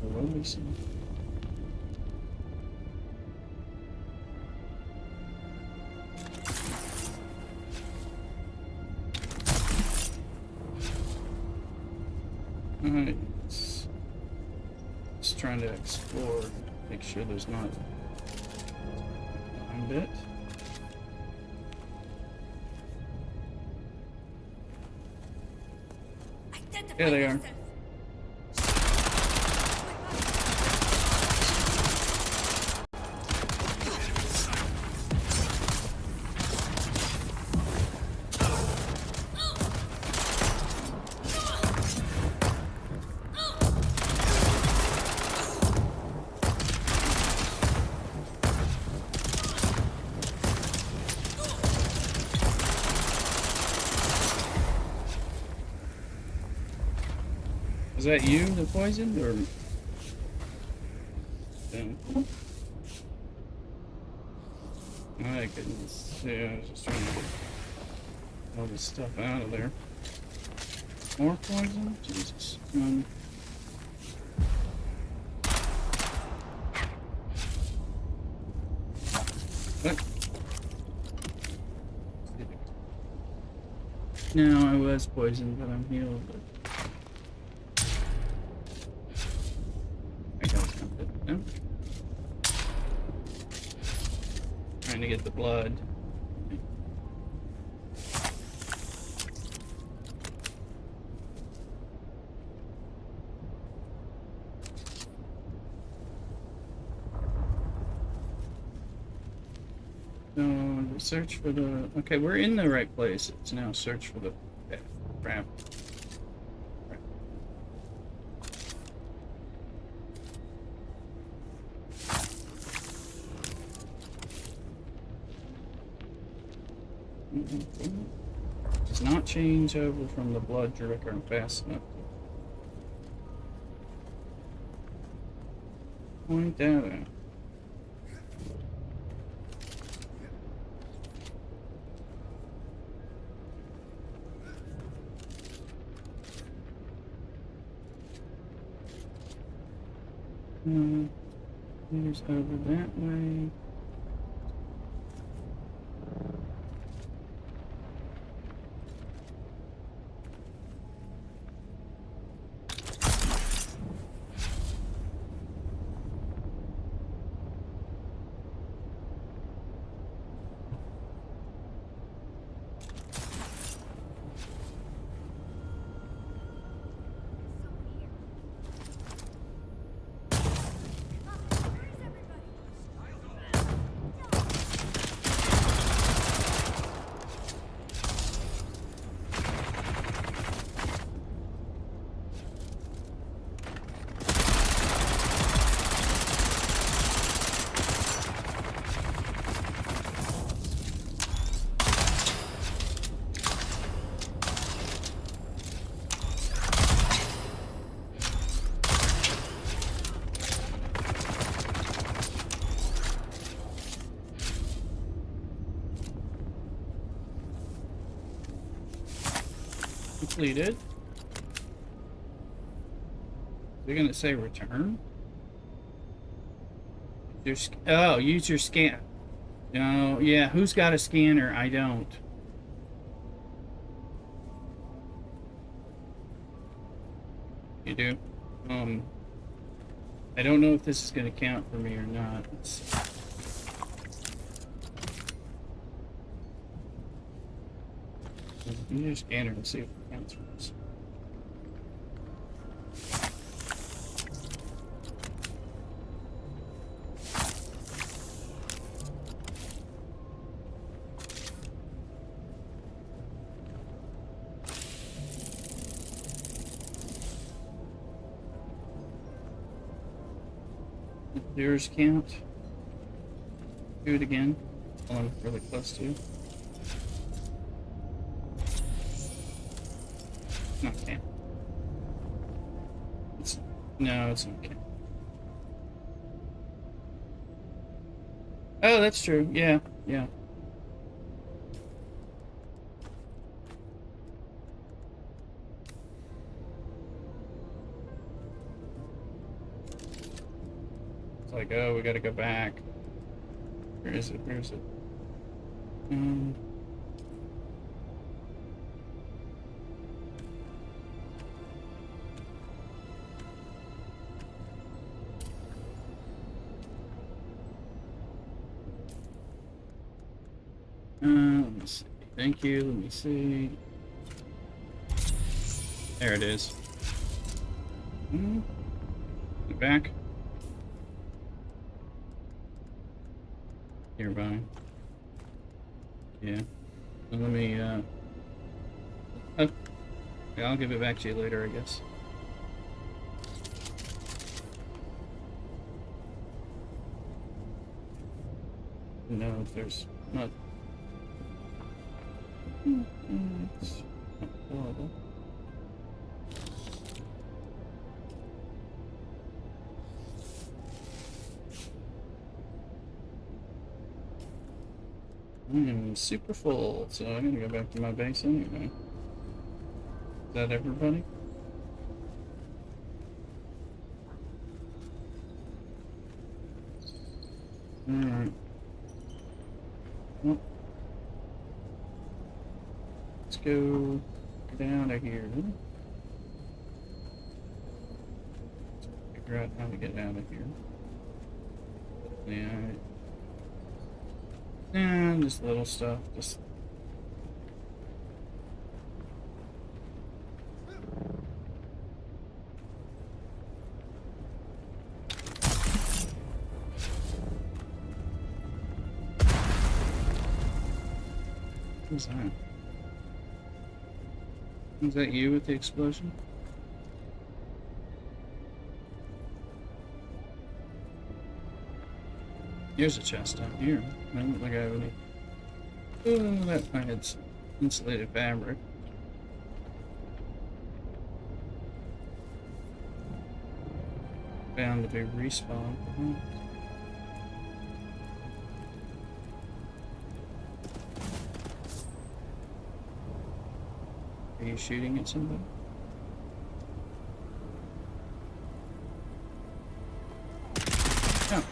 What do we see? Alright, just trying to explore, make sure there's not a bit. There they are. Is that you, the poison, or? No. My goodness. Yeah, I was just trying to get all this stuff out of there. More poison? Jesus. What? No, I was poisoned, but I'm healed. But... No. Trying to get the blood. So, search for the... Okay, we're in the right place. It's now search for the... Okay, crap. Does not change over from the blood dricker fast enough to point that out. Here's over that way. Completed. They're gonna say return. Oh, use your scan. No, yeah. Who's got a scanner? I don't. You do. I don't know if this is gonna count for me or not. You just scanner and see if it counts for us. Yours count. Do it again. I'm really close to. Okay. No, it's okay. Oh, that's true. Yeah, yeah. It's like, oh, we gotta go back. Where is it? Where is it? Let me see. Thank you. Let me see. There it is. Back. Nearby. Yeah. Let me, oh. Yeah, I'll give it back to you later, I guess. No, if there's not... It's not horrible. I am super full, so I'm gonna go back to my base anyway. Is that everybody? Alright. Well, let's go down to here. Let's figure out how to get out of here. Yeah. Yeah, just little stuff. Just what's that? Was that you with the explosion? Here's a chest down here. I don't think I have any. Oh, that I had some insulated fabric. Bound to be respawned. Are you shooting at somebody? Oh.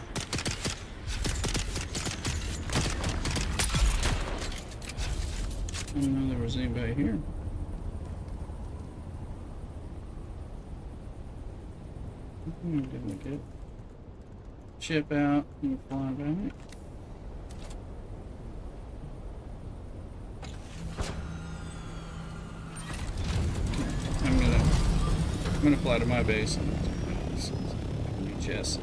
I didn't know there was anybody here. Didn't get ship out and fly back. I'm gonna fly to my base and new chests.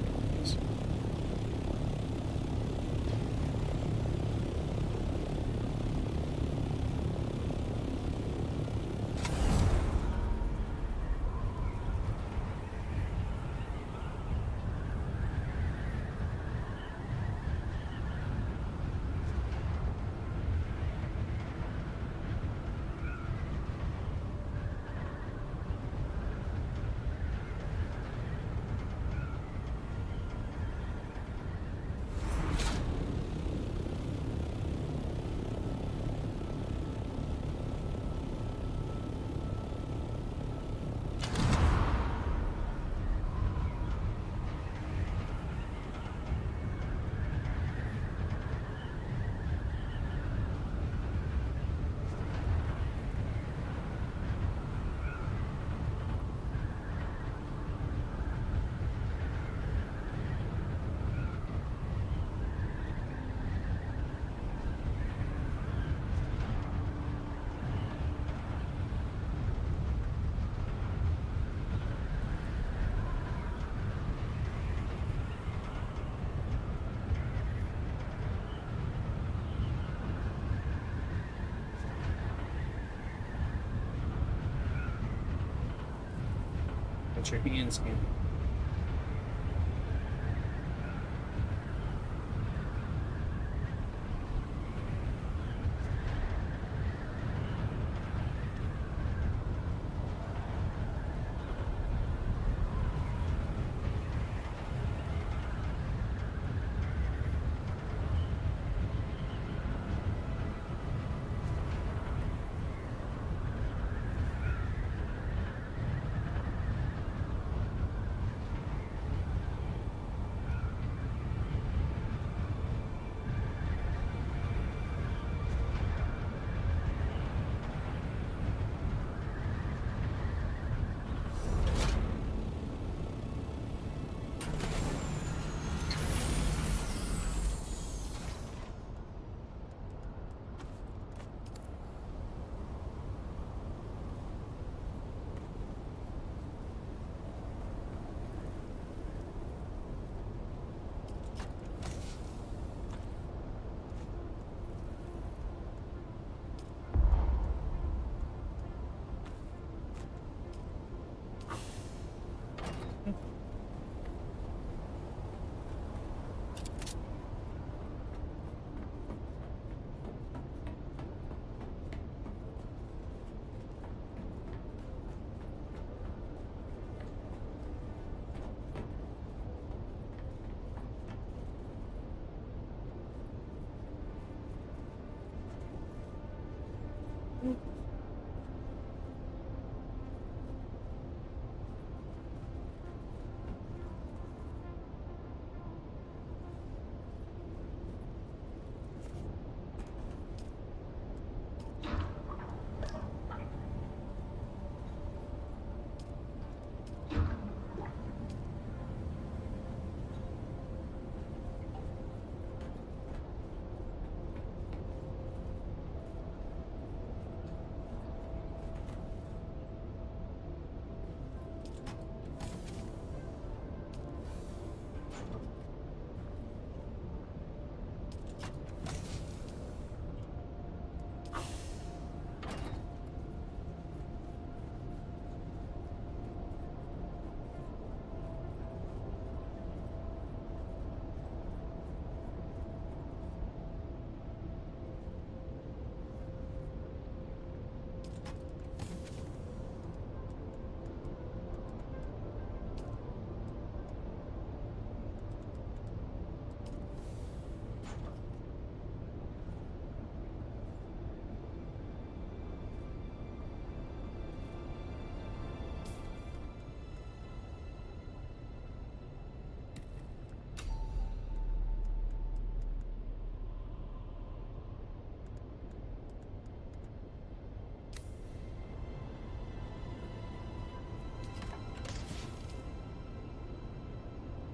Got your hand scanner.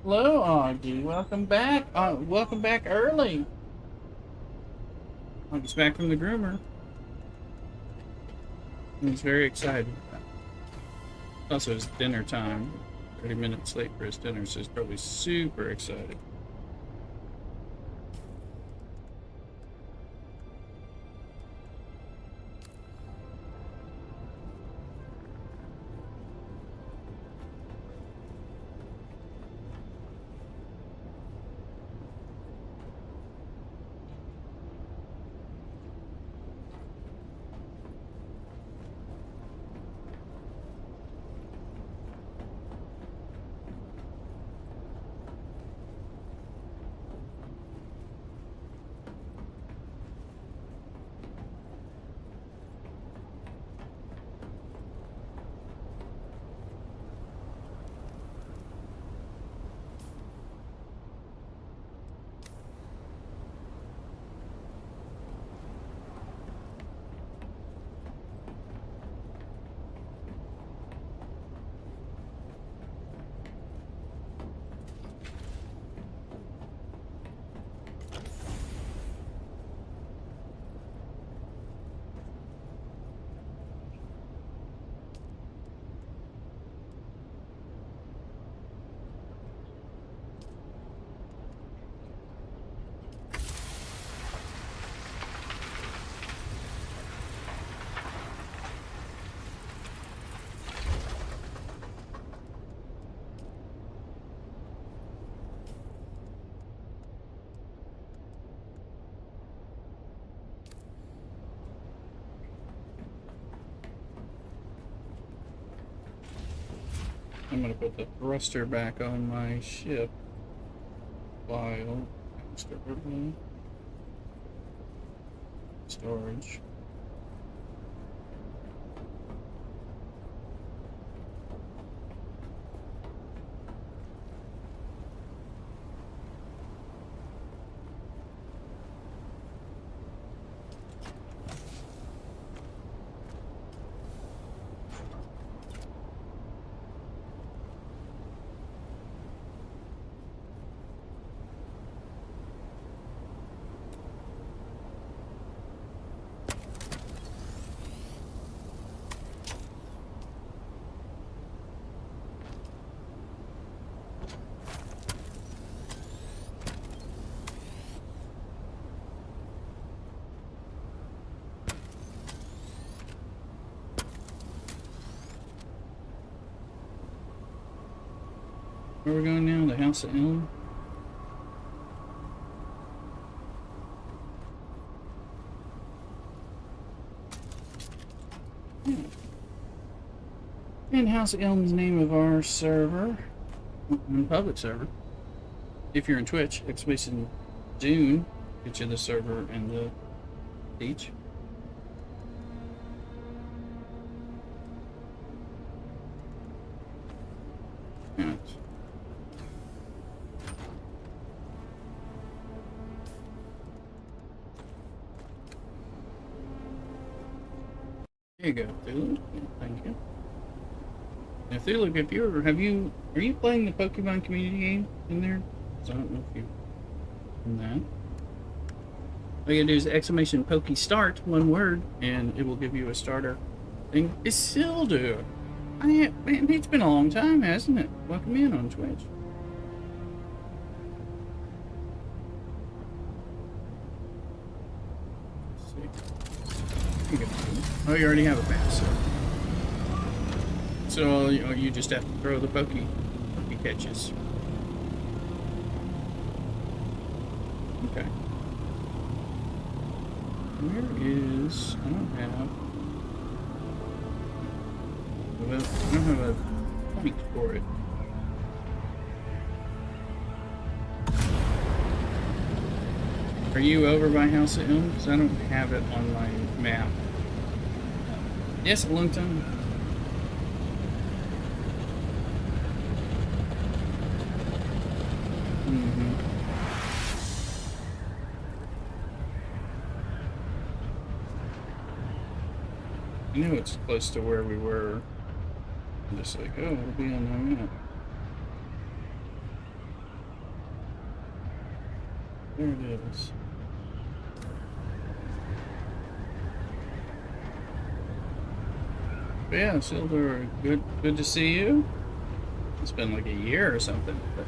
Hello, Augie. Welcome back. Welcome back early. Augie's back from the groomer. He's very excited. Also, it's dinner time. 30 minutes late for his dinner, so he's probably super excited. I'm gonna put the thruster back on my ship. File. Storage. Where are we going now? The House of Elm? Yeah. And House of Elm is the name of our server. Public server. If you're in Twitch, exclamation Dune gets you the server and the beach. Yeah. There you go, Thulu. Thank you. Now, Thulu, if you're, are you playing the Pokemon community game in there? 'Cause I don't know if you in that. All you gotta do is exclamation Poke Start, one word, and it will give you a starter thing. Isildur! Man, it's been a long time, hasn't it? Welcome in on Twitch. Oh, you already have a pass. So you just have to throw the pokey catches. Okay. Where is... I don't have a point for it. Are you over by House of Elm? Because I don't have it on my map. Yes, a long time. I knew it's close to where we were. I'm just like, oh, it'll be on my map. There it is. But yeah, Silver, good to see you. It's been like a year or something. But...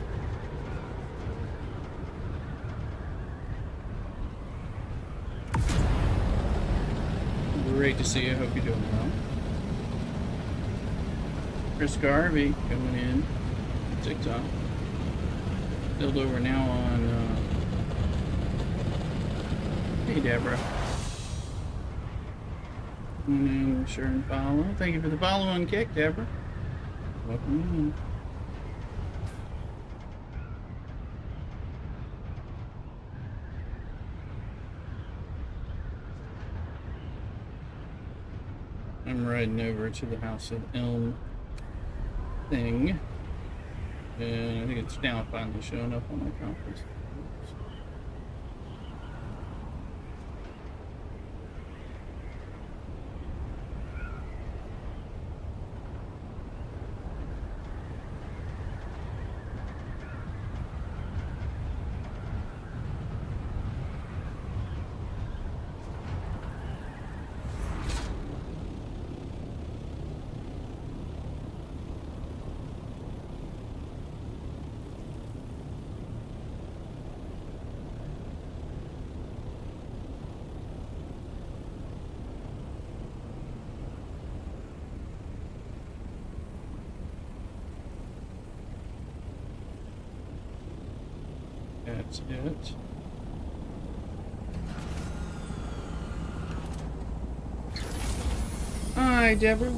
great to see you. Hope you're doing well. Chris Garvey coming in. TikTok. Silver, we're now on. Hey, Deborah. And sure and follow. Thank you for the follow on kick, Deborah. Welcome in. I'm riding over to the House of Elm thing. And I think it's now finally showing up on my conference. That's it. Hi, Deborah.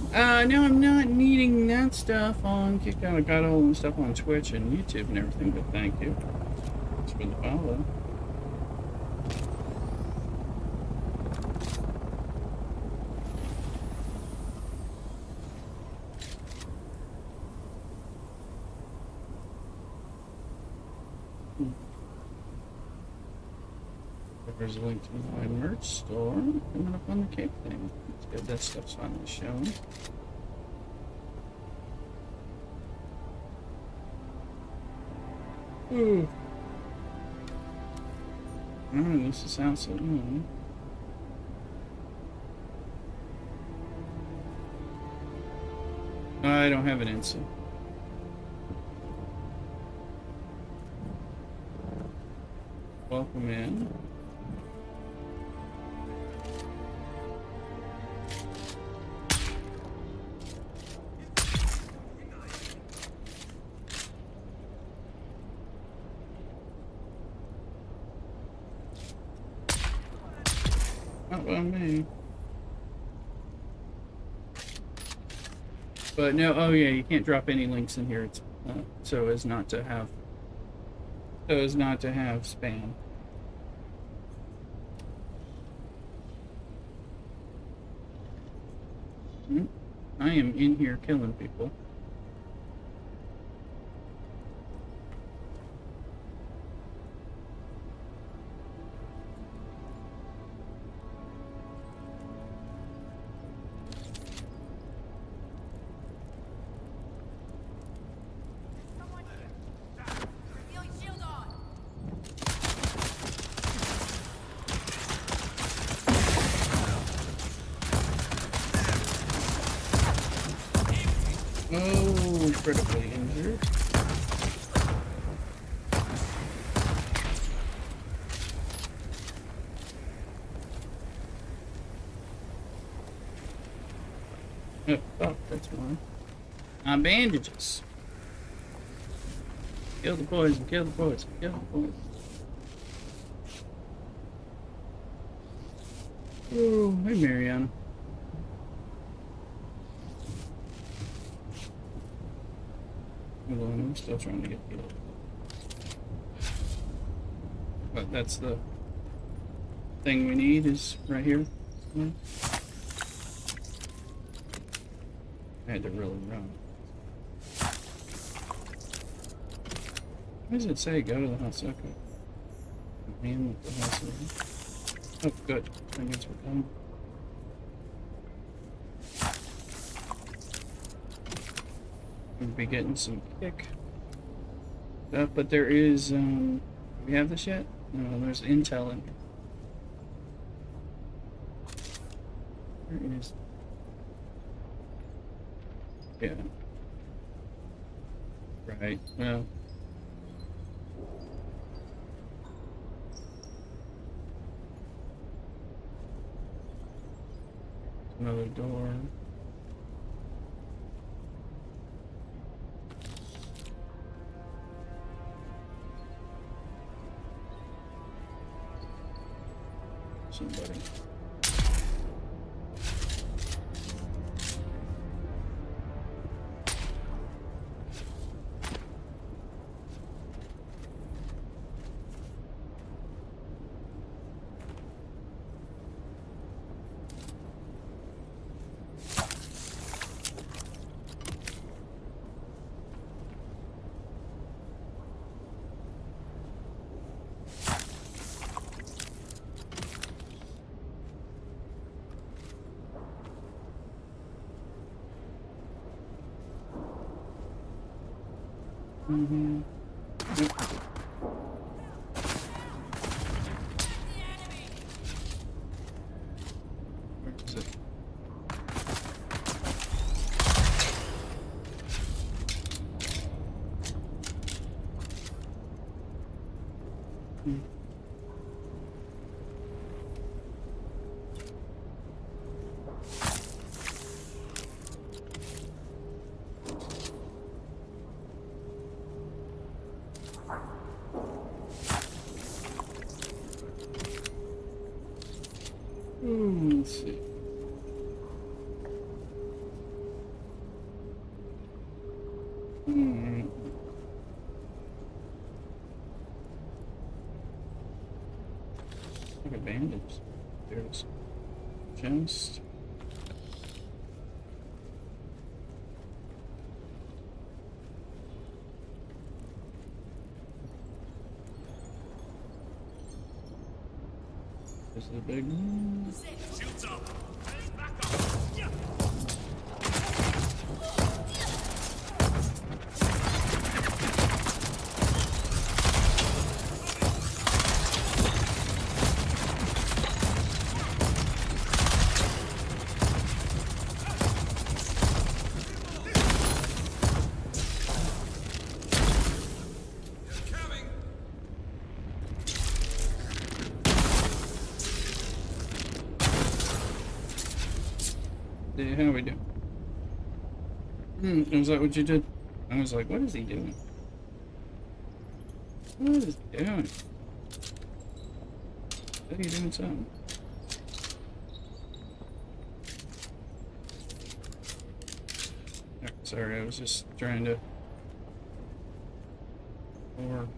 No, I'm not needing that stuff on Kick Out. I got all the stuff on Twitch and YouTube and everything, but thank you. Thanks for the follow. There's a link to my merch store coming up on the Cape thing. It's good, that stuff's finally shown. Ooh. Oh, this is sounds so good. I don't have an instant. Welcome in. Not by me. But no, oh yeah, you can't drop any links in here. It's so as not to have spam. I am in here killing people. Oh, critically injured. Oh, fuck, that's one. Bandages. Kill the poison, kill the poison, kill the poison. Oh, hey, Mariana. Hold on, I'm still trying to get healed. But that's the thing we need is right here. I had to really run. What does it say? Go to the house. Okay. Man with the house. Oh, good. I guess we're done. We'll be getting some kick stuff, but there is, do we have this yet? No, there's intel in here. There is. Yeah. Right, well. Another door. Somebody. Mm-hmm. Yep. Where is it? bandage. There's chest. This is a big one. Shields up. Back up. Yeah. How we do? Was that what you did? I was like, what is he doing? What is he doing? Are you doing something? Sorry, I was just trying to... Or...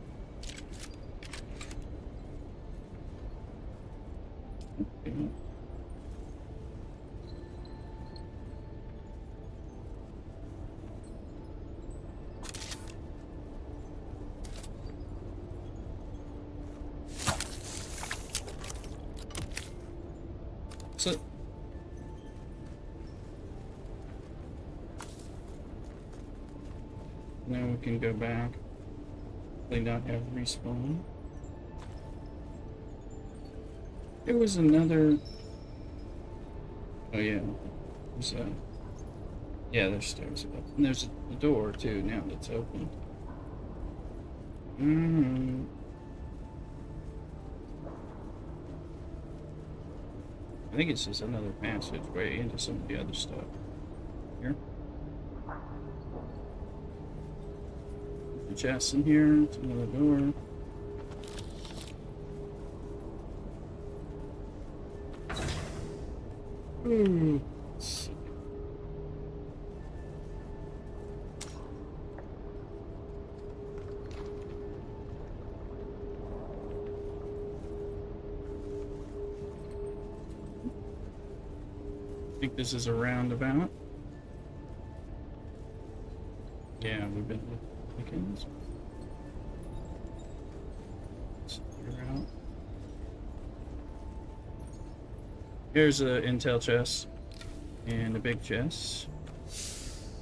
Okay. So, now we can go back. They not have respawn. There was another. Oh yeah, there's yeah, there's stairs up, and there's a door too now that's open. I think it's just another passageway into some of the other stuff. Here. The chest in here. It's another door. Ooh. I think this is a roundabout. Yeah, we've been looking. Let's figure out. Here's an intel chest and a big chest.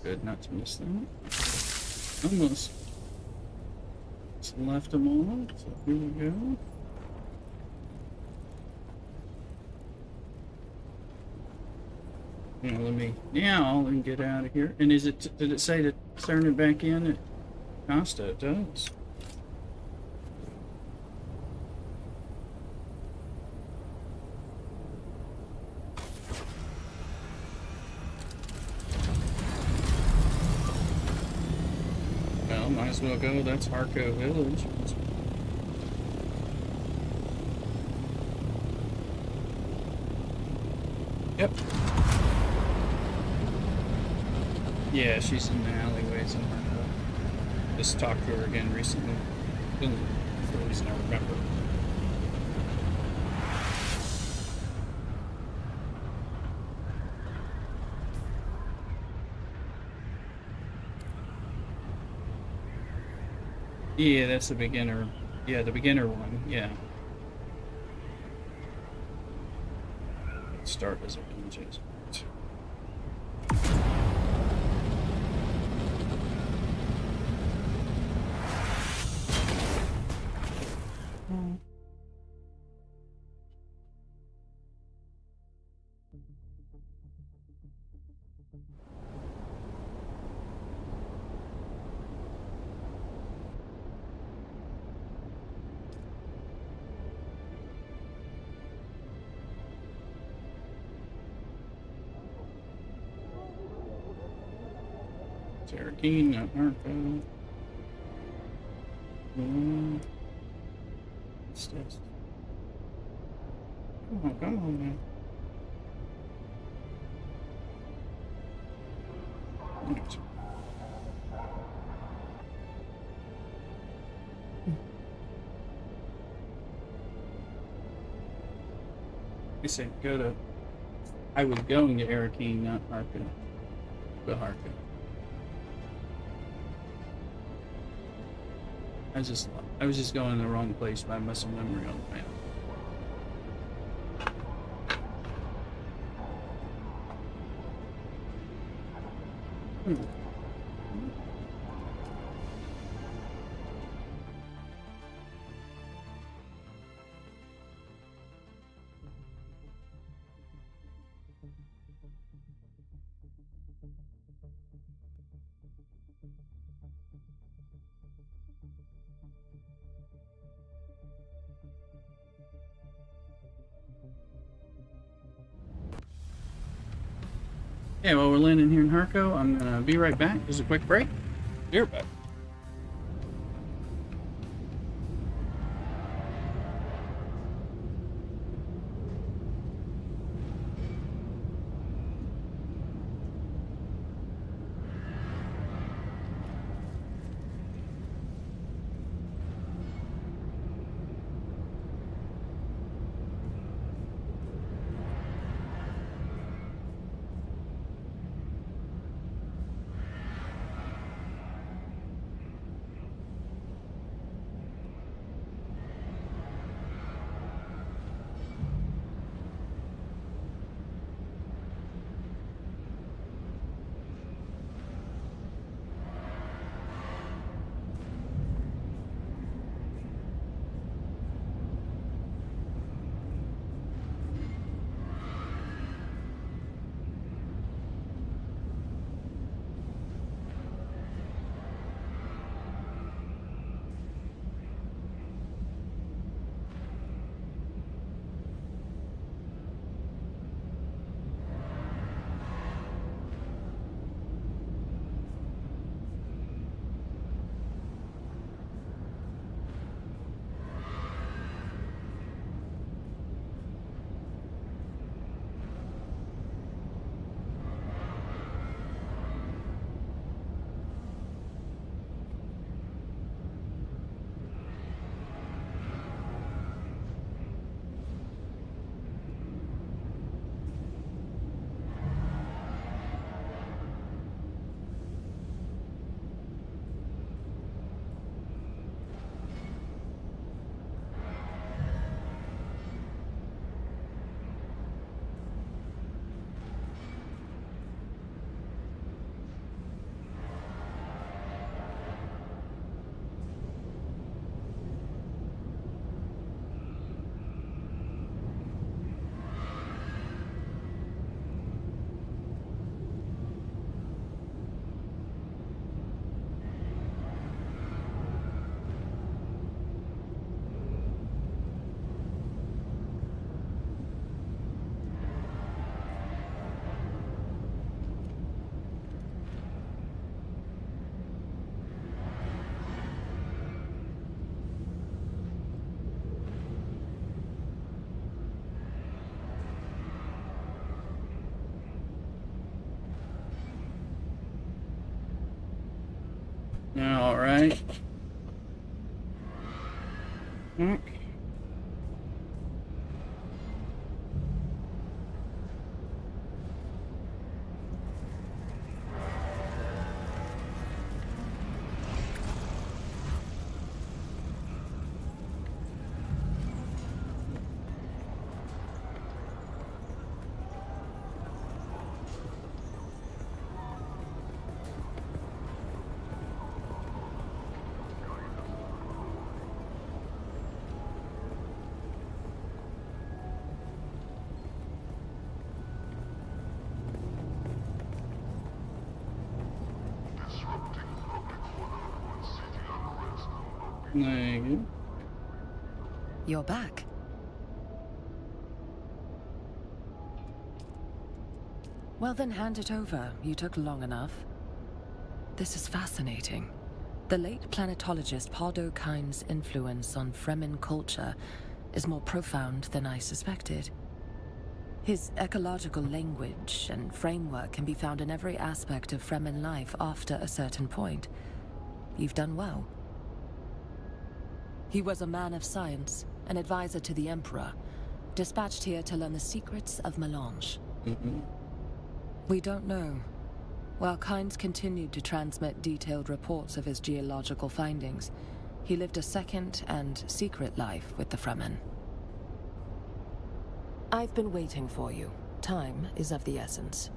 Good not to miss that. Almost. Just left them all, so here we go. You know, let me now and get out of here. And is it? Did it say to turn it back in at Costa? It does. Well, might as well go. That's Harco Village. Yep. Yeah, she's in the alleyway somewhere. Just talked to her again recently. For the reason I remember. Yeah, that's the beginner. Yeah, the beginner one. Yeah. Start as a villages. Cherokee, not Marco. What's this? Come on, man. Right. I said go to. I was going to Arakeen, not Harka. But Harka. I was just going in the wrong place by muscle memory on the map. Okay, well, we're landing here in Harko. I'm gonna be right back. Just a quick break. Be right back. All right. Thank you. You're back. Well then, hand it over. You took long enough. This is fascinating. The late planetologist Pardo Kine's influence on Fremen culture is more profound than I suspected. His ecological language and framework can be found in every aspect of Fremen life after a certain point. You've done well. He was a man of science, an advisor to the Emperor, dispatched here to learn the secrets of Melange. Mm-hmm. We don't know. While Kynes continued to transmit detailed reports of his geological findings, he lived a second and secret life with the Fremen. I've been waiting for you. Time is of the essence.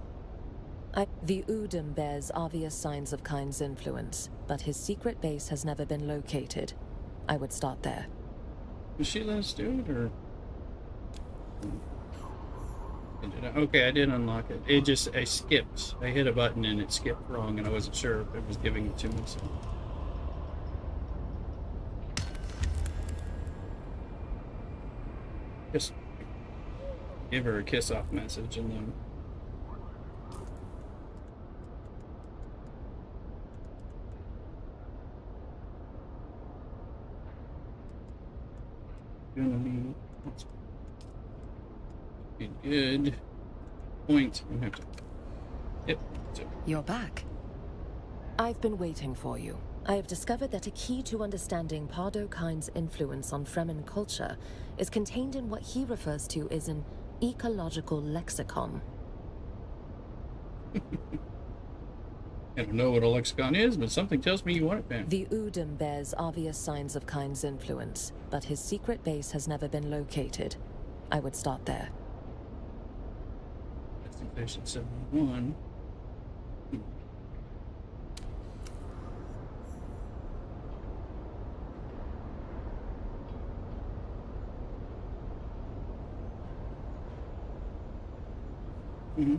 The Udum bears obvious signs of Kynes' influence, but his secret base has never been located. I would start there. Did she let us do it, or? Okay, I did unlock it. I skipped. I hit a button and it skipped wrong, and I wasn't sure if it was giving it to me, so. Just give her a kiss-off message, and then... Gonna be good. Point. I'm gonna have to. Yep. You're back. I've been waiting for you. I have discovered that a key to understanding Pardo Kynes' influence on Fremen culture is contained in what he refers to as an ecological lexicon. I don't know what a lexicon is, but something tells me you want it, man. The Udum bears obvious signs of Kynes' influence, but his secret base has never been located. I would start there. Investigation 71. Mm-hmm.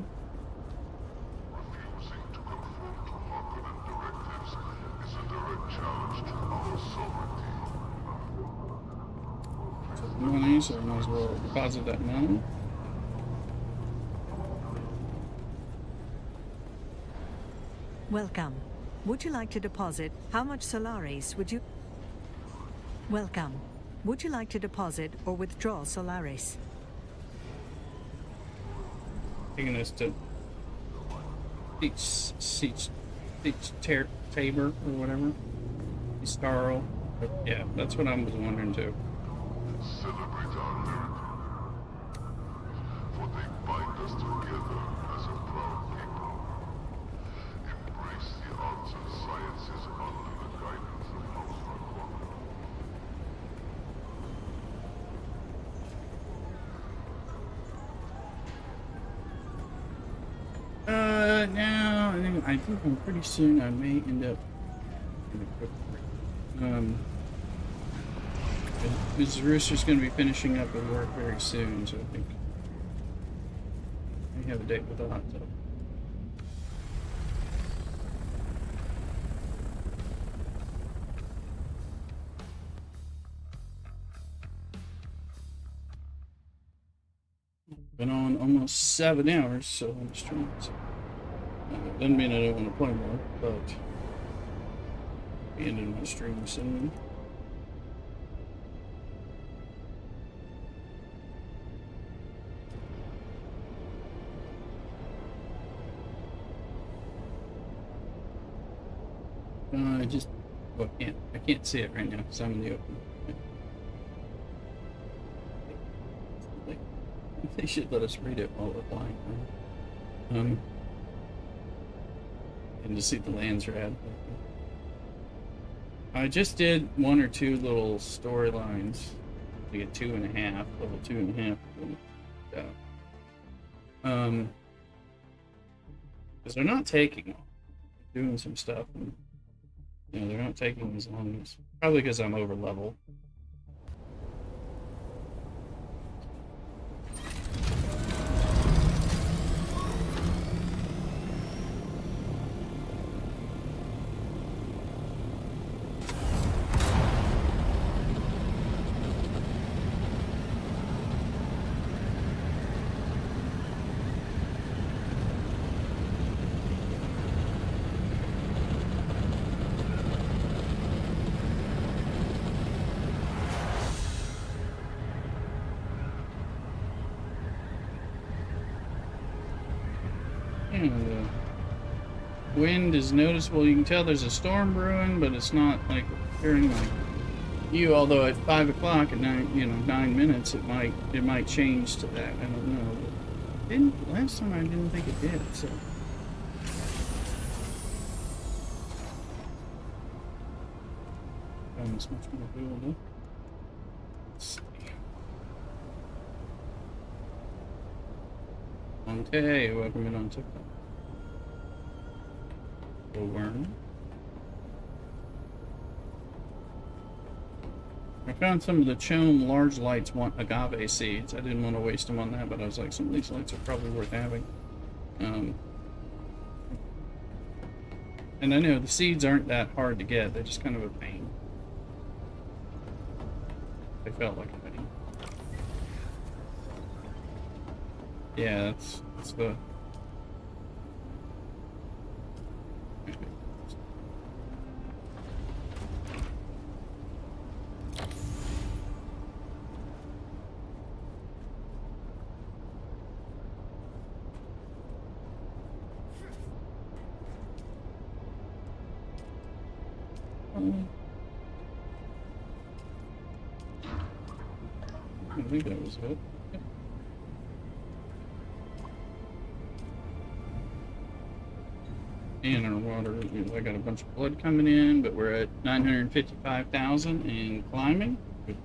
Money, so I might as well deposit that now. Welcome. Would you like to deposit? How much Solaris would you... Welcome. Would you like to deposit or withdraw Solaris? Taking us to Tabor or whatever. Starl. Yeah, that's what I was wondering too. Celebrate our heritage, for they bind us together as a proud people. Embrace the arts and sciences under the guidance of House Rakona. Now I think I'm pretty soon I may end up in a quick break. Mrs. Rooster's going to be finishing up with work very soon, so I think we have a date with the hot tub. Been on almost 7 hours, so I'm streaming. So, doesn't mean I don't want to play more, but be ending my stream soon. I can't see it right now because I'm in the open. They should let us read it while we're flying. And to see the lands rad. I just did 1 or 2 little storylines. I get 2.5, level 2.5. Because they're not taking long. They're doing some stuff. And, you know, they're not taking as long as... Probably because I'm over level. The wind is noticeable. You can tell there's a storm brewing, but it's not like appearing like you, although at 5 o'clock at 9 minutes, it might change to that. I don't know. Last time I didn't think it did, so. This much more doable. Let's see. Okay, welcome in on TikTok. The worm. I found some of the Chome large lights want agave seeds. I didn't want to waste them on that, but I was like, some of these lights are probably worth having. And I know the seeds aren't that hard to get. They're just kind of a pain. They felt like a pain. Yeah, that's the... I think that was it. And our water, I got a bunch of blood coming in, but we're at 955,000 and climbing. With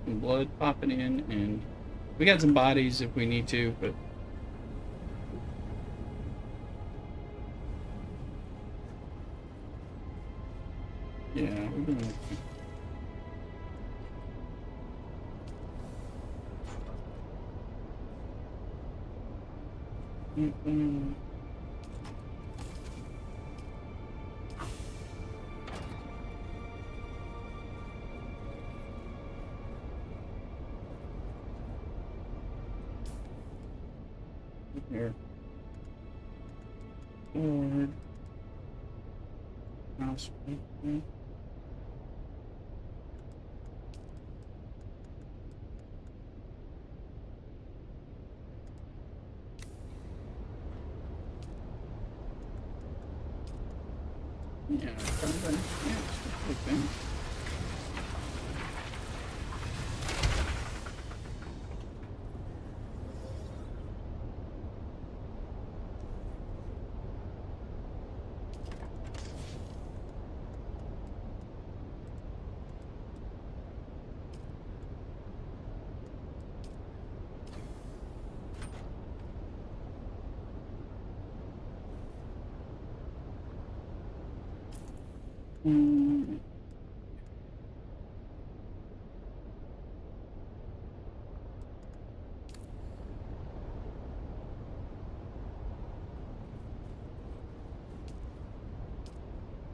some blood popping in, and we got some bodies if we need to, but yeah, we're doing okay. Here. Forward. Mouse. Yeah, probably. Yeah, it's okay.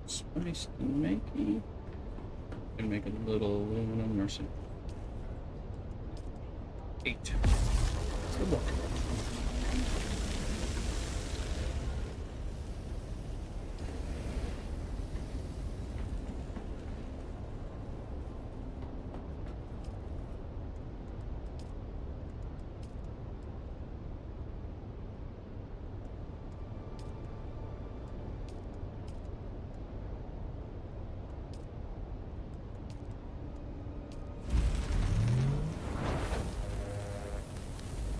Spice and making. Can make a little aluminum or something. 8. Good luck.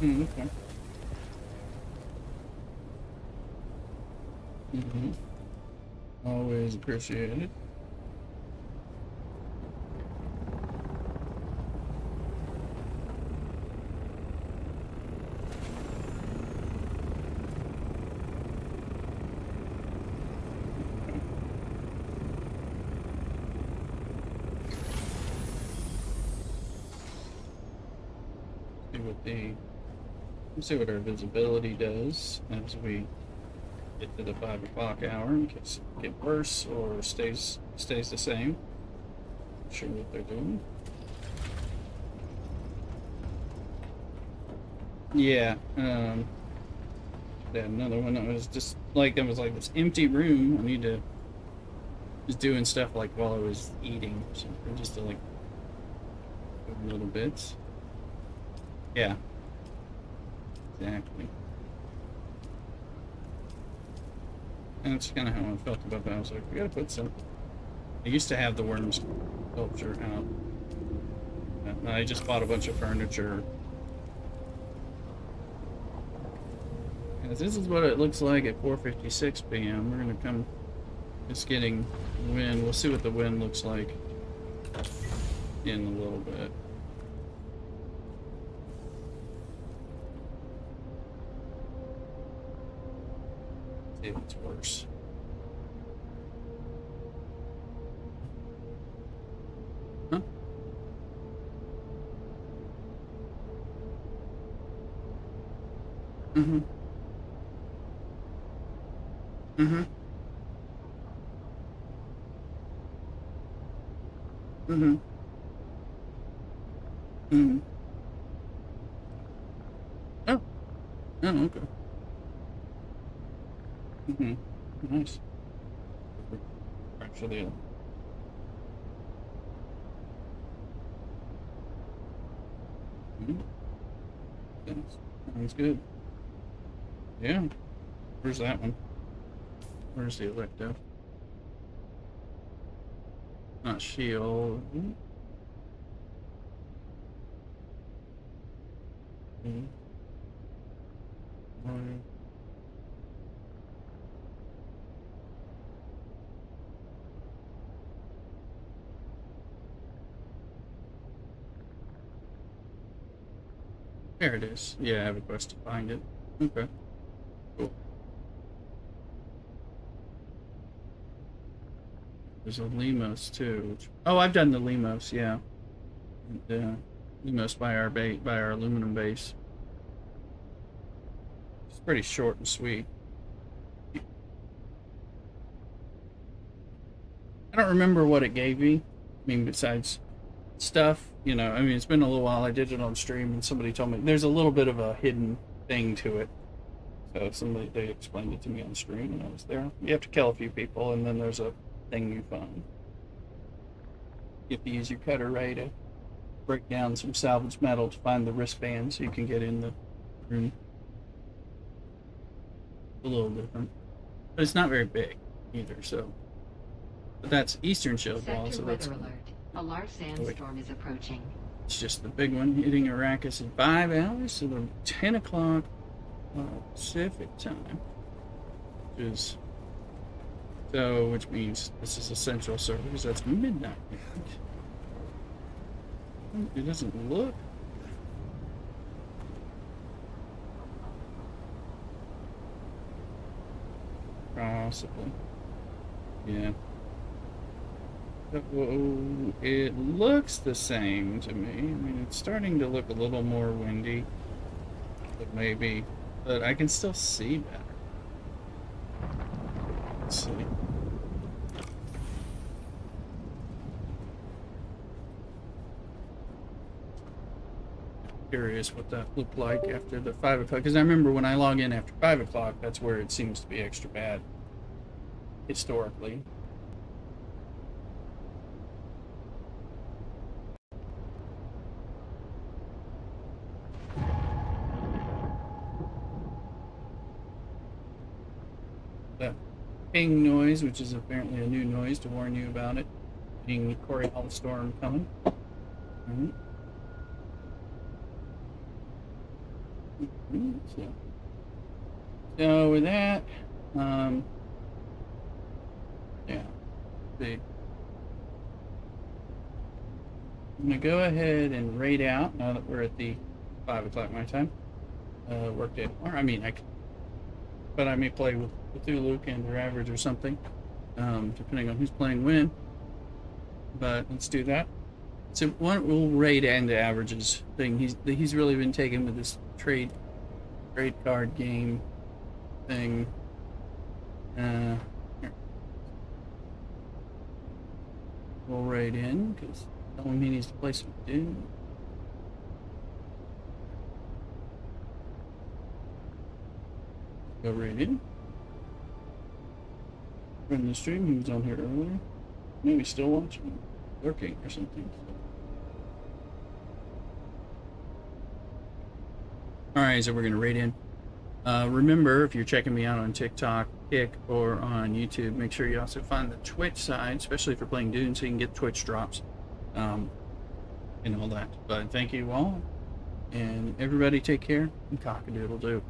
Okay. Always appreciated. Let's see what our visibility does as we get to the 5 o'clock hour, in case it get worse or stays the same. Not sure what they're doing. Yeah, another one that was just like, that was like this empty room. I need to just doing stuff like while I was eating or something, just to like little bits. Yeah. Exactly. And that's kind of how I felt about that. I was like, we gotta put some. I used to have the worms sculpture out I just bought a bunch of furniture. This is what it looks like at 4:56 p.m. We're gonna come. It's getting wind. We'll see what the wind looks like in a little bit. See if it's worse. Huh? Mm-hmm. Mm-hmm. Mm-hmm. Mm-hmm. Oh. Oh, okay. Mm-hmm. Nice. Actually, sounds good. Yeah. Where's that one? Where's the Electo? Not Shield. There it is. Yeah, I have a quest to find it. Okay. Cool. There's a Limos too. Oh, I've done the Limos, yeah. Limos by our aluminum base. It's pretty short and sweet. I don't remember what it gave me. I mean, besides stuff, you know, I mean, it's been a little while. I did it on stream and somebody told me there's a little bit of a hidden thing to it. So they explained it to me on stream when I was there. You have to kill a few people and then there's a thing you find. You have to use your cutter ray to break down some salvaged metal to find the wristband so you can get in the room. A little different. But it's not very big either, so. But that's Eastern Shield Wall, so that's. Weather alert. A large sandstorm is approaching. It's just the big one hitting Arrakis in 5 hours, so the 10 o'clock Pacific time. Which means this is a central server because that's midnight. It doesn't look. Possibly. Yeah. It looks the same to me. I mean, it's starting to look a little more windy. But I can still see better. Let's see. Curious what that looked like after the 5 o'clock, because I remember when I log in after 5 o'clock, that's where it seems to be extra bad historically. The ping noise, which is apparently a new noise to warn you about it, being Coriolis storm coming. So with that, yeah, I'm gonna go ahead and raid out now that we're at the 5 o'clock my time. Work day tomorrow. I mean, but I may play with Cthulhu and their average or something, depending on who's playing when. But let's do that. So we'll raid and the averages thing. He's really been taken with this trade card game thing. Here. We'll raid in because tell him he needs to play some Dune. Go raid in. From the stream, he was on here earlier. Maybe he's still watching, lurking or something. Alright, so we're going to raid in. Remember, if you're checking me out on TikTok, Kick, or on YouTube, make sure you also find the Twitch side, especially if you're playing Dune, so you can get Twitch drops. and all that. But thank you all, and everybody take care, and cock-a-doodle-doo.